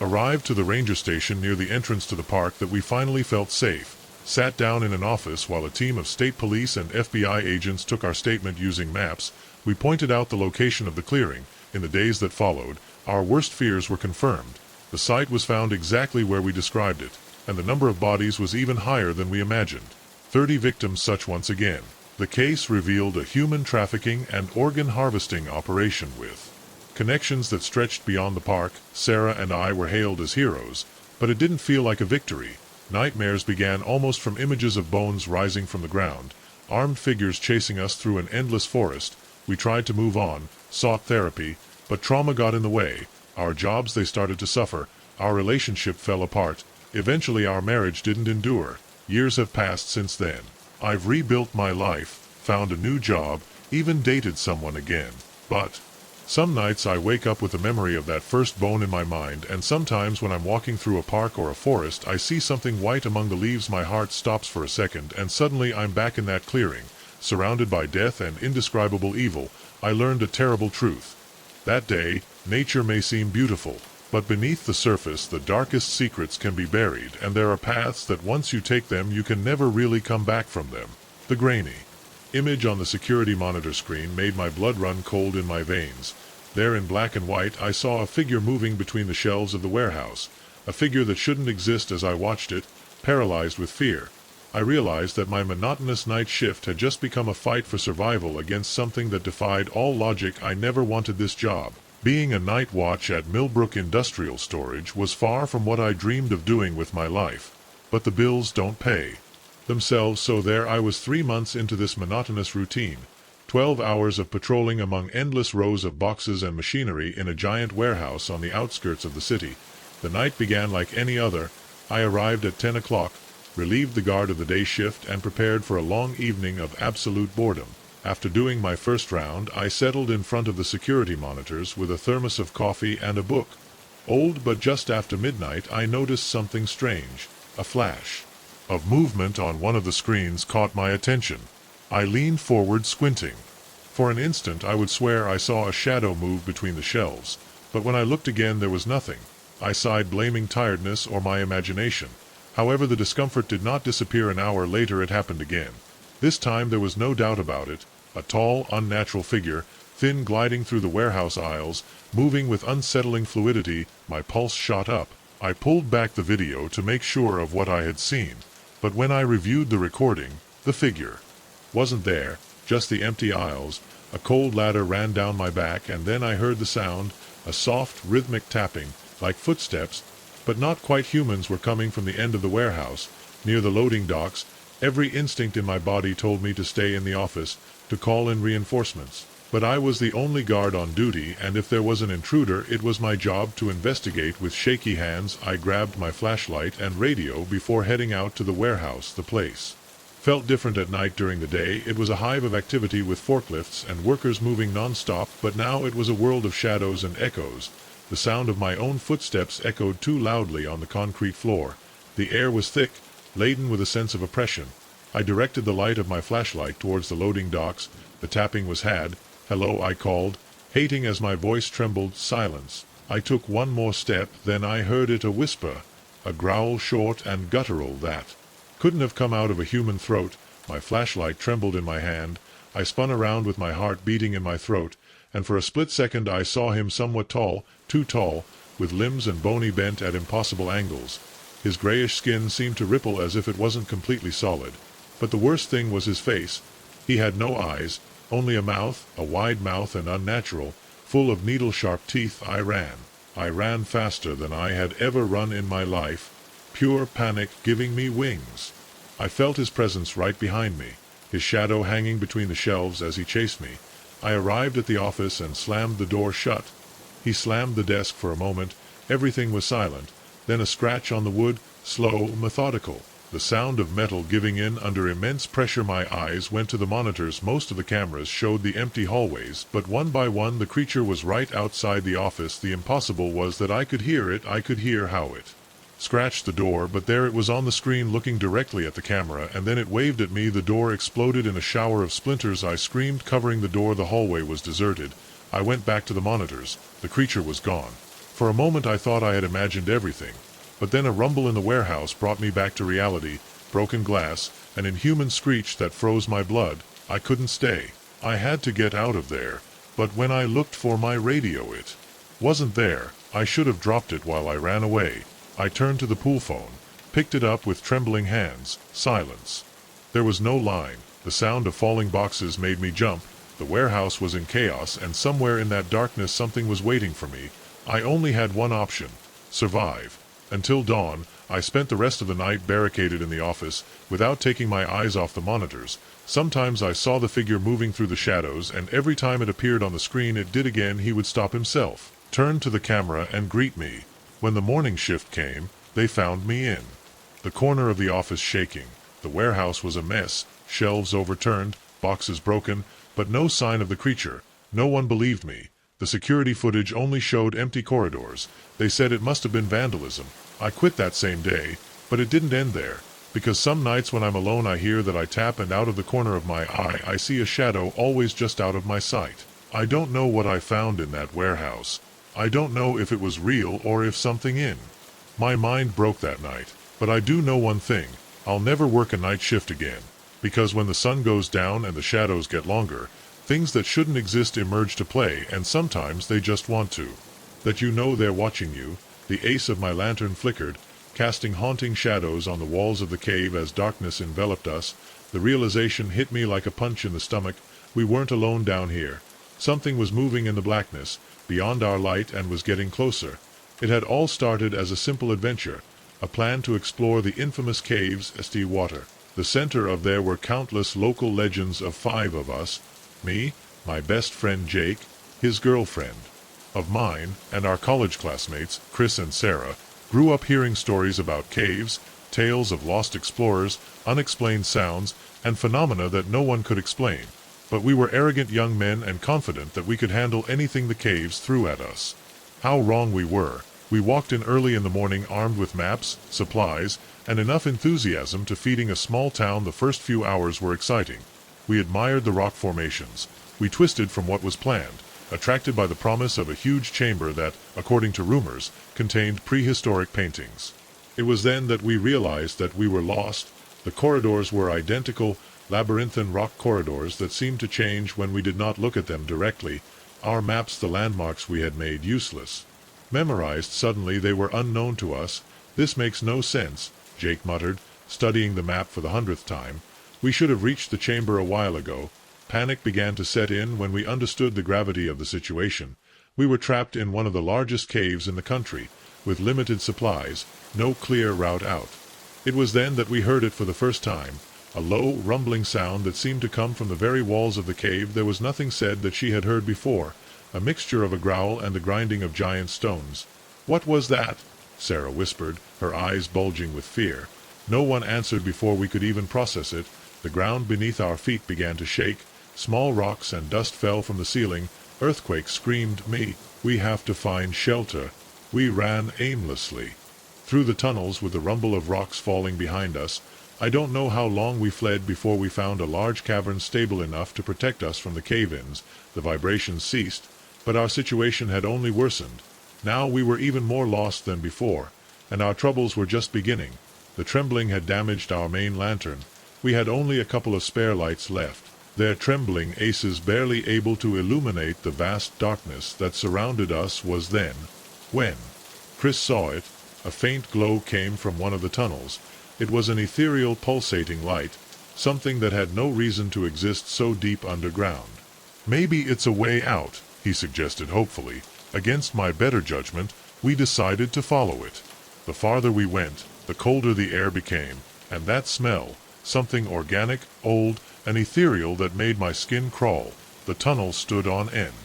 arrived to the ranger station near the entrance to the park that we finally felt safe. Sat down in an office while a team of state police and FBI agents took our statement using maps. We pointed out the location of the clearing. In the days that followed, our worst fears were confirmed. The site was found exactly where we described it, and the number of bodies was even higher than we imagined. 30 victims such once again. The case revealed a human trafficking and organ harvesting operation with connections that stretched beyond the park. Sarah and I were hailed as heroes, but it didn't feel like a victory. Nightmares began almost from images of bones rising from the ground, armed figures chasing us through an endless forest. We tried to move on, sought therapy, but trauma got in the way. Our jobs, they started to suffer. Our relationship fell apart. Eventually our marriage didn't endure. Years have passed since then. I've rebuilt my life, found a new job, even dated someone again. But some nights I wake up with the memory of that first bone in my mind, and sometimes when I'm walking through a park or a forest, I see something white among the leaves. My heart stops for a second, and suddenly I'm back in that clearing, surrounded by death and indescribable evil. I learned a terrible truth. That day, nature may seem beautiful, but beneath the surface the darkest secrets can be buried, and there are paths that once you take them you can never really come back from them. The grainy image on the security monitor screen made my blood run cold in my veins. There in black and white I saw a figure moving between the shelves of the warehouse, a figure that shouldn't exist. As I watched it, paralyzed with fear, I realized that my monotonous night shift had just become a fight for survival against something that defied all logic. I never wanted this job. Being a night watch at Millbrook Industrial Storage was far from what I dreamed of doing with my life. But the bills don't pay themselves, so there I was 3 months into this monotonous routine. 12 hours of patrolling among endless rows of boxes and machinery in a giant warehouse on the outskirts of the city. The night began like any other. I arrived at 10 o'clock, relieved the guard of the day shift, and prepared for a long evening of absolute boredom. After doing my first round, I settled in front of the security monitors with a thermos of coffee and a book. Old, but just after midnight I noticed something strange. A flash of movement on one of the screens caught my attention. I leaned forward, squinting. For an instant I would swear I saw a shadow move between the shelves, but when I looked again there was nothing. I sighed, blaming tiredness or my imagination. However, the discomfort did not disappear. An hour later it happened again. This time there was no doubt about it. A tall, unnatural figure, thin, gliding through the warehouse aisles, moving with unsettling fluidity. My pulse shot up. I pulled back the video to make sure of what I had seen, but when I reviewed the recording, the figure wasn't there, just the empty aisles. A cold ladder ran down my back, and then I heard the sound, a soft, rhythmic tapping, like footsteps, but not quite. Humans were coming from the end of the warehouse, near the loading docks. Every instinct in my body told me to stay in the office, to call in reinforcements. But I was the only guard on duty, and if there was an intruder, it was my job to investigate. With shaky hands, I grabbed my flashlight and radio before heading out to the warehouse. The place felt different at night. During the day, it was a hive of activity with forklifts and workers moving non-stop, but now it was a world of shadows and echoes. The sound of my own footsteps echoed too loudly on the concrete floor. The air was thick, laden with a sense of oppression. I directed the light of my flashlight towards the loading docks. The tapping was had. "Hello," I called, hating as my voice trembled. Silence. I took one more step, then I heard it, a whisper, a growl, short and guttural, that couldn't have come out of a human throat. My flashlight trembled in my hand. I spun around with my heart beating in my throat, and for a split second I saw him, somewhat tall, too tall, with limbs and bony, bent at impossible angles. His grayish skin seemed to ripple as if it wasn't completely solid. But the worst thing was his face. He had no eyes, only a mouth, a wide mouth and unnatural, full of needle-sharp teeth. I ran faster than I had ever run in my life, pure panic giving me wings. I felt his presence right behind me, his shadow hanging between the shelves as he chased me. I arrived at the office and slammed the door shut. He slammed the desk. For a moment, everything was silent. Then a scratch on the wood, slow, methodical. the sound of metal giving in under immense pressure. My eyes went to the monitors. Most of the cameras showed the empty hallways, but one by one the creature was right outside the office. The impossible was that I could hear it. I could hear how it scratched the door, but there it was on the screen looking directly at the camera, and then it waved at me. The door exploded in a shower of splinters. I screamed, covering the door. The hallway was deserted. I went back to the monitors. The creature was gone. For a moment I thought I had imagined everything, but then a rumble in the warehouse brought me back to reality. Broken glass, an inhuman screech that froze my blood. I couldn't stay. I had to get out of there. But when I looked for my radio, it wasn't there. I should have dropped it while I ran away. I turned to the pool phone, picked it up with trembling hands. Silence. There was no line. The sound of falling boxes made me jump. The warehouse was in chaos, and somewhere in that darkness something was waiting for me. I only had one option: survive. Until dawn, I spent the rest of the night barricaded in the office, without taking my eyes off the monitors. Sometimes I saw the figure moving through the shadows, and every time it appeared on the screen it did again. He would stop himself, turn to the camera, and greet me. When the morning shift came, they found me in the corner of the office shaking. The warehouse was a mess, shelves overturned, boxes broken, but no sign of the creature. No one believed me. The security footage only showed empty corridors. They said it must have been vandalism. I quit that same day, but it didn't end there, because some nights when I'm alone I hear that I tap, and out of the corner of my eye I see a shadow, always just out of my sight. I don't know what I found in that warehouse. I don't know if it was real or if something in my mind broke that night. But I do know one thing: I'll never work a night shift again, because when the sun goes down and the shadows get longer, things that shouldn't exist emerge to play, and sometimes they just want to. That you know they're watching you. The ace of my lantern flickered, casting haunting shadows on the walls of the cave as darkness enveloped us. The realization hit me like a punch in the stomach. We weren't alone down here. Something was moving in the blackness, beyond our light, and was getting closer. It had all started as a simple adventure, a plan to explore the infamous caves St. Water. The center of there were countless local legends of 5 of us: me, my best friend Jake, his girlfriend of mine, and our college classmates, Chris and Sarah. Grew up hearing stories about caves, tales of lost explorers, unexplained sounds, and phenomena that no one could explain. But we were arrogant young men and confident that we could handle anything the caves threw at us. How wrong we were. We walked in early in the morning armed with maps, supplies, and enough enthusiasm to feeding a small town. The first few hours were exciting. We admired the rock formations. We twisted from what was planned, attracted by the promise of a huge chamber that, according to rumors, contained prehistoric paintings. It was then that we realized that we were lost. The corridors were identical, labyrinthine rock corridors that seemed to change when we did not look at them directly. Our maps, the landmarks we had made useless, memorized. Suddenly they were unknown to us. This makes no sense, Jake muttered, studying the map for the 100th time. We should have reached the chamber a while ago. Panic began to set in when we understood the gravity of the situation. We were trapped in one of the largest caves in the country, with limited supplies, no clear route out. It was then that we heard it for the first time, a low, rumbling sound that seemed to come from the very walls of the cave. There was nothing said that she had heard before, a mixture of a growl and the grinding of giant stones. "What was that?" Sarah whispered, her eyes bulging with fear. No one answered before we could even process it. The ground beneath our feet began to shake. Small rocks and dust fell from the ceiling. Earthquake screamed, "We have to find shelter." We ran aimlessly through the tunnels with the rumble of rocks falling behind us. I don't know how long we fled before we found a large cavern stable enough to protect us from the cave-ins. The vibrations ceased, but our situation had only worsened. Now we were even more lost than before, and our troubles were just beginning. The trembling had damaged our main lantern. We had only a couple of spare lights left, their trembling aces barely able to illuminate the vast darkness that surrounded us. Was then when Chris saw it. A faint glow came from one of the tunnels. It was an ethereal, pulsating light, something that had no reason to exist so deep underground. "Maybe it's a way out," he suggested hopefully. Against my better judgment, we decided to follow it. The farther we went, the colder the air became, and that smell, something organic, old, and ethereal that made my skin crawl. The tunnel stood on end,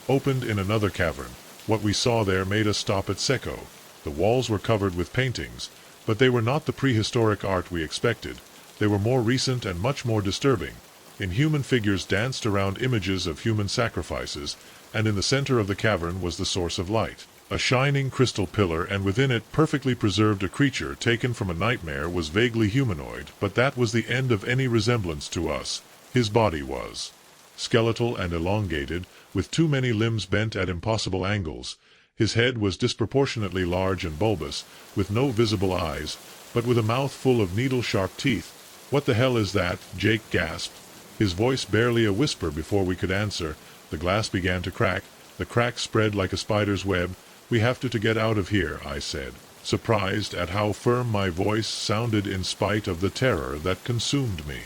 opened in another cavern. What we saw there made us stop at secco. The walls were covered with paintings, But they were not the prehistoric art we expected. They were more recent and much more disturbing. Inhuman figures danced around images of human sacrifices, and in the center of the cavern was the source of light. A shining crystal pillar, and within it, perfectly preserved, a creature taken from a nightmare was vaguely humanoid, but that was the end of any resemblance to us. His body was skeletal and elongated, with too many limbs bent at impossible angles. His head was disproportionately large and bulbous, with no visible eyes, but with a mouth full of needle-sharp teeth. "What the hell is that?" Jake gasped, his voice barely a whisper. Before we could answer, the glass began to crack. The crack spread like a spider's web. "We have to get out of here," I said, surprised at how firm my voice sounded in spite of the terror that consumed me.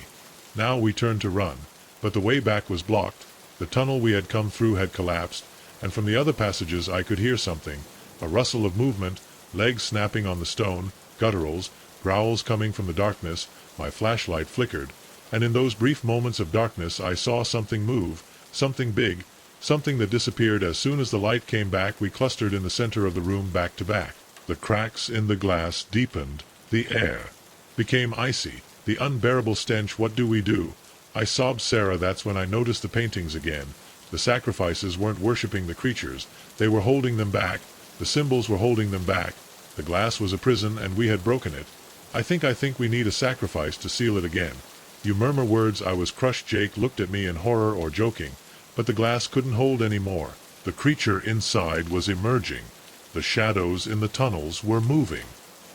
Now we turned to run, but the way back was blocked. The tunnel we had come through had collapsed, and from the other passages I could hear something, a rustle of movement, legs snapping on the stone, gutturals, growls coming from the darkness. My flashlight flickered, and in those brief moments of darkness I saw something move, something big, something that disappeared as soon as the light came back. We clustered in the center of the room, back to back. The cracks in the glass deepened. The air became icy. The unbearable stench. "What do we do?" I sobbed. "Sarah, that's when I noticed the paintings again. The sacrifices weren't worshipping the creatures. They were holding them back. The symbols were holding them back. The glass was a prison, and we had broken it. I think we need a sacrifice to seal it again." "You murmur words." I was crushed. Jake looked at me in horror, or joking, but the glass couldn't hold any more. The creature inside was emerging. The shadows in the tunnels were moving.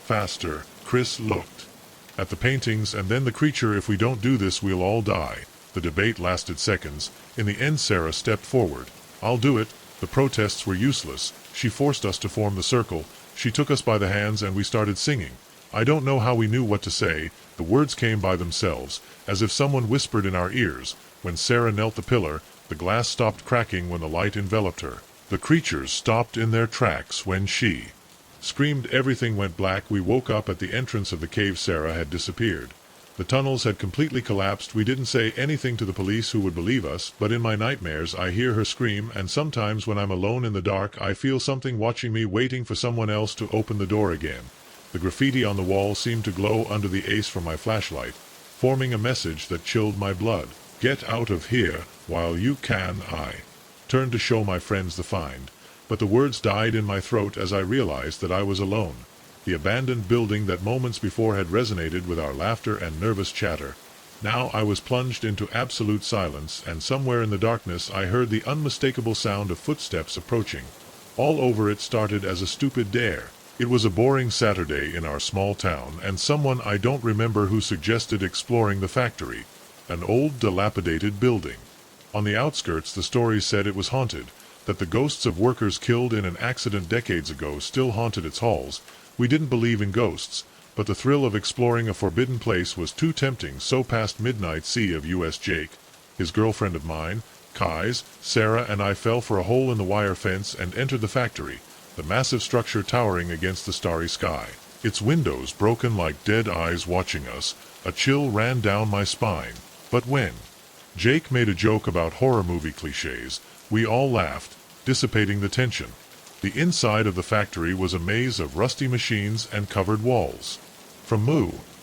Faster. Chris looked at the paintings, and then the creature. "If we don't do this, we'll all die." The debate lasted seconds. In the end, Sarah stepped forward. "I'll do it." The protests were useless. She forced us to form the circle. She took us by the hands, and we started singing. I don't know how we knew what to say. The words came by themselves, as if someone whispered in our ears. When Sarah knelt the pillar, the glass stopped cracking when the light enveloped her. The creatures stopped in their tracks when she screamed. Everything went black. We woke up at the entrance of the cave. Sarah had disappeared. The tunnels had completely collapsed. We didn't say anything to the police, who would believe us, but in my nightmares I hear her scream, and sometimes when I'm alone in the dark I feel something watching me, waiting for someone else to open the door again. The graffiti on the wall seemed to glow under the ace from my flashlight, forming a message that chilled my blood. "Get out of here while you can." I turned to show my friends the find, but the words died in my throat as I realized that I was alone. The abandoned building that moments before had resonated with our laughter and nervous chatter. Now I was plunged into absolute silence, and somewhere in the darkness I heard the unmistakable sound of footsteps approaching. All over it started as a stupid dare. It was a boring Saturday in our small town, and someone I don't remember who suggested exploring the factory, an old dilapidated building. On the outskirts the stories said it was haunted, that the ghosts of workers killed in an accident decades ago still haunted its halls. We didn't believe in ghosts, but the thrill of exploring a forbidden place was too tempting. So past midnight, sea of U.S. Jake, his girlfriend of mine, Kai's, Sarah, and I fell for a hole in the wire fence and entered the factory, the massive structure towering against the starry sky. Its windows broken like dead eyes watching us. A chill ran down my spine. But when Jake made a joke about horror movie cliches, we all laughed, dissipating the tension. The inside of the factory was a maze of rusty machines and covered walls. From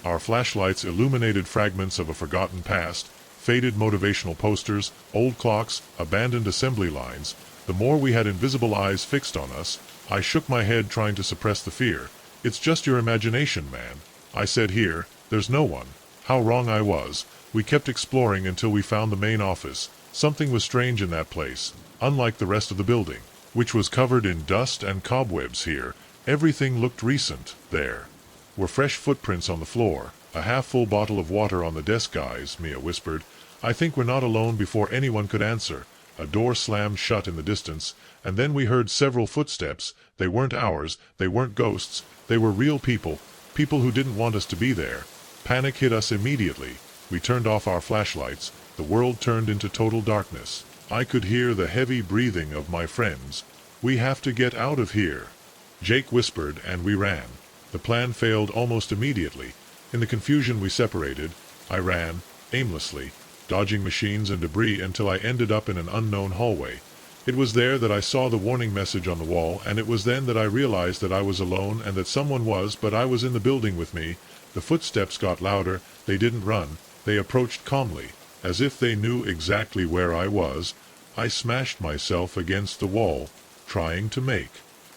our flashlights illuminated fragments of a forgotten past, faded motivational posters, old clocks, abandoned assembly lines. The more we had invisible eyes fixed on us. I shook my head, trying to suppress the fear. "It's just your imagination, man," I said. "Here, there's no one." How wrong I was. We kept exploring until we found the main office. Something was strange in that place. Unlike the rest of the building, which was covered in dust and cobwebs, here everything looked recent. There were fresh footprints on the floor. "A half-full bottle of water on the desk, guys," Mia whispered. "I think we're not alone." Before anyone could answer, a door slammed shut in the distance, and then we heard several footsteps. They weren't ours, they weren't ghosts, they were real people, people who didn't want us to be there. Panic hit us immediately. We turned off our flashlights. The world turned into total darkness. I could hear the heavy breathing of my friends. "We have to get out of here," Jake whispered, and we ran. The plan failed almost immediately. In the confusion we separated. I ran, aimlessly, dodging machines and debris until I ended up in an unknown hallway. It was there that I saw the warning message on the wall, and it was then that I realized that I was alone and that someone was, but I was in the building with me. The footsteps got louder. They didn't run. They approached calmly, as if they knew exactly where I was. I smashed myself against the wall, trying to make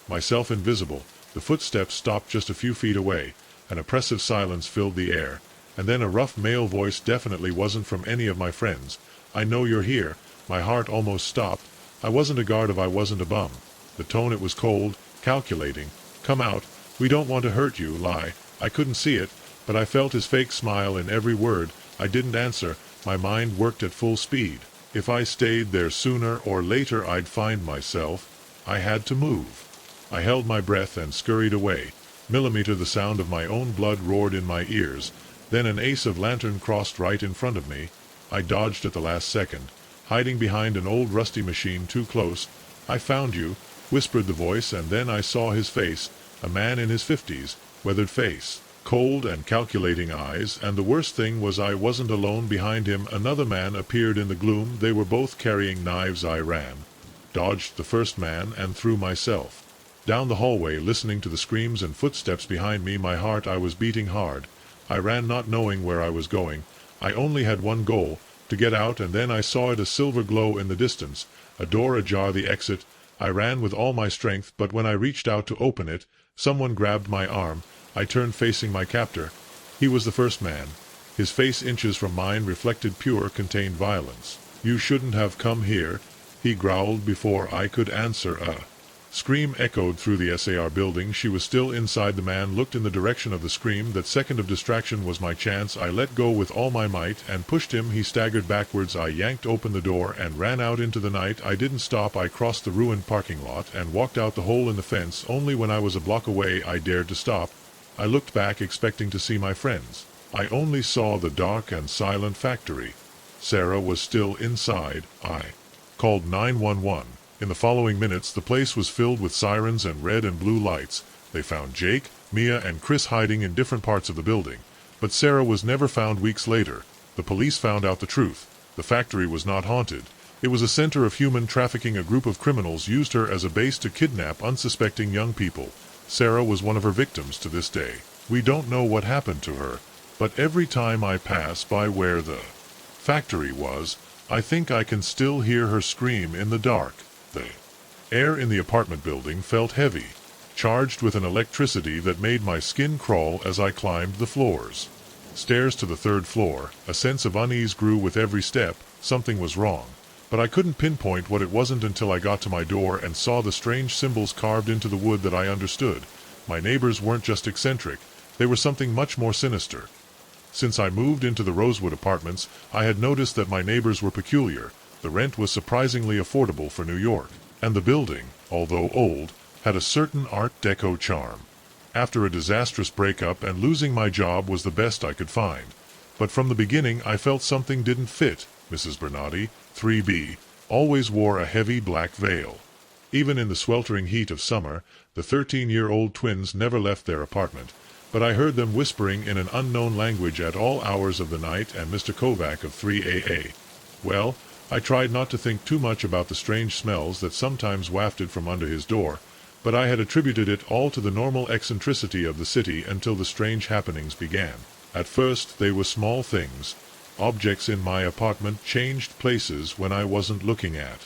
myself invisible. The footsteps stopped just a few feet away. An oppressive silence filled the air, and then a rough male voice, definitely wasn't from any of my friends. "I know you're here." My heart almost stopped. I wasn't a guard if I wasn't a bum. The tone, it was cold, calculating. "Come out. We don't want to hurt you." Lie. I couldn't see it, but I felt his fake smile in every word. I didn't answer. My mind worked at full speed. If I stayed there, sooner or later I'd find myself. I had to move. I held my breath and scurried away. Millimeter, the sound of my own blood roared in my ears. Then an ace of lantern crossed right in front of me. I dodged at the last second, hiding behind an old rusty machine too close. "I found you," whispered the voice, and then I saw his face, a man in his 50s, weathered face, cold and calculating eyes, and the worst thing was I wasn't alone. Behind him another man appeared in the gloom. They were both carrying knives. I ran, dodged the first man, and threw myself down the hallway, listening to the screams and footsteps behind me. My heart, I was beating hard. I ran, not knowing where I was going. I only had one goal, to get out, and then I saw it, a silver glow in the distance, a door ajar, the exit. I ran with all my strength, but when I reached out to open it, someone grabbed my arm. I turned, facing my captor. He was the first man. His face, inches from mine, reflected pure, contained violence. "You shouldn't have come here," he growled. Before I could answer, a scream echoed through the SAR building. She was still inside. The man looked in the direction of the scream. That second of distraction was my chance. I let go with all my might and pushed him. He staggered backwards. I yanked open the door and ran out into the night. I didn't stop. I crossed the ruined parking lot and walked out the hole in the fence. Only when I was a block away I dared to stop. I looked back, expecting to see my friends. I only saw the dark and silent factory. Sarah was still inside. I called 911. In the following minutes, the place was filled with sirens and red and blue lights. They found Jake, Mia, and Chris hiding in different parts of the building. But Sarah was never found. Weeks later, the police found out the truth. The factory was not haunted. It was a center of human trafficking. A group of criminals used her as a base to kidnap unsuspecting young people. Sarah was one of her victims to this day. We don't know what happened to her, but every time I pass by where the factory was, I think I can still hear her scream in the dark. The air in the apartment building felt heavy, charged with an electricity that made my skin crawl as I climbed the stairs to the third floor. A sense of unease grew with every step. Something was wrong, but I couldn't pinpoint what it wasn't until I got to my door and saw the strange symbols carved into the wood. That I understood. My neighbors weren't just eccentric, they were something much more sinister. Since I moved into the Rosewood apartments, I had noticed that my neighbors were peculiar. The rent was surprisingly affordable for New York, and the building, although old, had a certain Art Deco charm. After a disastrous breakup and losing my job was the best I could find. But from the beginning I felt something didn't fit. Mrs. Bernardi, 3B, always wore a heavy black veil. Even in the sweltering heat of summer, the 13-year-old twins never left their apartment, but I heard them whispering in an unknown language at all hours of the night. And Mr. Kovac of 3AA. Well, I tried not to think too much about the strange smells that sometimes wafted from under his door, but I had attributed it all to the normal eccentricity of the city until the strange happenings began. At first they were small things. Objects in my apartment changed places when I wasn't looking at.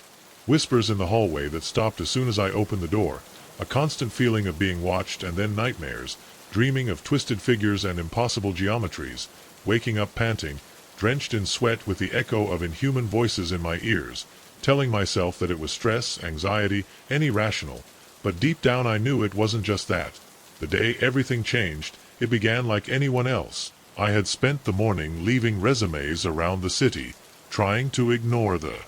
Whispers in the hallway that stopped as soon as I opened the door. A constant feeling of being watched, and then nightmares, dreaming of twisted figures and impossible geometries, waking up panting, drenched in sweat, with the echo of inhuman voices in my ears, telling myself that it was stress, anxiety, any irrational. But deep down I knew it wasn't just that. The day everything changed, it began like anyone else. I had spent the morning leaving resumes around the city, trying to ignore the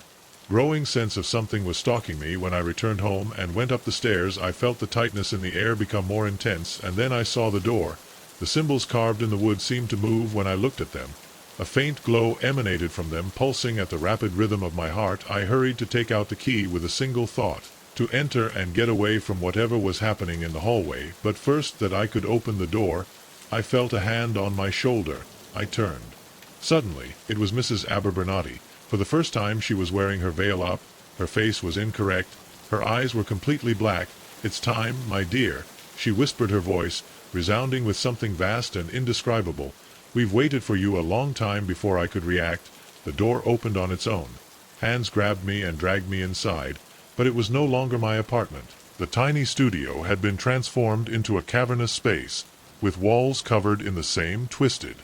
growing sense of something was stalking me. When I returned home and went up the stairs, I felt the tightness in the air become more intense, and then I saw the door. The symbols carved in the wood seemed to move when I looked at them. A faint glow emanated from them, pulsing at the rapid rhythm of my heart. I hurried to take out the key with a single thought, to enter and get away from whatever was happening in the hallway. But first that I could open the door, I felt a hand on my shoulder. I turned. Suddenly, it was Mrs. Bernardi. For the first time she was wearing her veil up. Her face was incorrect. Her eyes were completely black. "It's time, my dear," she whispered, her voice resounding with something vast and indescribable. "We've waited for you a long time." Before I could react, the door opened on its own. Hands grabbed me and dragged me inside, but it was no longer my apartment. The tiny studio had been transformed into a cavernous space, with walls covered in the same twisted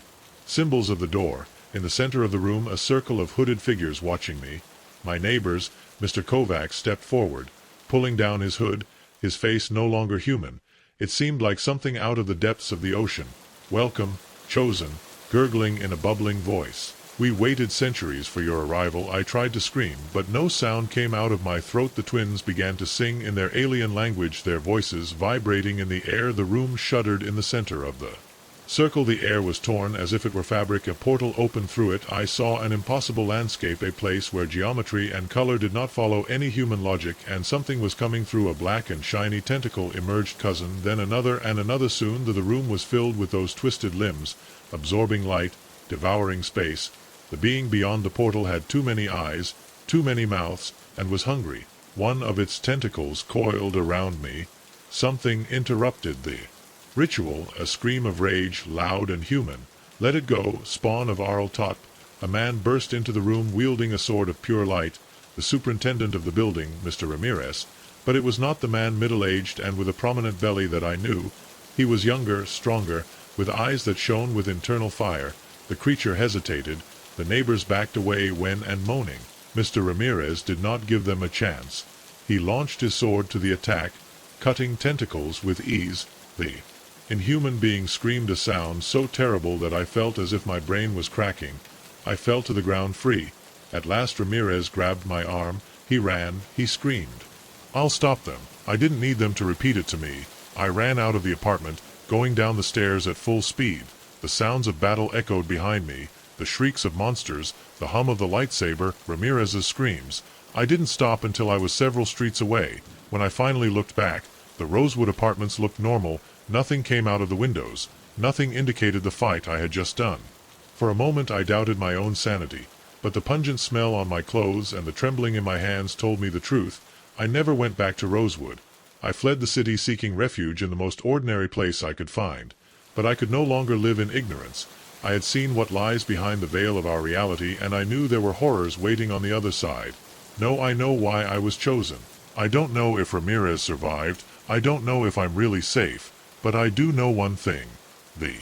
symbols of the door. In the center of the room, a circle of hooded figures watching me. My neighbors. Mr. Kovacs stepped forward, pulling down his hood, his face no longer human. It seemed like something out of the depths of the ocean. "Welcome, chosen," gurgling in a bubbling voice. "We waited centuries for your arrival." I tried to scream, but no sound came out of my throat. The twins began to sing in their alien language, their voices vibrating in the air. The room shuddered. In the center of the circle, the air was torn as if it were fabric. A portal opened through it. I saw an impossible landscape, a place where geometry and color did not follow any human logic, and something was coming through. A black and shiny tentacle emerged, cousin, then another and another. Soon the room was filled with those twisted limbs, absorbing light, devouring space. The being beyond the portal had too many eyes, too many mouths, and was hungry. One of its tentacles coiled around me. Something interrupted the ritual, a scream of rage, loud and human. "Let it go, spawn of Arl-Tot." A man burst into the room wielding a sword of pure light, the superintendent of the building, Mr. Ramirez. But it was not the man, middle-aged and with a prominent belly, that I knew. He was younger, stronger, with eyes that shone with internal fire. The creature hesitated. The neighbors backed away when, and moaning. Mr. Ramirez did not give them a chance. He launched his sword to the attack, cutting tentacles with ease. The inhuman being screamed a sound so terrible that I felt as if my brain was cracking. I fell to the ground, free. At last Ramirez grabbed my arm. He ran. He screamed. "I'll stop them." I didn't need them to repeat it to me. I ran out of the apartment, going down the stairs at full speed. The sounds of battle echoed behind me, the shrieks of monsters, the hum of the lightsaber, Ramirez's screams. I didn't stop until I was several streets away. When I finally looked back, the Rosewood apartments looked normal. Nothing came out of the windows. Nothing indicated the fight I had just done. For a moment I doubted my own sanity, but the pungent smell on my clothes and the trembling in my hands told me the truth. I never went back to Rosewood. I fled the city, seeking refuge in the most ordinary place I could find. But I could no longer live in ignorance. I had seen what lies behind the veil of our reality, and I knew there were horrors waiting on the other side. No, I know why I was chosen. I don't know if Ramirez survived. I don't know if I'm really safe. But I do know one thing. The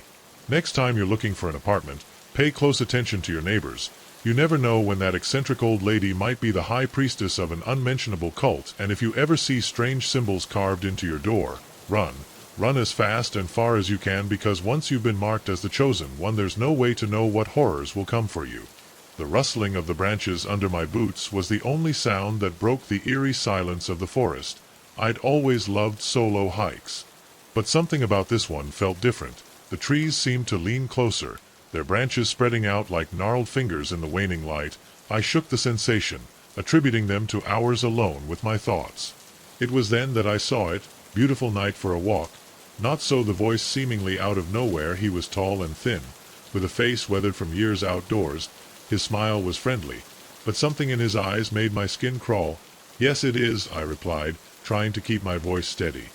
next time you're looking for an apartment, pay close attention to your neighbors. You never know when that eccentric old lady might be the high priestess of an unmentionable cult, and if you ever see strange symbols carved into your door, run. Run as fast and far as you can, because once you've been marked as the chosen one, there's no way to know what horrors will come for you. The rustling of the branches under my boots was the only sound that broke the eerie silence of the forest. I'd always loved solo hikes. But something about this one felt different. The trees seemed to lean closer, their branches spreading out like gnarled fingers in the waning light. I shook the sensation, attributing them to hours alone with my thoughts. It was then that I saw it. Beautiful night for a walk. Not so the voice, seemingly out of nowhere. He was tall and thin, with a face weathered from years outdoors. His smile was friendly, but something in his eyes made my skin crawl. "Yes, it is," I replied, trying to keep my voice steady.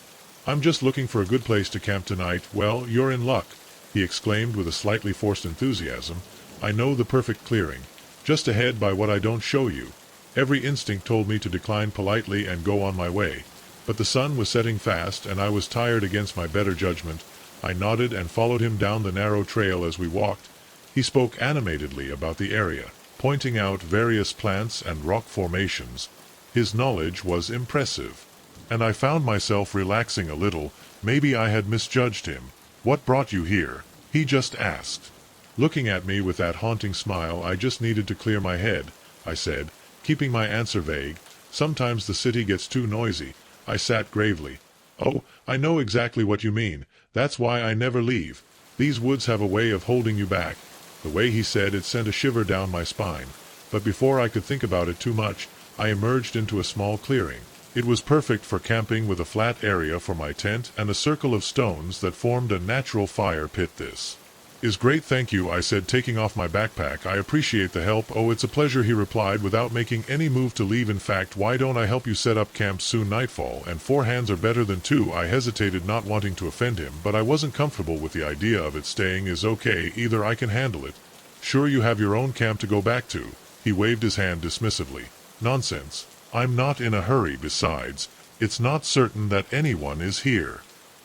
"I'm just looking for a good place to camp tonight." "Well, you're in luck," he exclaimed with a slightly forced enthusiasm. "I know the perfect clearing. Just ahead, by what I don't show you." Every instinct told me to decline politely and go on my way. But the sun was setting fast, and I was tired against my better judgment. I nodded and followed him down the narrow trail. As we walked, he spoke animatedly about the area, pointing out various plants and rock formations. His knowledge was impressive, and I found myself relaxing a little. Maybe I had misjudged him. "What brought you here?" he just asked, looking at me with that haunting smile. "I just needed to clear my head," I said, keeping my answer vague. "Sometimes the city gets too noisy." I sat gravely. "Oh, I know exactly what you mean. That's why I never leave. These woods have a way of holding you back." The way he said it sent a shiver down my spine. But before I could think about it too much, I emerged into a small clearing. It was perfect for camping, with a flat area for my tent and a circle of stones that formed a natural fire pit. This Is great, thank you, I said, taking off my backpack. I appreciate the help. Oh, it's a pleasure, he replied without making any move to leave. In fact, why don't I help you set up camp? Soon nightfall, and 4 hands are better than 2. I hesitated, not wanting to offend him, but I wasn't comfortable with the idea of it. Staying is okay, either I can handle it. Sure, you have your own camp to go back to. He waved his hand dismissively. Nonsense. I'm not in a hurry. Besides, it's not certain that anyone is here.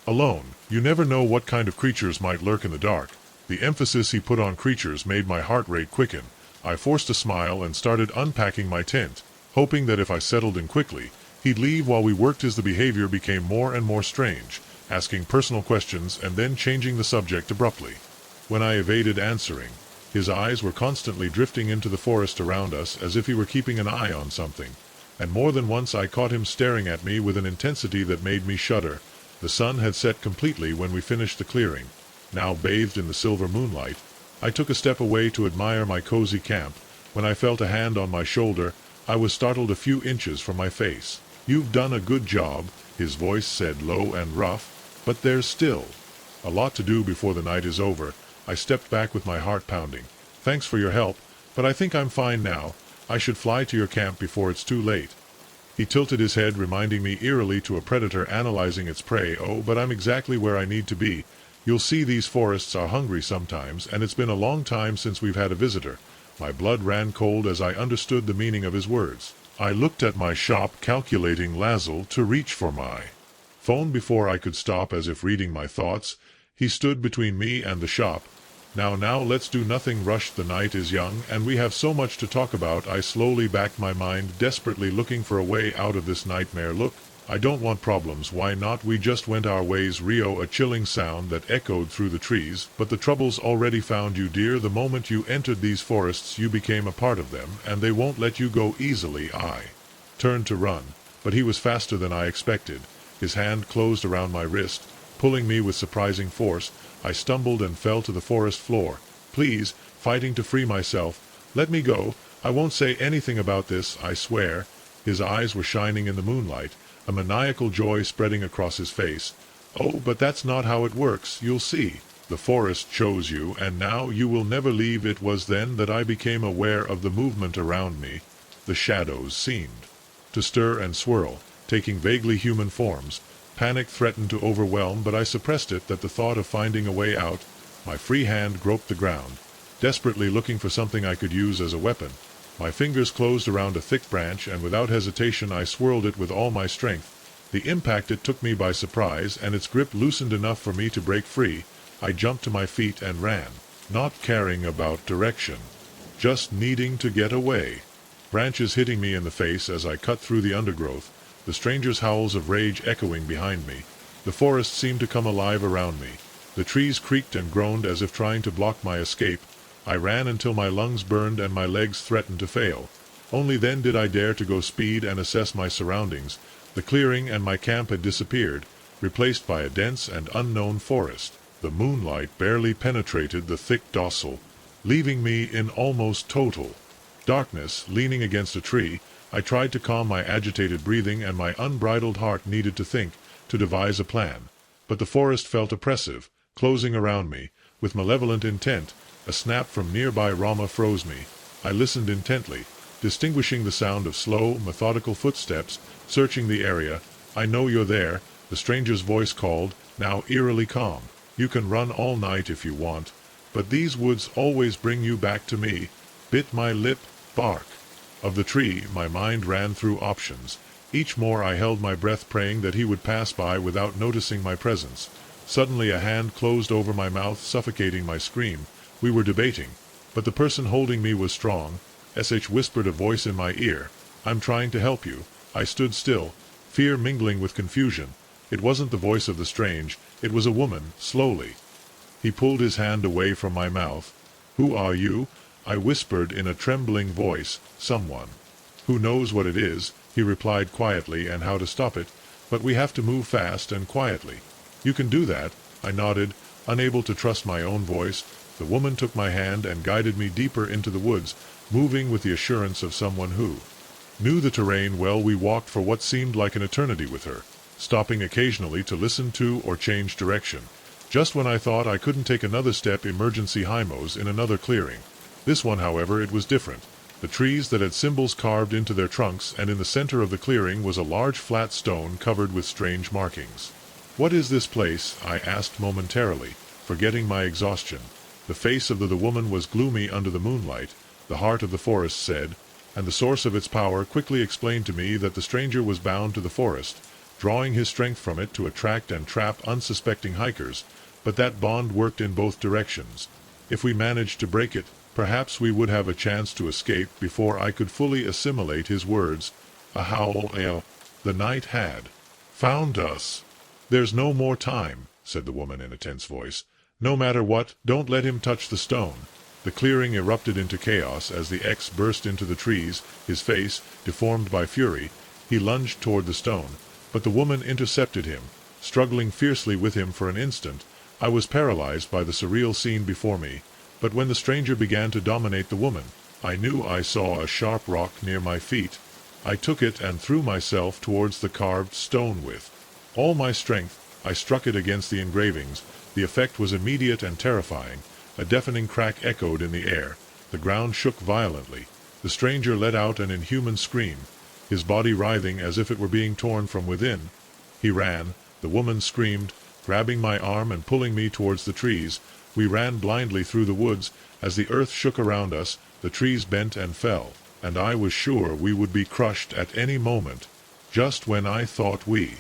Alone, you never know what kind of creatures might lurk in the dark. The emphasis he put on creatures made my heart rate quicken. I forced a smile and started unpacking my tent, hoping that if I settled in quickly, he'd leave while we worked. As the behavior became more and more strange, asking personal questions and then changing the subject abruptly. When I evaded answering, his eyes were constantly drifting into the forest around us as if he were keeping an eye on something, and more than once I caught him staring at me with an intensity that made me shudder. The sun had set completely when we finished the clearing. Now bathed in the silver moonlight, I took a step away to admire my cozy camp. When I felt a hand on my shoulder, I was startled a few inches from my face. You've done a good job, his voice said, low and rough, but there's still a lot to do before the night is over. I stepped back with my heart pounding. Thanks for your help, but I think I'm fine now. I should fly to your camp before it's too late. He tilted his head, reminding me eerily to a predator analyzing its prey. Oh, but I'm exactly where I need to be. You'll see, these forests are hungry sometimes, and it's been a long time since we've had a visitor. My blood ran cold as I understood the meaning of his words. I looked at my shop, calculating Lazel to reach for my phone before I could stop, as if reading my thoughts. He stood between me and the shop. Now, let's do nothing rush. The night is young, and we have so much to talk about. I slowly backed my mind, desperately looking for a way out of this nightmare. Look, I don't want problems. Why not? We just went our ways. Rio, a chilling sound that echoed through the trees. But the trouble's already found you, dear. The moment you entered these forests, you became a part of them, and they won't let you go easily. I turned to run, but he was faster than I expected. His hand closed around my wrist, pulling me with surprising force. I stumbled and fell to the forest floor. Please, fighting to free myself, let me go. I won't say anything about this, I swear. His eyes were shining in the moonlight, a maniacal joy spreading across his face. Oh, but that's not how it works. You'll see. The forest chose you, and now you will never leave. It was then that I became aware of the movement around me. The shadows seemed to stir and swirl, taking vaguely human forms. Panic threatened to overwhelm, but I suppressed it at the thought of finding a way out. My free hand groped the ground, desperately looking for something I could use as a weapon. My fingers closed around a thick branch, and without hesitation I swirled it with all my strength. The impact, it took me by surprise, and its grip loosened enough for me to break free. I jumped to my feet and ran, not caring about direction, just needing to get away. Branches hitting me in the face as I cut through the undergrowth, the stranger's howls of rage echoing behind me. The forest seemed to come alive around me. The trees creaked and groaned as if trying to block my escape. I ran until my lungs burned and my legs threatened to fail. Only then did I dare to go speed and assess my surroundings. The clearing and my camp had disappeared, replaced by a dense and unknown forest. The moonlight barely penetrated the thick docile, leaving me in almost total darkness. Leaning against a tree, I tried to calm my agitated breathing, and my unbridled heart needed to think, to devise a plan. But the forest felt oppressive, closing around me, with malevolent intent. A snap from nearby Rama froze me. I listened intently, distinguishing the sound of slow, methodical footsteps, searching the area. I know you're there, the stranger's voice called, now eerily calm. You can run all night if you want, but these woods always bring you back to me. Bit my lip. Bark of the tree. My mind ran through options. Each more I held my breath, praying that he would pass by without noticing my presence. Suddenly a hand closed over my mouth, suffocating my scream. We were debating, but the person holding me was strong. SH whispered a voice in my ear. I'm trying to help you. I stood still, fear mingling with confusion. It wasn't the voice of the strange, it was a woman, slowly. He pulled his hand away from my mouth. Who are you? I whispered in a trembling voice. Someone who knows what it is, he replied quietly, and how to stop it. But we have to move fast and quietly. You can do that, I nodded, unable to trust my own voice. The woman took my hand and guided me deeper into the woods, moving with the assurance of someone who knew the terrain well. We walked for what seemed like an eternity with her, stopping occasionally to listen to or change direction. Just when I thought I couldn't take another step, emergency HIMOs in another clearing. This one, however, it was different. The trees that had symbols carved into their trunks, and in the center of the clearing was a large flat stone covered with strange markings. "What is this place?" I asked momentarily, forgetting my exhaustion. The face of the woman was gloomy under the moonlight, the heart of the forest said, and the source of its power quickly explained to me that the stranger was bound to the forest, drawing his strength from it to attract and trap unsuspecting hikers, but that bond worked in both directions. If we managed to break it, perhaps we would have a chance to escape. Before I could fully assimilate his words, a howl, the night had found us. "There's no more time," said the woman in a tense voice. "No matter what, don't let him touch the stone." The clearing erupted into chaos as the X burst into the trees, his face, deformed by fury. He lunged toward the stone, but the woman intercepted him, struggling fiercely with him for an instant. I was paralyzed by the surreal scene before me, but when the stranger began to dominate the woman, I knew I saw a sharp rock near my feet. I took it and threw myself towards the carved stone with all my strength. I struck it against the engravings. The effect was immediate and terrifying. A deafening crack echoed in the air. The ground shook violently. The stranger let out an inhuman scream, his body writhing as if it were being torn from within. He ran. The woman screamed, grabbing my arm and pulling me towards the trees. We ran blindly through the woods. As the earth shook around us, the trees bent and fell, and I was sure we would be crushed at any moment. Just when I thought we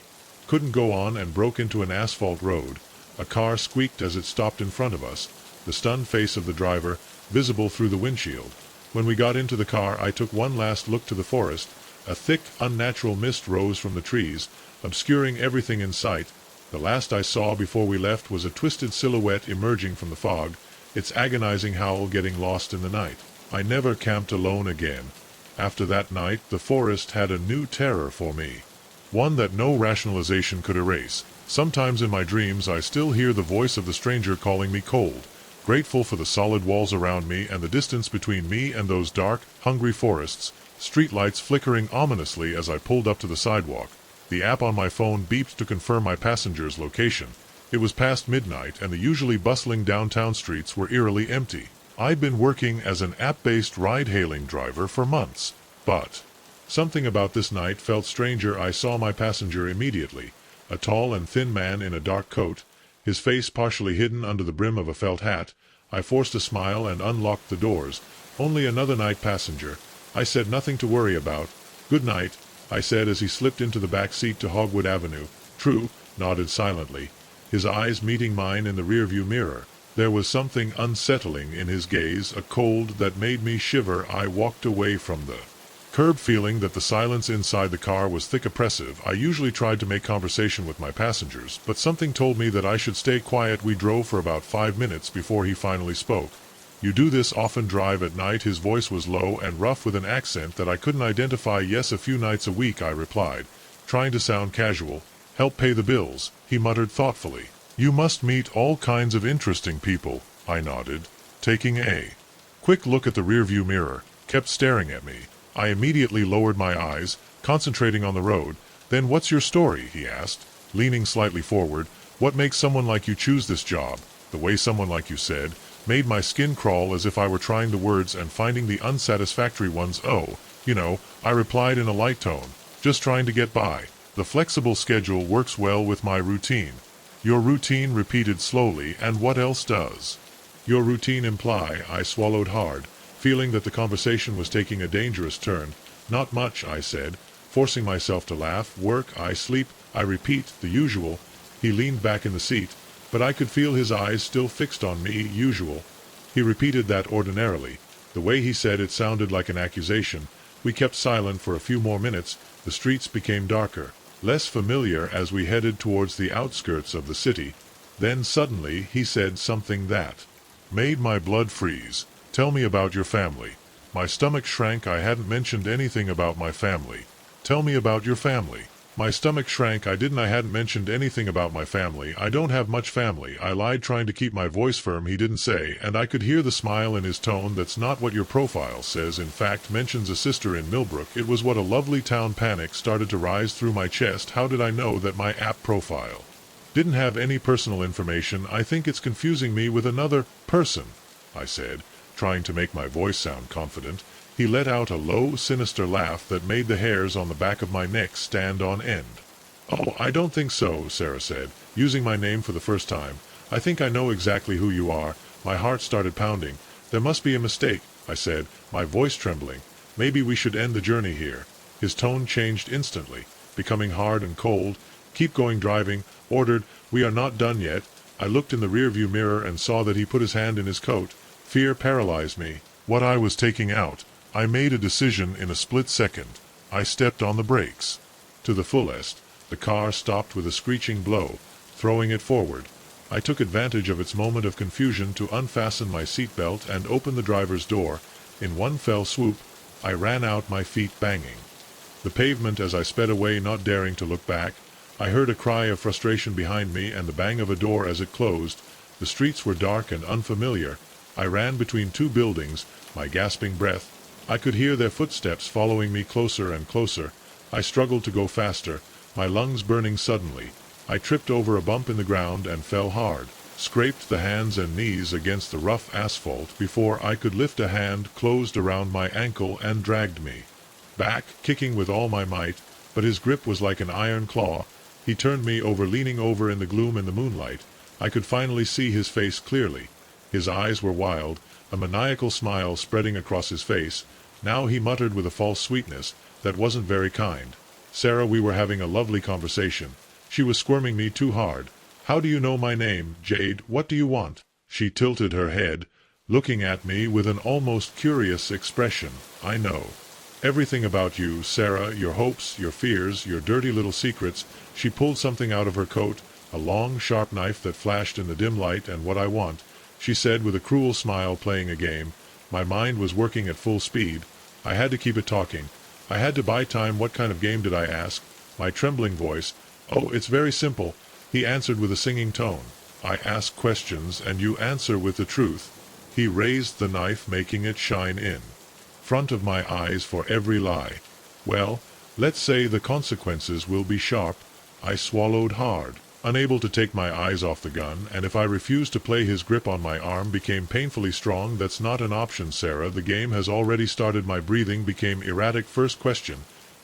couldn't go on and broke into an asphalt road, a car squeaked as it stopped in front of us, the stunned face of the driver visible through the windshield. When we got into the car, I took one last look to the forest. A thick, unnatural mist rose from the trees, obscuring everything in sight. The last I saw before we left was a twisted silhouette emerging from the fog, its agonizing howl getting lost in the night. I never camped alone again. After that night, the forest had a new terror for me, one that no rationalization could erase. Sometimes in my dreams I still hear the voice of the stranger calling me cold, grateful for the solid walls around me and the distance between me and those dark, hungry forests. Streetlights flickering ominously as I pulled up to the sidewalk. The app on my phone beeped to confirm my passenger's location. It was past midnight, and the usually bustling downtown streets were eerily empty. I'd been working as an app-based ride-hailing driver for months, but something about this night felt stranger. I saw my passenger immediately, a tall and thin man in a dark coat, his face partially hidden under the brim of a felt hat. I forced a smile and unlocked the doors. "Only another night passenger," I said. "Nothing to worry about." "Good night," I said as he slipped into the back seat to Hogwood Avenue. "True," nodded silently, his eyes meeting mine in the rearview mirror. There was something unsettling in his gaze, a cold that made me shiver. I walked away from the curb feeling that the silence inside the car was thick, oppressive. I usually tried to make conversation with my passengers, but something told me that I should stay quiet. We drove for about 5 minutes before he finally spoke. "You do this often, drive at night?" His voice was low and rough with an accent that I couldn't identify. "Yes, a few nights a week," I replied, trying to sound casual. "Help pay the bills," he muttered thoughtfully. "You must meet all kinds of interesting people," I nodded, taking a quick look at the rearview mirror. Kept staring at me. I immediately lowered my eyes, concentrating on the road. "Then what's your story?" he asked, leaning slightly forward. "What makes someone like you choose this job?" The way "someone like you" said made my skin crawl, as if I were trying the words and finding the unsatisfactory ones. "Oh, you know," I replied in a light tone, "just trying to get by. The flexible schedule works well with my routine." "Your routine?" repeated slowly. "And what else does your routine imply?" I swallowed hard, feeling that the conversation was taking a dangerous turn. "Not much," I said, forcing myself to laugh. "Work, I sleep, I repeat, the usual." He leaned back in the seat, but I could feel his eyes still fixed on me. "Usual." He repeated that ordinarily. The way he said it sounded like an accusation. We kept silent for a few more minutes. The streets became darker, less familiar as we headed towards the outskirts of the city. Then suddenly he said something that made my blood freeze. "Tell me about your family." My stomach shrank. I hadn't mentioned anything about my family. "Tell me about your family." My stomach shrank. I hadn't mentioned anything about my family. "I don't have much family," I lied, trying to keep my voice firm. He didn't say, and I could hear the smile in his tone. "That's not what your profile says. In fact, mentions a sister in Millbrook." It was what a lovely town. Panic started to rise through my chest. How did I know that my app profile Didn't have any personal information. I think it's confusing me with another person, I said, trying to make my voice sound confident. He let out a low, sinister laugh that made the hairs on the back of my neck stand on end. "Oh, I don't think so," Sarah said, using my name for the first time. "I think I know exactly who you are." My heart started pounding. "There must be a mistake," I said, my voice trembling. "Maybe we should end the journey here." His tone changed instantly, becoming hard and cold. "Keep going driving," ordered. "We are not done yet." I looked in the rearview mirror and saw that he put his hand in his coat. Fear paralyzed me. What I was taking out. I made a decision in a split second. I stepped on the brakes. To the fullest. The car stopped with a screeching blow, throwing it forward. I took advantage of its moment of confusion to unfasten my seatbelt and open the driver's door. In one fell swoop, I ran out, my feet banging the pavement as I sped away, not daring to look back. I heard a cry of frustration behind me and the bang of a door as it closed. The streets were dark and unfamiliar. I ran between two buildings, my gasping breath. I could hear their footsteps following me closer and closer. I struggled to go faster, my lungs burning suddenly. I tripped over a bump in the ground and fell hard, scraped the hands and knees against the rough asphalt before I could lift. A hand closed around my ankle and dragged me back, kicking with all my might, but his grip was like an iron claw. He turned me over, leaning over in the gloom and the moonlight. I could finally see his face clearly. His eyes were wild, a maniacal smile spreading across his face. Now he muttered with a false sweetness that wasn't very kind. "Sarah, we were having a lovely conversation." She was squirming me too hard. "How do you know my name, Jade? What do you want?" She tilted her head, looking at me with an almost curious expression. "I know everything about you, Sarah, your hopes, your fears, your dirty little secrets." She pulled something out of her coat, a long, sharp knife that flashed in the dim light. "And what I want," she said with a cruel smile, playing a game. My mind was working at full speed. I had to keep it talking. I had to buy time. What kind of game did I ask? My trembling voice. "Oh, it's very simple," he answered with a singing tone. "I ask questions and you answer with the truth." He raised the knife, making it shine in front of my eyes for every lie. "Well, let's say the consequences will be sharp." I swallowed hard, unable to take my eyes off the gun, and if I refused to play, his grip on my arm became painfully strong. "That's not an option, Sarah. The game has already started." My breathing became erratic. "First question,"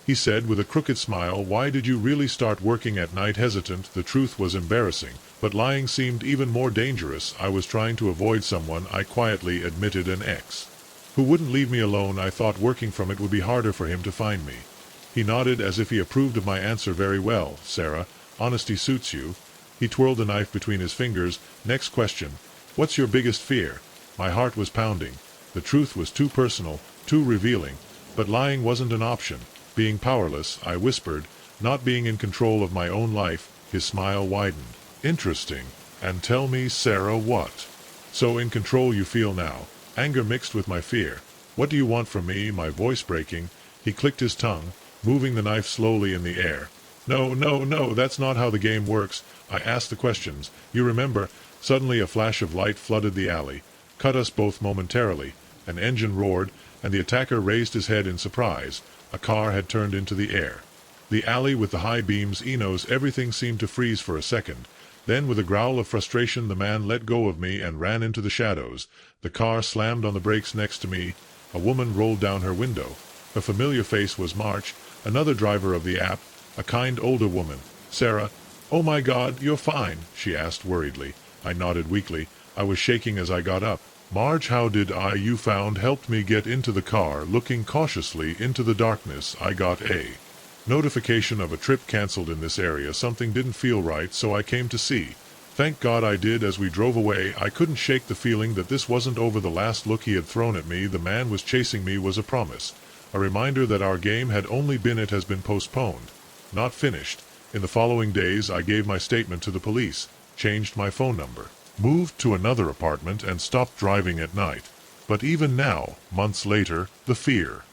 he said with a crooked smile. "Why did you really start working at night?" Hesitant. The truth was embarrassing, but lying seemed even more dangerous. I was trying to avoid someone. I quietly admitted an ex who wouldn't leave me alone. I thought working from it would be harder for him to find me. He nodded as if he approved of my answer. "Very well, Sarah. Honesty suits you." He twirled the knife between his fingers. "Next question. What's your biggest fear?" My heart was pounding. The truth was too personal, too revealing. But lying wasn't an option. Being powerless, I whispered, not being in control of my own life. His smile widened. "Interesting. And tell me, Sarah, what? So in control you feel now?" Anger mixed with my fear. "What do you want from me?" My voice breaking. He clicked his tongue, moving the knife slowly in the air. "No, no, no, that's not how the game works." I asked the questions. "You remember?" Suddenly a flash of light flooded the alley, cut us both momentarily. An engine roared, and the attacker raised his head in surprise. A car had turned into the air. The alley with the high beams, Enos, everything seemed to freeze for a second. Then, with a growl of frustration, the man let go of me and ran into the shadows. The car slammed on the brakes next to me. A woman rolled down her window. Her familiar face was March, another driver of the app, a kind older woman. "Sarah, oh my God, you're fine?" she asked worriedly. I nodded weakly. I was shaking as I got up. "Marge, how did you found helped me get into the car." Looking cautiously into the darkness, I got a notification of a trip cancelled in this area. Something didn't feel right, so I came to see. Thank God I did. As we drove away, I couldn't shake the feeling that this wasn't over. The last look he had thrown at me, the man was chasing me, was a promise. A reminder that our game had only been, it has been postponed, not finished. In the following days, I gave my statement to the police, changed my phone number, moved to another apartment, and stopped driving at night. But even now, months later, the fear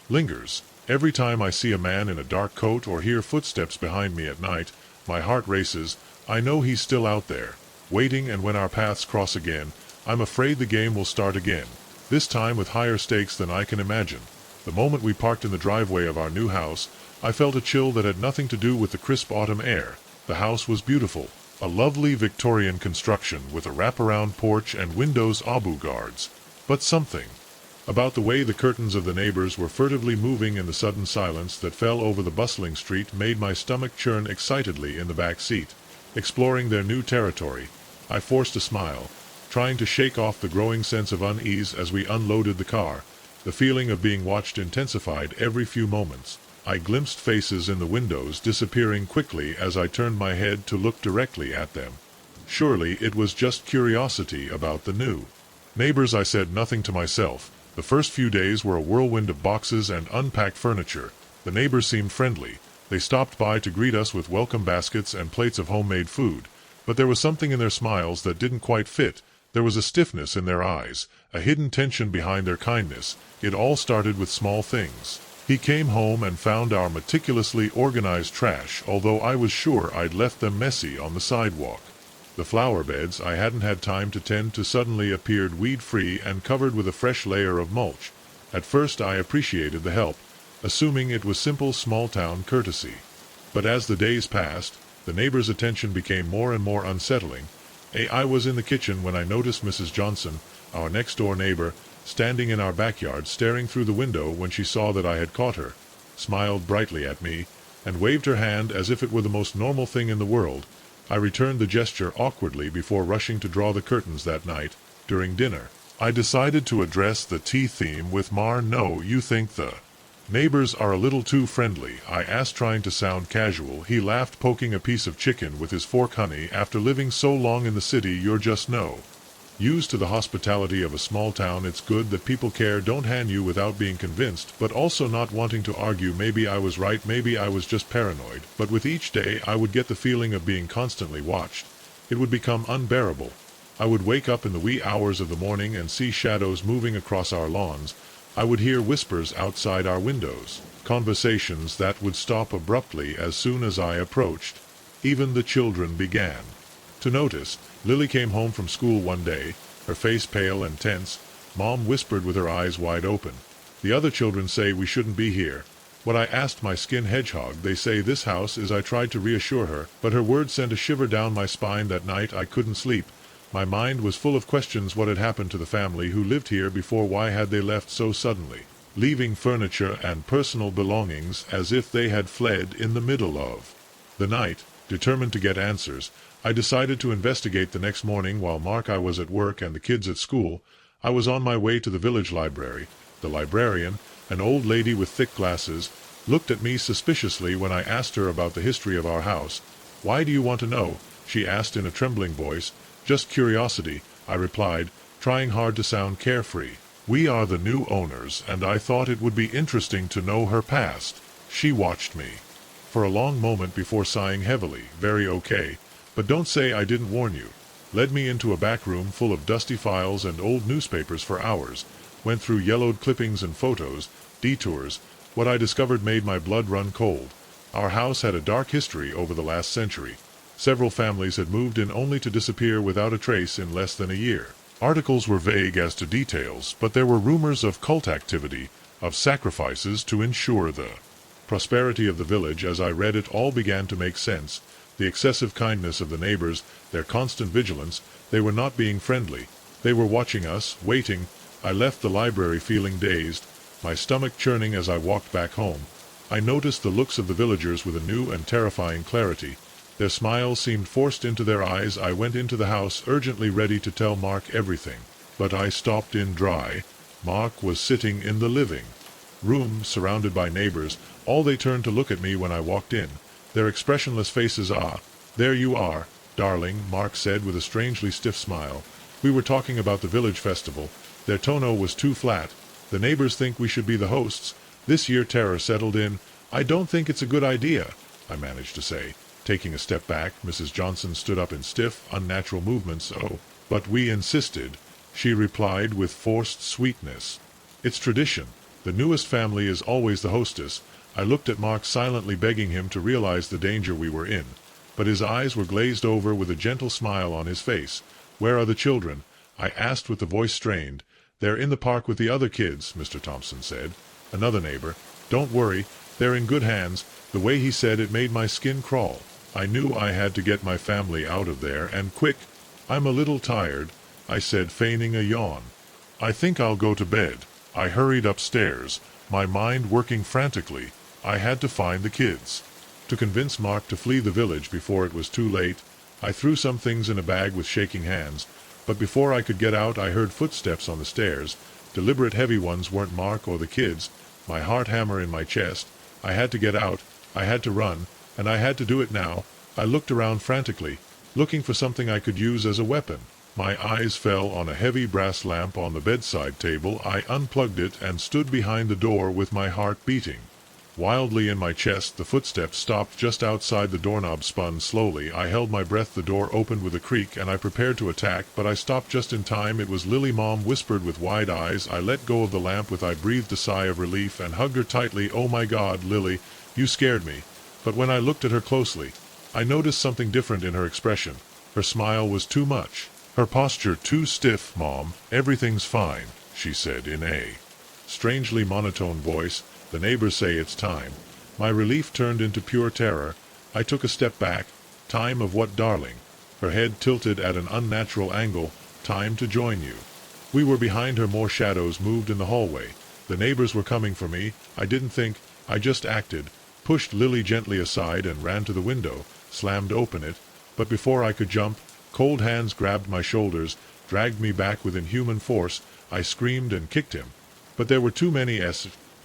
lingers. Every time I see a man in a dark coat or hear footsteps behind me at night, my heart races. I know he's still out there, waiting, and when our paths cross again, I'm afraid the game will start again, this time with higher stakes than I can imagine. The moment we parked in the driveway of our new house, I felt a chill that had nothing to do with the crisp autumn air. The house was beautiful, A lovely Victorian construction with a wraparound porch and windows Abu guards. But something about the way the curtains of the neighbors were furtively moving in the sudden silence that fell over the bustling street made my stomach churn excitedly in the back seat. Exploring their new territory, I forced a smile, trying to shake off the growing sense of unease as we unloaded the car. The feeling of being watched intensified every few moments. I glimpsed faces in the windows disappearing quickly as I turned my head to look directly at them. Surely it was just curiosity about the new neighbors. I said nothing to myself. The first few days were a whirlwind of boxes and unpacked furniture. The neighbors seemed friendly. They stopped by to greet us with welcome baskets and plates of homemade food. But there was something in their smiles that didn't quite fit. There was a stiffness in their eyes, a hidden tension behind their kindness. It all started with small things. He came home and found our meticulously organized trash, although I was sure I'd left them messy on the sidewalk. The flower beds I hadn't had time to tend to suddenly appeared weed-free and covered with a fresh layer of mulch. At first I appreciated the help, assuming it was simple small-town courtesy. But as the days passed, the neighbors' attention became more and more unsettling. I was in the kitchen when I noticed Mrs. Johnson, our next-door neighbor, standing in our backyard staring through the window. When she saw that I had caught her, smiled brightly at me, and waved her hand as if it were the most normal thing in the world. I returned the gesture awkwardly before rushing to draw the curtains that night. During dinner, I decided to address the tea theme with No, you think the neighbors are a little too friendly, I asked, trying to sound casual. He laughed, poking a piece of chicken with his fork. Honey, after living so long in the city, you're just no used to the hospitality of a small town. It's good that people care, don't hand you without being convinced, but also not wanting to argue. Maybe I was right, maybe I was just paranoid, but with each day I would get the feeling of being constantly watched. It would become unbearable. I would wake up in the wee hours of the morning and see shadows moving across our lawns. I would hear whispers outside our windows, conversations that would stop abruptly as soon as I approached. Even the children began to notice. Lily came home from school one day, her face pale and tense. Mom whispered with her eyes wide open, "The other children say we shouldn't be here." When I asked my skin hedgehog, "They say this house is." I tried to reassure her, but her words sent a shiver down my spine. That night I couldn't sleep. My mind was full of questions. What had happened to the family who lived here before? Why had they left so suddenly, leaving furniture and personal belongings as if they had fled in the middle of the night? Determined to get answers, I decided to investigate. The next morning, while I was at work and the kids at school, I was on my way to the village library. The librarian, an old lady with thick glasses, looked at me suspiciously when I asked her about the history of our house. "Why do you want to know?" she asked in a trembling voice. "Just curiosity," I replied, trying hard to sound carefree. "We are the new owners, and I thought it would be interesting to know her past." She watched me for a long moment before sighing heavily. "Very okay. But don't say I didn't warn you." Led me into a back room full of dusty files and old newspapers for hours. Went through yellowed clippings and photos. Detours. What I discovered made my blood run cold. Our house had a dark history over the last century. Several families had moved in only to disappear without a trace in less than a year. Articles were vague as to details, but there were rumors of cult activity, of sacrifices to ensure the prosperity of the village. As I read it, all began to make sense. The excessive kindness of the neighbors, their constant vigilance. They were not being friendly. They were watching us, waiting. I left the library feeling dazed, my stomach churning. As I walked back home, I noticed the looks of the villagers with a new and terrifying clarity. Their smiles seemed forced into their eyes. I went into the house, urgently ready to tell Mark everything. But I stopped in dry. Mark was sitting in the living room, surrounded by neighbors. All they turned to look at me when I walked in. Their expressionless faces. "Ah, there you are, darling," Mark said with a strangely stiff smile. "We were talking about the village festival." Their tono was too flat. "The neighbors think we should be the hosts. This year terror settled in." "I don't think it's a good idea," I managed to say. Taking a step back, Mrs. Johnson stood up in stiff, unnatural movements. "Oh, but we insisted," she replied with forced sweetness. "It's tradition. The newest family is always the hostess." I looked at Mark, silently begging him to realize the danger we were in. But his eyes were glazed over with a gentle smile on his face. "Where are the children?" I asked with the voice strained. "They're in the park with the other kids," Mr. Thompson said. Another neighbor. "Don't worry, they're in good hands." The way he said it made my skin crawl. I knew I had to get my family out of there, and quick. I'm a little tired, I said, feigning a yawn. I think I'll go to bed. I hurried upstairs, my mind working frantically. I had to find the kids. To convince Mark to flee the village before it was too late, I threw some things in a bag with shaking hands, but before I could get out I heard footsteps on the stairs. Deliberate heavy ones weren't Mark or the kids. My heart hammer in my chest. I had to get out, I had to run, and I had to do it now. I looked around frantically, looking for something I could use as a weapon. My eyes fell on a heavy brass lamp on the bedside table. I unplugged it and stood behind the door with my heart beating wildly in my chest. The footsteps stopped just outside. The doorknob spun slowly. I held my breath. The door opened with a creak and I prepared to attack, but I stopped just in time. It was Lily. Mom whispered with wide eyes. I let go of the lamp with I breathed a sigh of relief and hugged her tightly. Oh my God, Lily, you scared me. But when I looked at her closely, I noticed something different in her expression. Her smile was too much. Her posture too stiff. Mom, everything's fine, she said in a strangely monotone voice. The neighbors say it's time. My relief turned into pure terror. I took a step back. Time of what, darling? Her head tilted at an unnatural angle. Time to join you. We were behind her. More shadows moved in the hallway. The neighbors were coming for me. I didn't think, I just acted. Pushed Lily gently aside and ran to the window, slammed open it. But before I could jump, cold hands grabbed my shoulders, dragged me back with inhuman force. I screamed and kicked him. But there were too many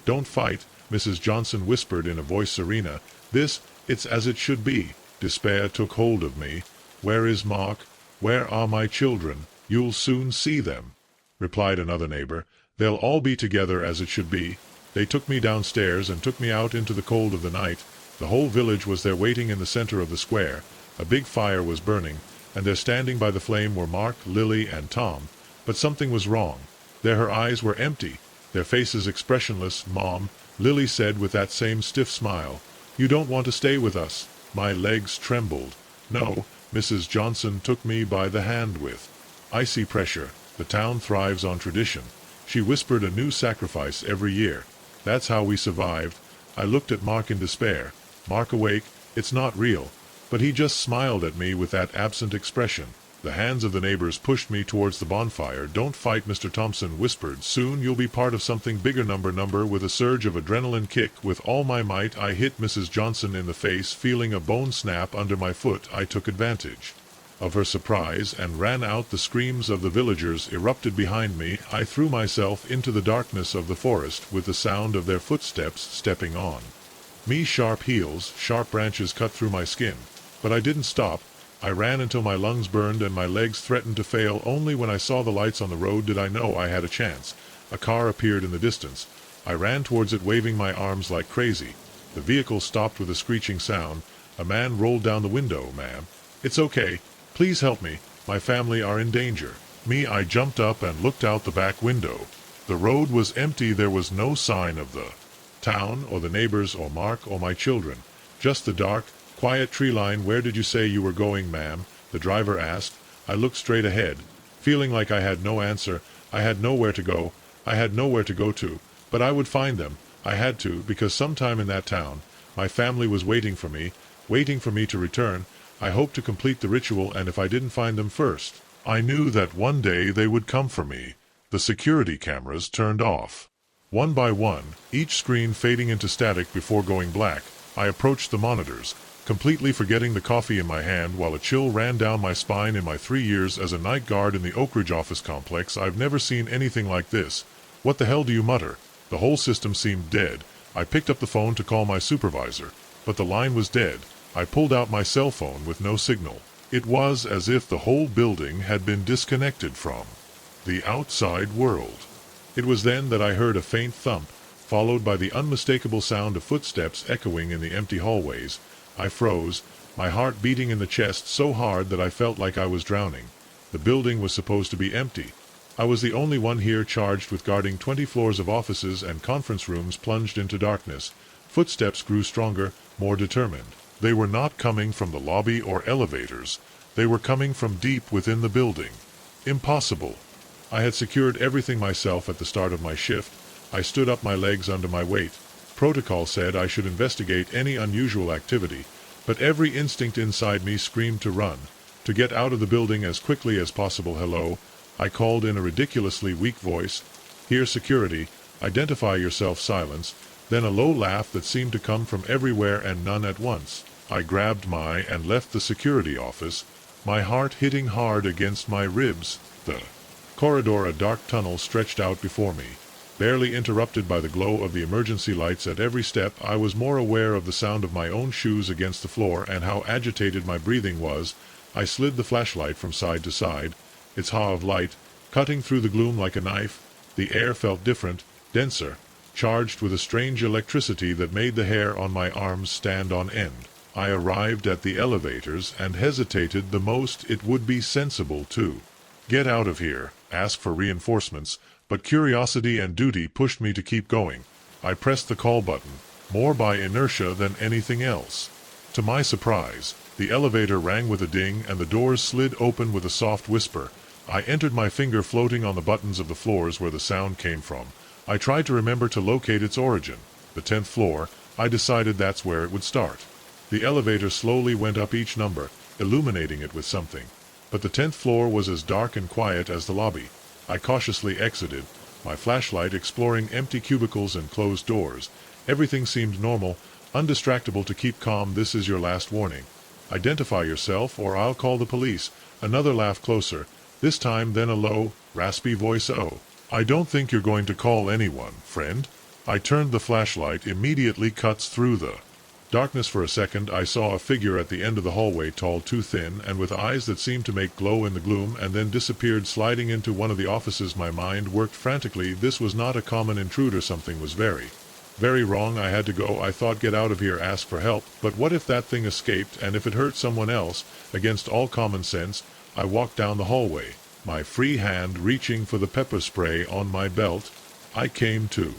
Don't fight, Mrs. Johnson whispered in a voice serena. It's as it should be. Despair took hold of me. Where is Mark? Where are my children? You'll soon see them, replied another neighbor. They'll all be together as it should be. They took me downstairs and took me out into the cold of the night. The whole village was there waiting in the center of the square. A big fire was burning, and there standing by the flame were Mark, Lily, and Tom. But something was wrong. Her eyes were empty. Their faces expressionless. Mom, Lily said with that same stiff smile, you don't want to stay with us. My legs trembled. No, Mrs. Johnson took me by the hand with icy pressure. The town thrives on tradition. She whispered, a new sacrifice every year. That's how we survived. I looked at Mark in despair. Mark awake, it's not real. But he just smiled at me with that absent expression. The hands of the neighbors pushed me towards the bonfire. Don't fight, Mr. Thompson whispered. Soon you'll be part of something bigger. Number. With a surge of adrenaline kick, with all my might, I hit Mrs. Johnson in the face. Feeling a bone snap under my foot, I took advantage of her surprise and ran out. The screams of the villagers erupted behind me. I threw myself into the darkness of the forest with the sound of their footsteps stepping on me. Sharp heels, sharp branches cut through my skin. But I didn't stop. I ran until my lungs burned and my legs threatened to fail. Only when I saw the lights on the road did I know I had a chance. A car appeared in the distance. I ran towards it, waving my arms like crazy. The vehicle stopped with a screeching sound. A man rolled down the window. Ma'am, it's okay. Please help me. My family are in danger. I jumped up and looked out the back window. The road was empty. There was no sign of the town or the neighbors or Mark or my children. Just the dark, quiet tree line. Where did you say you were going, ma'am? The driver asked. I looked straight ahead, feeling like I had no answer. I had nowhere to go. I had nowhere to go to. But I would find them. I had to, because sometime in that town, my family was waiting for me to return. I hoped to complete the ritual, and if I didn't find them first, I knew that one day they would come for me. The security cameras turned off. One by one, each screen fading into static before going black. I approached the monitors, completely forgetting the coffee in my hand, while a chill ran down my spine. In my 3 years as a night guard in the Oak Ridge office complex, I've never seen anything like this. What the hell do you mutter? The whole system seemed dead. I picked up the phone to call my supervisor, but the line was dead. I pulled out my cell phone with no signal. It was as if the whole building had been disconnected from the outside world. It was then that I heard a faint thump, followed by the unmistakable sound of footsteps echoing in the empty hallways. I froze, my heart beating in the chest so hard that I felt like I was drowning. The building was supposed to be empty. I was the only one here charged with guarding 20 floors of offices and conference rooms plunged into darkness. Footsteps grew stronger, more determined. They were not coming from the lobby or elevators. They were coming from deep within the building. Impossible. I had secured everything myself at the start of my shift. I stood up, my legs under my weight. Protocol said I should investigate any unusual activity, But every instinct inside me screamed to run, to get out of the building as quickly as possible. "Hello," I called in a ridiculously weak voice. "Here, security. Identify yourself." Silence, then a low laugh that seemed to come from everywhere and none at once. I grabbed and left the security office, my heart hitting hard against my ribs. The corridor, a dark tunnel, stretched out before me, barely interrupted by the glow of the emergency lights at every step. I was more aware of the sound of my own shoes against the floor and how agitated my breathing was. I slid the flashlight from side to side, its haw of light cutting through the gloom like a knife. The air felt different, denser, charged with a strange electricity that made the hair on my arms stand on end. I arrived at the elevators and hesitated the most. It would be sensible to get out of here, ask for reinforcements, but curiosity and duty pushed me to keep going. I pressed the call button, more by inertia than anything else. To my surprise, the elevator rang with a ding and the doors slid open with a soft whisper. I entered, my finger floating on the buttons of the floors where the sound came from. I tried to remember to locate its origin. The 10th floor, I decided that's where it would start. The elevator slowly went up each number, illuminating it with something. But the 10th floor was as dark and quiet as the lobby. I cautiously exited, my flashlight exploring empty cubicles and closed doors. Everything seemed normal, undistractable. To keep calm. "This is your last warning. Identify yourself or I'll call the police." Another laugh closer, this time, then a low, raspy voice. "Oh, I don't think you're going to call anyone, friend." I turned the flashlight, immediately cuts through the darkness. For a second I saw a figure at the end of the hallway, tall, too thin, and with eyes that seemed to make glow in the gloom, and then disappeared, sliding into one of the offices. My mind worked frantically. This was not a common intruder. Something was very, very wrong. I had to go. I thought, get out of here, ask for help. But what if that thing escaped, and if it hurt someone else? Against all common sense, I walked down the hallway, my free hand reaching for the pepper spray on my belt. I came to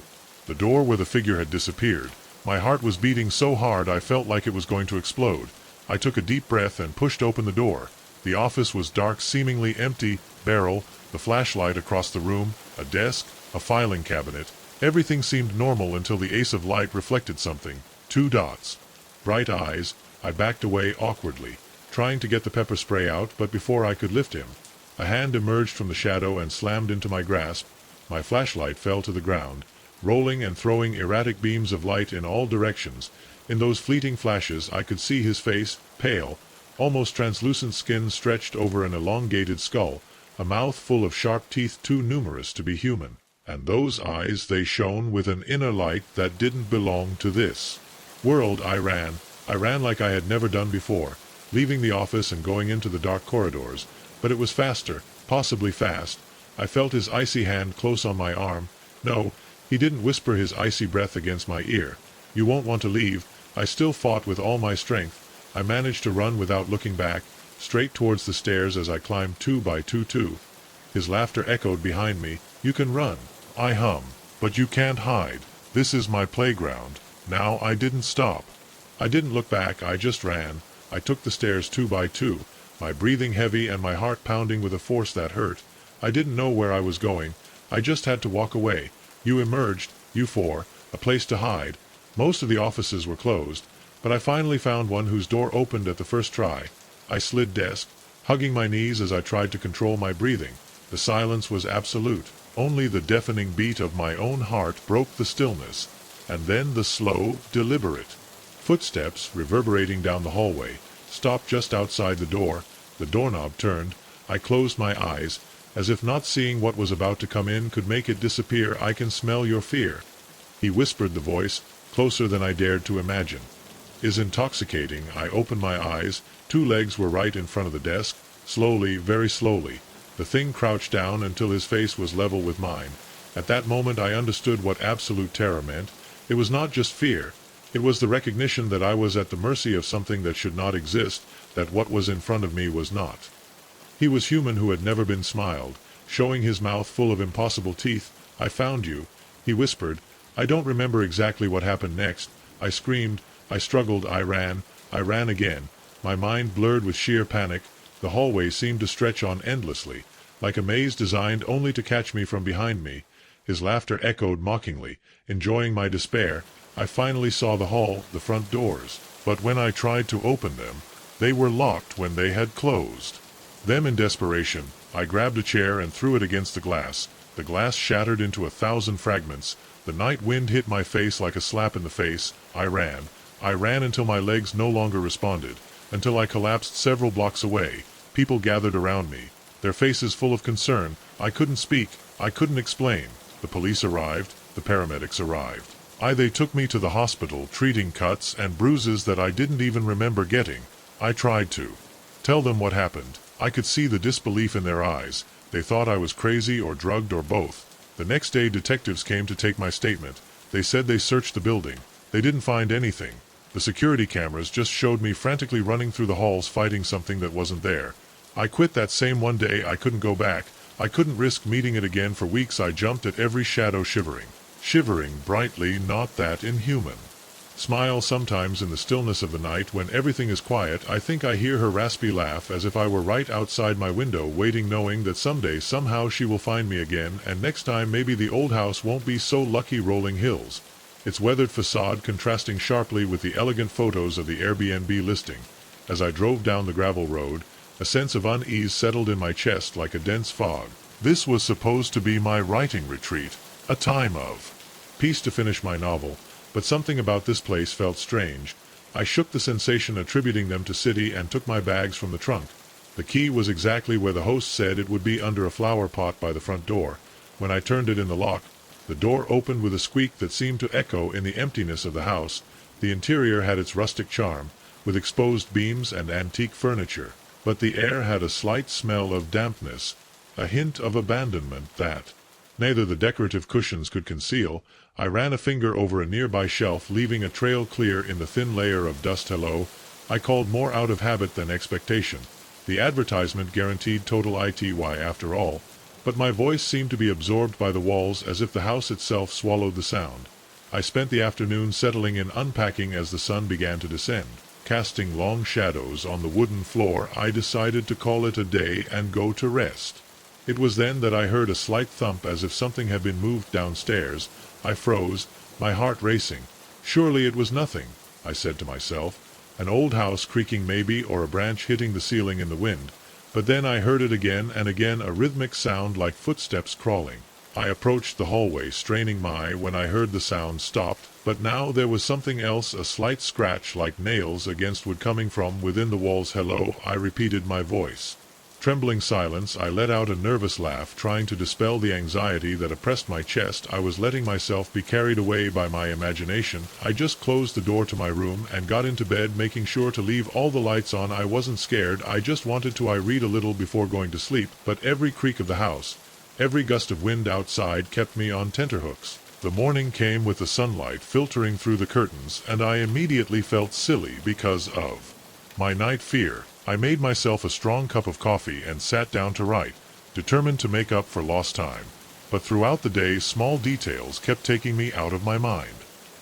the door where the figure had disappeared. My heart was beating so hard I felt like it was going to explode. I took a deep breath and pushed open the door. The office was dark, seemingly empty. Barrel, the flashlight across the room, a desk, a filing cabinet. Everything seemed normal until the ace of light reflected something. 2 dots. Bright eyes. I backed away awkwardly, trying to get the pepper spray out, but before I could lift him, a hand emerged from the shadow and slammed into my grasp. My flashlight fell to the ground, rolling and throwing erratic beams of light in all directions. In those fleeting flashes I could see his face, pale, almost translucent skin stretched over an elongated skull, a mouth full of sharp teeth too numerous to be human. And those eyes, they shone with an inner light that didn't belong to this world. I ran like I had never done before, leaving the office and going into the dark corridors. But it was faster, possibly fast. I felt his icy hand close on my arm. "No," he didn't whisper, his icy breath against my ear. "You won't want to leave." I still fought with all my strength. I managed to run without looking back, straight towards the stairs. As I climbed 2 by 2. His laughter echoed behind me. "You can run," I hummed, "but you can't hide. This is my playground." Now I didn't stop. I didn't look back, I just ran. I took the stairs 2 by 2, my breathing heavy and my heart pounding with a force that hurt. I didn't know where I was going. I just had to walk away. You emerged, you 4, a place to hide. Most of the offices were closed, but I finally found one whose door opened at the first try. I slid desk, hugging my knees as I tried to control my breathing. The silence was absolute. Only the deafening beat of my own heart broke the stillness. And then the slow, deliberate footsteps, reverberating down the hallway, stopped just outside the door. The doorknob turned. I closed my eyes, as if not seeing what was about to come in could make it disappear. "I can smell your fear," he whispered, the voice, closer than I dared to imagine. "Is intoxicating." I opened my eyes. 2 legs were right in front of the desk. Slowly, very slowly, the thing crouched down until his face was level with mine. At that moment I understood what absolute terror meant. It was not just fear. It was the recognition that I was at the mercy of something that should not exist, that what was in front of me was not. He was human, who had never been smiled, showing his mouth full of impossible teeth. "I found you," he whispered. I don't remember exactly what happened next. I screamed, I struggled, I ran again, my mind blurred with sheer panic. The hallway seemed to stretch on endlessly, like a maze designed only to catch me from behind me. His laughter echoed mockingly, enjoying my despair. I finally saw the hall, the front doors. but when I tried to open them, they were locked when they had closed. Then in desperation, I grabbed a chair and threw it against the glass. The glass shattered into 1,000 fragments. The night wind hit my face like a slap in the face. I ran. I ran until my legs no longer responded, until I collapsed several blocks away. People gathered around me, their faces full of concern. I couldn't speak. I couldn't explain. The police arrived. The paramedics arrived. They took me to the hospital, treating cuts and bruises that I didn't even remember getting. I tried to tell them what happened. I could see the disbelief in their eyes. They thought I was crazy or drugged or both. The next day detectives came to take my statement. They said they searched the building. They didn't find anything. The security cameras just showed me frantically running through the halls fighting something that wasn't there. I quit that same one day. I couldn't go back. I couldn't risk meeting it again. For weeks I jumped at every shadow, shivering brightly, not that inhuman. Smile sometimes in the stillness of the night when everything is quiet. I think I hear her raspy laugh, as if I were right outside my window waiting, knowing that someday somehow she will find me again, and next time maybe the old house won't be so lucky. Rolling hills, its weathered facade contrasting sharply with the elegant photos of the Airbnb listing. As I drove down the gravel road, a sense of unease settled in my chest like a dense fog. This was supposed to be my writing retreat, a time of peace to finish my novel. But something about this place felt strange. I shook the sensation, attributing them to city, and took my bags from the trunk. The key was exactly where the host said it would be, under a flower pot by the front door. When I turned it in the lock, the door opened with a squeak that seemed to echo in the emptiness of the house. The interior had its rustic charm, with exposed beams and antique furniture, but the air had a slight smell of dampness, a hint of abandonment that neither the decorative cushions could conceal. I ran a finger over a nearby shelf, leaving a trail clear in the thin layer of dust. Hello, I called, more out of habit than expectation. The advertisement guaranteed total ITY after all, but my voice seemed to be absorbed by the walls, as if the house itself swallowed the sound. I spent the afternoon settling in, unpacking. As the sun began to descend, casting long shadows on the wooden floor, I decided to call it a day and go to rest. It was then that I heard a slight thump, as if something had been moved downstairs. I froze, my heart racing. Surely it was nothing, I said to myself. An old house creaking maybe, or a branch hitting the ceiling in the wind. But then I heard it again and again, a rhythmic sound like footsteps crawling. I approached the hallway, straining when I heard the sound stopped, but now there was something else, a slight scratch like nails against wood coming from within the walls. Hello, I repeated, my voice trembling. Silence. I let out a nervous laugh, trying to dispel the anxiety that oppressed my chest. I was letting myself be carried away by my imagination. I just closed the door to my room and got into bed, making sure to leave all the lights on. I wasn't scared, I just wanted to read a little before going to sleep, but every creak of the house, every gust of wind outside kept me on tenterhooks. The morning came with the sunlight filtering through the curtains, and I immediately felt silly because of my night fear. I made myself a strong cup of coffee and sat down to write, determined to make up for lost time. But throughout the day small details kept taking me out of my mind.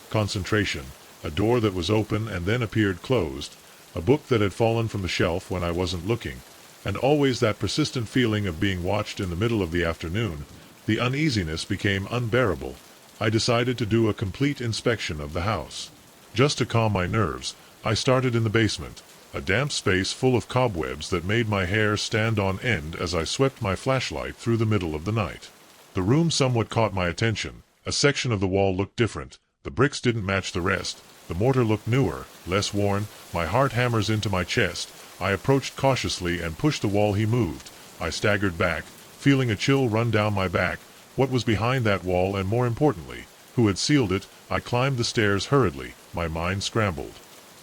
Concentration, a door that was open and then appeared closed, a book that had fallen from the shelf when I wasn't looking, and always that persistent feeling of being watched in the middle of the afternoon. The uneasiness became unbearable. I decided to do a complete inspection of the house. Just to calm my nerves, I started in the basement, a damp space full of cobwebs that made my hair stand on end as I swept my flashlight through the middle of the night. The room somewhat caught my attention. A section of the wall looked different. The bricks didn't match the rest. The mortar looked newer, less worn. My heart hammers into my chest. I approached cautiously and pushed the wall. He moved. I staggered back, feeling a chill run down my back. What was behind that wall, and more importantly, who had sealed it? I climbed the stairs hurriedly, my mind scrambled.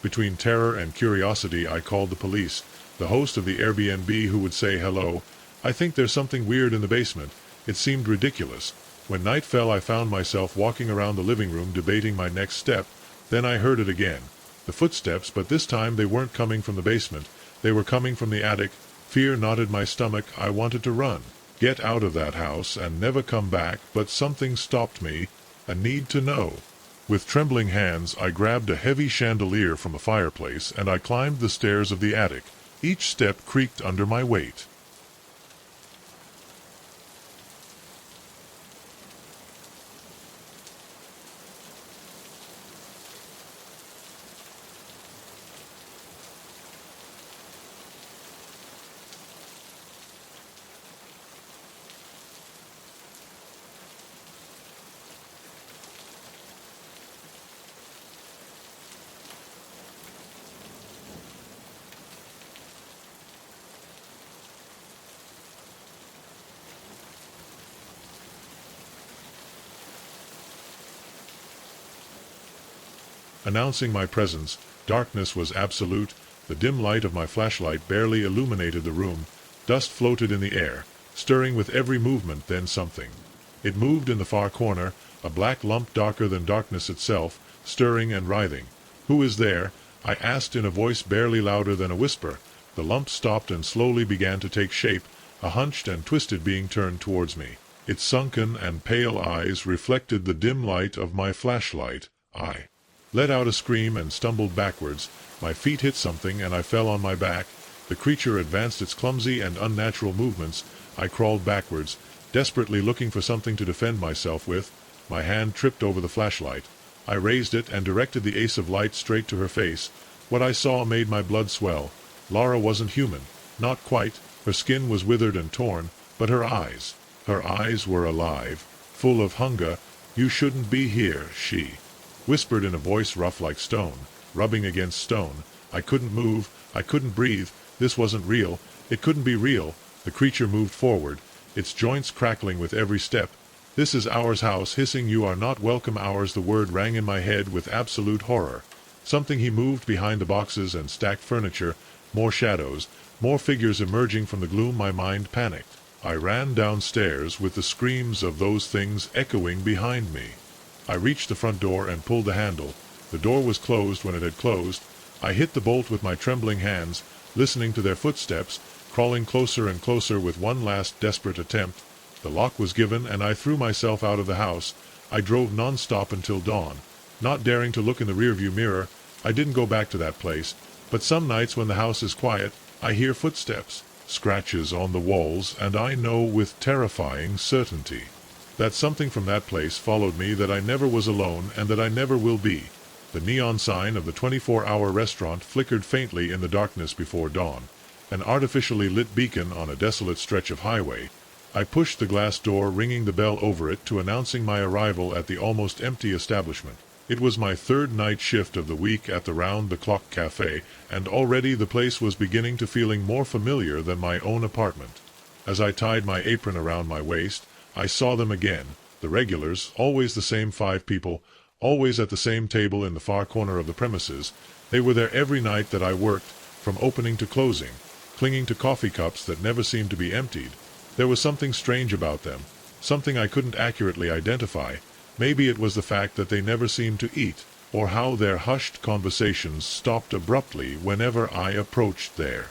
Between terror and curiosity I called the police, the host of the Airbnb, who would say hello. I think there's something weird in the basement. It seemed ridiculous. When night fell I found myself walking around the living room debating my next step. Then I heard it again. The footsteps, but this time they weren't coming from the basement. They were coming from the attic. Fear knotted my stomach. I wanted to run, get out of that house and never come back, but something stopped me. A need to know. With trembling hands I grabbed a heavy chandelier from the fireplace and I climbed the stairs of the attic. Each step creaked under my weight. announcing my presence. Darkness was absolute. The dim light of my flashlight barely illuminated the room. Dust floated in the air, stirring with every movement. Then something. It moved in the far corner, a black lump darker than darkness itself, stirring and writhing. "Who is there?" I asked in a voice barely louder than a whisper. The lump stopped and slowly began to take shape, a hunched and twisted being turned towards me. Its sunken and pale eyes reflected the dim light of my flashlight. I let out a scream and stumbled backwards. My feet hit something and I fell on my back. The creature advanced its clumsy and unnatural movements. I crawled backwards, desperately looking for something to defend myself with. My hand tripped over the flashlight. I raised it and directed the ace of light straight to her face. What I saw made my blood swell. Laura wasn't human. Not quite. Her skin was withered and torn, but her eyes were alive, full of hunger. "You shouldn't be here," she whispered in a voice rough like stone, rubbing against stone. I couldn't move. I couldn't breathe. This wasn't real. It couldn't be real. The creature moved forward, its joints crackling with every step. "This is ours house," hissing. "You are not welcome." Ours. The word rang in my head with absolute horror. Something. He moved behind the boxes and stacked furniture. More shadows, more figures emerging from the gloom. My mind panicked. I ran downstairs with the screams of those things echoing behind me. I reached the front door and pulled the handle. The door was closed when it had closed. I hit the bolt with my trembling hands, listening to their footsteps, crawling closer and closer with one last desperate attempt. The lock was given and I threw myself out of the house. I drove non-stop until dawn, not daring to look in the rearview mirror. I didn't go back to that place, but some nights when the house is quiet, I hear footsteps, scratches on the walls, and I know with terrifying certainty that something from that place followed me, that I never was alone, and that I never will be. The neon sign of the 24-hour restaurant flickered faintly in the darkness before dawn, an artificially lit beacon on a desolate stretch of highway. I pushed the glass door, ringing the bell over it to announcing my arrival at the almost empty establishment. It was my third night shift of the week at the round-the-clock cafe, and already the place was beginning to feeling more familiar than my own apartment. As I tied my apron around my waist, I saw them again, the regulars, always the same 5 people, always at the same table in the far corner of the premises. They were there every night that I worked, from opening to closing, clinging to coffee cups that never seemed to be emptied. There was something strange about them, something I couldn't accurately identify. Maybe it was the fact that they never seemed to eat, or how their hushed conversations stopped abruptly whenever I approached their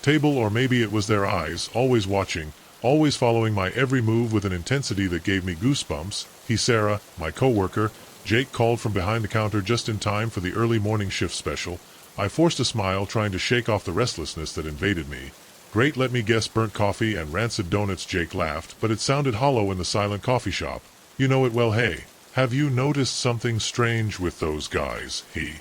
table, or maybe it was their eyes, always watching, always following my every move with an intensity that gave me goosebumps. Sarah, my coworker, Jake called from behind the counter just in time for the early morning shift special. I forced a smile, trying to shake off the restlessness that invaded me. "Great, let me guess, burnt coffee and rancid donuts." Jake laughed, but it sounded hollow in the silent coffee shop. "You know it well. Hey, have you noticed something strange with those guys?" He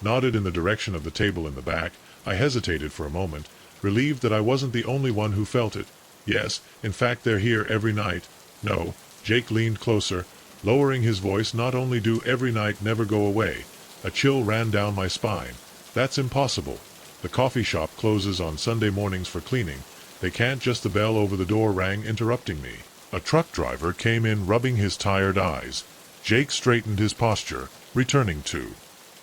nodded in the direction of the table in the back. I hesitated for a moment, relieved that I wasn't the only one who felt it. "Yes, in fact they're here every night." "No." Jake leaned closer, lowering his voice. "Not only do every night never go away." A chill ran down my spine. "That's impossible. The coffee shop closes on Sunday mornings for cleaning. They can't just..." The bell over the door rang, interrupting me. A truck driver came in, rubbing his tired eyes. Jake straightened his posture, returning to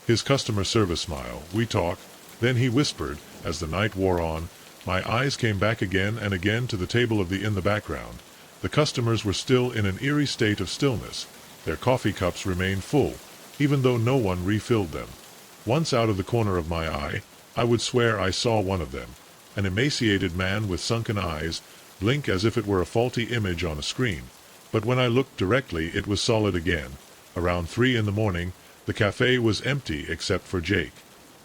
his customer service smile. "We talk." Then he whispered, as the night wore on. My eyes came back again and again to the table in the background. The customers were still in an eerie state of stillness. Their coffee cups remained full, even though no one refilled them. Once, out of the corner of my eye, I would swear I saw one of them, an emaciated man with sunken eyes, blink as if it were a faulty image on a screen. But when I looked directly, it was solid again. Around 3 in the morning, the cafe was empty except for Jake,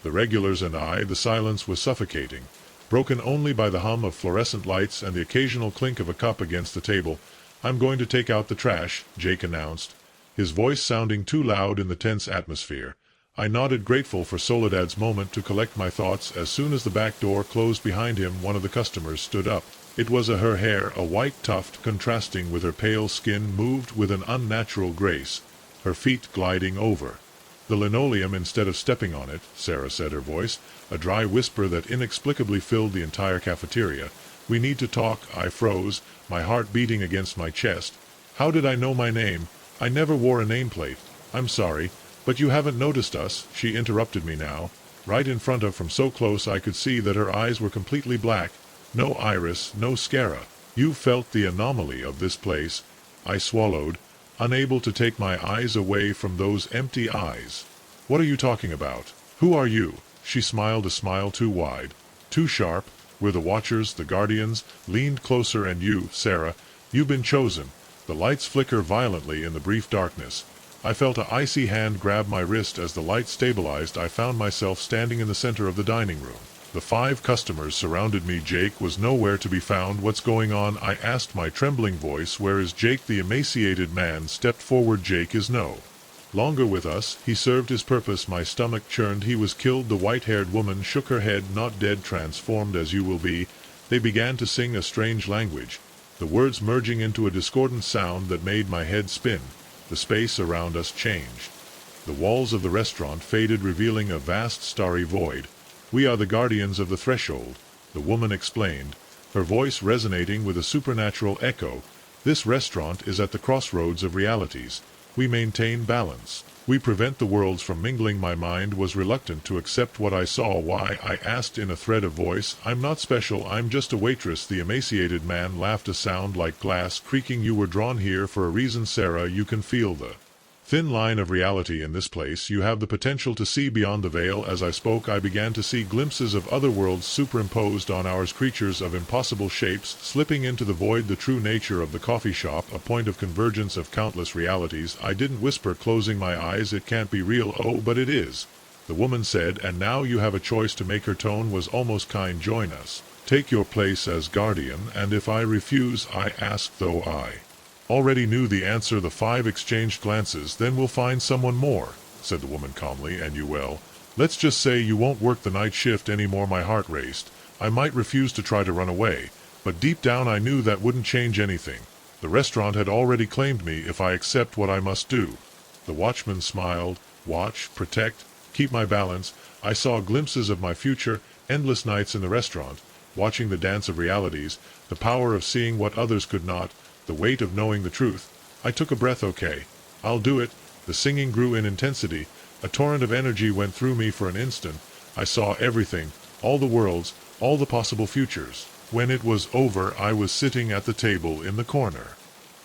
the regulars, and I. The silence was suffocating, broken only by the hum of fluorescent lights and the occasional clink of a cup against the table. "I'm going to take out the trash," Jake announced, his voice sounding too loud in the tense atmosphere. I nodded, grateful for Soledad's moment to collect my thoughts. As soon as the back door closed behind him, one of the customers stood up. It was her hair, a white tuft contrasting with her pale skin, moved with an unnatural grace, her feet gliding over the linoleum instead of stepping on it. "Sarah," said her voice, a dry whisper that inexplicably filled the entire cafeteria. "We need to talk." I froze, my heart beating against my chest. How did I know my name? I never wore a nameplate. "I'm sorry, But you haven't noticed us, she interrupted me now. Right in front of from so close I could see that her eyes were completely black. No iris, no scara. You felt the anomaly of this place. I swallowed, unable to take my eyes away from those empty eyes. What are you talking about? Who are you? She smiled a smile too wide, too sharp. We're the Watchers, the Guardians, leaned closer, and you, Sarah, you've been chosen. The lights flicker violently in the brief darkness. I felt a icy hand grab my wrist as the light stabilized. I found myself standing in the center of the dining room. The 5 customers surrounded me. Jake was nowhere to be found. What's going on? I asked, my trembling voice. Where is Jake? The emaciated man stepped forward. Jake is no longer with us. He served his purpose. My stomach churned. He was killed. The white-haired woman shook her head. Not dead, transformed as you will be. They began to sing a strange language, the words merging into a discordant sound that made my head spin. The space around us changed. The walls of the restaurant faded, revealing a vast starry void. We are the guardians of the threshold, the woman explained, her voice resonating with a supernatural echo. This restaurant is at the crossroads of realities. We maintain balance. We prevent the worlds from mingling. My mind was reluctant to accept what I saw. Why? I asked in a thread of voice. I'm not special, I'm just a waitress. The emaciated man laughed, a sound like glass creaking. You were drawn here for a reason, Sarah. You can feel the thin line of reality in this place. You have the potential to see beyond the veil. As I spoke, I began to see glimpses of other worlds superimposed on ours, creatures of impossible shapes, slipping into the void. The true nature of the coffee shop, a point of convergence of countless realities. I didn't whisper, closing my eyes. It can't be real. Oh, but it is, the woman said, and now you have a choice to make. Her tone was almost kind. Join us. Take your place as guardian, and if I refuse, I asked, though I already knew the answer. The 5 exchanged glances. Then we'll find someone more, said the woman calmly, and you will. Let's just say you won't work the night shift anymore. My heart raced. I might refuse to try to run away, but deep down I knew that wouldn't change anything. The restaurant had already claimed me if I accept what I must do. The watchman smiled. Watch, protect, keep my balance. I saw glimpses of my future, endless nights in the restaurant, watching the dance of realities, the power of seeing what others could not, the weight of knowing the truth. I took a breath. Okay, I'll do it. The singing grew in intensity. A torrent of energy went through me. For an instant, I saw everything, all the worlds, all the possible futures. When it was over, I was sitting at the table in the corner.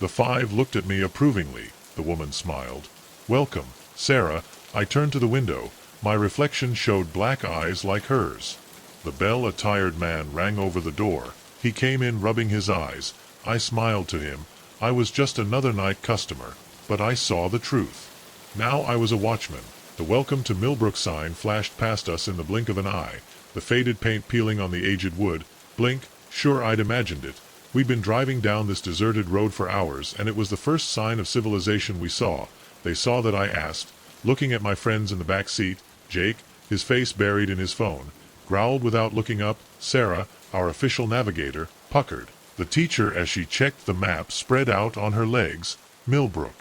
The 5 looked at me approvingly. The woman smiled. Welcome, Sarah. I turned to the window. My reflection showed black eyes like hers. The bell, a tired man, rang over the door. He came in rubbing his eyes. I smiled to him. I was just another night customer, but I saw the truth. Now I was a watchman. The welcome to Millbrook sign flashed past us in the blink of an eye, the faded paint peeling on the aged wood. Blink, sure, I'd imagined it. We'd been driving down this deserted road for hours, and it was the first sign of civilization we saw. They saw that, I asked, looking at my friends in the back seat. Jake, his face buried in his phone, growled without looking up. Sarah, our official navigator, puckered. The teacher, as she checked the map spread out on her legs. Millbrook,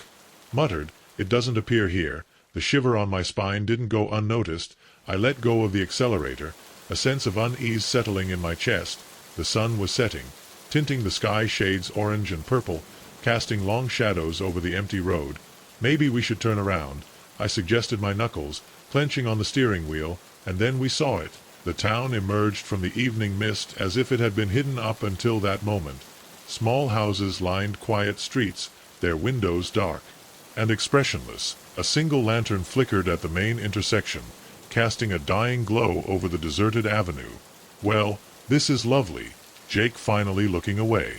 muttered, it doesn't appear here. The shiver on my spine didn't go unnoticed. I let go of the accelerator, a sense of unease settling in my chest. The sun was setting, tinting the sky shades orange and purple, casting long shadows over the empty road. Maybe we should turn around, I suggested, my knuckles clenching on the steering wheel, and then we saw it. The town emerged from the evening mist as if it had been hidden up until that moment. Small houses lined quiet streets, their windows dark and expressionless. A single lantern flickered at the main intersection, casting a dying glow over the deserted avenue. Well, this is lovely. Jake finally looking away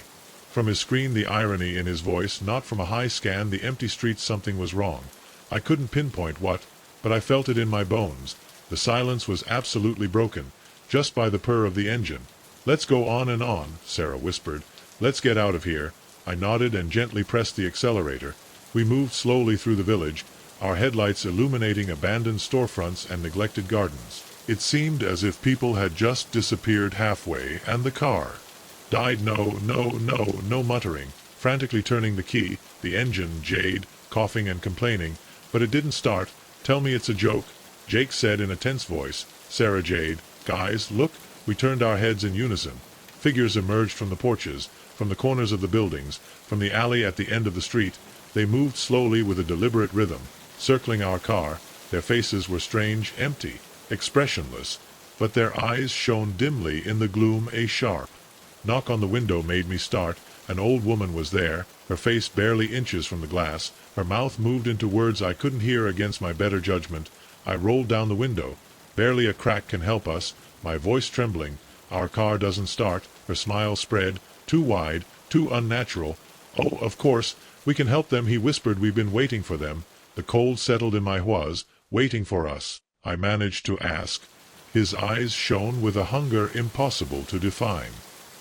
from his screen, the irony in his voice not from a high scan. The empty streets. Something was wrong. I couldn't pinpoint what, but I felt it in my bones. The silence was absolutely broken, just by the purr of the engine. Let's go on and on, Sarah whispered. Let's get out of here. I nodded and gently pressed the accelerator. We moved slowly through the village, our headlights illuminating abandoned storefronts and neglected gardens. It seemed as if people had just disappeared halfway, and the car died. No, muttering, frantically turning the key, the engine jade, coughing and complaining. But it didn't start. Tell me it's a joke, Jake said in a tense voice. Sarah, Jade, guys, look. We turned our heads in unison. Figures emerged from the porches, from the corners of the buildings, from the alley at the end of the street. They moved slowly with a deliberate rhythm, circling our car, Their faces were strange, empty, expressionless, but their eyes shone dimly in the gloom. A sharp knock on the window made me start. An old woman was there, her face barely inches from the glass. Her mouth moved into words I couldn't hear against my better judgment. I rolled down the window. Barely a crack can help us, my voice trembling. Our car doesn't start. Her smile spread, too wide, too unnatural. Oh, of course, we can help them, he whispered. We've been waiting for them. The cold settled in my was, waiting for us, I managed to ask. His eyes shone with a hunger impossible to define.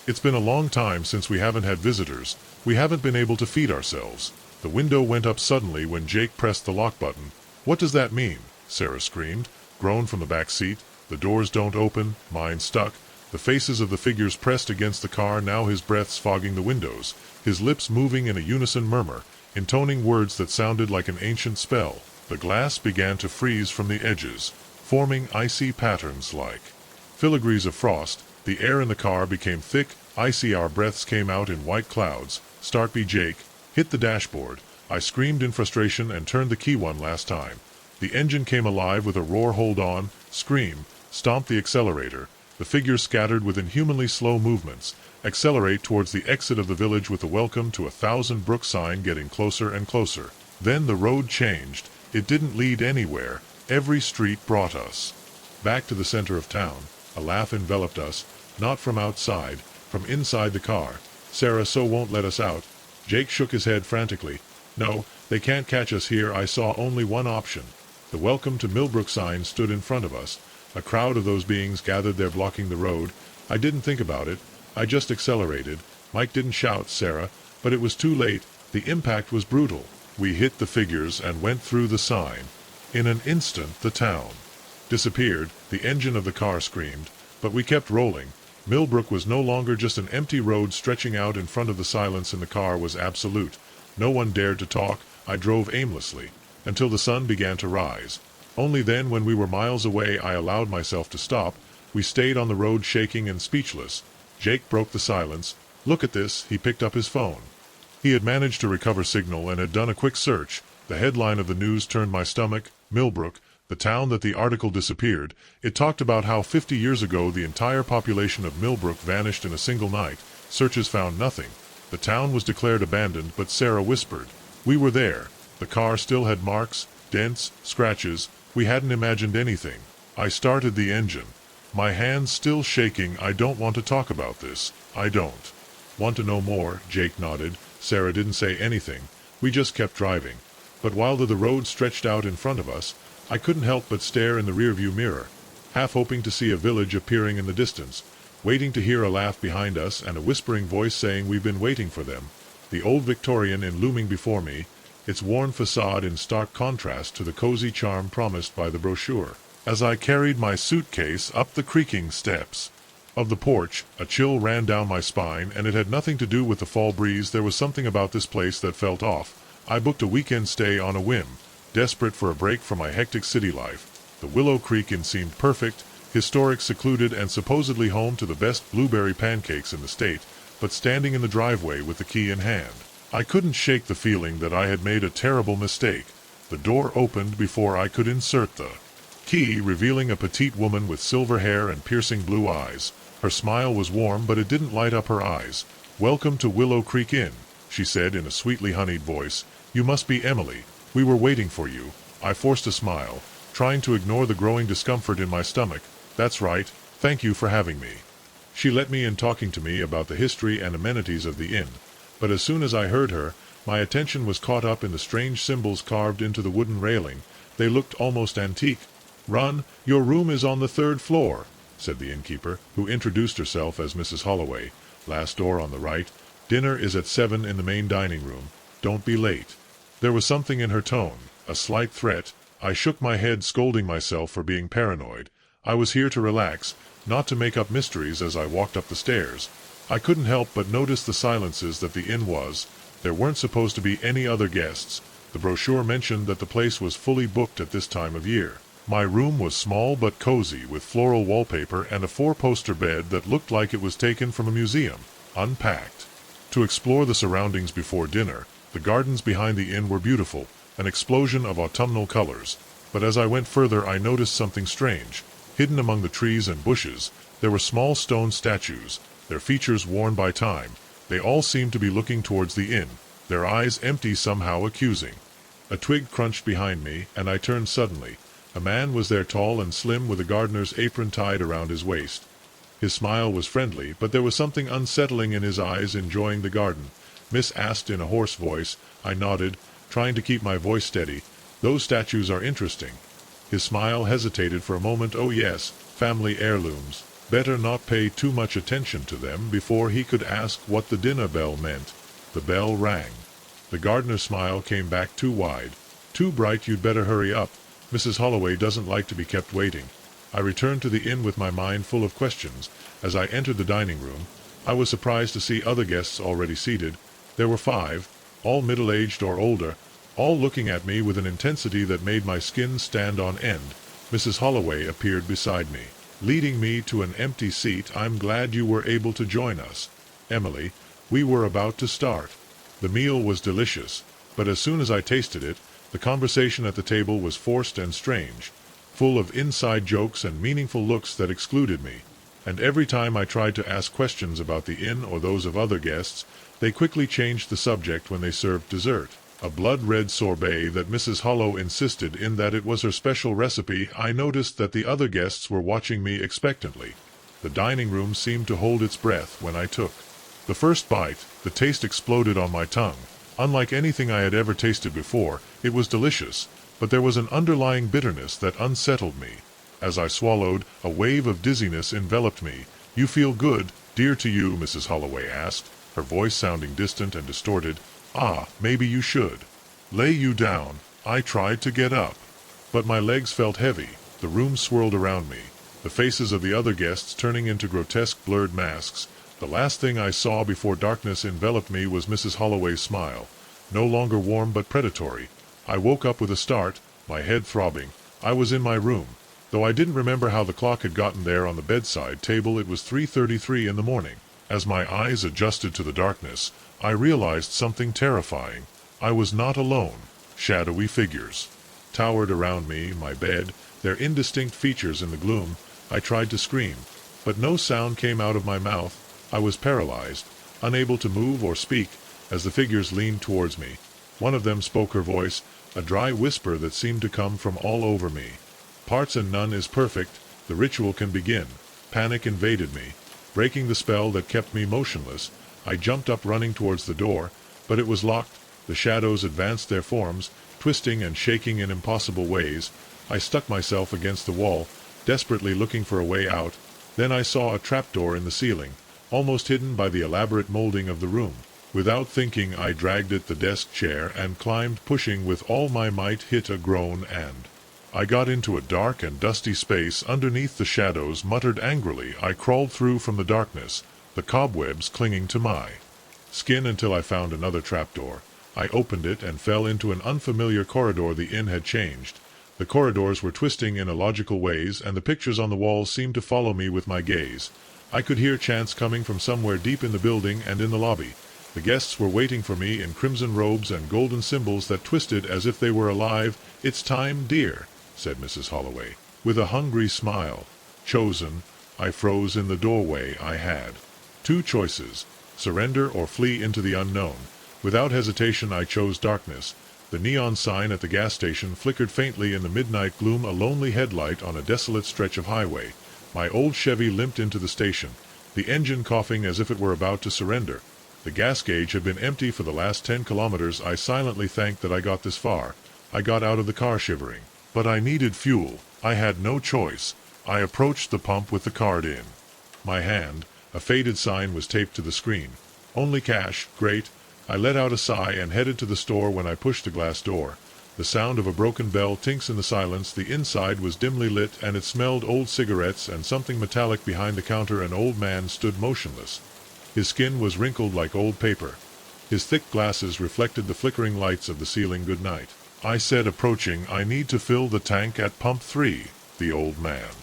It's been a long time since we haven't had visitors. We haven't been able to feed ourselves. The window went up suddenly when Jake pressed the lock button. What does that mean? Sarah screamed, groaned from the back seat. The doors don't open, mine stuck. The faces of the figures pressed against the car, now his breath's fogging the windows, his lips moving in a unison murmur, intoning words that sounded like an ancient spell. The glass began to freeze from the edges, forming icy patterns like filigrees of frost. The air in the car became thick, icy. Our breaths came out in white clouds. Start me, Jake. Hit the dashboard. I screamed in frustration and turned the key one last time. The engine came alive with a roar. Hold on. Scream. Stomp the accelerator. The figures scattered with inhumanly slow movements. Accelerate towards the exit of the village with the welcome to 1,000 Brook sign getting closer and closer. Then the road changed. It didn't lead anywhere. Every street brought us back to the center of town. A laugh enveloped us, not from outside, from inside the car. Sarah so won't let us out. Jake shook his head frantically. No, they can't catch us here. I saw only one option. The welcome to Millbrook sign stood in front of us. A crowd of those beings gathered there blocking the road. I didn't think about it. I just accelerated. Mike didn't shout, Sarah, but it was too late. The impact was brutal. We hit the figures and went through the sign. In an instant the town disappeared. The engine of the car screamed, but we kept rolling. Millbrook was no longer just an empty road stretching out in front of the silence in the car was absolute. No one dared to talk. I drove aimlessly, until the sun began to rise. Only then, when we were miles away, I allowed myself to stop. We stayed on the road shaking and speechless. Jake broke the silence. Look at this. He picked up his phone. He had managed to recover signal and had done a quick search. The headline of the news turned my stomach. Millbrook, the town that the article disappeared. It talked about how 50 years ago the entire population of Millbrook vanished in a single night. Searches found nothing. The town was declared abandoned, but Sarah whispered. We were there. The car still had marks, dents, scratches. We hadn't imagined anything. I started the engine. My hands still shaking. I don't want to talk about this. I don't. Want to know more? Jake nodded. Sarah didn't say anything. We just kept driving. But while the road stretched out in front of us, I couldn't help but stare in the rearview mirror, half hoping to see a village appearing in the distance, waiting to hear a laugh behind us and a whispering voice saying we've been waiting for them. The old Victorian in looming before me, its worn facade in stark contrast to the cozy charm promised by the brochure. As I carried my suitcase up the creaking steps of the porch, a chill ran down my spine, and it had nothing to do with the fall breeze. There was something about this place that felt off. I booked a weekend stay on a whim, desperate for a break from my hectic city life. The Willow Creek Inn seemed perfect, historic, secluded, and supposedly home to the best blueberry pancakes in the state, but standing in the driveway with the key in hand, I couldn't shake the feeling that I had made a terrible mistake. The door opened before I could insert the key, revealing a petite woman with silver hair and piercing blue eyes. Her smile was warm, but it didn't light up her eyes. Welcome to Willow Creek Inn, she said in a sweetly honeyed voice. You must be Emily. We were waiting for you. I forced a smile, trying to ignore the growing discomfort in my stomach. That's right. Thank you for having me. She let me in, talking to me about the history and amenities of the inn. But as soon as I heard her, my attention was caught up in the strange symbols carved into the wooden railing. They looked almost antique. Run, your room is on the 3rd floor, said the innkeeper, who introduced herself as Mrs. Holloway. Last door on the right. Dinner is at 7 in the main dining room. Don't be late. There was something in her tone, a slight threat. I shook my head, scolding myself for being paranoid. I was here to relax, not to make up mysteries. As I walked up the stairs, I couldn't help but notice the silences that the inn was. There weren't supposed to be any other guests. The brochure mentioned that the place was fully booked at this time of year. My room was small but cozy, with floral wallpaper and a 4-poster bed that looked like it was taken from a museum. Unpacked to explore the surroundings before dinner, the gardens behind the inn were beautiful, an explosion of autumnal colors. But as I went further I noticed something strange. Hidden among the trees and bushes, there were small stone statues, their features worn by time. They all seemed to be looking towards the inn, their eyes empty, somehow accusing. A twig crunched behind me, and I turned suddenly. A man was there, tall and slim, with a gardener's apron tied around his waist. His smile was friendly, but there was something unsettling in his eyes. "Enjoying the garden?" Miss asked in a hoarse voice. I nodded, trying to keep my voice steady. "Those statues are interesting." His smile hesitated for a moment. "Oh yes, family heirlooms. Better not pay too much attention to them." Before he could ask what the dinner bell meant, the bell rang. The gardener's smile came back, too wide, too bright. "You'd better hurry up. Mrs. Holloway doesn't like to be kept waiting." I returned to the inn with my mind full of questions. As I entered the dining room, I was surprised to see other guests already seated. There were 5, all middle-aged or older, all looking at me with an intensity that made my skin stand on end. Mrs. Holloway appeared beside me, leading me to an empty seat. "I'm glad you were able to join us, Emily. We were about to start." The meal was delicious, but as soon as I tasted it, the conversation at the table was forced and strange, full of inside jokes and meaningful looks that excluded me. And every time I tried to ask questions about the inn or those of other guests, they quickly changed the subject when they served dessert, a blood-red sorbet that Mrs. Hollow insisted in that it was her special recipe. I noticed that the other guests were watching me expectantly. The dining room seemed to hold its breath when I took the first bite. The taste exploded on my tongue. Unlike anything I had ever tasted before, it was delicious, but there was an underlying bitterness that unsettled me. As I swallowed, a wave of dizziness enveloped me. "You feel good, dear, to you?" Mrs. Holloway asked, her voice sounding distant and distorted. "Ah, maybe you should. Lay you down." I tried to get up, but my legs felt heavy. The room swirled around me, the faces of the other guests turning into grotesque blurred masks. The last thing I saw before darkness enveloped me was Mrs. Holloway's smile, no longer warm but predatory. I woke up with a start, my head throbbing. I was in my room, though I didn't remember how the clock had gotten there on the bedside table. It was 3:33 in the morning. As my eyes adjusted to the darkness, I realized something terrifying. I was not alone. Shadowy figures towered around me, my bed, their indistinct features in the gloom. I tried to scream, but no sound came out of my mouth. I was paralyzed, unable to move or speak, as the figures leaned towards me. One of them spoke, her voice, a dry whisper that seemed to come from all over me. "Parts and none is perfect. The ritual can begin." Panic invaded me, breaking the spell that kept me motionless. I jumped up, running towards the door, but it was locked. The shadows advanced, their forms, twisting and shaking in impossible ways. I stuck myself against the wall, desperately looking for a way out. Then I saw a trapdoor in the ceiling, almost hidden by the elaborate molding of the room. Without thinking, I dragged at the desk chair and climbed, pushing with all my might. Hit a groan, and I got into a dark and dusty space underneath the shadows. Muttered angrily, I crawled through from the darkness, the cobwebs clinging to my skin, until I found another trapdoor. I opened it and fell into an unfamiliar corridor. The inn had changed. The corridors were twisting in illogical ways, and the pictures on the walls seemed to follow me with my gaze. I could hear chants coming from somewhere deep in the building and in the lobby. The guests were waiting for me in crimson robes and golden symbols that twisted as if they were alive. "It's time, dear," said Mrs. Holloway, with a hungry smile. Chosen. I froze in the doorway. I had 2 choices: surrender or flee into the unknown. Without hesitation I chose darkness. The neon sign at the gas station flickered faintly in the midnight gloom, a lonely headlight on a desolate stretch of highway. My old Chevy limped into the station, the engine coughing as if it were about to surrender. The gas gauge had been empty for the last 10 kilometers. I silently thanked that I got this far. I got out of the car shivering. But I needed fuel. I had no choice. I approached the pump with the card in my hand. A faded sign was taped to the screen. "Only cash." Great. I let out a sigh and headed to the store. When I pushed the glass door, the sound of a broken bell tinks in the silence. The inside was dimly lit, and it smelled old cigarettes and something metallic. Behind the counter an old man stood motionless. His skin was wrinkled like old paper. His thick glasses reflected the flickering lights of the ceiling. "Good night," I said, approaching. "I need to fill the tank at pump 3. The old man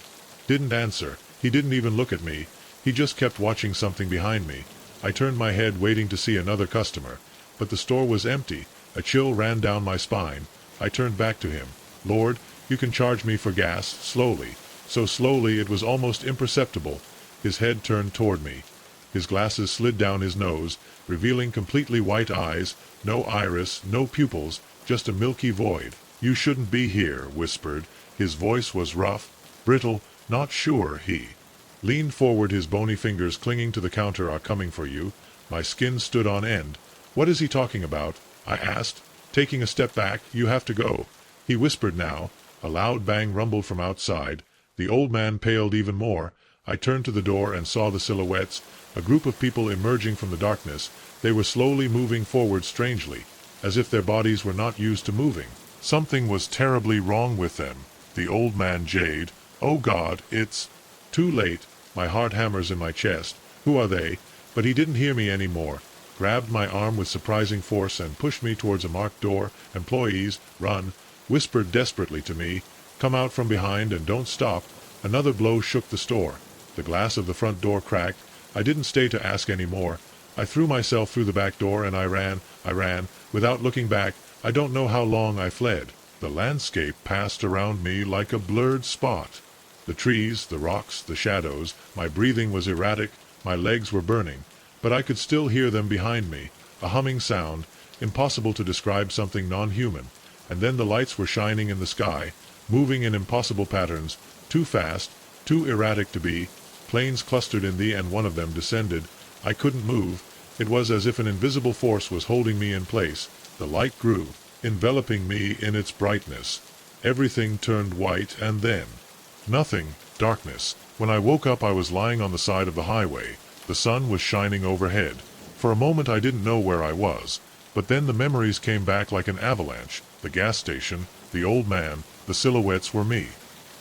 didn't answer. He didn't even look at me. He just kept watching something behind me. I turned my head, waiting to see another customer, but the store was empty. A chill ran down my spine. I turned back to him. "Lord, You can charge me for gas, slowly. So slowly it was almost imperceptible. His head turned toward me. His glasses slid down his nose, revealing completely white eyes, no iris, no pupils, just a milky void. You shouldn't be here, whispered. His voice was rough, brittle, not sure. He leaned forward, his bony fingers clinging to the counter. Are coming for you. My skin stood on end. What is he talking about? I asked, taking a step back. You have to go, he whispered now. A loud bang rumbled from outside. The old man paled even more. I turned to the door and saw the silhouettes, a group of people emerging from the darkness. They were slowly moving forward strangely, as if their bodies were not used to moving. Something was terribly wrong with them. The old man Jade. Oh God, it's too late. My heart hammers in my chest. Who are they? But he didn't hear me anymore. Grabbed my arm with surprising force and pushed me towards a marked door. Employees, run, whispered desperately to me. Come out from behind and don't stop. Another blow shook the store. The glass of the front door cracked. I didn't stay to ask any more. I threw myself through the back door and I ran, without looking back. I don't know how long I fled. The landscape passed around me like a blurred spot. The trees, the rocks, the shadows. My breathing was erratic. My legs were burning. But I could still hear them behind me. A humming sound, impossible to describe, something non-human. And then the lights were shining in the sky, moving in impossible patterns, too fast, too erratic to be. Planes clustered in the and one of them descended. I couldn't move. It was as if an invisible force was holding me in place. The light grew, enveloping me in its brightness. Everything turned white and then nothing, darkness. When I woke up I was lying on the side of the highway. The sun was shining overhead. For a moment I didn't know where I was. But then the memories came back like an avalanche. The gas station, the old man, the silhouettes were me.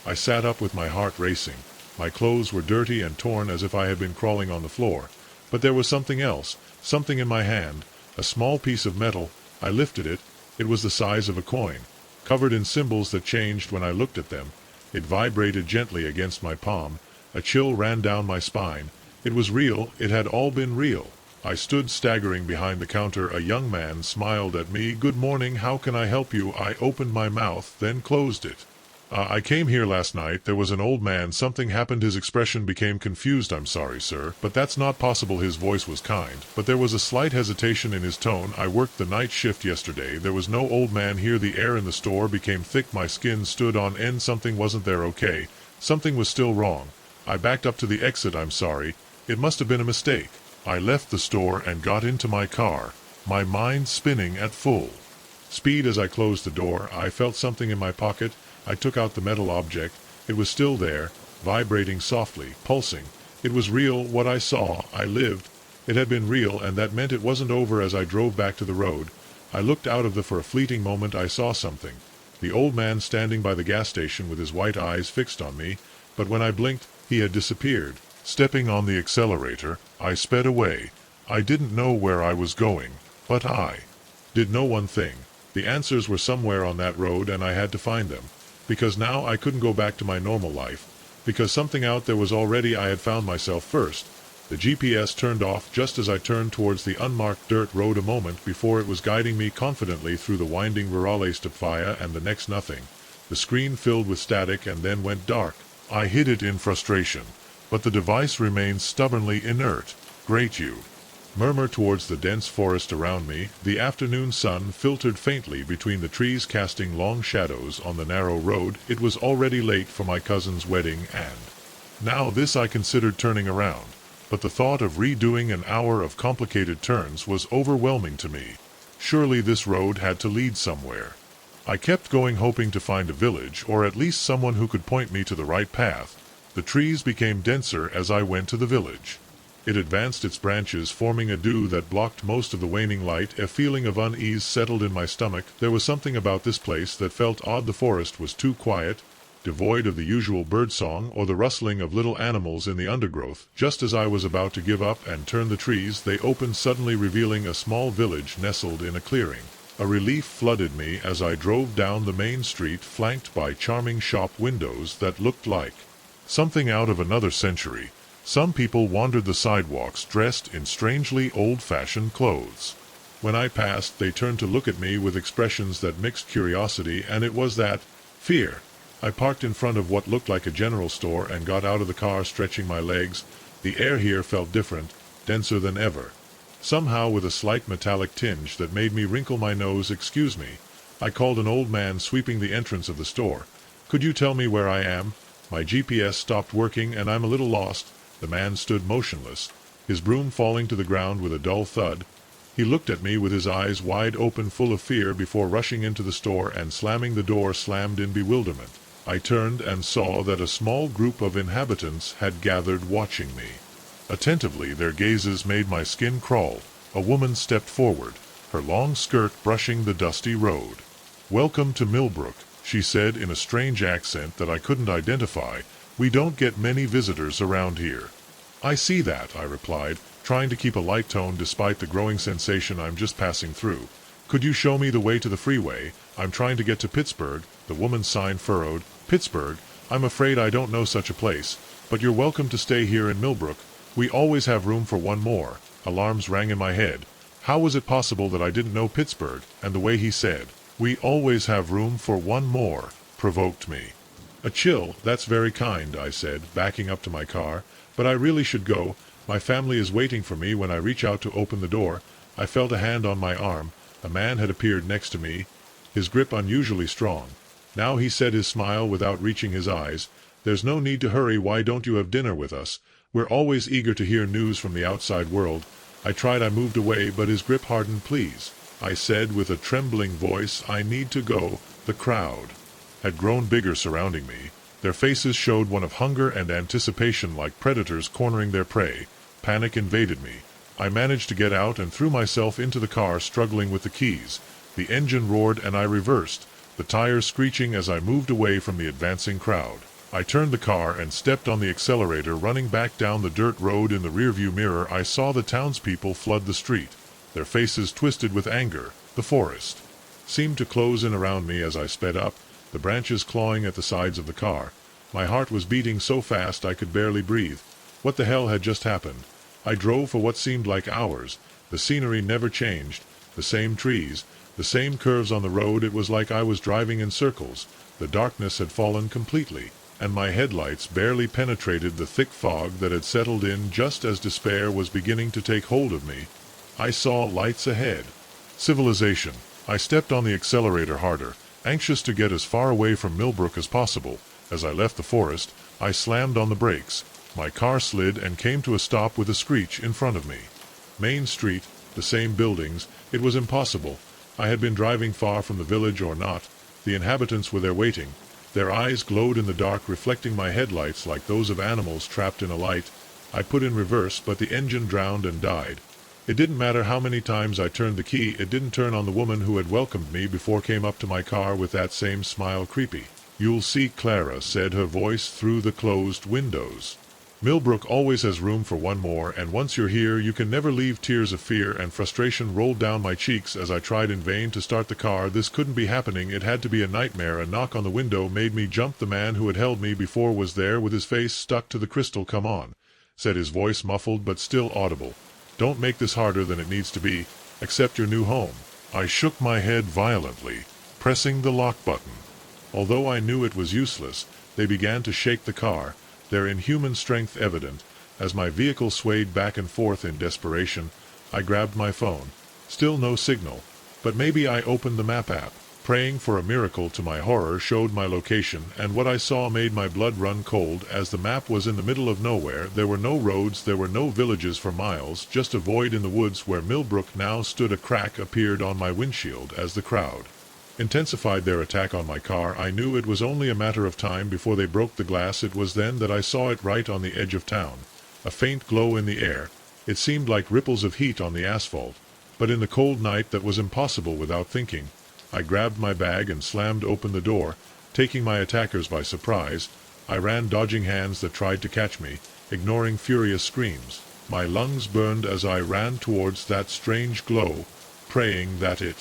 I sat up with my heart racing. My clothes were dirty and torn as if I had been crawling on the floor. But there was something else, something in my hand, a small piece of metal. I lifted it. It was the size of a coin, covered in symbols that changed when I looked at them. It vibrated gently against my palm. A chill ran down my spine. It was real. It had all been real. I stood staggering behind the counter. A young man smiled at me. Good morning, how can I help you? I opened my mouth, then closed it. I came here last night. There was an old man. Something happened. His expression became confused. I'm sorry, sir, but that's not possible. His voice was kind, but there was a slight hesitation in his tone. I worked the night shift yesterday. There was no old man here. The air in the store became thick. My skin stood on end. Something wasn't there. Okay. Something was still wrong. I backed up to the exit. I'm sorry. It must have been a mistake. I left the store and got into my car, my mind spinning at full speed. As I closed the door, I felt something in my pocket. I took out the metal object. It was still there, vibrating softly, pulsing. It was real. What I saw, I lived. It had been real, and that meant it wasn't over. As I drove back to the road, I looked out of the for a fleeting moment. I saw something. The old man standing by the gas station with his white eyes fixed on me, but when I blinked, he had disappeared. Stepping on the accelerator, I sped away. I didn't know where I was going, but I did know one thing. The answers were somewhere on that road, and I had to find them. Because now I couldn't go back to my normal life. Because something out there was already. I had found myself first. The GPS turned off just as I turned towards the unmarked dirt road. A moment before it was guiding me confidently through the winding Virale, and the next nothing. The screen filled with static and then went dark. I hid it in frustration. But the device remained stubbornly inert. Great, you murmur towards the dense forest around me. The afternoon sun filtered faintly between the trees, casting long shadows on the narrow road. It was already late for my cousin's wedding, and now this I considered turning around. But the thought of redoing an hour of complicated turns was overwhelming to me. Surely this road had to lead somewhere. I kept going, hoping to find a village, or at least someone who could point me to the right path. The trees became denser as I went to the village. It advanced, its branches forming a dew that blocked most of the waning light. A feeling of unease settled in my stomach. There was something about this place that felt odd. The forest was too quiet, devoid of the usual birdsong or the rustling of little animals in the undergrowth. Just as I was about to give up and turn the trees, they opened suddenly, revealing a small village nestled in a clearing. A relief flooded me as I drove down the main street, flanked by charming shop windows that looked like something out of another century. Some people wandered the sidewalks, dressed in strangely old-fashioned clothes. When I passed, they turned to look at me with expressions that mixed curiosity, and it was that fear. I parked in front of what looked like a general store and got out of the car stretching my legs. The air here felt different, denser than ever. Somehow with a slight metallic tinge that made me wrinkle my nose. "Excuse me." I called an old man sweeping the entrance of the store. "Could you tell me where I am? My GPS stopped working and I'm a little lost." The man stood motionless, his broom falling to the ground with a dull thud. He looked at me with his eyes wide open, full of fear, before rushing into the store and slamming the door slammed in bewilderment. I turned and saw that a small group of inhabitants had gathered watching me. Attentively, their gazes made my skin crawl. A woman stepped forward, her long skirt brushing the dusty road. "Welcome to Millbrook," she said in a strange accent that I couldn't identify. "We don't get many visitors around here." "I see that," I replied, trying to keep a light tone despite the growing sensation I'm just passing through. "Could you show me the way to the freeway? I'm trying to get to Pittsburgh." The woman's sign furrowed. "Pittsburgh? I'm afraid I don't know such a place, but you're welcome to stay here in Millbrook. We always have room for one more." Alarms rang in my head. How was it possible that I didn't know Pittsburgh? And the way he said, "We always have room for one more," provoked me. "A chill, that's very kind," I said, backing up to my car, "but I really should go. My family is waiting for me." When I reached out to open the door, I felt a hand on my arm. A man had appeared next to me, his grip unusually strong. Now he said, his smile without reaching his eyes, "There's no need to hurry. Why don't you have dinner with us? We're always eager to hear news from the outside world." I moved away, but his grip hardened. "Please," I said with a trembling voice, "I need to go." The crowd had grown bigger surrounding me. Their faces showed one of hunger and anticipation, like predators cornering their prey. Panic invaded me. I managed to get out and threw myself into the car, struggling with the keys. The engine roared and I reversed, the tires screeching as I moved away from the advancing crowd. I turned the car and stepped on the accelerator, running back down the dirt road. In the rearview mirror, I saw the townspeople flood the street, their faces twisted with anger. The forest seemed to close in around me as I sped up, the branches clawing at the sides of the car. My heart was beating so fast I could barely breathe. What the hell had just happened? I drove for what seemed like hours. The scenery never changed. The same trees, the same curves on the road. It was like I was driving in circles. The darkness had fallen completely, and my headlights barely penetrated the thick fog that had settled in just as despair was beginning to take hold of me. I saw lights ahead. Civilization. I stepped on the accelerator harder, anxious to get as far away from Millbrook as possible. As I left the forest, I slammed on the brakes. My car slid and came to a stop with a screech in front of me. Main Street, the same buildings. It was impossible. I had been driving far from the village or not. The inhabitants were there waiting. Their eyes glowed in the dark, reflecting my headlights like those of animals trapped in a light. I put in reverse, but the engine drowned and died. It didn't matter how many times I turned the key, it didn't turn on. The woman who had welcomed me before came up to my car with that same smile. "Creepy. You'll see," Clara said, her voice through the closed windows. "Millbrook always has room for one more, and once you're here, you can never leave." Tears of fear and frustration rolled down my cheeks as I tried in vain to start the car. This couldn't be happening. It had to be a nightmare. A knock on the window made me jump. The man who had held me before was there, with his face stuck to the crystal. "Come on," said his voice, muffled but still audible. "Don't make this harder than it needs to be. Accept your new home." I shook my head violently, pressing the lock button. Although I knew it was useless, they began to shake the car, their inhuman strength evident. As my vehicle swayed back and forth in desperation, I grabbed my phone. Still no signal. But maybe I opened the map app, praying for a miracle. To my horror, showed my location, and what I saw made my blood run cold. As the map was in the middle of nowhere, there were no roads, there were no villages for miles, just a void in the woods where Millbrook now stood. A crack appeared on my windshield as the crowd intensified their attack on my car. I knew it was only a matter of time before they broke the glass. It was then that I saw it, right on the edge of town. A faint glow in the air. It seemed like ripples of heat on the asphalt. But in the cold night that was impossible without thinking. I grabbed my bag and slammed open the door, taking my attackers by surprise. I ran, dodging hands that tried to catch me, ignoring furious screams. My lungs burned as I ran towards that strange glow, praying that it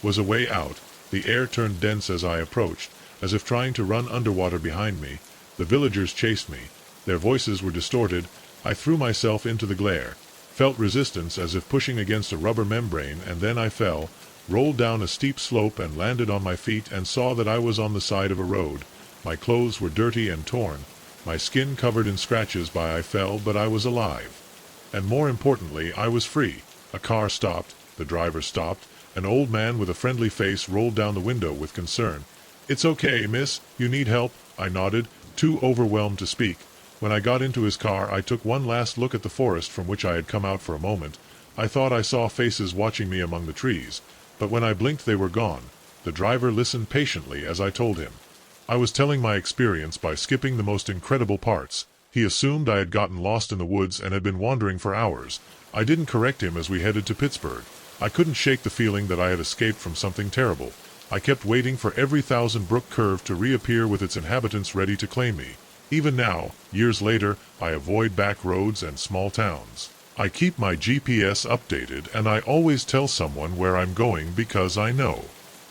was a way out. The air turned dense as I approached, as if trying to run underwater behind me. The villagers chased me. Their voices were distorted. I threw myself into the glare, felt resistance as if pushing against a rubber membrane, and then I fell, rolled down a steep slope and landed on my feet, and saw that I was on the side of a road. My clothes were dirty and torn, my skin covered in scratches by I fell, but I was alive. And more importantly, I was free. A car stopped, the driver stopped, an old man with a friendly face rolled down the window with concern. "It's okay, miss, you need help?" I nodded, too overwhelmed to speak. When I got into his car, I took one last look at the forest from which I had come out for a moment. I thought I saw faces watching me among the trees, but when I blinked they were gone. The driver listened patiently as I told him. I was telling my experience by skipping the most incredible parts. He assumed I had gotten lost in the woods and had been wandering for hours. I didn't correct him as we headed to Pittsburgh. I couldn't shake the feeling that I had escaped from something terrible. I kept waiting for every Thousand Brook curve to reappear with its inhabitants ready to claim me. Even now, years later, I avoid back roads and small towns. I keep my GPS updated, and I always tell someone where I'm going because I know.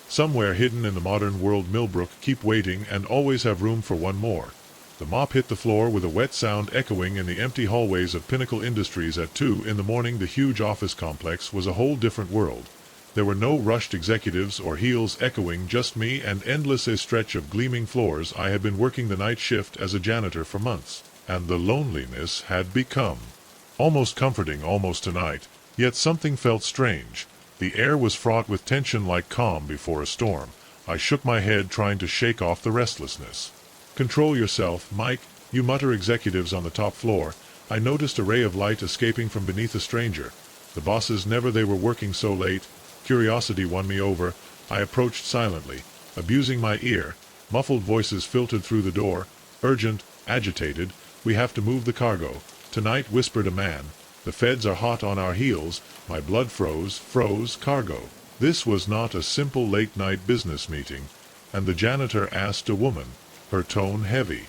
Somewhere hidden in the modern world, Millbrook, keep waiting and always have room for one more. The mop hit the floor with a wet sound echoing in the empty hallways of Pinnacle Industries at 2 in the morning. The huge office complex was a whole different world. There were no rushed executives or heels echoing, just me and endless a stretch of gleaming floors. I had been working the night shift as a janitor for months, and the loneliness had become almost comforting almost tonight, yet something felt strange. The air was fraught with tension like calm before a storm. I shook my head, trying to shake off the restlessness. "Control yourself, Mike," you mutter. Executives on the top floor. I noticed a ray of light escaping from beneath a stranger. The bosses never, they were working so late. Curiosity won me over. I approached silently, abusing my ear. Muffled voices filtered through the door. Urgent, agitated. "We have to move the cargo tonight," whispered a man. "The feds are hot on our heels." My blood froze. Cargo. This was not a simple late-night business meeting. And the janitor asked a woman, her tone heavy.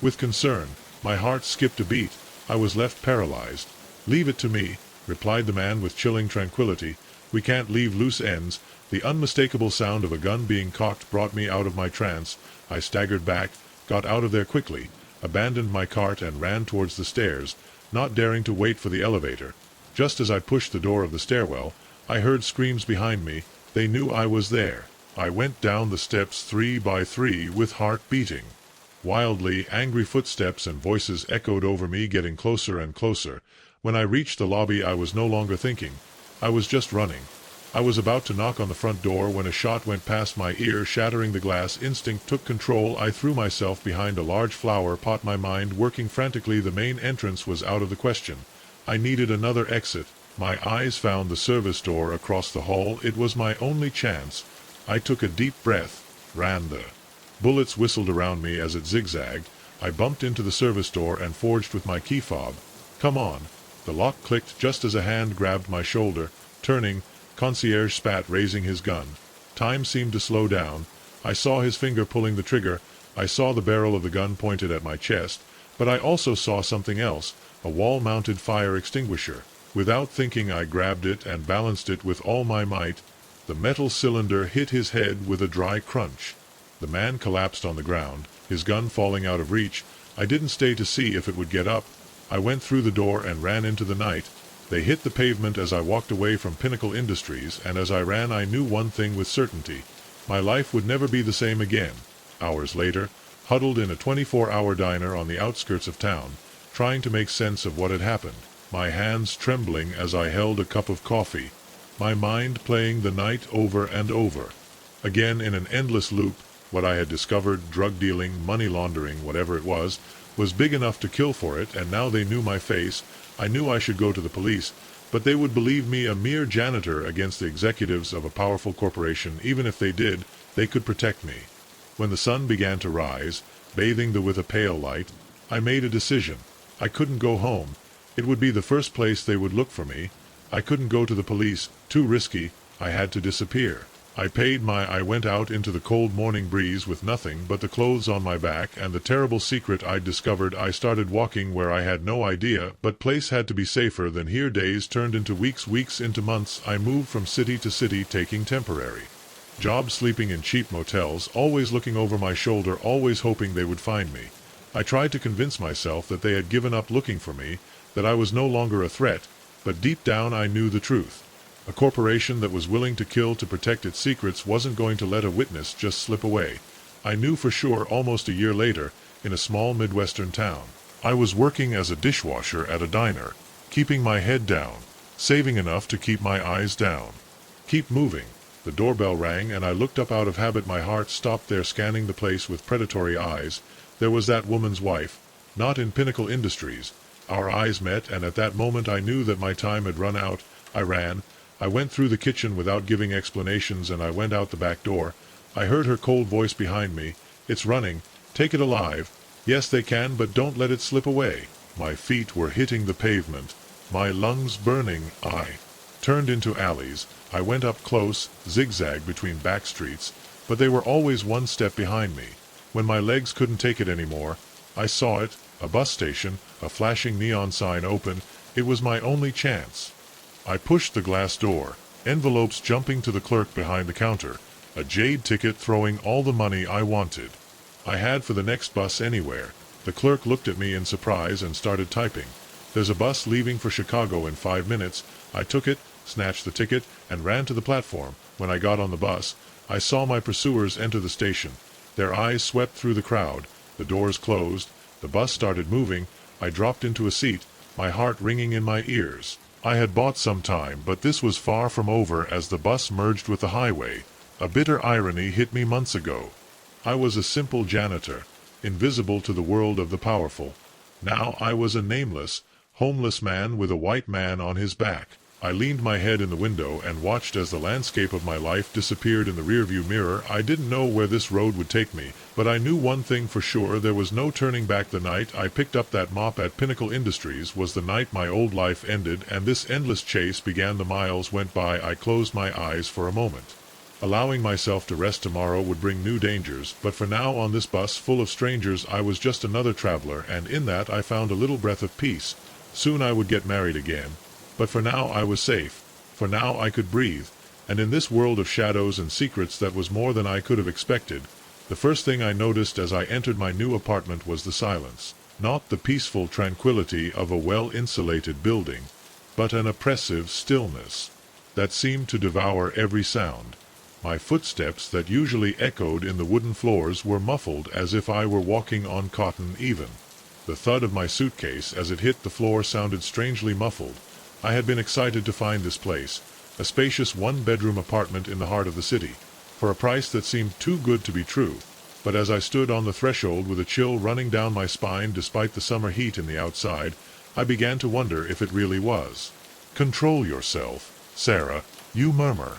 With concern, my heart skipped a beat. I was left paralyzed. "Leave it to me," replied the man with chilling tranquility. "We can't leave loose ends." The unmistakable sound of a gun being cocked brought me out of my trance. I staggered back, got out of there quickly, abandoned my cart and ran towards the stairs, not daring to wait for the elevator. Just as I pushed the door of the stairwell, I heard screams behind me. They knew I was there. I went down the steps 3 by 3 with heart beating. Wildly, angry footsteps and voices echoed over me, getting closer and closer. When I reached the lobby, I was no longer thinking. I was just running. I was about to knock on the front door when a shot went past my ear, shattering the glass. Instinct took control. I threw myself behind a large flower pot, my mind working frantically. The main entrance was out of the question. I needed another exit. My eyes found the service door across the hall. It was my only chance. I took a deep breath, ran. The bullets whistled around me as it zigzagged. I bumped into the service door and forged with my key fob. "Come on." The lock clicked just as a hand grabbed my shoulder. Turning, concierge spat, raising his gun. Time seemed to slow down. I saw his finger pulling the trigger. I saw the barrel of the gun pointed at my chest. But I also saw something else, a wall-mounted fire extinguisher. Without thinking, I grabbed it and balanced it with all my might. The metal cylinder hit his head with a dry crunch. The man collapsed on the ground, his gun falling out of reach. I didn't stay to see if it would get up. I went through the door and ran into the night. They hit the pavement as I walked away from Pinnacle Industries, and as I ran I knew one thing with certainty. My life would never be the same again. Hours later, huddled in a 24-hour diner on the outskirts of town, trying to make sense of what had happened, my hands trembling as I held a cup of coffee, my mind playing the night over and over. Again in an endless loop. What I had discovered, drug dealing, money laundering, whatever it was big enough to kill for it, and now they knew my face. I knew I should go to the police, but they would believe me a mere janitor against the executives of a powerful corporation. Even if they did, they could protect me. When the sun began to rise, bathing with a pale light, I made a decision. I couldn't go home. It would be the first place they would look for me. I couldn't go to the police. Too risky. I had to disappear. I went out into the cold morning breeze with nothing but the clothes on my back and the terrible secret I'd discovered. I started walking where I had no idea, but place had to be safer than here. Days turned into weeks, weeks into months. I moved from city to city, taking temporary jobs, sleeping in cheap motels, always looking over my shoulder, always hoping they would find me. I tried to convince myself that they had given up looking for me, that I was no longer a threat, but deep down I knew the truth. A corporation that was willing to kill to protect its secrets wasn't going to let a witness just slip away. I knew for sure almost a year later, in a small Midwestern town. I was working as a dishwasher at a diner, keeping my head down, saving enough to keep my eyes down. Keep moving. The doorbell rang and I looked up. Out of habit my heart stopped there, scanning the place with predatory eyes. There was that woman's wife, not in Pinnacle Industries. Our eyes met, and at that moment I knew that my time had run out. I ran. I went through the kitchen without giving explanations, and I went out the back door. I heard her cold voice behind me. "It's running. Take it alive. Yes, they can, but don't let it slip away." My feet were hitting the pavement, my lungs burning. I turned into alleys. I went up close, zigzag between back streets, but they were always one step behind me. When my legs couldn't take it anymore, I saw it, a bus station, a flashing neon sign open. It was my only chance. I pushed the glass door, envelopes jumping to the clerk behind the counter, a jade ticket throwing all the money I wanted. I had for the next bus anywhere. The clerk looked at me in surprise and started typing. "There's a bus leaving for Chicago in 5 minutes. I took it, snatched the ticket, and ran to the platform. When I got on the bus, I saw my pursuers enter the station. Their eyes swept through the crowd. The doors closed. The bus started moving. I dropped into a seat, my heart ringing in my ears. I had bought some time, but this was far from over as the bus merged with the highway. A bitter irony hit me months ago. I was a simple janitor, invisible to the world of the powerful. Now I was a nameless, homeless man with a white man on his back. I leaned my head in the window and watched as the landscape of my life disappeared in the rearview mirror. I didn't know where this road would take me, but I knew one thing for sure: there was no turning back. The night I picked up that mop at Pinnacle Industries was the night my old life ended, and this endless chase began. The miles went by. I closed my eyes for a moment. Allowing myself to rest tomorrow would bring new dangers, but for now, on this bus full of strangers, I was just another traveler, and in that I found a little breath of peace. Soon I would get married again. But for now I was safe. For now I could breathe. And in this world of shadows and secrets that was more than I could have expected. The first thing I noticed as I entered my new apartment was the silence. Not the peaceful tranquility of a well-insulated building, but an oppressive stillness that seemed to devour every sound. My footsteps that usually echoed in the wooden floors were muffled, as if I were walking on cotton. Even the thud of my suitcase as it hit the floor sounded strangely muffled. I had been excited to find this place, a spacious one-bedroom apartment in the heart of the city, for a price that seemed too good to be true. But as I stood on the threshold with a chill running down my spine despite the summer heat in the outside, I began to wonder if it really was. "Control yourself, Sarah," you murmur.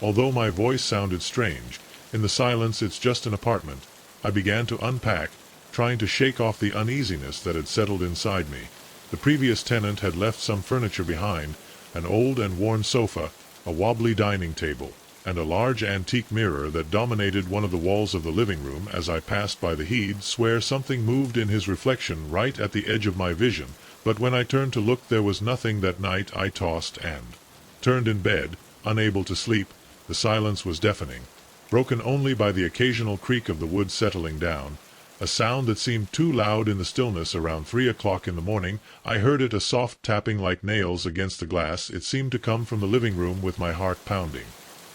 Although my voice sounded strange, in the silence, it's just an apartment. I began to unpack, trying to shake off the uneasiness that had settled inside me. The previous tenant had left some furniture behind, an old and worn sofa, a wobbly dining table, and a large antique mirror that dominated one of the walls of the living room. As I passed by he'd swear something moved in his reflection right at the edge of my vision, but when I turned to look there was nothing. That night I tossed and turned in bed, unable to sleep. The silence was deafening, broken only by the occasional creak of the wood settling down, a sound that seemed too loud in the stillness. Around 3 o'clock in the morning, I heard it, a soft tapping like nails against the glass. It seemed to come from the living room, with my heart pounding.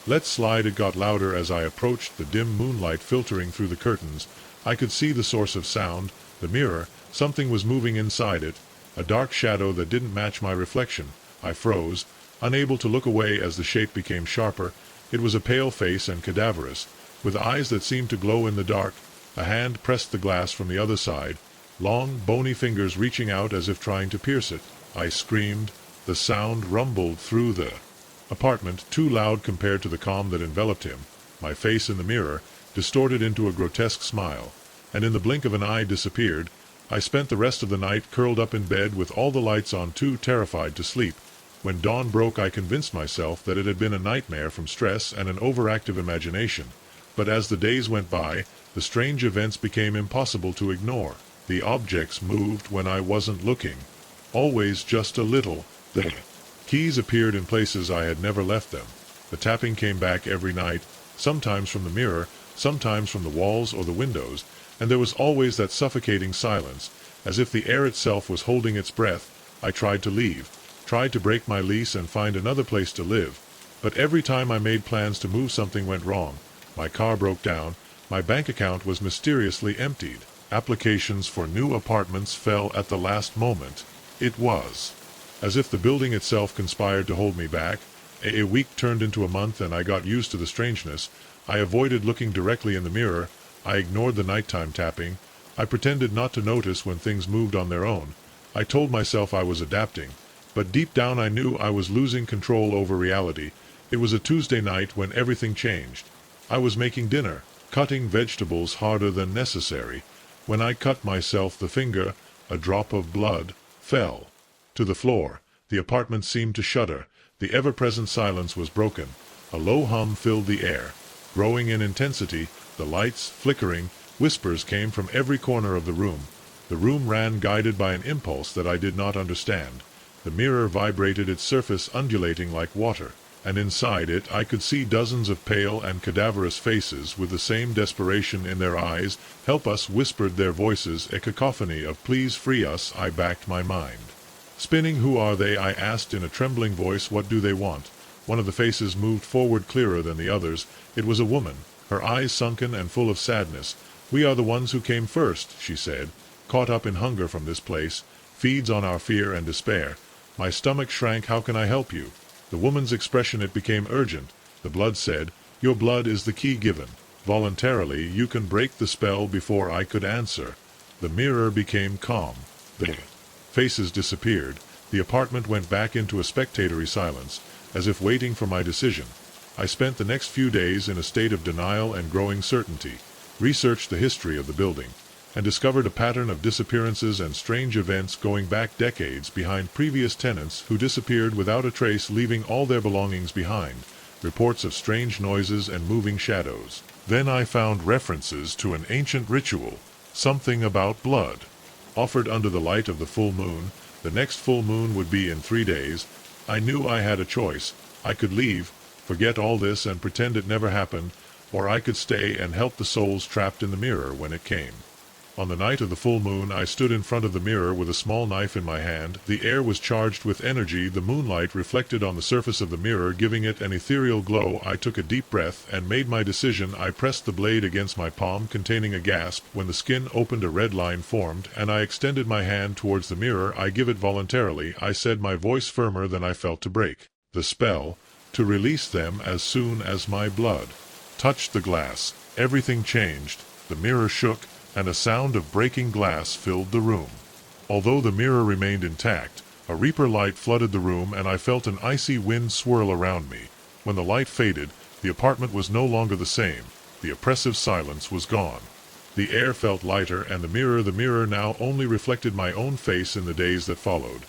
Let's slide. It got louder as I approached, the dim moonlight filtering through the curtains. I could see the source of sound, the mirror. Something was moving inside it, a dark shadow that didn't match my reflection. I froze, unable to look away as the shape became sharper. It was a pale face and cadaverous, with eyes that seemed to glow in the dark. A hand pressed the glass from the other side, long, bony fingers reaching out as if trying to pierce it. I screamed. The sound rumbled through the apartment, too loud compared to the calm that enveloped him. My face in the mirror distorted into a grotesque smile, and in the blink of an eye disappeared. I spent the rest of the night curled up in bed with all the lights on, too terrified to sleep. When dawn broke, I convinced myself that it had been a nightmare from stress and an overactive imagination. But as the days went by, the strange events became impossible to ignore. The objects moved when I wasn't looking, always just a little. The keys appeared in places I had never left them. The tapping came back every night, sometimes from the mirror, sometimes from the walls or the windows, and there was always that suffocating silence, as if the air itself was holding its breath. I tried to leave, tried to break my lease and find another place to live, but every time I made plans to move something went wrong. My car broke down, My bank account was mysteriously emptied. Applications for new apartments fell at the last moment. It was as if the building itself conspired to hold me back. A week turned into a month and I got used to the strangeness. I avoided looking directly in the mirror. I ignored the nighttime tapping. I pretended not to notice when things moved on their own. I told myself I was adapting, but deep down I knew I was losing control over reality. It was a Tuesday night when everything changed. I was making dinner, cutting vegetables harder than necessary. When I cut myself the finger, a drop of blood fell to the floor. The apartment seemed to shudder. The ever-present silence was broken. A low hum filled the air, growing in intensity, the lights flickering. Whispers came from every corner of the room. The room ran guided by an impulse that I did not understand. The mirror vibrated, its surface undulating like water, and inside it I could see dozens of pale and cadaverous faces with the same desperation in their eyes. "Help us," whispered their voices, a cacophony of "Please free us." I backed my mind. Spinning. "Who are they?" I asked in a trembling voice. "What do they want?" One of the faces moved forward clearer than the others. It was a woman, her eyes sunken and full of sadness. "We are the ones who came first," she said. "Caught up in hunger from this place. Feeds on our fear and despair." My stomach shrank. "How can I help you?" The woman's expression, it became urgent. The blood said, "Your blood is the key given. Voluntarily, you can break the spell." Before I could answer, the mirror became calm. The faces disappeared. The apartment went back into a spectatory silence, as if waiting for my decision. I spent the next few days in a state of denial and growing certainty, researched the history of the building, and discovered a pattern of disappearances and strange events going back decades behind previous tenants who disappeared without a trace, leaving all their belongings behind. Reports of strange noises and moving shadows. Then I found references to an ancient ritual, something about blood, offered under the light of the full moon. The next full moon would be in 3 days. I knew I had a choice. I could leave, forget all this and pretend it never happened, or I could stay and help the souls trapped in the mirror when it came. On the night of the full moon I stood in front of the mirror with a small knife in my hand. The air was charged with energy. The moonlight reflected on the surface of the mirror, giving it an ethereal glow. I took a deep breath and made my decision. I pressed the blade against my palm, containing a gasp. When the skin opened, a red line formed, and I extended my hand towards the mirror. "I give it voluntarily," I said, my voice firmer than I felt to break the spell, to release them as soon as my blood touched the glass. Everything changed. The mirror shook, and a sound of breaking glass filled the room. Although the mirror remained intact, a reaper light flooded the room and I felt an icy wind swirl around me. When the light faded, the apartment was no longer the same. The oppressive silence was gone. The air felt lighter, and the mirror now only reflected my own face. In the days that followed,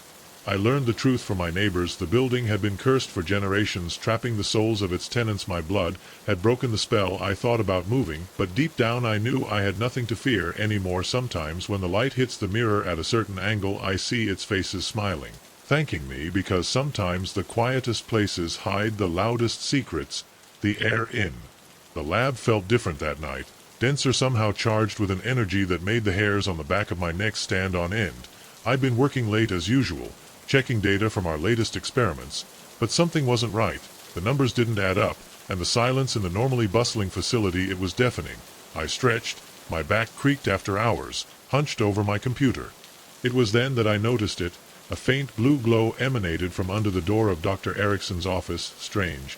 I learned the truth from my neighbors. The building had been cursed for generations, trapping the souls of its tenants. My blood had broken the spell. I thought about moving, but deep down I knew I had nothing to fear anymore. Sometimes when the light hits the mirror at a certain angle, I see its faces smiling, thanking me, because sometimes the quietest places hide the loudest secrets. The air in the lab felt different that night, denser, somehow charged with an energy that made the hairs on the back of my neck stand on end. I'd been working late as usual, checking data from our latest experiments, but something wasn't right. The numbers didn't add up, and the silence in the normally bustling facility, it was deafening. I stretched, my back creaked after hours, hunched over my computer. It was then that I noticed it. A faint blue glow emanated from under the door of Dr. Erickson's office. Strange.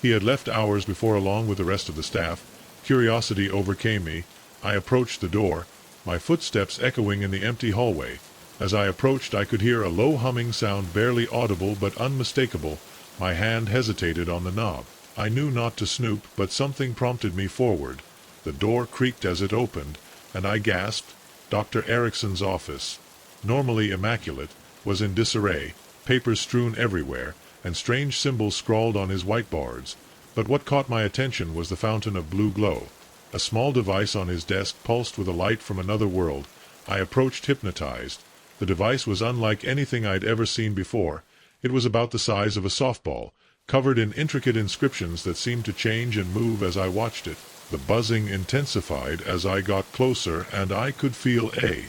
He had left hours before along with the rest of the staff. Curiosity overcame me. I approached the door, my footsteps echoing in the empty hallway. As I approached, I could hear a low humming sound, barely audible but unmistakable. My hand hesitated on the knob. I knew not to snoop, but something prompted me forward. The door creaked as it opened, and I gasped. Dr. Erickson's office, normally immaculate, was in disarray, papers strewn everywhere, and strange symbols scrawled on his whiteboards. But what caught my attention was the fountain of blue glow. A small device on his desk pulsed with a light from another world. I approached, hypnotized. The device was unlike anything I'd ever seen before. It was about the size of a softball, covered in intricate inscriptions that seemed to change and move as I watched it. The buzzing intensified as I got closer, and I could feel a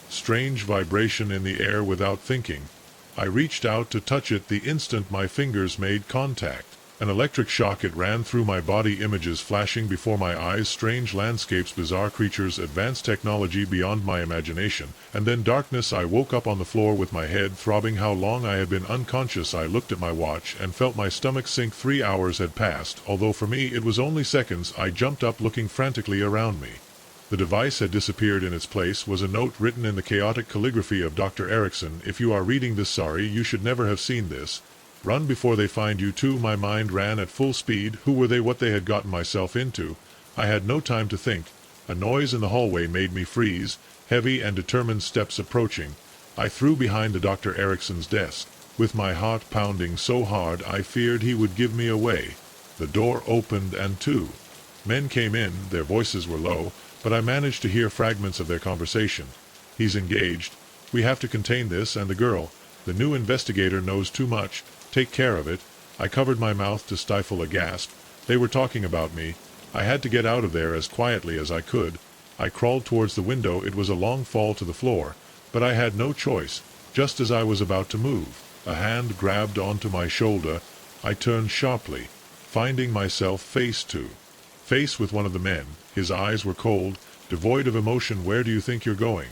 strange vibration in the air. Without thinking, I reached out to touch it. The instant my fingers made contact, An electric shock, it ran through my body, images flashing before my eyes, strange landscapes, bizarre creatures, advanced technology beyond my imagination, and then darkness. I woke up on the floor with my head throbbing. How long I had been unconscious. I looked at my watch and felt my stomach sink. 3 hours had passed, although for me it was only seconds. I jumped up, looking frantically around me. The device had disappeared. In its place was a note written in the chaotic calligraphy of Dr. Erickson. If you are reading this, sorry, you should never have seen this. Run before they find you too. My mind ran at full speed. Who were they? What they had gotten myself into? I had no time to think. A noise in the hallway made me freeze. Heavy and determined steps approaching. I threw behind the Dr. Erickson's desk, with my heart pounding so hard I feared he would give me away. The door opened and 2 men came in. Their voices were low, but I managed to hear fragments of their conversation. He's engaged. We have to contain this, and the girl. The new investigator knows too much. Take care of it. I covered my mouth to stifle a gasp. They were talking about me. I had to get out of there as quietly as I could. I crawled towards the window. It was a long fall to the floor, but I had no choice. Just as I was about to move, a hand grabbed onto my shoulder. I turned sharply, finding myself face with one of the men. His eyes were cold, devoid of emotion. Where do you think you're going?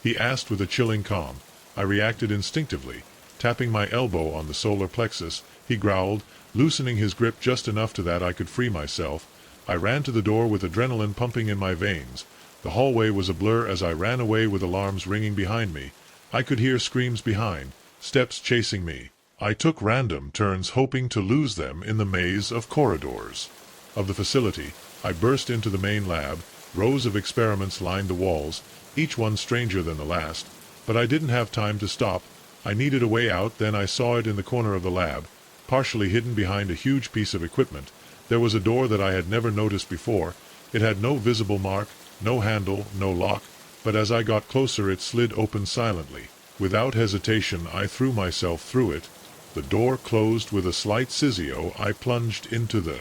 He asked with a chilling calm. I reacted instinctively, tapping my elbow on the solar plexus. He growled, loosening his grip just enough to that I could free myself. I ran to the door with adrenaline pumping in my veins. The hallway was a blur as I ran away, with alarms ringing behind me. I could hear screams behind, steps chasing me. I took random turns, hoping to lose them in the maze of corridors of the facility. I burst into the main lab. Rows of experiments lined the walls, each one stranger than the last. But I didn't have time to stop. I needed a way out. Then I saw it in the corner of the lab, partially hidden behind a huge piece of equipment. There was a door that I had never noticed before. It had no visible mark, no handle, no lock, but as I got closer it slid open silently. Without hesitation I threw myself through it. The door closed with a slight sizzio. I plunged into the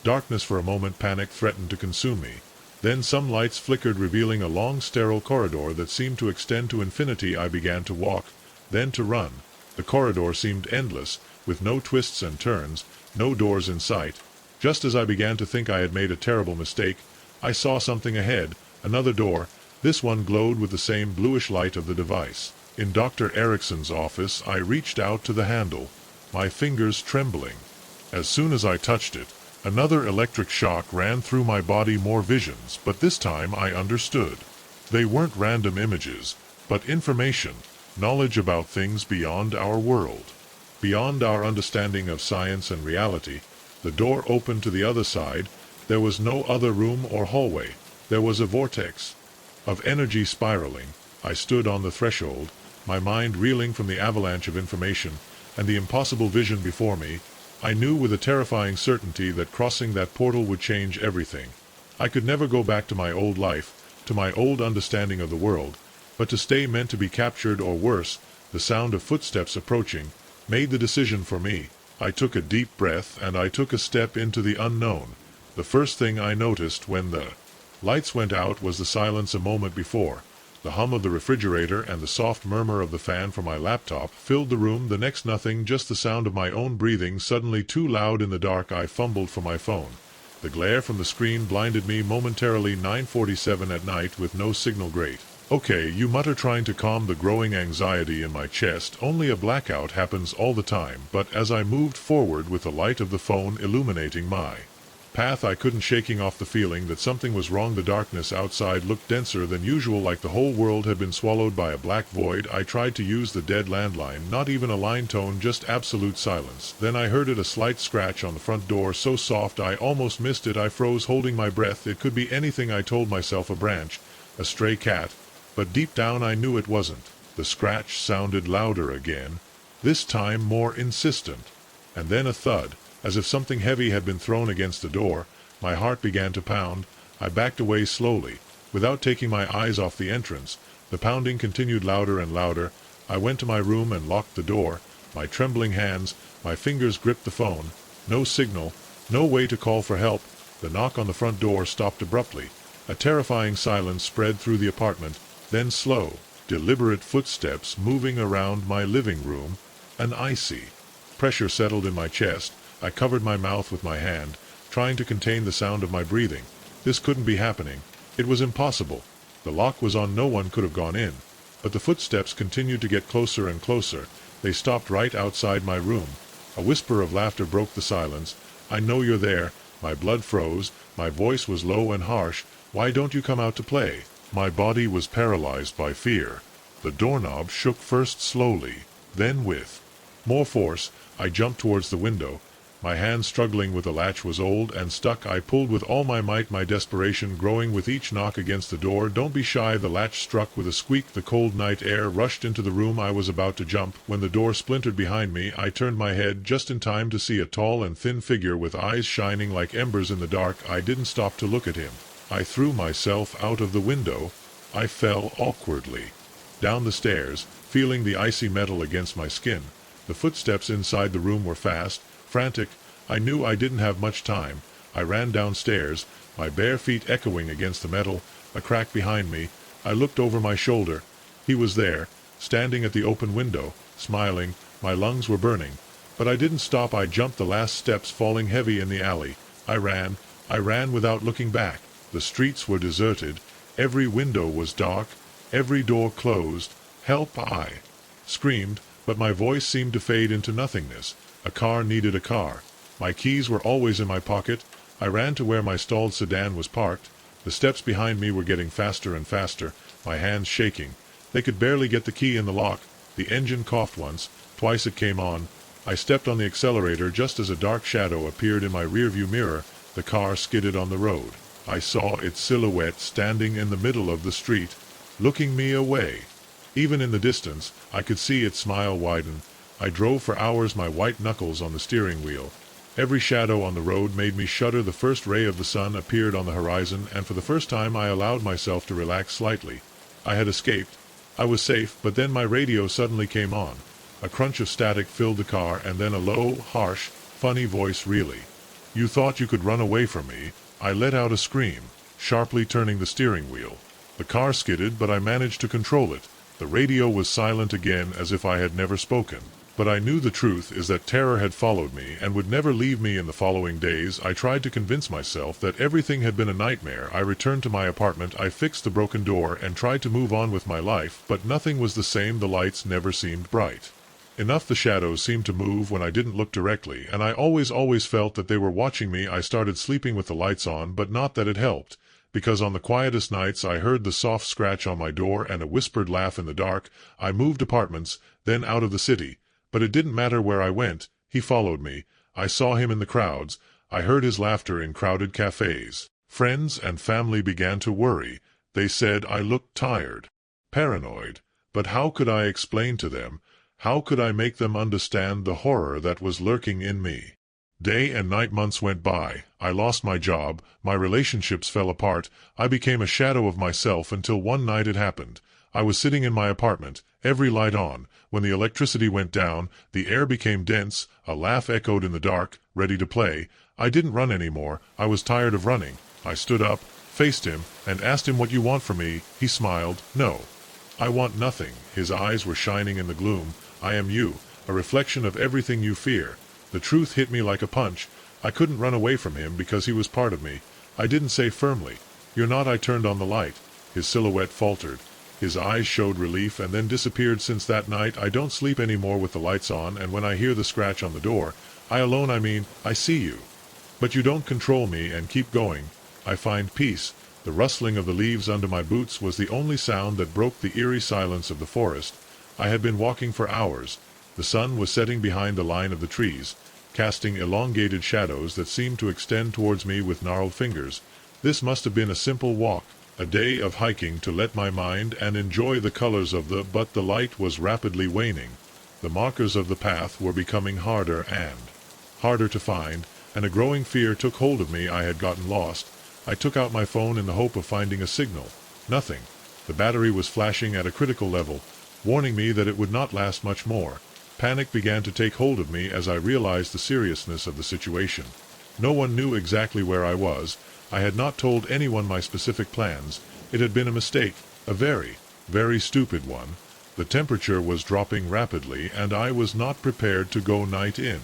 darkness. For a moment panic threatened to consume me. Then some lights flickered, revealing a long sterile corridor that seemed to extend to infinity. I began to walk, then to run. The corridor seemed endless, with no twists and turns, no doors in sight. Just as I began to think I had made a terrible mistake, I saw something ahead, another door. This one glowed with the same bluish light of the device. In Dr. Erickson's office I reached out to the handle, my fingers trembling. As soon as I touched it, another electric shock ran through my body. More visions, but this time I understood. They weren't random images, but information, knowledge about things beyond our world, beyond our understanding of science and reality. The door opened to the other side. There was no other room or hallway. There was a vortex of energy spiraling. I stood on the threshold, my mind reeling from the avalanche of information and the impossible vision before me. I knew with a terrifying certainty that crossing that portal would change everything. I could never go back to my old life, to my old understanding of the world, but to stay meant to be captured, or worse. The sound of footsteps approaching made the decision for me. I took a deep breath and I took a step into the unknown. The first thing I noticed when the lights went out was the silence a moment before. The hum of the refrigerator and the soft murmur of the fan from my laptop filled the room. The next nothing, just the sound of my own breathing, suddenly too loud in the dark. I fumbled for my phone. The glare from the screen blinded me momentarily. 9:47 at night with no signal. Great. Okay, you mutter, trying to calm the growing anxiety in my chest. Only a blackout happens all the time. But as I moved forward with the light of the phone illuminating my path, I couldn't shaking off the feeling that something was wrong. The darkness outside looked denser than usual, like the whole world had been swallowed by a black void. I tried to use the dead landline, not even a line tone, just absolute silence. Then I heard it, a slight scratch on the front door, so soft I almost missed it. I froze, holding my breath. It could be anything, I told myself. A branch, a stray cat. But deep down I knew it wasn't. The scratch sounded louder again, this time more insistent. And then a thud, as if something heavy had been thrown against the door. My heart began to pound. I backed away slowly, without taking my eyes off the entrance. The pounding continued louder and louder. I went to my room and locked the door. My trembling hands, my fingers gripped the phone. No signal, no way to call for help. The knock on the front door stopped abruptly. A terrifying silence spread through the apartment. Then slow, deliberate footsteps moving around my living room. An icy pressure settled in my chest. I covered my mouth with my hand, trying to contain the sound of my breathing. This couldn't be happening. It was impossible. The lock was on, no one could have gone in. But the footsteps continued to get closer and closer. They stopped right outside my room. A whisper of laughter broke the silence. "I know you're there." My blood froze. My voice was low and harsh. "Why don't you come out to play?" My body was paralyzed by fear. The doorknob shook first slowly, then with more force. I jumped towards the window. My hand struggling with the latch was old and stuck. I pulled with all my might, my desperation growing with each knock against the door. "Don't be shy." The latch struck with a squeak. The cold night air rushed into the room. I was about to jump when the door splintered behind me. I turned my head just in time to see a tall and thin figure with eyes shining like embers in the dark. I didn't stop to look at him. I threw myself out of the window. I fell awkwardly down the stairs, feeling the icy metal against my skin. The footsteps inside the room were fast, frantic. I knew I didn't have much time. I ran downstairs, my bare feet echoing against the metal, a crack behind me. I looked over my shoulder. He was there, standing at the open window, smiling. My lungs were burning. But I didn't stop. I jumped the last steps, falling heavy in the alley. I ran without looking back. The streets were deserted. Every window was dark, every door closed. "Help!" I screamed, but my voice seemed to fade into nothingness. A car needed a car. My keys were always in my pocket. I ran to where my stalled sedan was parked. The steps behind me were getting faster and faster, my hands shaking. They could barely get the key in the lock. The engine coughed once, twice it came on. I stepped on the accelerator just as a dark shadow appeared in my rearview mirror. The car skidded on the road. I saw its silhouette standing in the middle of the street, looking me away. Even in the distance, I could see its smile widen. I drove for hours, my white knuckles on the steering wheel. Every shadow on the road made me shudder. The first ray of the sun appeared on the horizon, and for the first time I allowed myself to relax slightly. I had escaped. I was safe, but then my radio suddenly came on. A crunch of static filled the car, and then a low, harsh, funny voice. "Really? You thought you could run away from me?" I let out a scream, sharply turning the steering wheel. The car skidded, but I managed to control it. The radio was silent again, as if I had never spoken. But I knew the truth is that terror had followed me and would never leave me. In the following days, I tried to convince myself that everything had been a nightmare. I returned to my apartment, I fixed the broken door, and tried to move on with my life, but nothing was the same. The lights never seemed bright enough. The shadows seemed to move when I didn't look directly, and I always felt that they were watching me. I started sleeping with the lights on, but not that it helped, because on the quietest nights I heard the soft scratch on my door and a whispered laugh in the dark. I moved apartments, then out of the city. But it didn't matter where I went. He followed me. I saw him in the crowds. I heard his laughter in crowded cafes. Friends and family began to worry. They said I looked tired, paranoid. But how could I explain to them? How could I make them understand the horror that was lurking in me? Day and night, months went by. I lost my job. My relationships fell apart. I became a shadow of myself until one night it happened. I was sitting in my apartment, every light on. When the electricity went down, the air became dense. A laugh echoed in the dark, ready to play. I didn't run anymore. I was tired of running. I stood up, faced him, and asked him, "What you want from me?" He smiled. "No. I want nothing." His eyes were shining in the gloom. "I am you, a reflection of everything you fear." The truth hit me like a punch. I couldn't run away from him because he was part of me. I didn't say firmly, "You're not." I turned on the light. His silhouette faltered. His eyes showed relief and then disappeared. Since that night I don't sleep anymore with the lights on, and when I hear the scratch on the door, I see you. But you don't control me, and keep going. I find peace. The rustling of the leaves under my boots was the only sound that broke the eerie silence of the forest. I had been walking for hours. The sun was setting behind the line of the trees, casting elongated shadows that seemed to extend towards me with gnarled fingers. This must have been a simple walk, a day of hiking to let my mind and enjoy the colors of but the light was rapidly waning. The markers of the path were becoming harder and harder to find, and a growing fear took hold of me. I had gotten lost. I took out my phone in the hope of finding a signal. Nothing. The battery was flashing at a critical level, warning me that it would not last much more. Panic began to take hold of me as I realized the seriousness of the situation. No one knew exactly where I was. I had not told anyone my specific plans. It had been a mistake, a very, very stupid one. The temperature was dropping rapidly, and I was not prepared to go night in.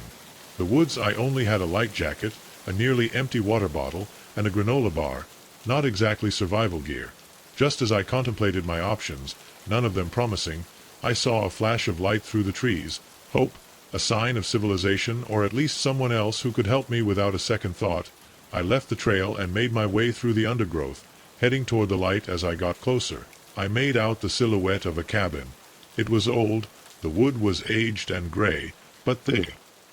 The woods I only had a light jacket, a nearly empty water bottle, and a granola bar. Not exactly survival gear. Just as I contemplated my options, none of them promising, I saw a flash of light through the trees. Hope, a sign of civilization, or at least someone else who could help me without a second thought. I left the trail and made my way through the undergrowth, heading toward the light. As I got closer, I made out the silhouette of a cabin. It was old, the wood was aged and gray, but the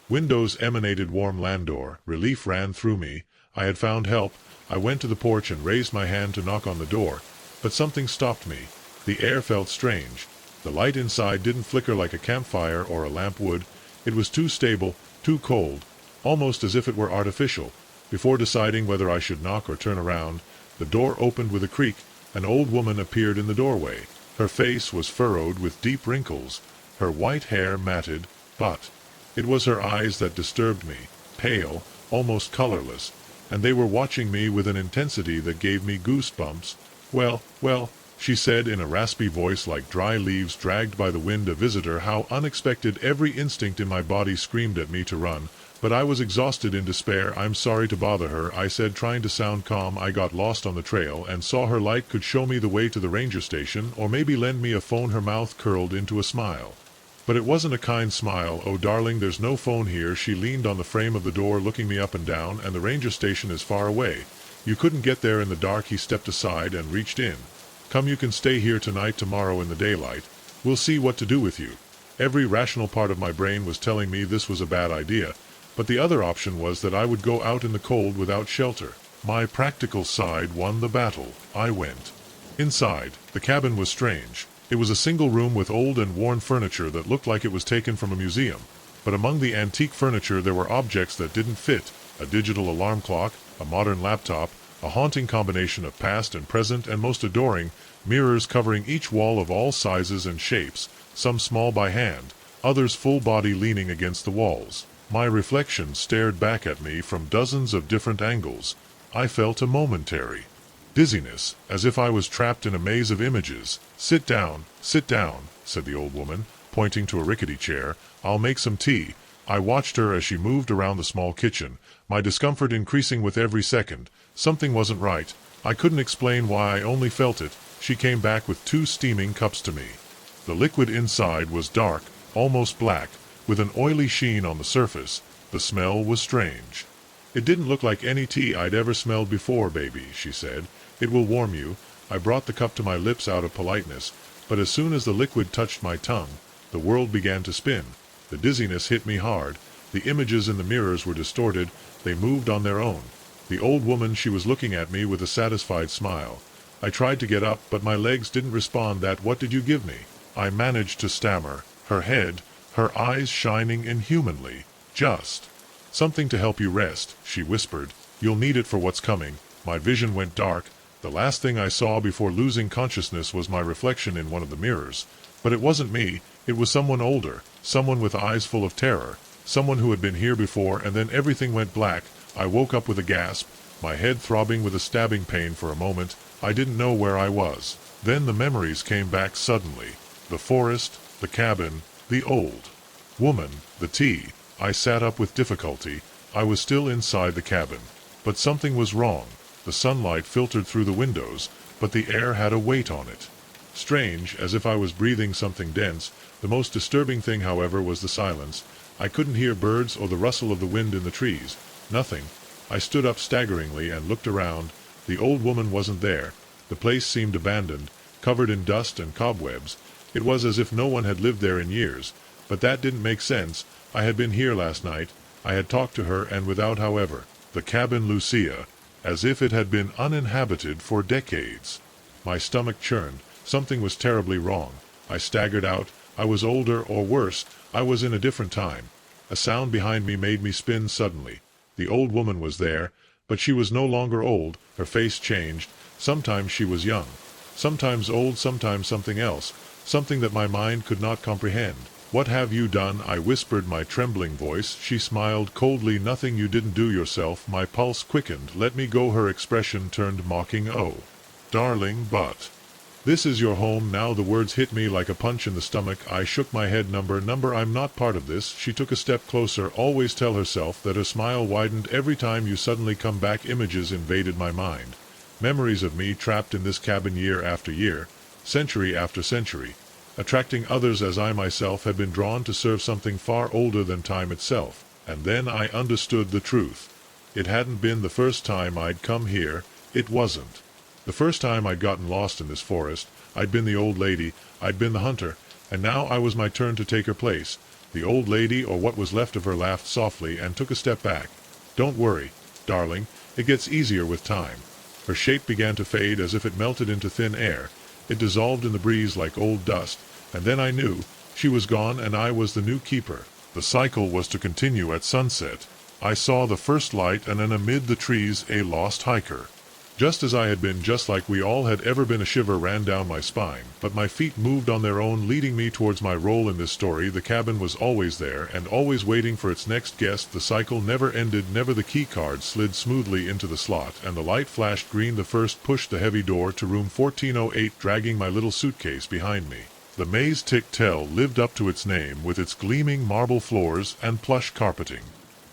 windows emanated warm landor. Relief ran through me. I had found help. I went to the porch and raised my hand to knock on the door, but something stopped me. The air felt strange. The light inside didn't flicker like a campfire or a lamp would. It was too stable, too cold, almost as if it were artificial. Before deciding whether I should knock or turn around, the door opened with a creak. An old woman appeared in the doorway. Her face was furrowed with deep wrinkles, her white hair matted, but it was her eyes that disturbed me, pale, almost colorless, and they were watching me with an intensity that gave me goosebumps. Well, she said in a raspy voice like dry leaves dragged by the wind. A visitor. How unexpected. Every instinct in my body screamed at me to run, but I was exhausted in despair. I'm sorry to bother her, I said, trying to sound calm. I got lost on the trail and saw her light could show me the way to the ranger station, or maybe lend me a phone. Her mouth curled into a smile. But it wasn't a kind smile. Oh darling, there's no phone here. She leaned on the frame of the door looking me up and down, and the ranger station is far away. You couldn't get there in the dark. He stepped aside and reached in. Come, you can stay here tonight. Tomorrow in the daylight, we'll see what to do with you. Every rational part of my brain was telling me this was a bad idea, but the other option was that I would go out in the cold without shelter. My practical side won the battle. I went inside. The cabin was strange. It was a single room with old and worn furniture that looked like it was taken from a museum. But among the antique furniture there were objects that didn't fit. A digital alarm clock, a modern laptop, a haunting combination of past and present, and most adoring, mirrors covering each wall of all sizes and shapes, some small by hand, others full body leaning against the walls. My reflection stared back at me from dozens of different angles. I felt a momentary dizziness, as if I was trapped in a maze of images. Sit down, said the old woman, pointing to a rickety chair. I'll make some tea. I watched her as she moved around the small kitchen, my discomfort increasing with every second. Something wasn't right. I couldn't explain why, I only felt it. She came back with 2 steaming cups to me. The liquid inside was dark, almost black, with an oily sheen on the surface. The smell was strange. It didn't look like any tea I'd ever smelled before. Baby, she said, it will warm you. I brought the cup to my lips out of politeness, but as soon as the liquid touched my tongue, the world began to spin. The dizziness hit me hard. The images in the mirrors were distorted. They moved on their own. The old woman, she was looking at me with a satisfied smile. I tried to get up, but my legs didn't respond. What did you give me? I managed to stammer. Her head, her eyes shining inhumanly. Just something to help you rest, she whispered. You'll need it for what's coming. My vision went dark. The last thing I saw before losing consciousness was my reflection in one of the mirrors. But it wasn't me. It was someone older, someone with eyes full of terror, someone who had been here before. And then everything went black. I woke up with a gasp, my head throbbing with a stabbing pain. For a moment, I didn't know where I was. Then the memories came back suddenly. The forest, the cabin, the old woman, the tea. I sat up with difficulty. I was still inside the cabin. But something was wrong. The sunlight filtered through the windows, but the air had a weight on it. Strange, as if I was breathing something dense. The most disturbing thing, however, was the silence. I couldn't hear birds or the rustle of the wind in the trees. Nothing. I stood up staggeringly and looked around. The old woman wasn't there. The place seemed abandoned, covered in dust and cobwebs. It was as if no one had lived there in years. But that didn't make sense. I had been here last night. I had talked to her, and without, however, the cabin Lucia, as if it had been uninhabited for decades. My stomach churned. Something was terribly wrong. I staggered out. I was older, or worse, I was in a different time. A sound behind me made me spin suddenly. The old woman was there, but she was no longer old. Her face changed. Sometimes she was young, sometimes old, sometimes something else, something that my mind could not comprehend. What have you done? I whispered, my trembling voice. She smiled coldly. Nothing. You didn't do yourself. My pulse quickened. Let me go. Her expression turned mocking. Oh, darling, but This is your home now. The words hit me like a punch in the stomach. I shook my head. Number, I'm not part of this. She took a step closer. Always tell herself that. Her smile widened. Every time you suddenly come back, images invaded my mind. Memories of me trapped in this cabin year after year, century after century, attracting others as I myself had been drawn to serve something far older than time itself. And then I understood the truth. It hadn't been the first time I'd come here. It wasn't. The first time I'd gotten lost in this forest. I'd been the old lady, I'd been the hunter, and now I was my turn to take her place. The old lady, or what was left of her, laughed softly and took a step back. Don't worry, darling, it gets easier with time. Her shape began to fade as if it melted into thin air. It dissolved in the breeze like old dust, and then I knew she was gone and I was the new keeper. The cycle was to continue at sunset. I saw the first light, and then amid the trees a lost hiker. Just as I had been, just like we all had ever been. A shiver ran down my spine, but my feet moved on their own, leading me towards my role in this story. The cabin was always there, and always waiting for its next guest. The cycle never ended, never. The key card slid smoothly into the slot, and the light flashed green. The first pushed the heavy door to room 1408, dragging my little suitcase behind me. The maze Tick-Tell lived up to its name, with its gleaming marble floors and plush carpeting.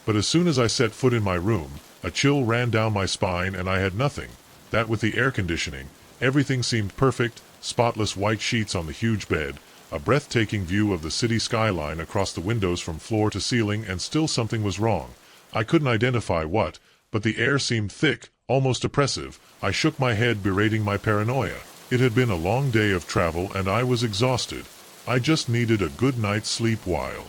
But as soon as I set foot in my room, a chill ran down my spine, and I had nothing. That with the air conditioning, everything seemed perfect, spotless white sheets on the huge bed, a breathtaking view of the city skyline across the windows from floor to ceiling, and still something was wrong. I couldn't identify what, but the air seemed thick, almost oppressive. I shook my head, berating my paranoia. It had been a long day of travel, and I was exhausted. I just needed a good night's sleep. While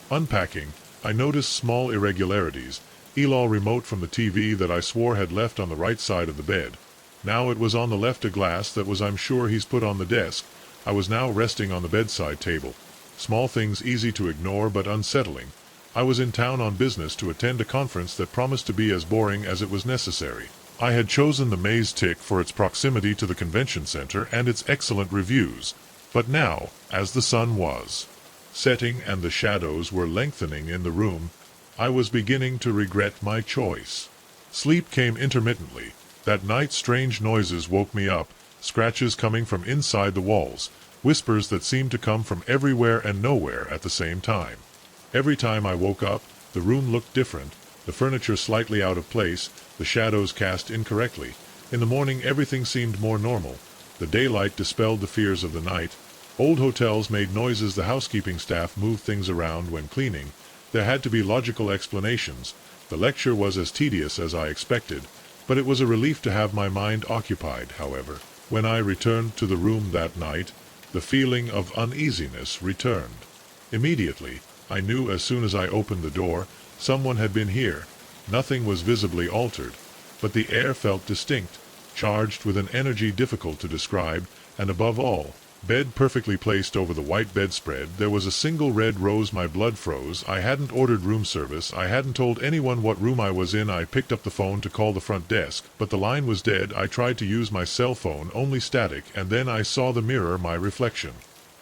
unpacking, I noticed small irregularities. Elol remote from the TV that I swore had left on the right side of the bed. Now it was on the left. A glass that was, I'm sure, he's put on the desk. I was now resting on the bedside table. Small things easy to ignore but unsettling. I was in town on business to attend a conference that promised to be as boring as it was necessary. I had chosen the Maze Tick for its proximity to the convention center and its excellent reviews. But now, as the sun was setting and the shadows were lengthening in the room, I was beginning to regret my choice. Sleep came intermittently. That night strange noises woke me up, scratches coming from inside the walls, whispers that seemed to come from everywhere and nowhere at the same time. Every time I woke up, the room looked different, the furniture slightly out of place, the shadows cast incorrectly. In the morning everything seemed more normal. The daylight dispelled the fears of the night. Old hotels made noises. The housekeeping staff moved things around when cleaning. There had to be logical explanations. The lecture was as tedious as I expected, but it was a relief to have my mind occupied. However, when I returned to the room that night, the feeling of uneasiness returned. Immediately, I knew as soon as I opened the door, someone had been here. Nothing was visibly altered, but the air felt distinct, charged with an energy difficult to describe, and above all, bed perfectly placed over the white bedspread. There was a single red rose. My blood froze. I hadn't ordered room service. I hadn't told anyone what room I was in. I picked up the phone to call the front desk, but the line was dead. I tried to use my cell phone, only static, and then I saw the mirror. My reflection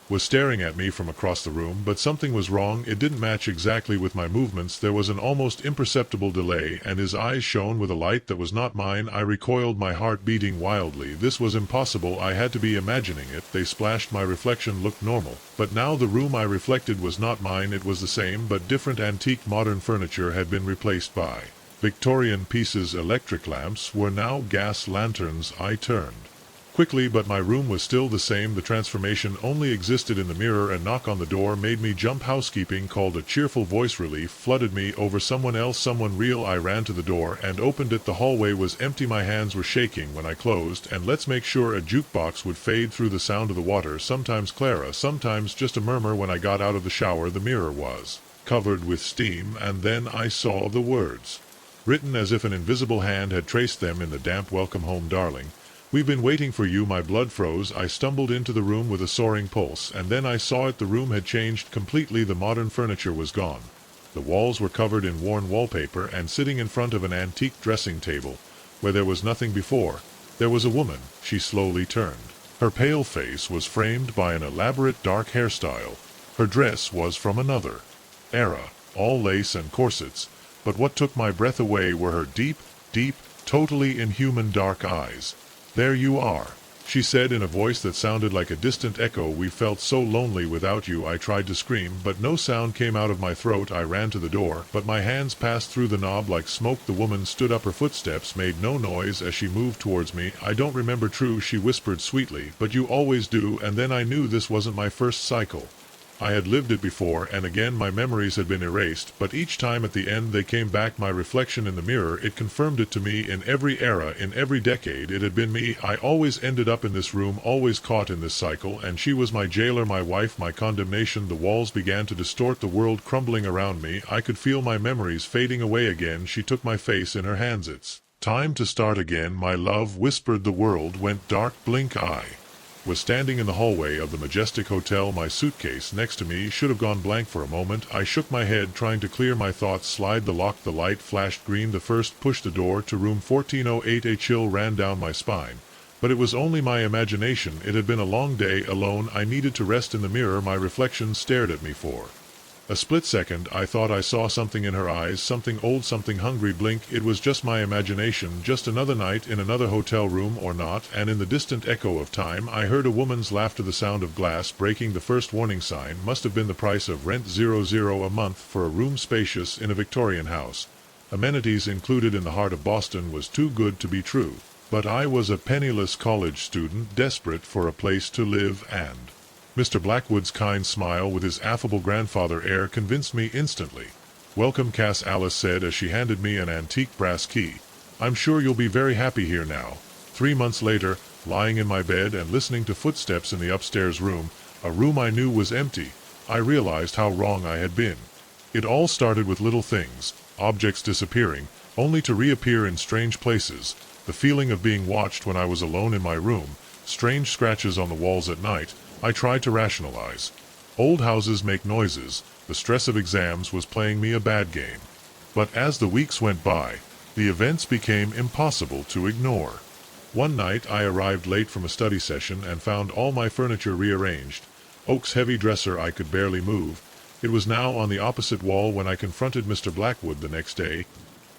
was staring at me from across the room, but something was wrong. It didn't match exactly with my movements. There was an almost imperceptible delay, and his eyes shone with a light that was not mine. I recoiled, my heart beating wildly. This was impossible. I had to be imagining it. They splashed. My reflection looked normal, but now the room I reflected was not mine. It was the same but different. Antique modern furniture had been replaced by Victorian pieces. Electric lamps were now gas lanterns. I turned quickly, but my room was still the same. The transformation only existed in the mirror. A knock on the door made me jump. Housekeeping called. A cheerful voice. Relief flooded me. Over. Someone else, someone real. I ran to the door and opened it. The hallway was empty. My hands were shaking when I closed, and let's make sure a jukebox would fade through the sound of the water. Sometimes Clara, sometimes just a murmur. When I got out of the shower, the mirror was covered with steam, and then I saw the words, written as if an invisible hand had traced them in the damp. Welcome home, darling. We've been waiting for you. My blood froze. I stumbled into the room with a soaring pulse, and then I saw it. The room had changed completely. The modern furniture was gone. The walls were covered in worn wallpaper, and sitting in front of an antique dressing table, where there was nothing before, there was a woman. She slowly turned. Her pale face was framed by an elaborate dark hairstyle. Her dress was from another era, all lace and corsets, but what took my breath away were her deep, totally inhuman dark eyes. There you are, she said in a voice that sounded like a distant echo. "We felt so lonely without you." I tried to scream, but no sound came out of my throat. I ran to the door, but my hands passed through the knob like smoke. The woman stood up. Her footsteps made no noise as she moved towards me. "I don't remember." "True," she whispered sweetly, "but you always do." And then I knew this wasn't my first cycle. I had lived it before, and again my memories had been erased, but each time at the end they came back. My reflection in the mirror, it confirmed it to me. In every era, in every decade, it had been me. I always ended up in this room, always caught in this cycle, and she was my jailer, my wife, my condemnation. The walls began to distort, the world crumbling around me. I could feel my memories fading away again. She took my face in her hands. "It's time to start again, my love," whispered. The world went dark. Blink eye was standing in the hallway of the majestic hotel. My suitcase next to me should have gone blank for a moment. I shook my head, trying to clear my thoughts. Slide the lock. The light flashed green. The first push the door to room 1408. A chill ran down my spine. But it was only my imagination. It had been a long day, alone. I needed to rest. In the mirror my reflection stared at me for a split second. I thought I saw something in her eyes, something old, something hungry. Blink. It was just my imagination, just another night in another hotel room, or not. And in the distant echo of time I heard a woman's laughter, the sound of glass breaking. The first warning sign must have been the price of rent, 00 a month for a room spacious in a Victorian house. Amenities included. In the heart of Boston was too good to be true. But I was a penniless college student, desperate for a place to live, and Mr. Blackwood's kind smile with his affable grandfather air convinced me instantly. "Welcome, Cass," Alice said as she handed me an antique brass key. "I'm sure you'll be very happy here now." 3 months later, lying in my bed and listening to footsteps in the upstairs room, a room I knew was empty, I realized how wrong I had been. It all started with little things, objects disappearing, only to reappear in strange places, the feeling of being watched when I was alone in my room, strange scratches on the walls at night. I tried to rationalize. Old houses make noises. The stress of exams was playing me a bad game. But as the weeks went by, the events became impossible to ignore. One night I arrived late from a study session and found all my furniture rearranged. Oak's heavy dresser I could barely move. It was now on the opposite wall. When I confronted Mr. Blackwood the next day,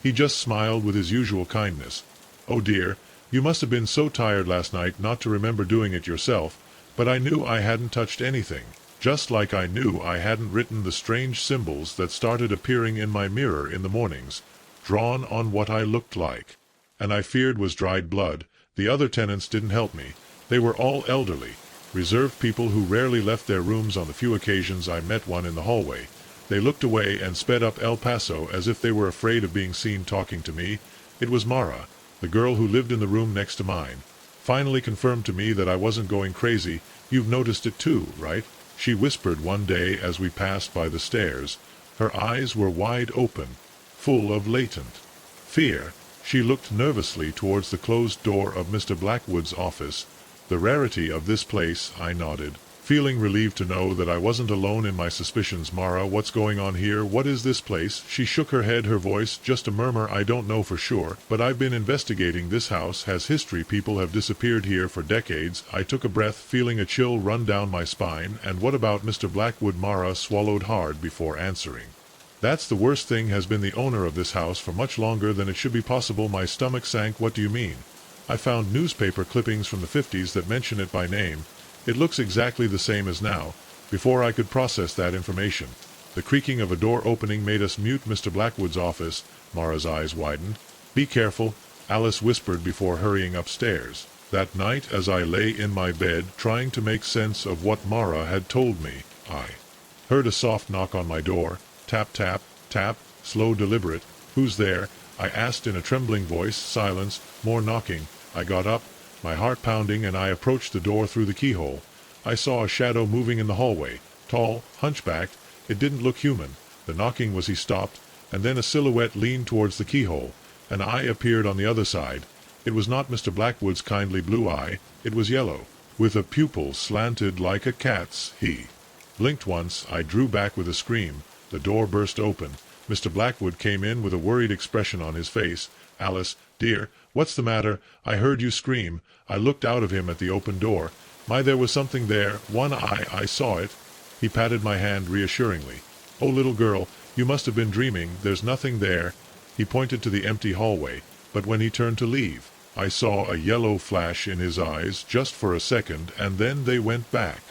he just smiled with his usual kindness. "Oh dear, you must have been so tired last night not to remember doing it yourself." But I knew I hadn't touched anything, just like I knew I hadn't written the strange symbols that started appearing in my mirror in the mornings, drawn on what I looked like. And I feared was dried blood. The other tenants didn't help me. They were all elderly, reserved people who rarely left their rooms. On the few occasions I met one in the hallway, they looked away and sped up El Paso as if they were afraid of being seen talking to me. It was Mara, the girl who lived in the room next to mine. Finally confirmed to me that I wasn't going crazy. "You've noticed it too, right?" she whispered one day as we passed by the stairs. Her eyes were wide open, full of latent fear. She looked nervously towards the closed door of Mr. Blackwood's office. "The rarity of this place," I nodded, feeling relieved to know that I wasn't alone in my suspicions. "Mara, what's going on here? What is this place?" She shook her head, her voice just a murmur. "I don't know for sure, but I've been investigating. This house has history. People have disappeared here for decades." I took a breath, feeling a chill run down my spine. "And what about Mr. Blackwood?" Mara swallowed hard before answering. "That's the worst thing. Has been the owner of this house for much longer than it should be possible." My stomach sank. "What do you mean?" "I found newspaper clippings from the 50s that mention it by name. It looks exactly the same as now." Before I could process that information, the creaking of a door opening made us mute. "Mr. Blackwood's office." Mara's eyes widened. "Be careful," Alice whispered before hurrying upstairs. That night, as I lay in my bed trying to make sense of what Mara had told me, I heard a soft knock on my door. Tap, tap, tap, slow, deliberate. "Who's there?" I asked in a trembling voice. Silence. More knocking. I got up, my heart pounding, and I approached the door through the keyhole. I saw a shadow moving in the hallway, tall, hunchbacked. It didn't look human. The knocking was. He stopped, and then a silhouette leaned towards the keyhole. An eye appeared on the other side. It was not Mr. Blackwood's kindly blue eye. It was yellow, with a pupil slanted like a cat's. He blinked once. I drew back with a scream. The door burst open. Mr. Blackwood came in with a worried expression on his face. "Alice, dear, what's the matter? I heard you scream." I looked out of him at the open door. There was something there. One eye. I saw it. He patted my hand reassuringly. "Oh, little girl, you must have been dreaming. There's nothing there." He pointed to the empty hallway, but when he turned to leave, I saw a yellow flash in his eyes just for a second, and then they went back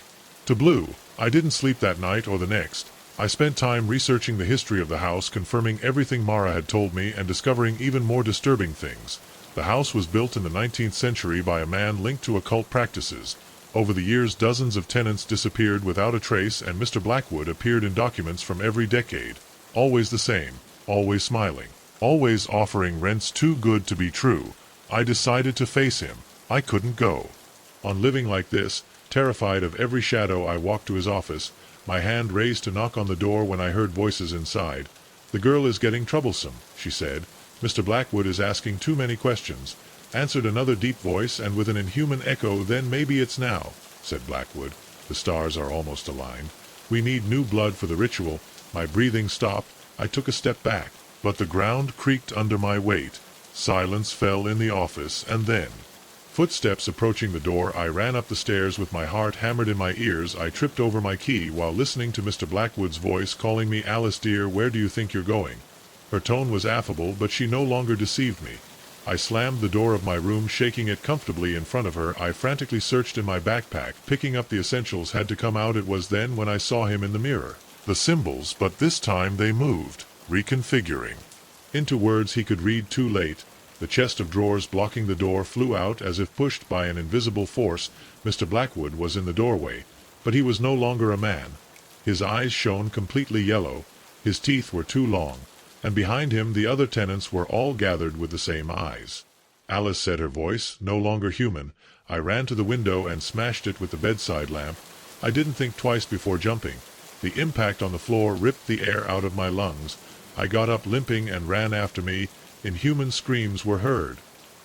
to blue. I didn't sleep that night or the next. I spent time researching the history of the house, confirming everything Mara had told me, and discovering even more disturbing things. The house was built in the 19th century by a man linked to occult practices. Over the years, dozens of tenants disappeared without a trace, and Mr. Blackwood appeared in documents from every decade. Always the same, always smiling, always offering rents too good to be true. I decided to face him. I couldn't go on living like this. Terrified of every shadow, I walked to his office, my hand raised to knock on the door when I heard voices inside. "The girl is getting troublesome," she said. "Mr. Blackwood is asking too many questions," answered another deep voice, and with an inhuman echo, "Then maybe it's now," said Blackwood. "The stars are almost aligned. We need new blood for the ritual." My breathing stopped. I took a step back, but the ground creaked under my weight. Silence fell in the office, and then footsteps approaching the door. I ran up the stairs with my heart hammered in my ears. I tripped over my key while listening to Mr. Blackwood's voice calling me, "Alice dear, where do you think you're going?" Her tone was affable, but she no longer deceived me. I slammed the door of my room, shaking it comfortably in front of her. I frantically searched in my backpack, picking up the essentials had to come out. It was then when I saw him in the mirror. The symbols, but this time they moved, reconfiguring into words he could read too late. The chest of drawers blocking the door flew out as if pushed by an invisible force. Mr. Blackwood was in the doorway, but he was no longer a man. His eyes shone completely yellow, his teeth were too long, and behind him the other tenants were all gathered with the same eyes. "Alice," said her voice, no longer human. I ran to the window and smashed it with the bedside lamp. I didn't think twice before jumping. The impact on the floor ripped the air out of my lungs. I got up limping and ran after me. Inhuman screams were heard.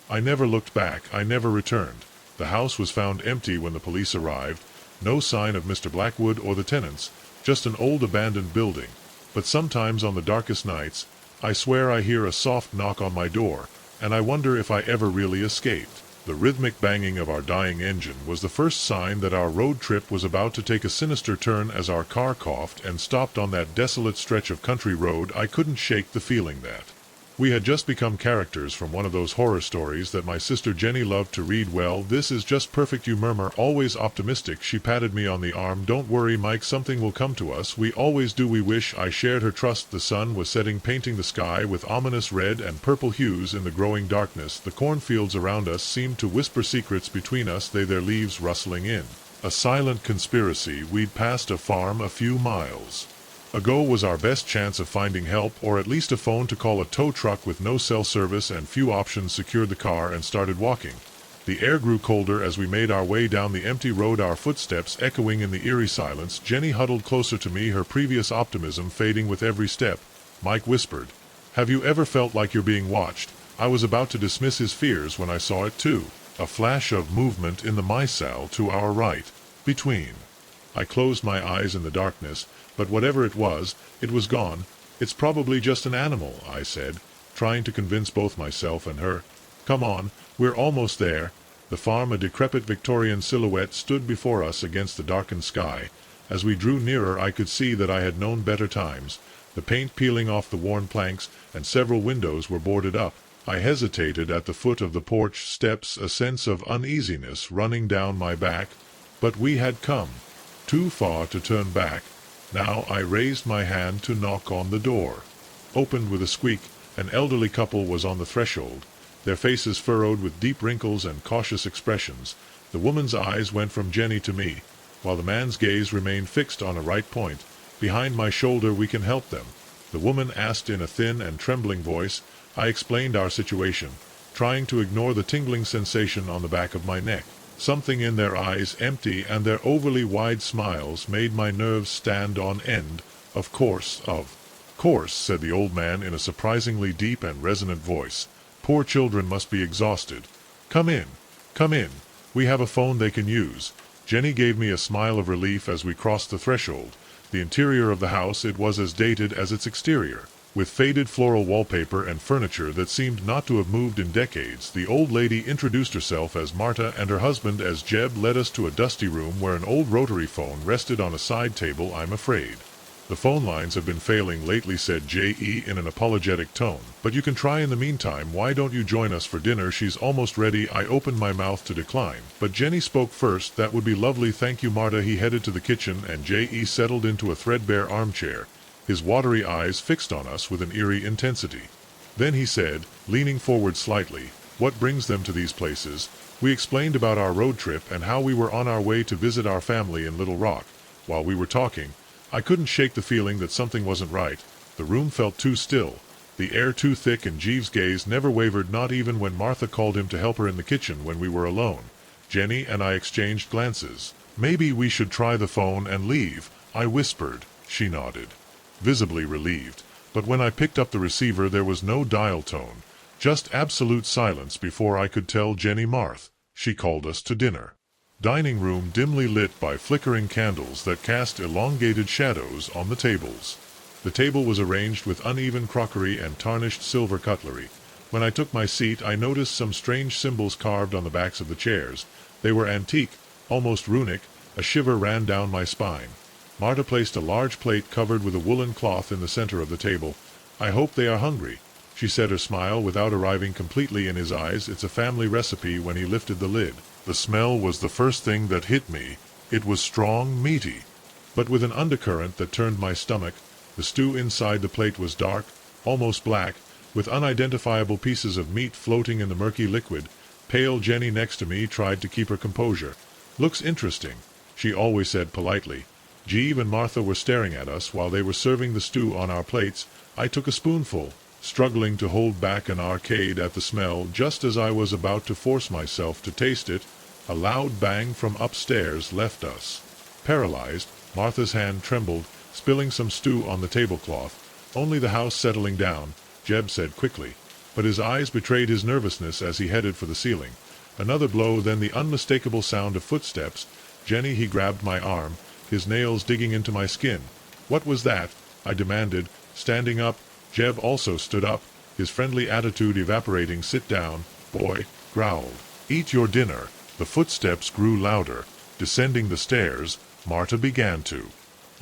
I never looked back. I never returned. The house was found empty when the police arrived. No sign of Mr. Blackwood or the tenants, just an old abandoned building. But sometimes on the darkest nights, I swear I hear a soft knock on my door, and I wonder if I ever really escaped. The rhythmic banging of our dying engine was the first sign that our road trip was about to take a sinister turn. As our car coughed and stopped on that desolate stretch of country road, I couldn't shake the feeling that we had just become characters from one of those horror stories that my sister Jenny loved to read. "Well, this is just perfect, you murmur, always optimistic." She patted me on the arm. "Don't worry, Mike, something will come to us. We always do." We wish. I shared her trust. The sun was setting, painting the sky with ominous red and purple hues in the growing darkness. The cornfields around us seemed to whisper secrets between us, their leaves rustling in a silent conspiracy. We'd passed a farm a few miles ago was our best chance of finding help, or at least a phone to call. A tow truck with no cell service and few options secured the car and started walking. The air grew colder as we made our way down the empty road, our footsteps echoing in the eerie silence. Jenny huddled closer to me, her previous optimism fading with every step. Mike whispered, "Have you ever felt like you're being watched?" I was about to dismiss his fears when I saw it too. A flash of movement in the micelle to our right. Between. I closed my eyes in the darkness, but whatever it was gone. "It's probably just an animal," I said, trying to convince both myself and her. "Come on, we're almost there." The farm, a decrepit Victorian silhouette, stood before us against the darkened sky. As we drew nearer, I could see that I had known better times. The paint peeling off the worn planks, and several windows were boarded up. I hesitated at the foot of the porch steps, a sense of uneasiness running down my back. But we had come too far to turn back. Now I raised my hand to knock on the door. Opened with a squeak. An elderly couple was on the threshold, their faces furrowed with deep wrinkles and cautious expressions. The woman's eyes went from Jenny to me, while the man's gaze remained fixed on a right point. "Behind my shoulder. We can help them," the woman asked in a thin and trembling voice. I explained our situation, trying to ignore the tingling sensation on the back of my neck. Something in their eyes, empty, and their overly wide smiles, made my nerves stand on end. Of course, said the old man in a surprisingly deep and resonant voice. "Poor children must be exhausted. Come in. We have a phone they can use." Jenny gave me a smile of relief as we crossed the threshold. The interior of the house, it was as dated as its exterior, with faded floral wallpaper and furniture that seemed not to have moved in decades. The old lady introduced herself as Marta and her husband as Jeb, led us to a dusty room where an old rotary phone rested on a side table. "I'm afraid "The phone lines have been failing lately," said J.E. in an apologetic tone. "But you can try in the meantime. Why don't you join us for dinner? She's almost ready." I opened my mouth to decline, but Jenny spoke first. "That would be lovely, thank you, Marta." He headed to the kitchen, and J.E. settled into a threadbare armchair, his watery eyes fixed on us with an eerie intensity. Then he said, leaning forward slightly, "What brings them to these places?" We explained about our road trip and how we were on our way to visit our family in Little Rock. While we were talking, I couldn't shake the feeling that something wasn't right. The room felt too still, the air too thick, and Jeeves' gaze never wavered, not even when Martha called him to help her in the kitchen when we were alone. Jenny and I exchanged glances. "Maybe we should try the phone and leave," I whispered. She nodded, visibly relieved. But when I picked up the receiver there was no dial tone, just absolute silence. Before I could tell Jenny Marth, she called us to dinner. Dining room dimly lit by flickering candles that cast elongated shadows on the tables. The table was arranged with uneven crockery and tarnished silver cutlery. When I took my seat I noticed some strange symbols carved on the backs of the chairs. They were antique, almost runic. A shiver ran down my spine. Marta placed a large plate covered with a woolen cloth in the center of the table. "I hope they are hungry," she said, her smile without arriving completely in his eyes. "It's a family recipe." When he lifted the lid, the smell was the first thing that hit me. It was strong, meaty, but with an undercurrent that turned my stomach. The stew inside the plate was dark, almost black, with unidentifiable pieces of meat floating in the murky liquid. Pale Jenny next to me tried to keep her composure. "Looks interesting," she always said politely. Jeeve and Martha were staring at us while they were serving the stew on our plates. I took a spoonful, struggling to hold back an arcade at the smell. Just as I was about to force myself to taste it, a loud bang from upstairs left us paralyzed. Martha's hand trembled, spilling some stew on the tablecloth. "Only the house settling down," Jeb said quickly, but his eyes betrayed his nervousness as he headed for the ceiling. Another blow, then the unmistakable sound of footsteps. "Jenny," he grabbed my arm, his nails digging into my skin. "What was that?" I demanded, standing up. Jeb also stood up, his friendly attitude evaporating. "Sit down, boy," growled. "Eat your dinner." The footsteps grew louder. Descending the stairs, Marta began to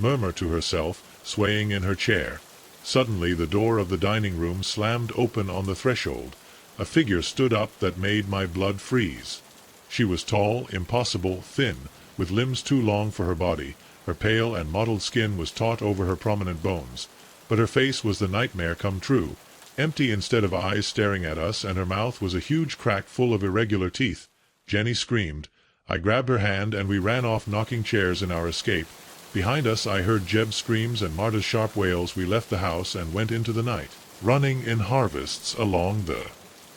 murmur to herself, swaying in her chair. Suddenly the door of the dining room slammed open on the threshold. A figure stood up that made my blood freeze. She was tall, impossible, thin, with limbs too long for her body. Her pale and mottled skin was taut over her prominent bones. But her face was the nightmare come true, empty instead of eyes staring at us, and her mouth was a huge crack full of irregular teeth. Jenny screamed. I grabbed her hand and we ran off, knocking chairs in our escape. Behind us I heard Jeb's screams and Marta's sharp wails. We left the house and went into the night, running in harvests along the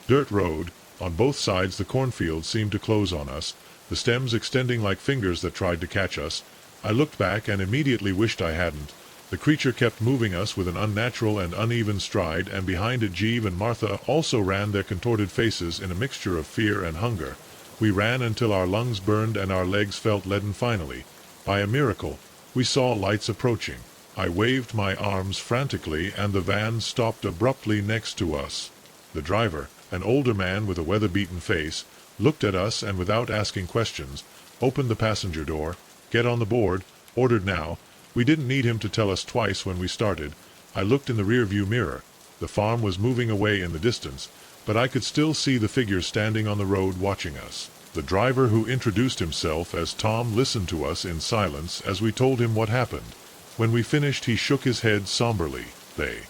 dirt road. On both sides the cornfields seemed to close on us, the stems extending like fingers that tried to catch us. I looked back and immediately wished I hadn't. The creature kept moving us with an unnatural and uneven stride, and behind it Jeeve and Martha also ran, their contorted faces in a mixture of fear and hunger. We ran until our lungs burned and our legs felt leaden. Finally, by a miracle, we saw lights approaching. I waved my arms frantically and the van stopped abruptly next to us. The driver, an older man with a weather-beaten face, looked at us and without asking questions, opened the passenger door. "Get on the board," ordered now. We didn't need him to tell us twice when we started. I looked in the rear-view mirror. The farm was moving away in the distance, but I could still see the figure standing on the road watching us. The driver, who introduced himself as Tom, listened to us in silence as we told him what happened. When we finished he shook his head somberly. "They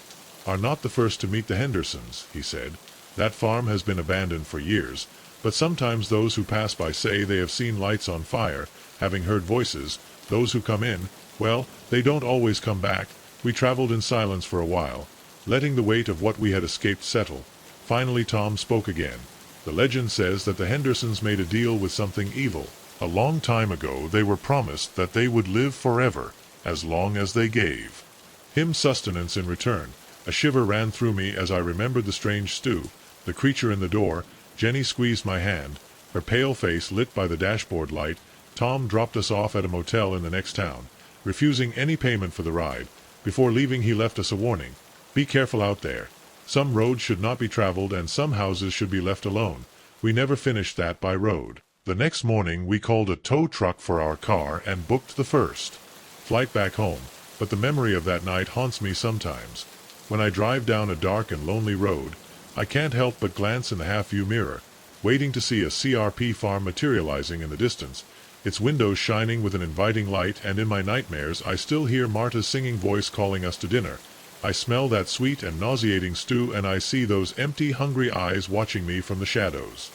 are not the first to meet the Hendersons," he said. "That farm has been abandoned for years, but sometimes those who pass by say they have seen lights on fire, having heard voices. Those who come in, well, they don't always come back." We traveled in silence for a while, letting the weight of what we had escaped settle. Finally Tom spoke again. "The legend says that the Hendersons made a deal with something evil. A long time ago they were promised that they would live forever, as long as they gave him sustenance in return." A shiver ran through me as I remembered the strange stew, the creature in the door. Jenny squeezed my hand, her pale face lit by the dashboard light. Tom dropped us off at a motel in the next town, refusing any payment for the ride. Before leaving he left us a warning. "Be careful out there. Some roads should not be traveled and some houses should be left alone." We never finished that by road. The next morning we called a tow truck for our car and booked the first flight back home. but the memory of that night haunts me sometimes. When I drive down a dark and lonely road, I can't help but glance in the half-view mirror, waiting to see a CRP farm materializing in the distance, its windows shining with an inviting light, and in my nightmares I still hear Marta's singing voice calling us to dinner. I smell that sweet and nauseating stew, and I see those empty, hungry eyes watching me from the shadows.